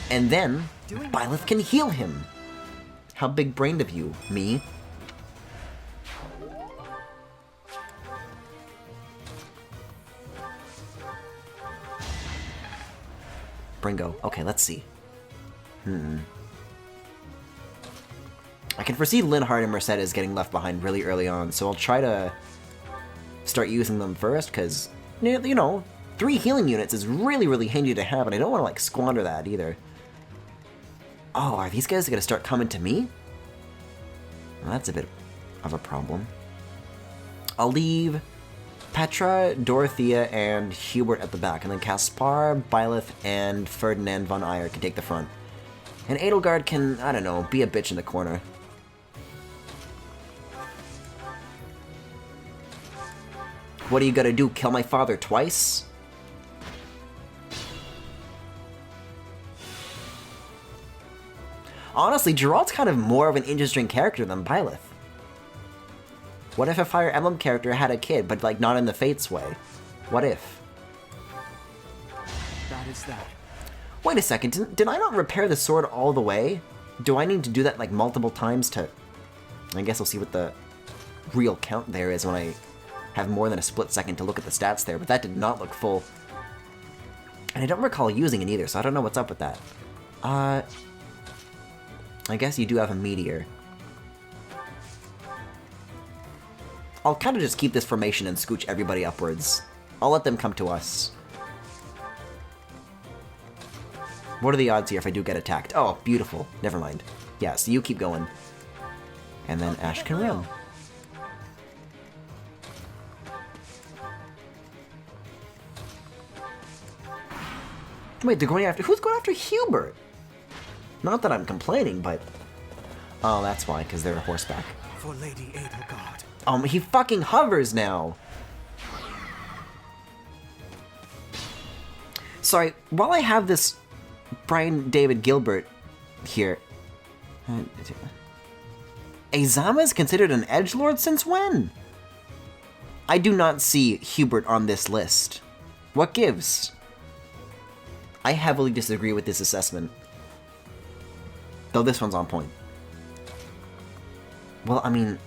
S1: And then Byleth can heal him. How big-brained of you, me. Bringo. Okay, let's see. I can foresee Linhardt and Mercedes getting left behind really early on, so I'll try to start using them first, because, you know, 3 healing units is really, really handy to have, and I don't want to, like, squander that either. Oh, are these guys going to start coming to me? Well, that's a bit of a problem. I'll leave Petra, Dorothea, and Hubert at the back, and then Caspar, Byleth, and Ferdinand von Eyre can take the front. And Edelgard can, I don't know, be a bitch in the corner. What are you gonna do, kill my father twice? Honestly, Geralt's kind of more of an interesting character than Byleth. What if a Fire Emblem character had a kid, but like not in the Fates way? What if?
S10: That is that.
S1: Wait a second, did I not repair the sword all the way? Do I need to do that like multiple times to... I guess I'll see what the real count there is when I have more than a split second to look at the stats there, but that did not look full. And I don't recall using it either, so I don't know what's up with that. I guess you do have a meteor. I'll kind of just keep this formation and scooch everybody upwards. I'll let them come to us. What are the odds here if I do get attacked? Oh, beautiful. Never mind. Yeah, so you keep going. And then Ash can run. Wait, they're going after... Who's going after Hubert? Not that I'm complaining, but... Oh, that's why, because they're a horseback.
S10: For Lady Edelgard.
S1: He fucking hovers now! Sorry, while I have this Brian David Gilbert here... Azama is considered an edgelord since when? I do not see Hubert on this list. What gives? I heavily disagree with this assessment. Though this one's on point. Well, I mean...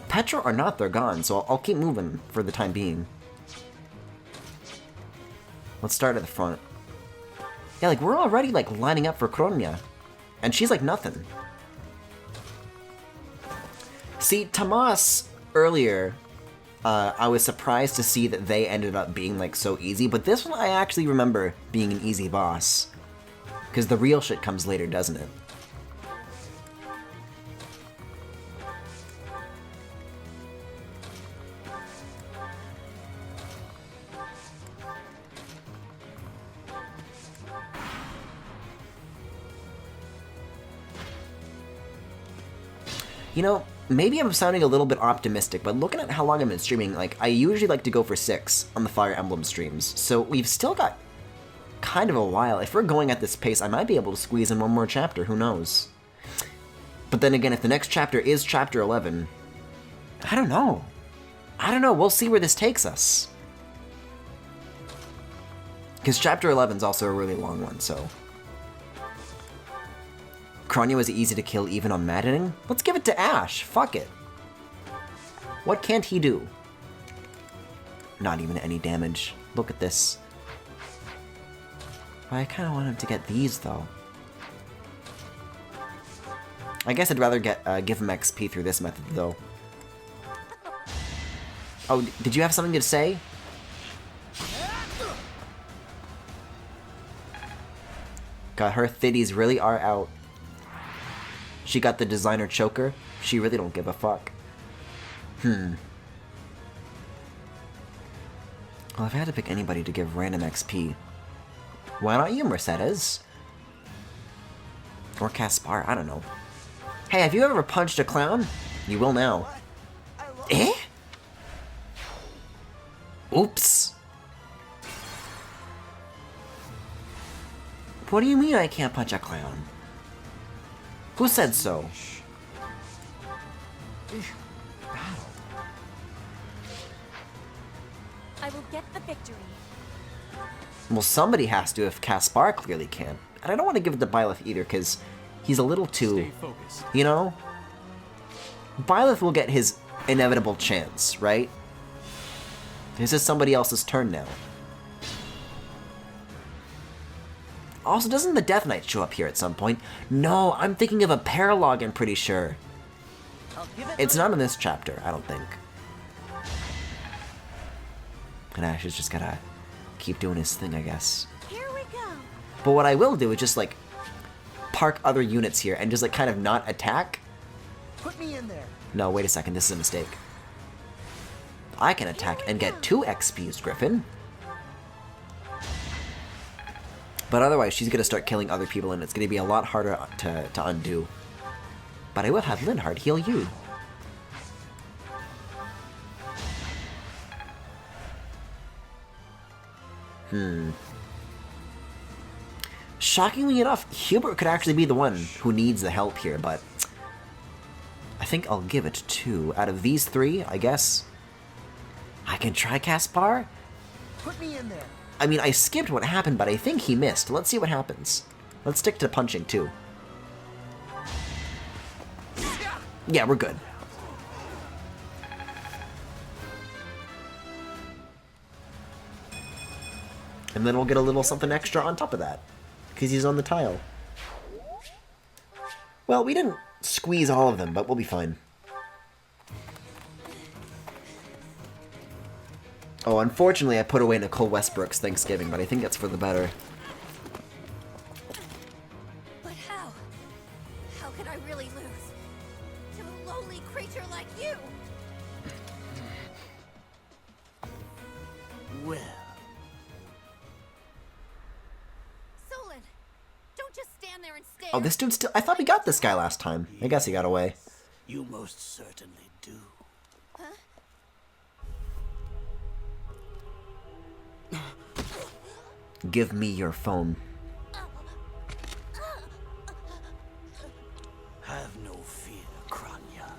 S1: Petra or not, they're gone, so I'll keep moving for the time being. Let's start at the front. Yeah, like, we're already, like, lining up for Kronia. And she's, like, nothing. See, Tomas, earlier, I was surprised to see that they ended up being, like, so easy, but this one I actually remember being an easy boss. Because the real shit comes later, doesn't it? You know, maybe I'm sounding a little bit optimistic, but looking at how long I've been streaming, like, I usually like to go for 6 on the Fire Emblem streams, so we've still got kind of a while. If we're going at this pace, I might be able to squeeze in one more chapter, who knows? But then again, if the next chapter is Chapter 11, I don't know. I don't know, we'll see where this takes us. Because Chapter 11 is also a really long one, so... Kronia was easy to kill even on Maddening? Let's give it to Ash. Fuck it. What can't he do? Not even any damage. Look at this. I kind of want him to get these, though. I guess I'd rather give him XP through this method, though. Oh, did you have something to say? God, her thitties really are out. She got the designer choker. She really don't give a fuck. Well, if I had to pick anybody to give random XP, why not you, Mercedes? Or Caspar, I don't know. Hey, have you ever punched a clown? You will now. Eh? Oops. What do you mean I can't punch a clown? Who said so?
S13: I will get the victory.
S1: Well, somebody has to if Caspar clearly can't. And I don't want to give it to Byleth either, because he's a little too... You know? Byleth will get his inevitable chance, right? This is somebody else's turn now. Also, doesn't the Death Knight show up here at some point? No, I'm thinking of a paralogue, I'm pretty sure. It's not in this chapter, I don't think. And Ash is just gotta keep doing his thing, I guess.
S13: Here we go.
S1: But what I will do is just, like, park other units here and just, like, kind of not attack.
S12: Put me in there.
S1: No, wait a second, this is a mistake. I can attack and get 2 XPs, Griffin. But otherwise, she's gonna start killing other people, and it's gonna be a lot harder to undo. But I will have Linhardt heal you. Shockingly enough, Hubert could actually be the one who needs the help here, but I think I'll give it to, out of these 3, I guess, I can try Caspar?
S12: Put me in there.
S1: I mean, I skipped what happened, but I think he missed. Let's see what happens. Let's stick to punching, too. Yeah, we're good. And then we'll get a little something extra on top of that, because he's on the tile. Well, we didn't squeeze all of them, but we'll be fine. Oh, unfortunately, I put away Nicole Westbrook's Thanksgiving, but I think that's for the better.
S13: But how? How could I really lose to a lowly creature like you?
S19: Well.
S13: Solon, don't just stand there and stare.
S1: Oh, this dude still... I thought we got this guy last time. I guess he got away.
S19: You most certainly do.
S1: Give me your phone.
S19: Have no fear, Kranya.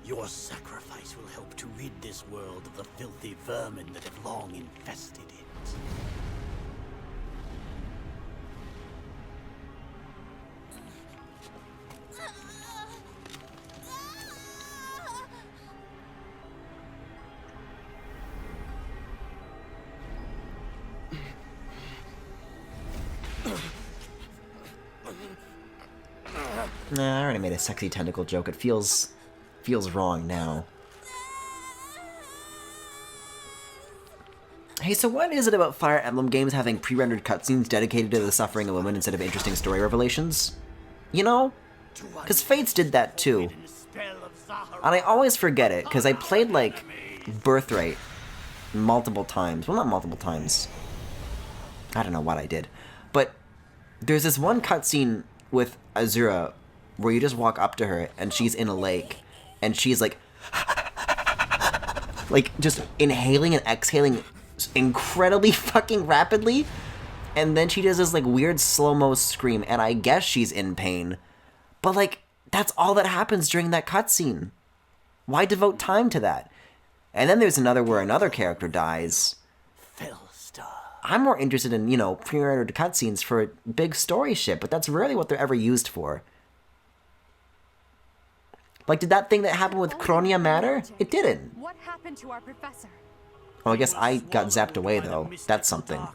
S19: Your sacrifice will help to rid this world of the filthy vermin that have long infested it.
S1: Nah, I already made a sexy tentacle joke. It feels wrong now. Hey, so what is it about Fire Emblem games having pre-rendered cutscenes dedicated to the suffering of women instead of interesting story revelations? You know? Because Fates did that too. And I always forget it, because I played, like, Birthright multiple times. Well, not multiple times. I don't know what I did. But there's this one cutscene with Azura where you just walk up to her and she's in a lake and she's like just inhaling and exhaling incredibly fucking rapidly, and then she does this like weird slow-mo scream, and I guess she's in pain, but like that's all that happens during that cutscene. Why devote time to that? And then there's another where another character dies. I'm more interested in, you know, pre-rendered cutscenes for big story shit, but that's rarely what they're ever used for. Like, did that thing that happened with Kronia matter? It didn't.
S11: What happened to our professor?
S1: Oh, I guess I got zapped away, though. That's something.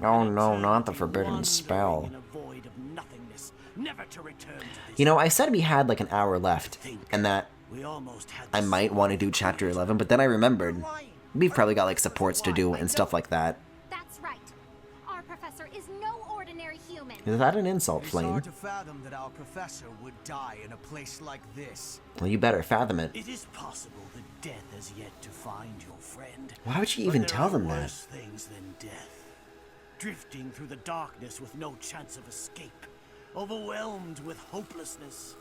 S1: Oh no, not the forbidden spell. You know, I said we had like an hour left, and that I might want to do chapter 11, but then I remembered we've probably got like supports to do and stuff like that.
S11: That's right. Our
S1: Is that an insult,
S10: It's
S1: Flame?
S10: hard to fathom that our professor would die in a place like this.
S1: Well, you better fathom it.
S19: It is possible that death has yet to find your friend.
S1: Why would she
S19: But
S1: even
S19: there
S1: tell
S19: are
S1: them that?
S19: worse things than death. Drifting through the darkness with no chance of escape. Overwhelmed with hopelessness.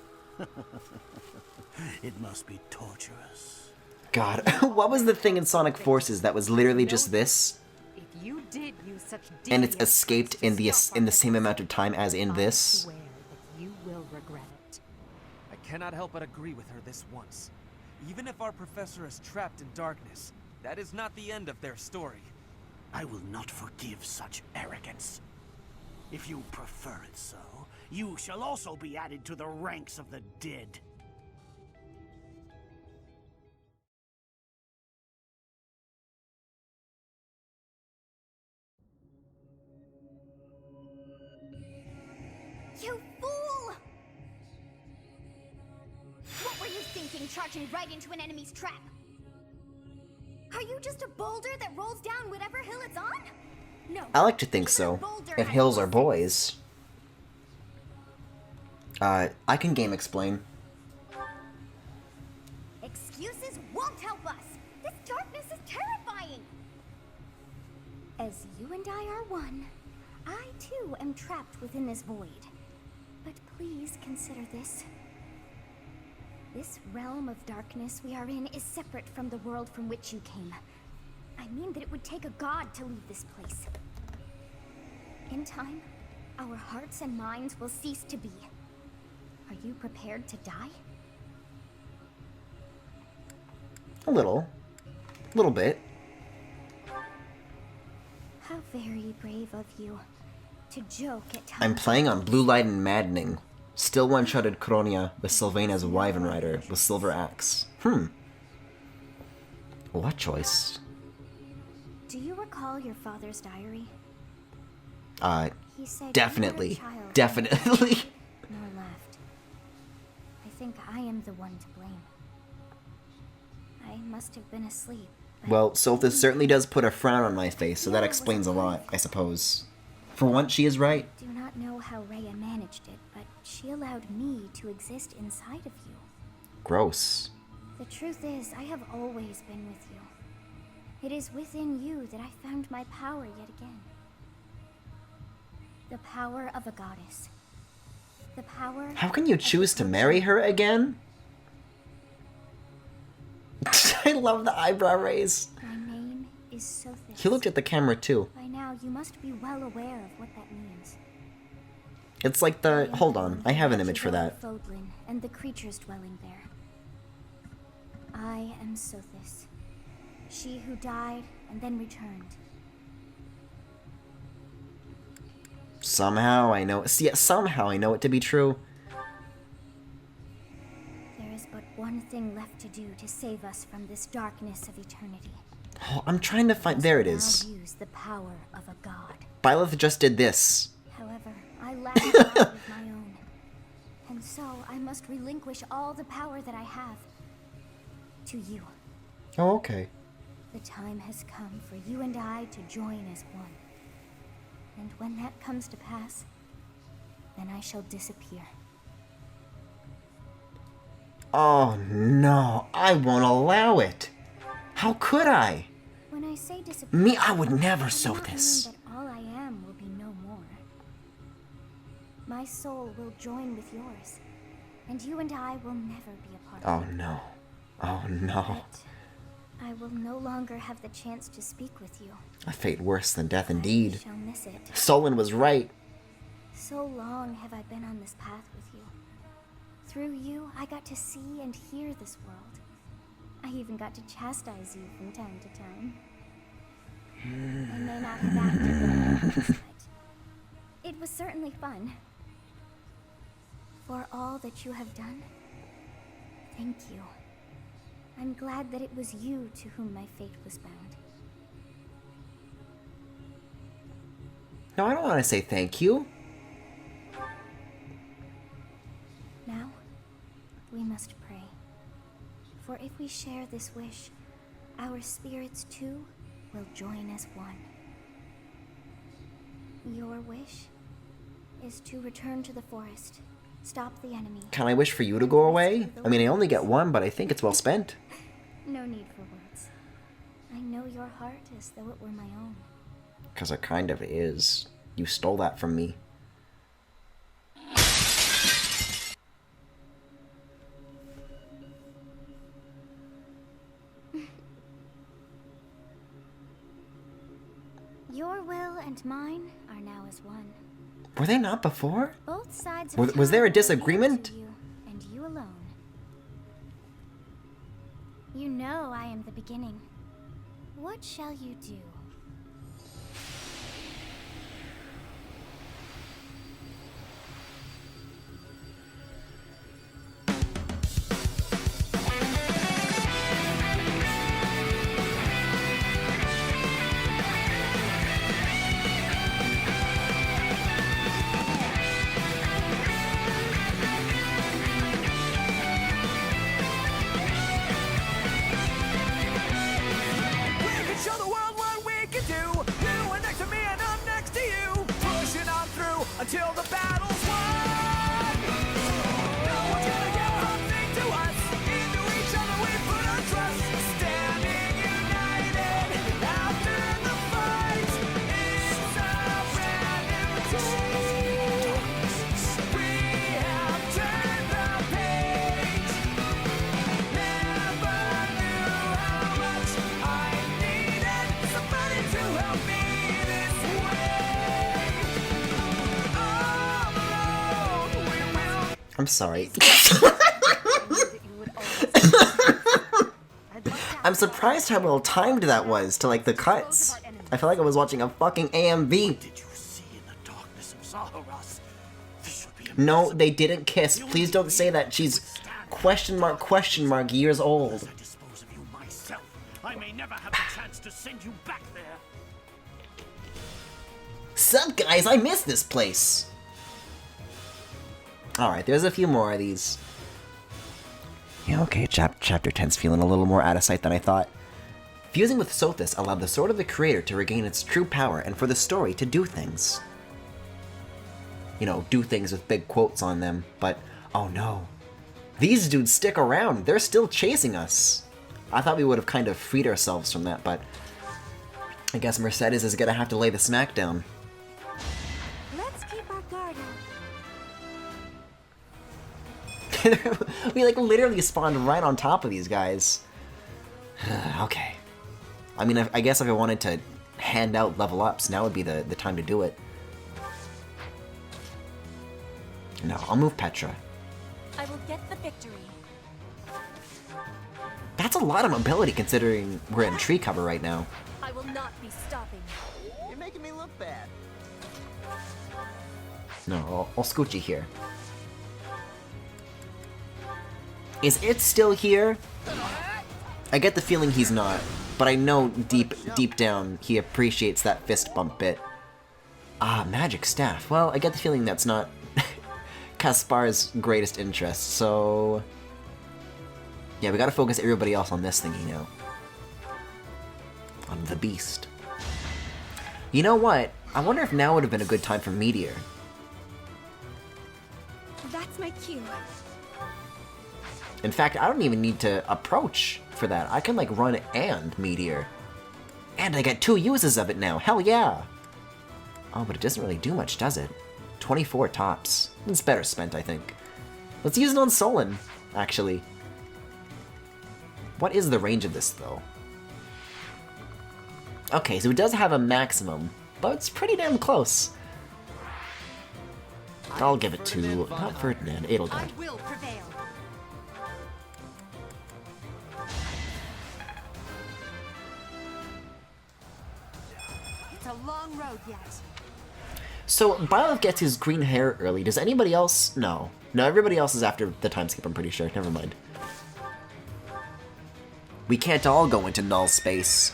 S19: It must be torturous.
S1: God, what was the thing in Sonic Forces that was literally just this?
S11: If you did use such
S1: And it's
S11: devious
S1: escaped in the same amount of time as in this?
S11: swear that you will regret it.
S5: I cannot help but agree with her this once. Even if our professor is trapped in darkness, that is not the end of their story.
S19: I will not forgive such arrogance. If you prefer it so, you shall also be added to the ranks of the dead.
S13: You fool! What were you thinking, charging right into an enemy's trap? Are you just a boulder that rolls down whatever hill it's on? No.
S1: I like to think so. If hills are boys. I can game explain.
S13: Excuses won't help us. This darkness is terrifying.
S4: As you and I are one, I too am trapped within this void. But please consider this. This realm of darkness we are in is separate from the world from which you came. I mean that it would take a god to leave this place. In time, our hearts and minds will cease to be. Are you prepared to die?
S1: A little. A little bit.
S4: How very brave of you to joke at times.
S1: I'm playing on Blue Light and Maddening. Still one-shotted Kronia with Sylvaina's Wyvern Rider with Silver Axe. What choice?
S4: Do you recall your father's diary? He said
S1: Definitely.
S4: you were a child,
S1: Definitely.
S4: nor left. I think I am the one to blame. I must have been asleep.
S1: Well, Solstice certainly does put a frown on my face, so that explains a lot, I suppose. For once, she is right.
S4: I do not know how Rhea managed it, but she allowed me to exist inside of you.
S1: Gross.
S4: The truth is, I have always been with you. It is within you that I found my power yet again. The power of a goddess. The power...
S1: How can you choose to marry her again? I love the eyebrow raise.
S4: My name is Sothis.
S1: He looked at the camera too.
S4: By now, you must be well aware of what that means.
S1: It's like the... Hold on, I have an image for that.
S4: Fodlan and the creatures dwelling there. I am Sothis. She who died and then returned.
S1: Somehow I know... See, somehow I know it to be true.
S4: There is but one thing left to do to save us from this darkness of eternity.
S1: Oh, I'm trying to find... There it is.
S4: Now use the power of a god.
S1: Byleth just did this.
S4: However, I lack a god of my own. And so I must relinquish all the power that I have to you.
S1: Oh, okay.
S4: The time has come for you and I to join as one. And when that comes to pass, then I shall disappear.
S1: Oh no, I won't allow it. How could I?
S4: When I say disappear,
S1: Me, I would never
S4: I do
S1: sow
S4: not
S1: this.
S4: mean that all I am will be no more. My soul will join with yours, and you and I will never be apart.
S1: Oh no. Oh no.
S4: But I will no longer have the chance to speak with you.
S1: A fate worse than death indeed.
S4: I shall miss it.
S1: Solon was right.
S4: So long have I been on this path with you. Through you, I got to see and hear this world. I even got to chastise you from time to time. I may not have acted well, but it was certainly fun. For all that you have done, thank you. I'm glad that it was you to whom my fate was bound.
S1: No, I don't want to say thank you.
S4: Now, we must pray. For if we share this wish, our spirits too will join as one. Your wish
S13: is to return to the forest. Stop the enemy.
S1: Can I wish for you to go away? I mean, I only get one, but I think it's well spent.
S13: No need for words. I know your heart as though it were my own.
S1: Because it kind of is. You stole that from me.
S13: Your will and mine are now as one.
S1: Were they not before?
S13: Both sides
S1: Was there a disagreement?
S13: you and you alone. You know I am the beginning. What shall you do?
S2: Until the battle's won! No one's gonna get one thing to us. Into each other we put our trust. Standing united after the fight. It's a brand new day. We have turned the page. Never knew how much I needed somebody to help me this way.
S1: I'm sorry. I'm surprised how well timed that was to, like, the cuts. I felt like I was watching a fucking AMV. No, they didn't kiss. Please don't say that. She's question mark years old.
S19: I may never have a chance to send you back there.
S1: Sup, guys? I miss this place. Alright, there's a few more of these. Yeah, okay, chapter 10's feeling a little more out of sight than I thought. Fusing with Sothis allowed the Sword of the Creator to regain its true power and for the story to do things. You know, do things with big quotes on them, but oh no. These dudes stick around, they're still chasing us. I thought we would have kind of freed ourselves from that, but I guess Mercedes is gonna have to lay the smack down.
S13: Let's keep our guard up.
S1: We like literally spawned right on top of these guys. Okay. I mean, I guess if I wanted to hand out level ups, now would be the time to do it. No, I'll move Petra.
S9: I will get the victory.
S1: That's a lot of mobility considering we're in tree cover right now.
S9: I will not be stopping.
S12: You're making me look bad.
S1: No, I'll scoot you here. Is it still here? I get the feeling he's not, but I know deep down he appreciates that fist bump bit. Ah, magic staff. Well, I get the feeling that's not Kaspar's greatest interest, so yeah, we gotta focus everybody else on this thingy now. On the beast. You know what? I wonder if now would have been a good time for Meteor.
S13: That's my cue.
S1: In fact, I don't even need to approach for that. I can, like, run and Meteor. And I get 2 uses of it now. Hell yeah! Oh, but it doesn't really do much, does it? 24 tops. It's better spent, I think. Let's use it on Solon, actually. What is the range of this, though? Okay, so it does have a maximum, but it's pretty damn close. I'll give it to, not Ferdinand, Edelgard.
S9: I will prevail. It's a long road yet.
S1: So, Byleth gets his green hair early. Does anybody else? No. No, everybody else is after the time skip, I'm pretty sure. Never mind. We can't all go into null space.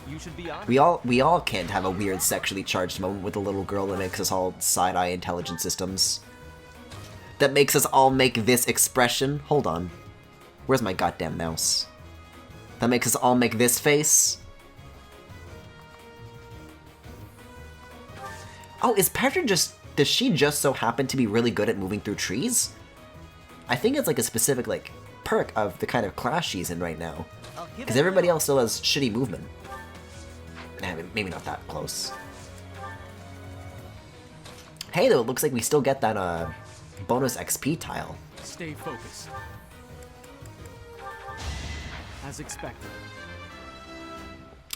S5: You should be honest.
S1: We all can't have a weird sexually charged moment with a little girl that makes us all side-eye intelligent systems. That makes us all make this expression. Hold on. Where's my goddamn mouse? That makes us all make this face. Oh, is Petra just does she just so happen to be really good at moving through trees? I think it's like a specific like perk of the kind of class she's in right now. Because everybody else still has shitty movement. Maybe not that close. Hey though, it looks like we still get that bonus XP tile.
S22: Stay focused. As expected.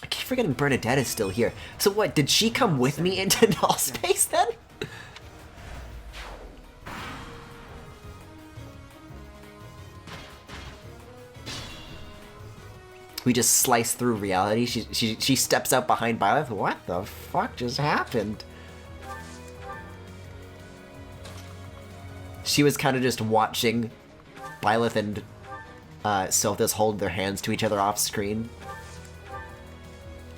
S1: I keep forgetting Bernadette is still here. So what, did she come with me into null space then? We just slice through reality. She steps out behind Byleth. What the fuck just happened? She was kind of just watching Byleth and Silthus hold their hands to each other off screen.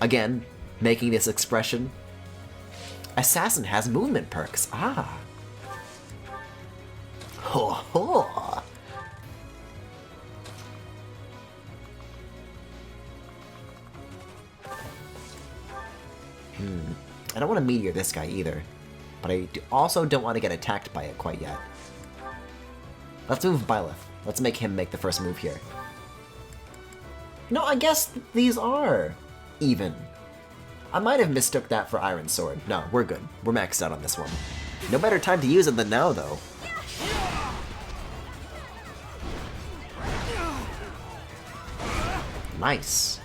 S1: Again, making this expression. Assassin has movement perks. Ah. Ho ho. I don't want to meteor this guy either, but I also don't want to get attacked by it quite yet. Let's move Byleth. Let's make him make the first move here. No, I guess these are even. I might have mistook that for Iron Sword. No, we're good. We're maxed out on this one. No better time to use it than now, though. Nice.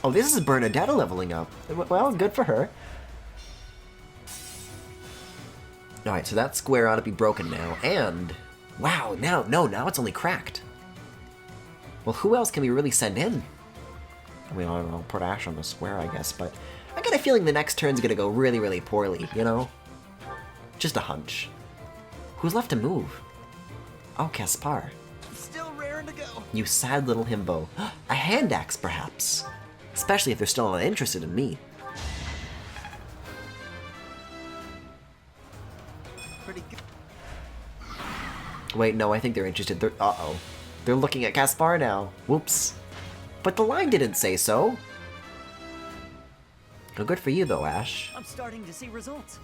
S1: Oh, this is Bernadette leveling up. Well, good for her. Alright, so that square ought to be broken now, and... Wow, now it's only cracked. Well, who else can we really send in? I mean, I'll put Ash on the square, I guess, but... I get a feeling the next turn's gonna go really, really poorly, you know? Just a hunch. Who's left to move? Oh, Caspar.
S12: Still raring to go.
S1: You sad little himbo. A hand axe, perhaps. Especially if they're still not interested in me.
S12: Pretty good.
S1: Wait, no, I think they're interested. Uh-oh. They're looking at Caspar now. Whoops. But the line didn't say so. Oh, good for you, though, Ash.
S17: I'm starting to see results.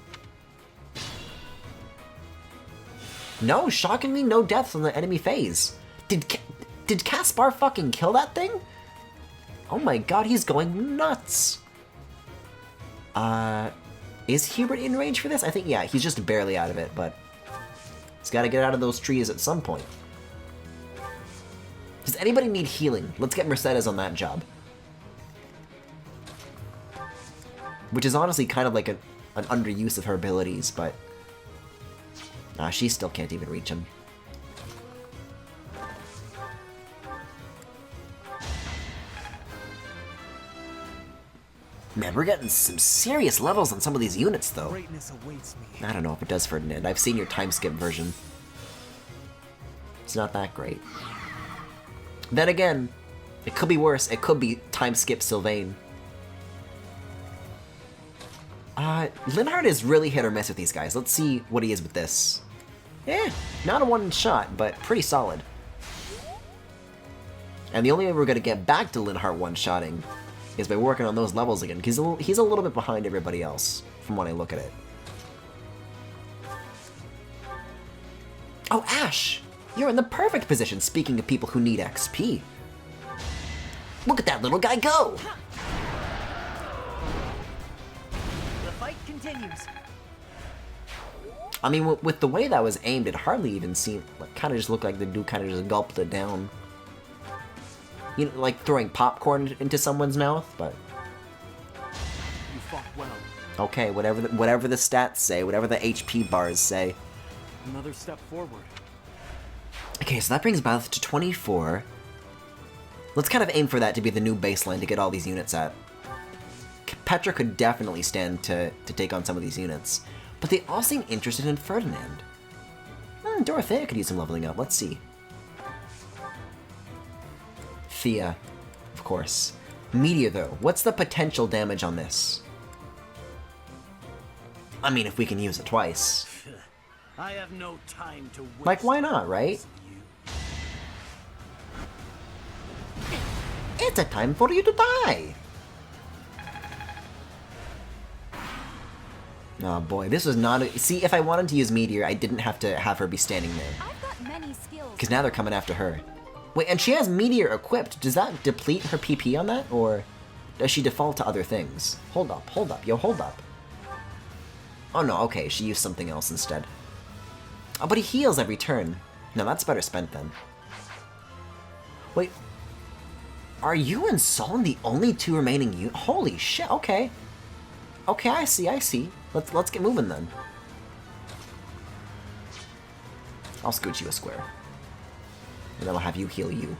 S1: No, shockingly, no deaths on the enemy phase. Did Caspar fucking kill that thing? Oh my god, he's going nuts. Is Hubert in range for this? I think, yeah, he's just barely out of it, but he's got to get out of those trees at some point. Does anybody need healing? Let's get Mercedes on that job. Which is honestly kind of like an underuse of her abilities, but... she still can't even reach him. Man, we're getting some serious levels on some of these units, though.
S12: Greatness awaits me.
S1: I don't know if it does, Ferdinand. I've seen your time skip version. It's not that great. Then again, it could be worse. It could be time skip Sylvain. Linhardt is really hit or miss with these guys. Let's see what he is with this. Not a one-shot, but pretty solid. And the only way we're going to get back to Linhardt one-shotting is by working on those levels again, because he's a little bit behind everybody else, from when I look at it. Oh, Ash! You're in the perfect position, speaking of people who need XP. Look at that little guy go!
S17: The fight continues.
S1: I mean, with the way that was aimed, it hardly even seemed... Like, kind of just looked like the dude kind of just gulped it down. You know, like throwing popcorn into someone's mouth, but...
S22: You fought well.
S1: Okay, whatever the stats say, whatever the HP bars say.
S22: Another step forward.
S1: Okay, so that brings Byleth to 24. Let's kind of aim for that to be the new baseline to get all these units at. Petra could definitely stand to take on some of these units. But they all seem interested in Ferdinand. Dorothea could use some leveling up, let's see. Thea, of course. Meteor, though. What's the potential damage on this? I mean, if we can use it twice.
S19: I have no time to waste.
S1: Like, why not, right? It's a time for you to die! Oh boy, this was not a... See, if I wanted to use Meteor, I didn't have to have her be standing there.
S9: I've got many skills.
S1: Because now they're coming after her. Wait, and she has Meteor equipped. Does that deplete her PP on that? Or does she default to other things? Hold up, yo, hold up. Oh no, okay, she used something else instead. Oh, but he heals every turn. No, that's better spent then. Wait, are you and Solon the only two remaining units? Holy shit, okay. Okay, I see. Let's get moving then. I'll scoot you a square. And then I'll have you heal you.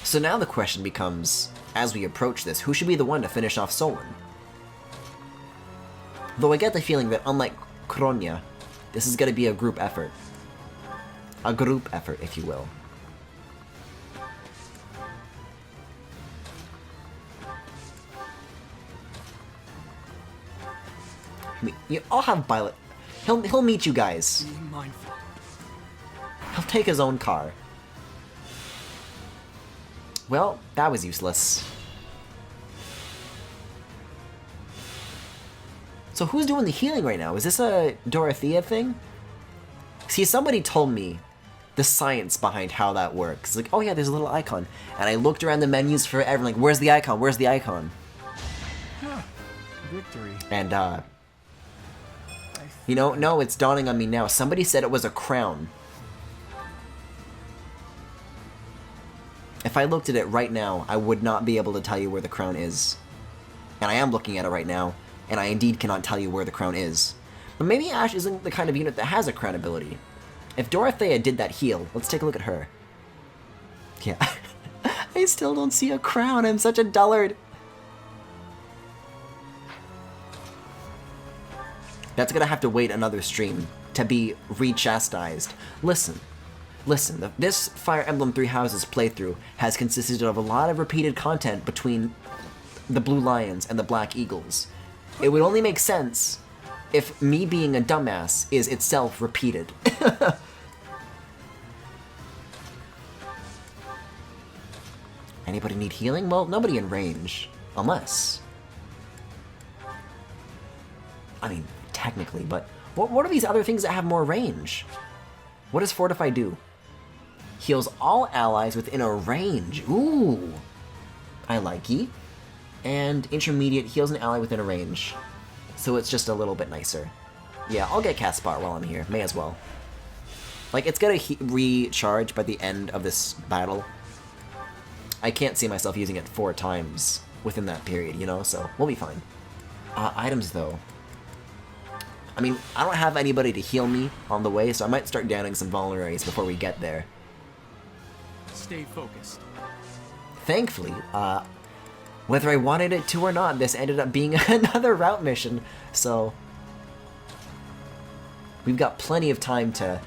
S1: So now the question becomes, as we approach this, who should be the one to finish off Solon? Though I get the feeling that unlike Kronia, this is going to be a group effort. A group effort, if you will. I'll have Violet. He'll meet you guys.
S10: Be mindful.
S1: He'll take his own car. Well, that was useless. So who's doing the healing right now? Is this a Dorothea thing? See, somebody told me the science behind how that works. It's like, oh yeah, there's a little icon. And I looked around the menus forever, like, where's the icon? Where's the icon?
S3: Huh. Victory.
S1: And, you know, no, it's dawning on me now. Somebody said it was a crown. If I looked at it right now, I would not be able to tell you where the crown is. And I am looking at it right now, and I indeed cannot tell you where the crown is. But maybe Ash isn't the kind of unit that has a crown ability. If Dorothea did that heal, let's take a look at her. Yeah. I still don't see a crown. I'm such a dullard. That's gonna have to wait another stream to be re-chastised. Listen, this Fire Emblem Three Houses playthrough has consisted of a lot of repeated content between the Blue Lions and the Black Eagles. It would only make sense if me being a dumbass is itself repeated. Anybody need healing? Well, nobody in range. Unless... I mean, technically, but what are these other things that have more range? What does Fortify do? Heals all allies within a range. Ooh! I like-y. And Intermediate heals an ally within a range. So it's just a little bit nicer. Yeah, I'll get Cast Spot while I'm here. May as well. Like, it's gonna recharge by the end of this battle. I can't see myself using it 4 times within that period, you know? So, we'll be fine. Items, though. I mean, I don't have anybody to heal me on the way, so I might start downing some vulneraries before we get there.
S10: Stay focused.
S1: Thankfully, whether I wanted it to or not, this ended up being another route mission, so... we've got plenty of time to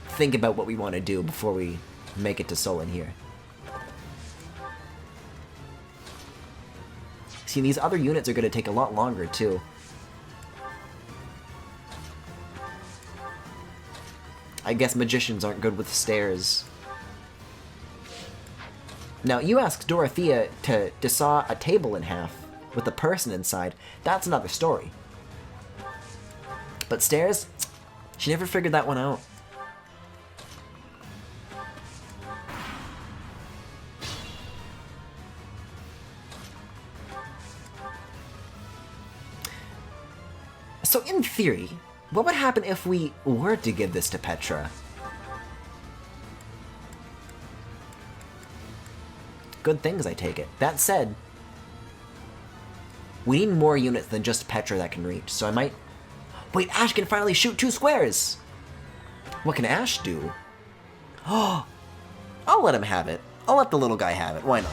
S1: think about what we want to do before we make it to Solon here. See, these other units are going to take a lot longer, too. I guess magicians aren't good with stairs. Now, you asked Dorothea to saw a table in half with a person inside. That's another story. But stairs? She never figured that one out. So in theory, what would happen if we were to give this to Petra? Good things, I take it. That said, we need more units than just Petra that can reach, so I might... Wait, Ash can finally shoot 2 squares! What can Ash do? Oh, I'll let him have it. I'll let the little guy have it, why not?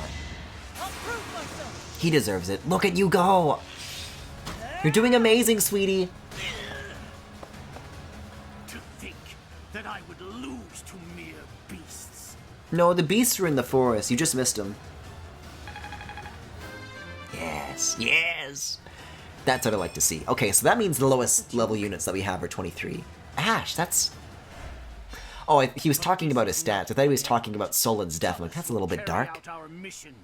S1: He deserves it. Look at you go! You're doing amazing, sweetie!
S19: To think that I would lose to mere beasts.
S1: No, the beasts are in the forest. You just missed them. Yes, yes! That's what I like to see. Okay, so that means the lowest level units that we have are 23. Ash, that's... Oh, he was talking about his stats. I thought he was talking about Solon's death. I'm like, that's a little bit dark.
S19: Carry out our mission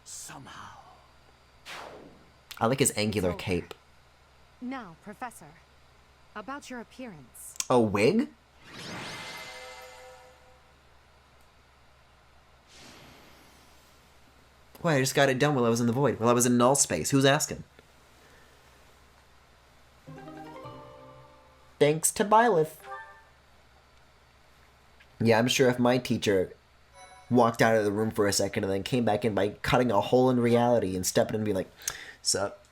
S19: somehow.
S1: I like his angular cape.
S11: Now, Professor, about your appearance.
S1: A wig? Why, I just got it done while I was in the void. While I was in null space. Who's asking? Thanks to Byleth. Yeah, I'm sure if my teacher walked out of the room for a second and then came back in by cutting a hole in reality and stepping in and be like, sup?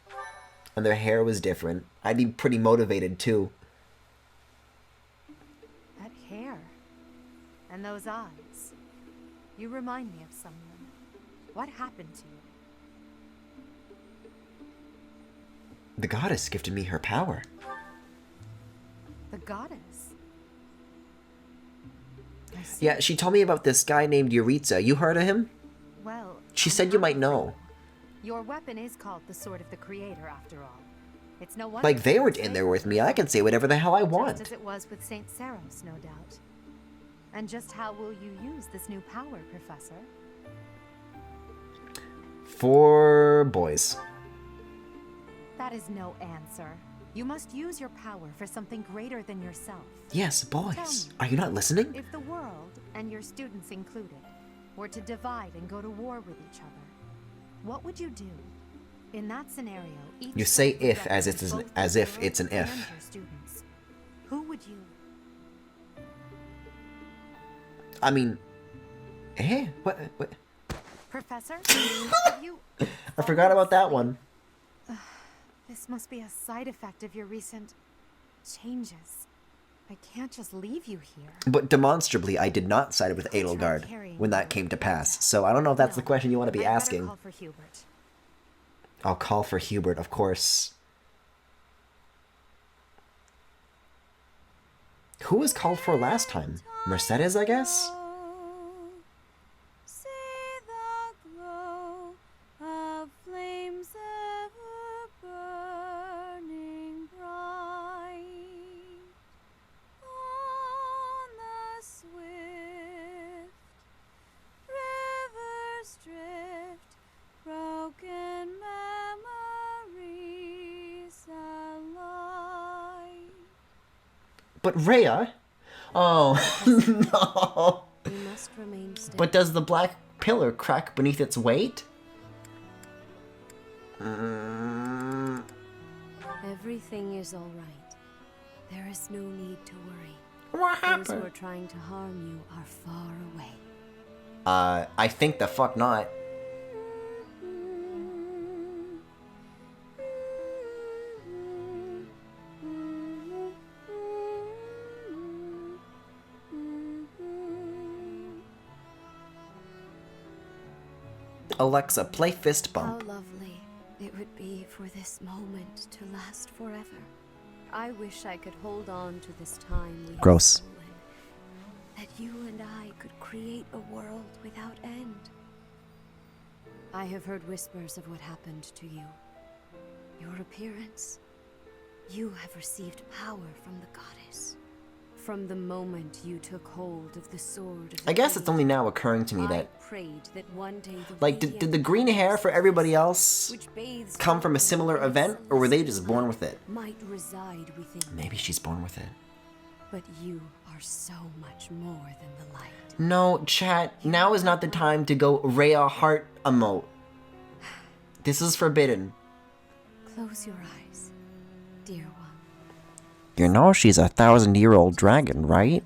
S1: And their hair was different, I'd be pretty motivated too.
S11: That hair. And those eyes. You remind me of someone. What happened to you?
S1: The goddess gifted me her power.
S11: The goddess?
S1: Yeah, she told me about this guy named Yuritsa. You heard of him?
S11: Well,
S1: She said you might know.
S11: your weapon is called the Sword of the Creator, after all. It's no wonder.
S1: Like, they weren't in there with me. I can say whatever the hell I
S11: Just
S1: want.
S11: as it was with Saint Saros, no doubt. And just how will you use this new power, Professor?
S1: For boys.
S11: That is no answer. You must use your power for something greater than yourself.
S1: Yes,
S11: Tell
S1: boys.
S11: me,
S1: Are you not listening?
S11: If the world, and your students included, were to divide and go to war with each other, what would you do? In that scenario, each
S1: You say
S11: side would
S1: if as
S11: represent
S1: it's
S11: both
S1: as
S11: the
S1: if it's an
S11: world and
S1: if.
S11: your students. Who would you?
S1: I mean, what?
S11: Professor? Have you...
S1: I forgot about that one.
S11: This must be a side effect of your recent changes. I can't just leave you here.
S1: But demonstrably, I did not side with Edelgard when that came to pass. So I don't know if that's the question you want to be asking.
S11: Call for Hubert.
S1: I'll call for Hubert, of course. Who was called for last time? Mercedes, I guess?
S2: Of flames ever burning bright on the swift river's drift, broken memories alive.
S1: But Rhea? Oh, no.
S4: You must remain still.
S1: But does the black pillar crack beneath its weight?
S4: Everything is all right. There is no need to worry.
S1: What
S4: Those who
S1: happened?
S4: are trying to harm you are far away.
S1: I think the fuck not. Alexa, play fist
S4: How
S1: bump.
S4: lovely it would be for this moment to last forever. I wish I could hold on to this time we have
S1: Gross.
S4: stolen, that you and I could create a world without end. I have heard whispers of what happened to you. Your appearance. You have received power from the goddess. From the moment you took hold of the sword of the
S1: I guess it's
S4: Creator,
S1: only now occurring to me
S4: I
S1: that,
S4: prayed that one day the
S1: like, did the green hair for everybody else
S4: which bathes
S1: come from a similar event, or were they just born with it?
S4: might reside within you.
S1: Maybe she's born with it.
S4: But you are so much more than the light.
S1: No, chat, now is not the time to go Rhea heart emote. This is forbidden.
S4: Close your eyes, dear one.
S1: You know she's 1,000-year-old dragon, right?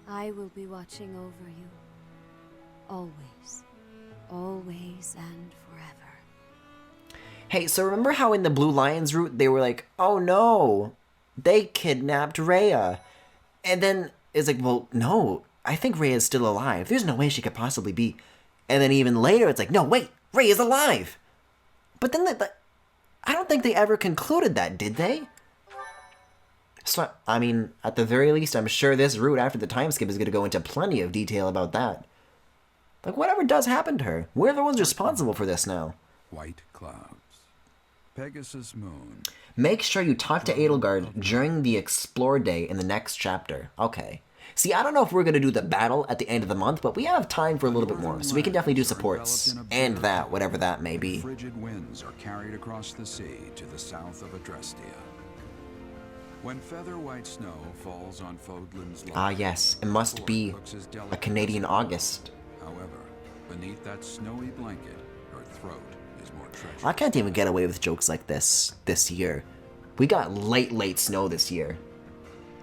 S4: I will be watching over you. Always. Always and forever.
S1: Hey, so remember how in the Blue Lions route they were like, oh no, they kidnapped Rhea. And then it's like, well, no, I think Rhea's still alive. There's no way she could possibly be. And then even later it's like, no, wait, Rhea's alive. But then I don't think they ever concluded that, did they? So, I mean, at the very least, I'm sure this route after the time skip is going to go into plenty of detail about that. Like, whatever does happen to her, we're the ones responsible for this now.
S14: White clouds. Pegasus moon.
S1: Make sure you talk to Edelgard during the Explore Day in the next chapter. Okay. See, I don't know if we're going to do the battle at the end of the month, but we have time for a little bit more, so we can definitely do supports. And that, whatever that may be.
S14: Frigid winds are carried across the sea to the south of Adrestia. When feather white snow falls on Fodlan's
S1: Ah, yes, it must be a Canadian August.
S14: However, beneath that snowy blanket, her throat is more treacherous.
S1: I can't even get away with jokes like this year. We got late snow this year.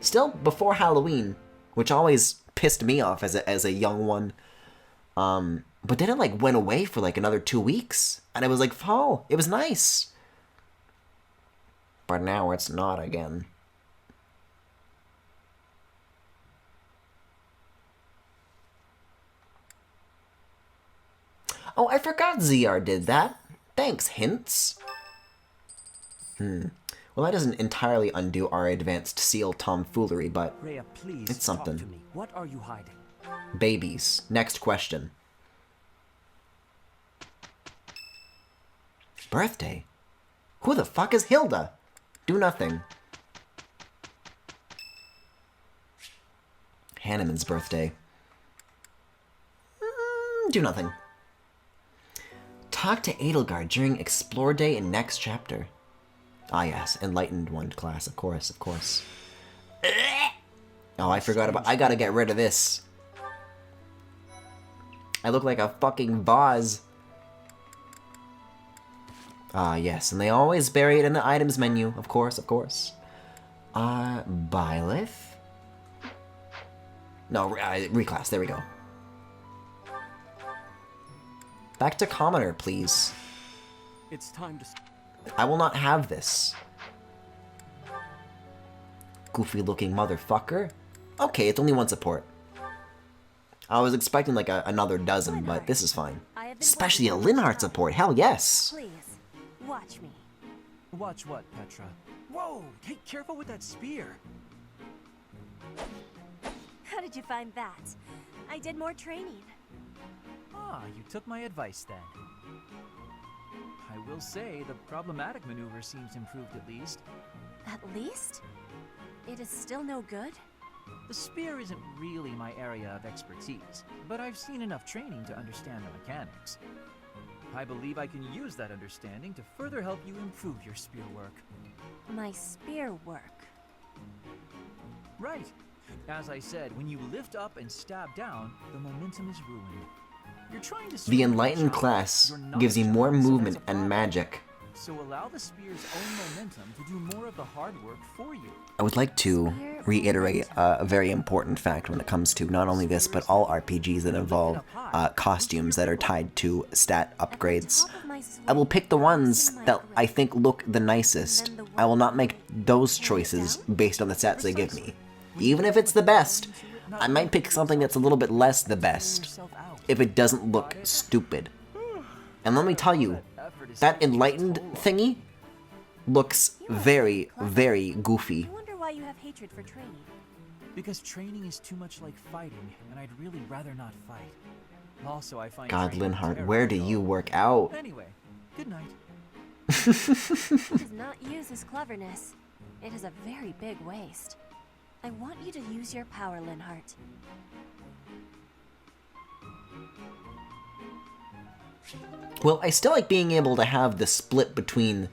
S1: Still before Halloween, which always pissed me off as a young one. But then it like went away for like another 2 weeks, and it was like fall. It was nice. But now it's not again. Oh, I forgot ZR did that. Thanks, Hints. Well, that doesn't entirely undo our advanced seal tomfoolery, but
S17: Rhea, please
S1: it's something.
S17: talk to me. What are you hiding?
S1: Babies. Next question. Birthday? Who the fuck is Hilda? Do nothing. Hanneman's birthday. Do nothing. Talk to Edelgard during Explore Day in next chapter. Ah yes, Enlightened One class, of course, of course. Oh, I forgot about... I gotta get rid of this. I look like a fucking vase. Ah yes, and they always bury it in the items menu, of course, of course. Byleth? No, reclass, there we go. Back to Commoner, please.
S10: It's time to...
S1: I will not have this. Goofy looking motherfucker. Okay, it's only one support. I was expecting like another dozen, but this is fine. Especially a Linhardt support, hell yes!
S18: Please, watch me.
S3: Watch what, Petra?
S10: Whoa! Hey, careful with that spear!
S18: How did you find that? I did more training.
S3: Ah, you took my advice then. I will say, the problematic maneuver seems improved at least.
S18: At least? It is still no good?
S3: The spear isn't really my area of expertise, but I've seen enough training to understand the mechanics. I believe I can use that understanding to further help you improve your spear work.
S18: My spear work.
S3: Right. As I said, when you lift up and stab down, the momentum is ruined. You're trying to
S1: The Enlightened class gives you more movement and magic.
S3: So allow the spear's own momentum to do more of the hard work for you.
S1: I would like to reiterate a very important fact when it comes to not only this, but all RPGs that involve costumes that are tied to stat upgrades. I will pick the ones that I think look the nicest. I will not make those choices based on the stats they give me. Even if it's the best, I might pick something that's a little bit less the best, if it doesn't look stupid. And let me tell you, that Enlightened thingy looks very, very goofy.
S18: I wonder why you have hatred for training.
S3: Because training is too much like fighting, and I'd really rather not fight. Also, I find
S1: God,
S3: training
S1: Linhardt,
S3: terribly
S1: where do you work out?
S3: Anyway, good night.
S18: He does not use his cleverness. It is a very big waste. I want you to use your power, Linhardt.
S1: Well, I still like being able to have the split between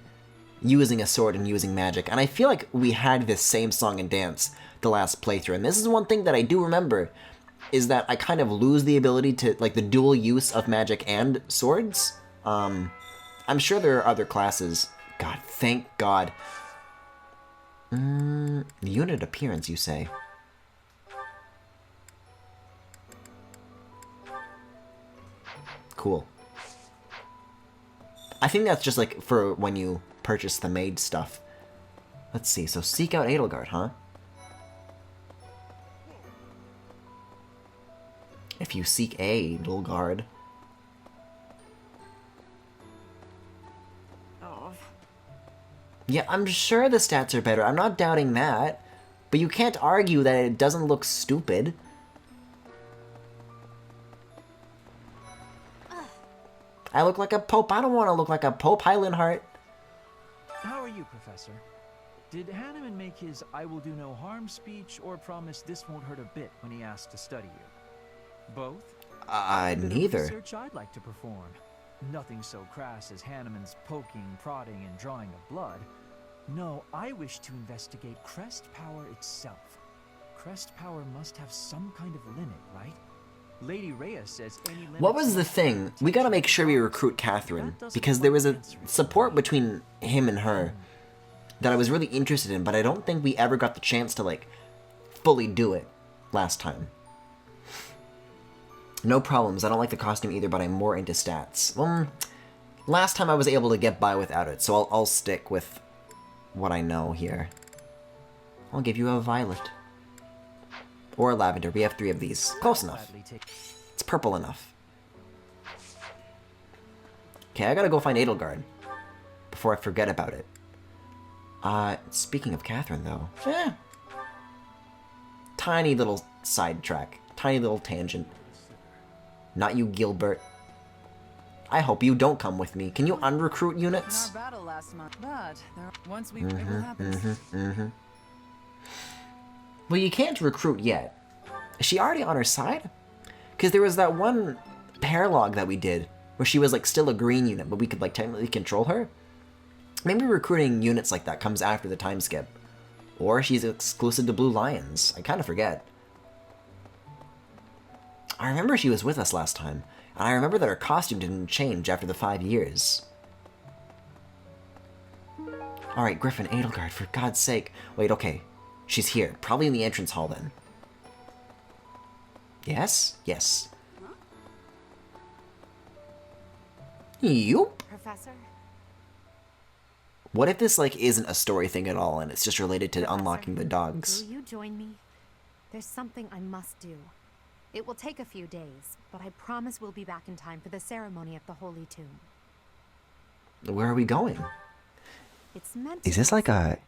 S1: using a sword and using magic, and I feel like we had this same song and dance the last playthrough, and this is one thing that I do remember, is that I kind of lose the ability to, like, the dual use of magic and swords. I'm sure there are other classes. God, thank God. Unit appearance, you say? Cool. I think that's just like for when you purchase the maid stuff. Let's see, so seek out Edelgard, huh? If you seek Edelgard.
S18: Oh.
S1: Yeah, I'm sure the stats are better. I'm not doubting that. But you can't argue that it doesn't look stupid. I look like a pope. I don't want to look like a pope, Linhardt.
S3: How are you, Professor? Did Hanneman make his "I will do no harm" speech, or promise this won't hurt a bit when he asked to study you? Both?
S1: Neither.
S3: Research I'd like to perform. Nothing so crass as Hanneman's poking, prodding, and drawing of blood. No, I wish to investigate Crest Power itself. Crest Power must have some kind of limit, right? Lady Rhea says any limit.
S1: What was the thing? We gotta make sure we recruit Catherine, because there was a support between him and her that I was really interested in, but I don't think we ever got the chance to, like, fully do it last time. No problems. I don't like the costume either, but I'm more into stats. Well, last time I was able to get by without it, so I'll stick with what I know here. I'll give you a violet. Or a lavender. We have 3 of these. Close enough. It's purple enough. Okay, I gotta go find Edelgard before I forget about it. Speaking of Catherine, though. Tiny little sidetrack. Tiny little tangent. Not you, Gilbert. I hope you don't come with me. Can you unrecruit units?
S6: In our battle last month, but once we it will happen.
S1: Well, you can't recruit yet. Is she already on her side? Because there was that one paralog that we did where she was like still a green unit, but we could like technically control her. Maybe recruiting units like that comes after the time skip. Or she's exclusive to Blue Lions. I kind of forget. I remember she was with us last time, and I remember that her costume didn't change after the 5 years. Alright, Griffin, Edelgard, for God's sake. Wait, okay. She's here. Probably in the entrance hall, then. Yes? Yes. Yup.
S11: Professor?
S1: What if this, like, isn't a story thing at all, and it's just related to unlocking the dogs?
S11: Will you join me? There's something I must do. It will take a few days, but I promise we'll be back in time for the ceremony at the Holy Tomb.
S1: Where are we going?
S11: It's meant
S1: Is this like a...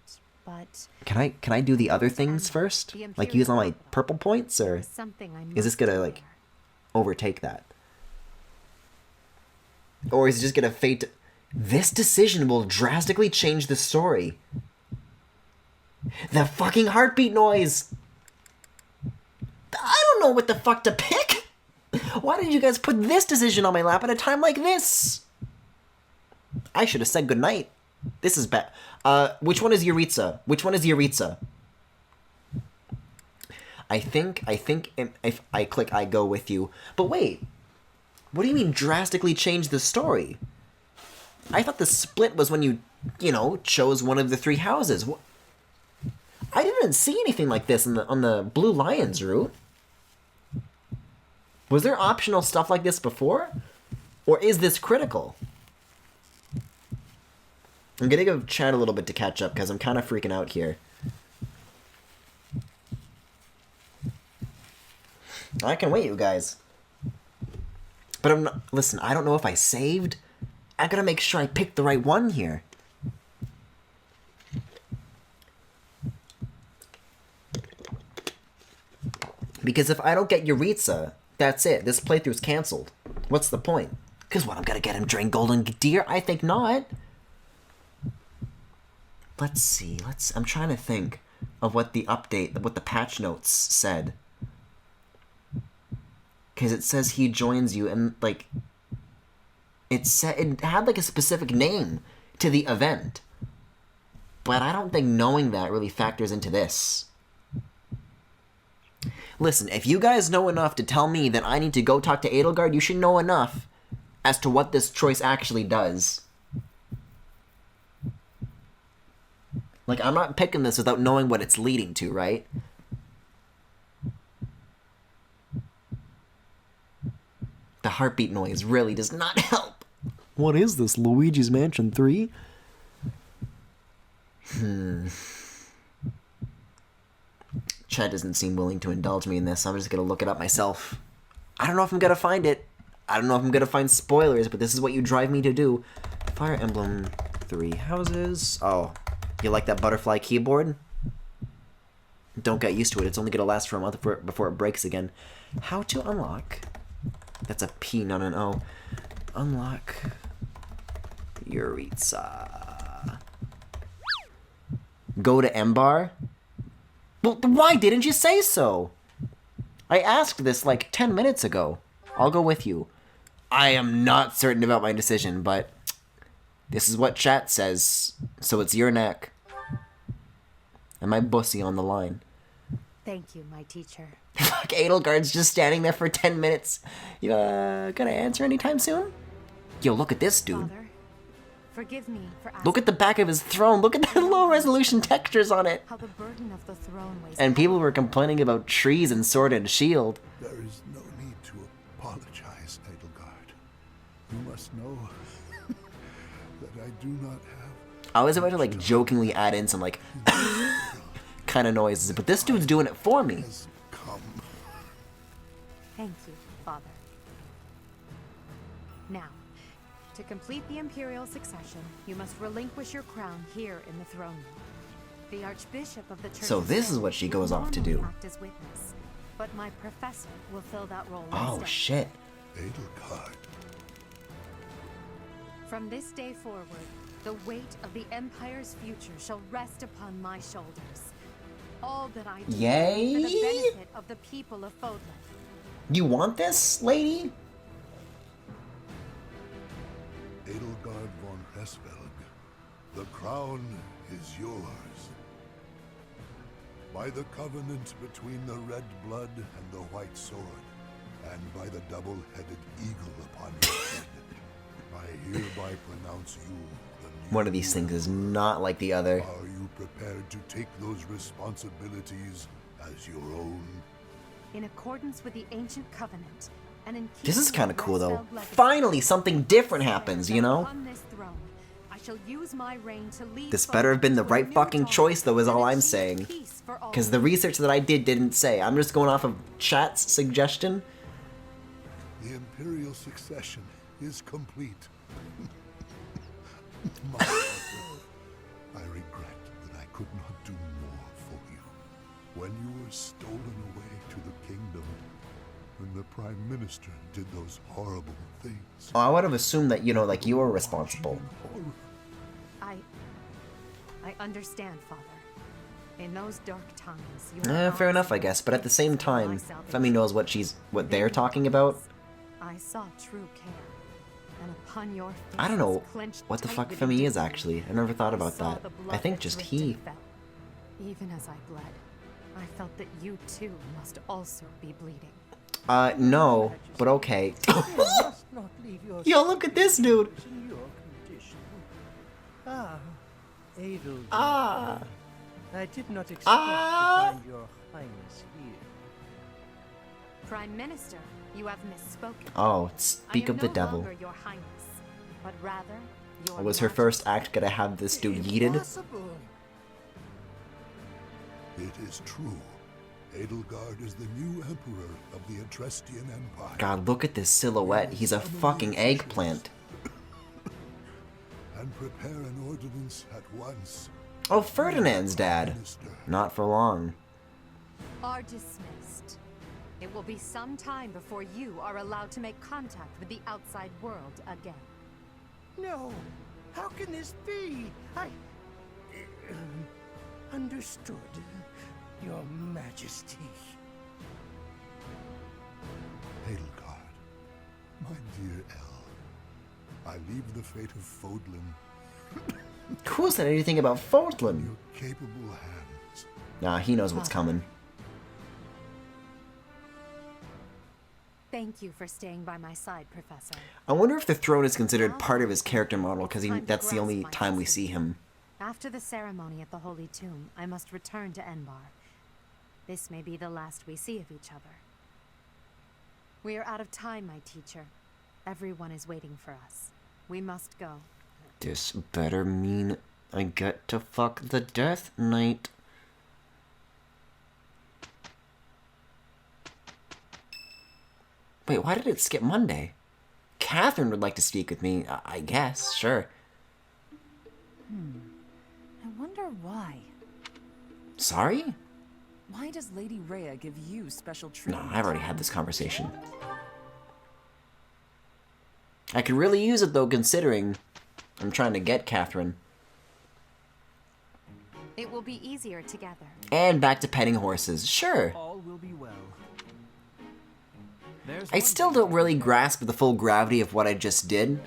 S11: But
S1: Can I do the other things first? Like use all my purple points, or is this gonna like overtake that? Or is it just gonna fate? This decision will drastically change the story. The fucking heartbeat noise! I don't know what the fuck to pick! Why did you guys put this decision on my lap at a time like this? I should have said goodnight. This is bad. Which one is Yuritsa? Which one is Yuritsa? I think if I click I go with you. But wait. What do you mean drastically change the story? I thought the split was when you know, chose one of the 3 houses. I didn't see anything like this on the Blue Lions route. Was there optional stuff like this before? Or is this critical? I'm gonna give chat a little bit to catch up because I'm kind of freaking out here. I can wait, you guys. But I'm not... Listen, I don't know if I saved. I gotta make sure I picked the right one here. Because if I don't get Yuritsa, that's it. This playthrough's cancelled. What's the point? Because what, I'm gonna get him during Golden Deer? I think not. Let's see. I'm trying to think of what the update, what the patch notes said. Because it says he joins you, and like, it had like a specific name to the event. But I don't think knowing that really factors into this. Listen, if you guys know enough to tell me that I need to go talk to Edelgard, you should know enough as to what this choice actually does. Like, I'm not picking this without knowing what it's leading to, right? The heartbeat noise really does not help. What is this, Luigi's Mansion 3? Chad doesn't seem willing to indulge me in this, so I'm just gonna look it up myself. I don't know if I'm gonna find it. I don't know if I'm gonna find spoilers, but this is what you drive me to do. Fire Emblem 3 houses. Oh. You like that butterfly keyboard? Don't get used to it. It's only going to last for a month before it breaks again. How to unlock... That's a P, not an O. Unlock... Yuritsa. go to Embar? Well, why didn't you say so? I asked this like 10 minutes ago. I'll go with you. I am not certain about my decision, but this is what chat says, so it's your neck. And my bussy on the line.
S11: Thank you, my teacher.
S1: Fuck, Edelgard's just standing there for 10 minutes. You gonna answer anytime soon? Yo, look at this dude.
S11: Father, forgive me for asking.
S1: Look at the back of his throne. Look at the low-resolution textures on it.
S11: How the burden of the throne weighs.
S1: And people were complaining about trees and sword and shield.
S20: There is no need to apologize, Edelgard. You must know that I do not have...
S1: I was about to, like, jokingly add in some, like, kind of noises, but this dude's doing it for me.
S11: Thank you, Father. Now, to complete the imperial succession, you must relinquish your crown here in the throne room. The Archbishop of the Church.
S1: So this is what she goes off to do.
S11: Act as witness, but my professor will fill that role
S1: Oh,
S11: instead.
S1: shit.
S20: Edelgard.
S11: From this day forward, the weight of the Empire's future shall rest upon my shoulders. All that I do
S1: Yay?
S11: for the benefit of the people of Fodlan.
S1: You want this, lady?
S20: Edelgard von Hesvelg, the crown is yours. By the covenant between the red blood and the white sword, and by the double-headed eagle upon your head, I hereby pronounce you the new
S1: One of these things is not like the other.
S20: Are you prepared to take those responsibilities as your own?
S11: In accordance with the ancient covenant, and in
S1: This is
S11: keeping
S1: kind of
S11: with
S1: cool, though.
S11: Westfeld legacy,
S1: Finally, something different happens, you know?
S11: upon this throne, I shall use my reign to lead
S1: This better have been the right fucking choice, though, is all I'm saying. Because the research that I did didn't say. I'm just going off of chat's suggestion.
S20: The imperial succession is complete. My father, I regret that I could not do more for you. When you were stolen away to the kingdom, when the Prime Minister did those horrible things.
S1: Oh, I would have assumed that, you know, like, you were responsible.
S11: I understand, Father. In those dark times, you
S1: Fair enough, I guess. But at the same time, Femi knows what they're talking about.
S11: I saw true care. And upon your face,
S1: I don't know
S11: clenched
S1: what the
S11: tight
S1: fuck
S11: with
S1: Femi is,
S11: indignity,
S1: actually. I never thought about
S11: saw
S1: that.
S11: the
S1: I
S11: blood
S1: think
S11: that
S1: just
S11: dripped
S1: he.
S11: and fell. Even as I bled, I felt that you too must also be bleeding.
S1: No, but okay. Yo, look at this dude.
S21: Ah, Edelgard.
S1: Ah.
S21: I did not expect
S1: Ah.
S21: to find your highness here.
S11: Prime Minister, you have misspoken.
S1: Oh, speak
S11: I am
S1: of the
S11: no
S1: devil.
S11: longer your highness, but rather your
S1: Was her first act gonna have this dude yeeted?
S20: It is true. Edelgard is the new emperor of the Adrestian Empire.
S1: God, look at this silhouette. He's a fucking eggplant.
S20: And prepare an ordinance at once.
S1: Oh, Ferdinand's dad. Not for long.
S11: are dismissed. It will be some time before you are allowed to make contact with the outside world again.
S19: No! How can this be? I... understood, Your Majesty.
S20: Edelgard, my dear Elle, I leave the fate of Fodlan.
S1: Who said anything about Fodlan?
S20: Your capable hands.
S1: Nah, he knows what's coming.
S11: Thank you for staying by my side, Professor.
S1: I wonder if the throne is considered part of his character model, because that's the only time we see him.
S11: After the ceremony at the Holy Tomb, I must return to Enbar. This may be the last we see of each other. We are out of time, my teacher. Everyone is waiting for us. We must go.
S1: This better mean I get to fuck the Death Knight. Wait, why did it skip Monday? Catherine would like to speak with me, I guess, sure.
S6: I wonder why.
S1: Sorry?
S6: Why does Lady Rhea give you special
S1: No,
S6: treatment?
S1: I've already had this conversation. I could really use it, though, considering I'm trying to get Catherine.
S11: It will be easier together.
S1: And back to petting horses. Sure.
S3: All will be well.
S1: I still don't really grasp the full gravity of what I just did.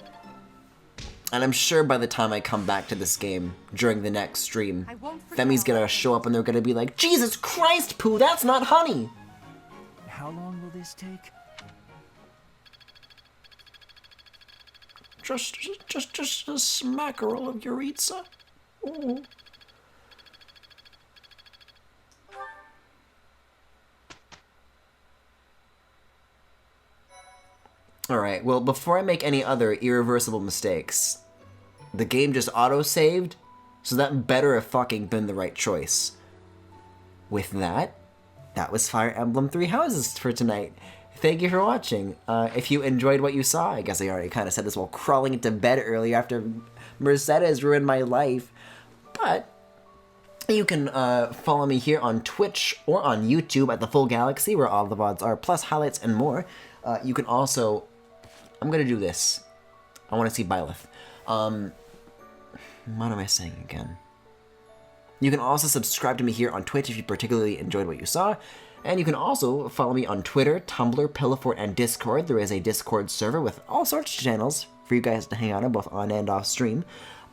S1: And I'm sure by the time I come back to this game during the next stream, Femi's gonna show up and they're gonna be like, Jesus Christ, Pooh, that's not honey!
S3: How long will this take?
S1: Just a smackerel of Yuritsa. Ooh. Alright, well, before I make any other irreversible mistakes, the game just auto-saved, so that better have fucking been the right choice. With that, that was Fire Emblem 3 Houses for tonight. Thank you for watching. If you enjoyed what you saw, I guess I already kind of said this while crawling into bed earlier after Mercedes ruined my life, but you can follow me here on Twitch or on YouTube at The Full Galaxy, where all the VODs are, plus highlights and more. You can also... I'm gonna do this. I want to see Byleth. What am I saying again? You can also subscribe to me here on Twitch if you particularly enjoyed what you saw. And you can also follow me on Twitter, Tumblr, Pillowfort, and Discord. There is a Discord server with all sorts of channels for you guys to hang out on, both on and off stream.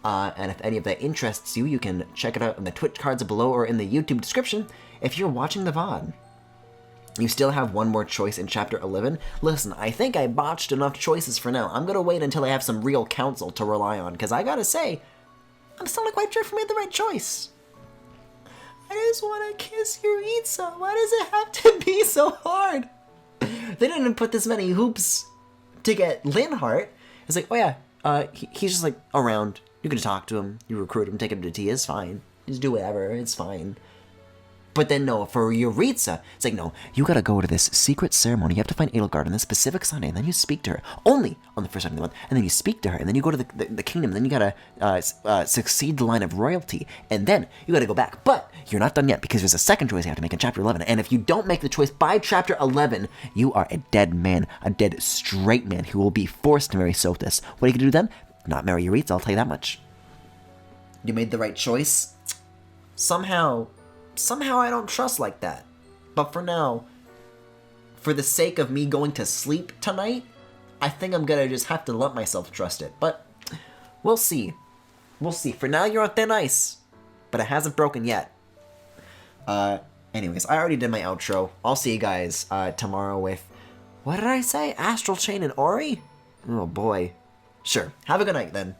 S1: And if any of that interests you, you can check it out in the Twitch cards below or in the YouTube description if you're watching the VOD. You still have one more choice in Chapter 11. Listen, I think I botched enough choices for now. I'm gonna wait until I have some real counsel to rely on, because I gotta say, I'm still not quite sure if I made the right choice. I just want to kiss Yuritsa. Why does it have to be so hard? They didn't put this many hoops to get Linhardt. It's like, oh yeah, he's just like around. You can talk to him, you recruit him, take him to tea, it's fine. Just do whatever, it's fine. But then no, for Yuritsa, it's like, no, you gotta go to this secret ceremony. You have to find Edelgard on this specific Sunday, and then you speak to her. Only on the first Sunday of the month. And then you speak to her, and then you go to the kingdom, and then you gotta succeed the line of royalty. And then you gotta go back. But you're not done yet, because there's a second choice you have to make in Chapter 11. And if you don't make the choice by Chapter 11, you are a dead man, a dead straight man, who will be forced to marry Sothis. What are you gonna do then? Not marry Yuritsa, I'll tell you that much. You made the right choice? Somehow I don't trust like that. But for now, for the sake of me going to sleep tonight, I think I'm gonna just have to let myself trust it. But we'll see. We'll see. For now, you're on thin ice. But it hasn't broken yet. Anyways, I already did my outro. I'll see you guys tomorrow with... What did I say? Astral Chain and Ori? Oh boy. Sure. Have a good night then.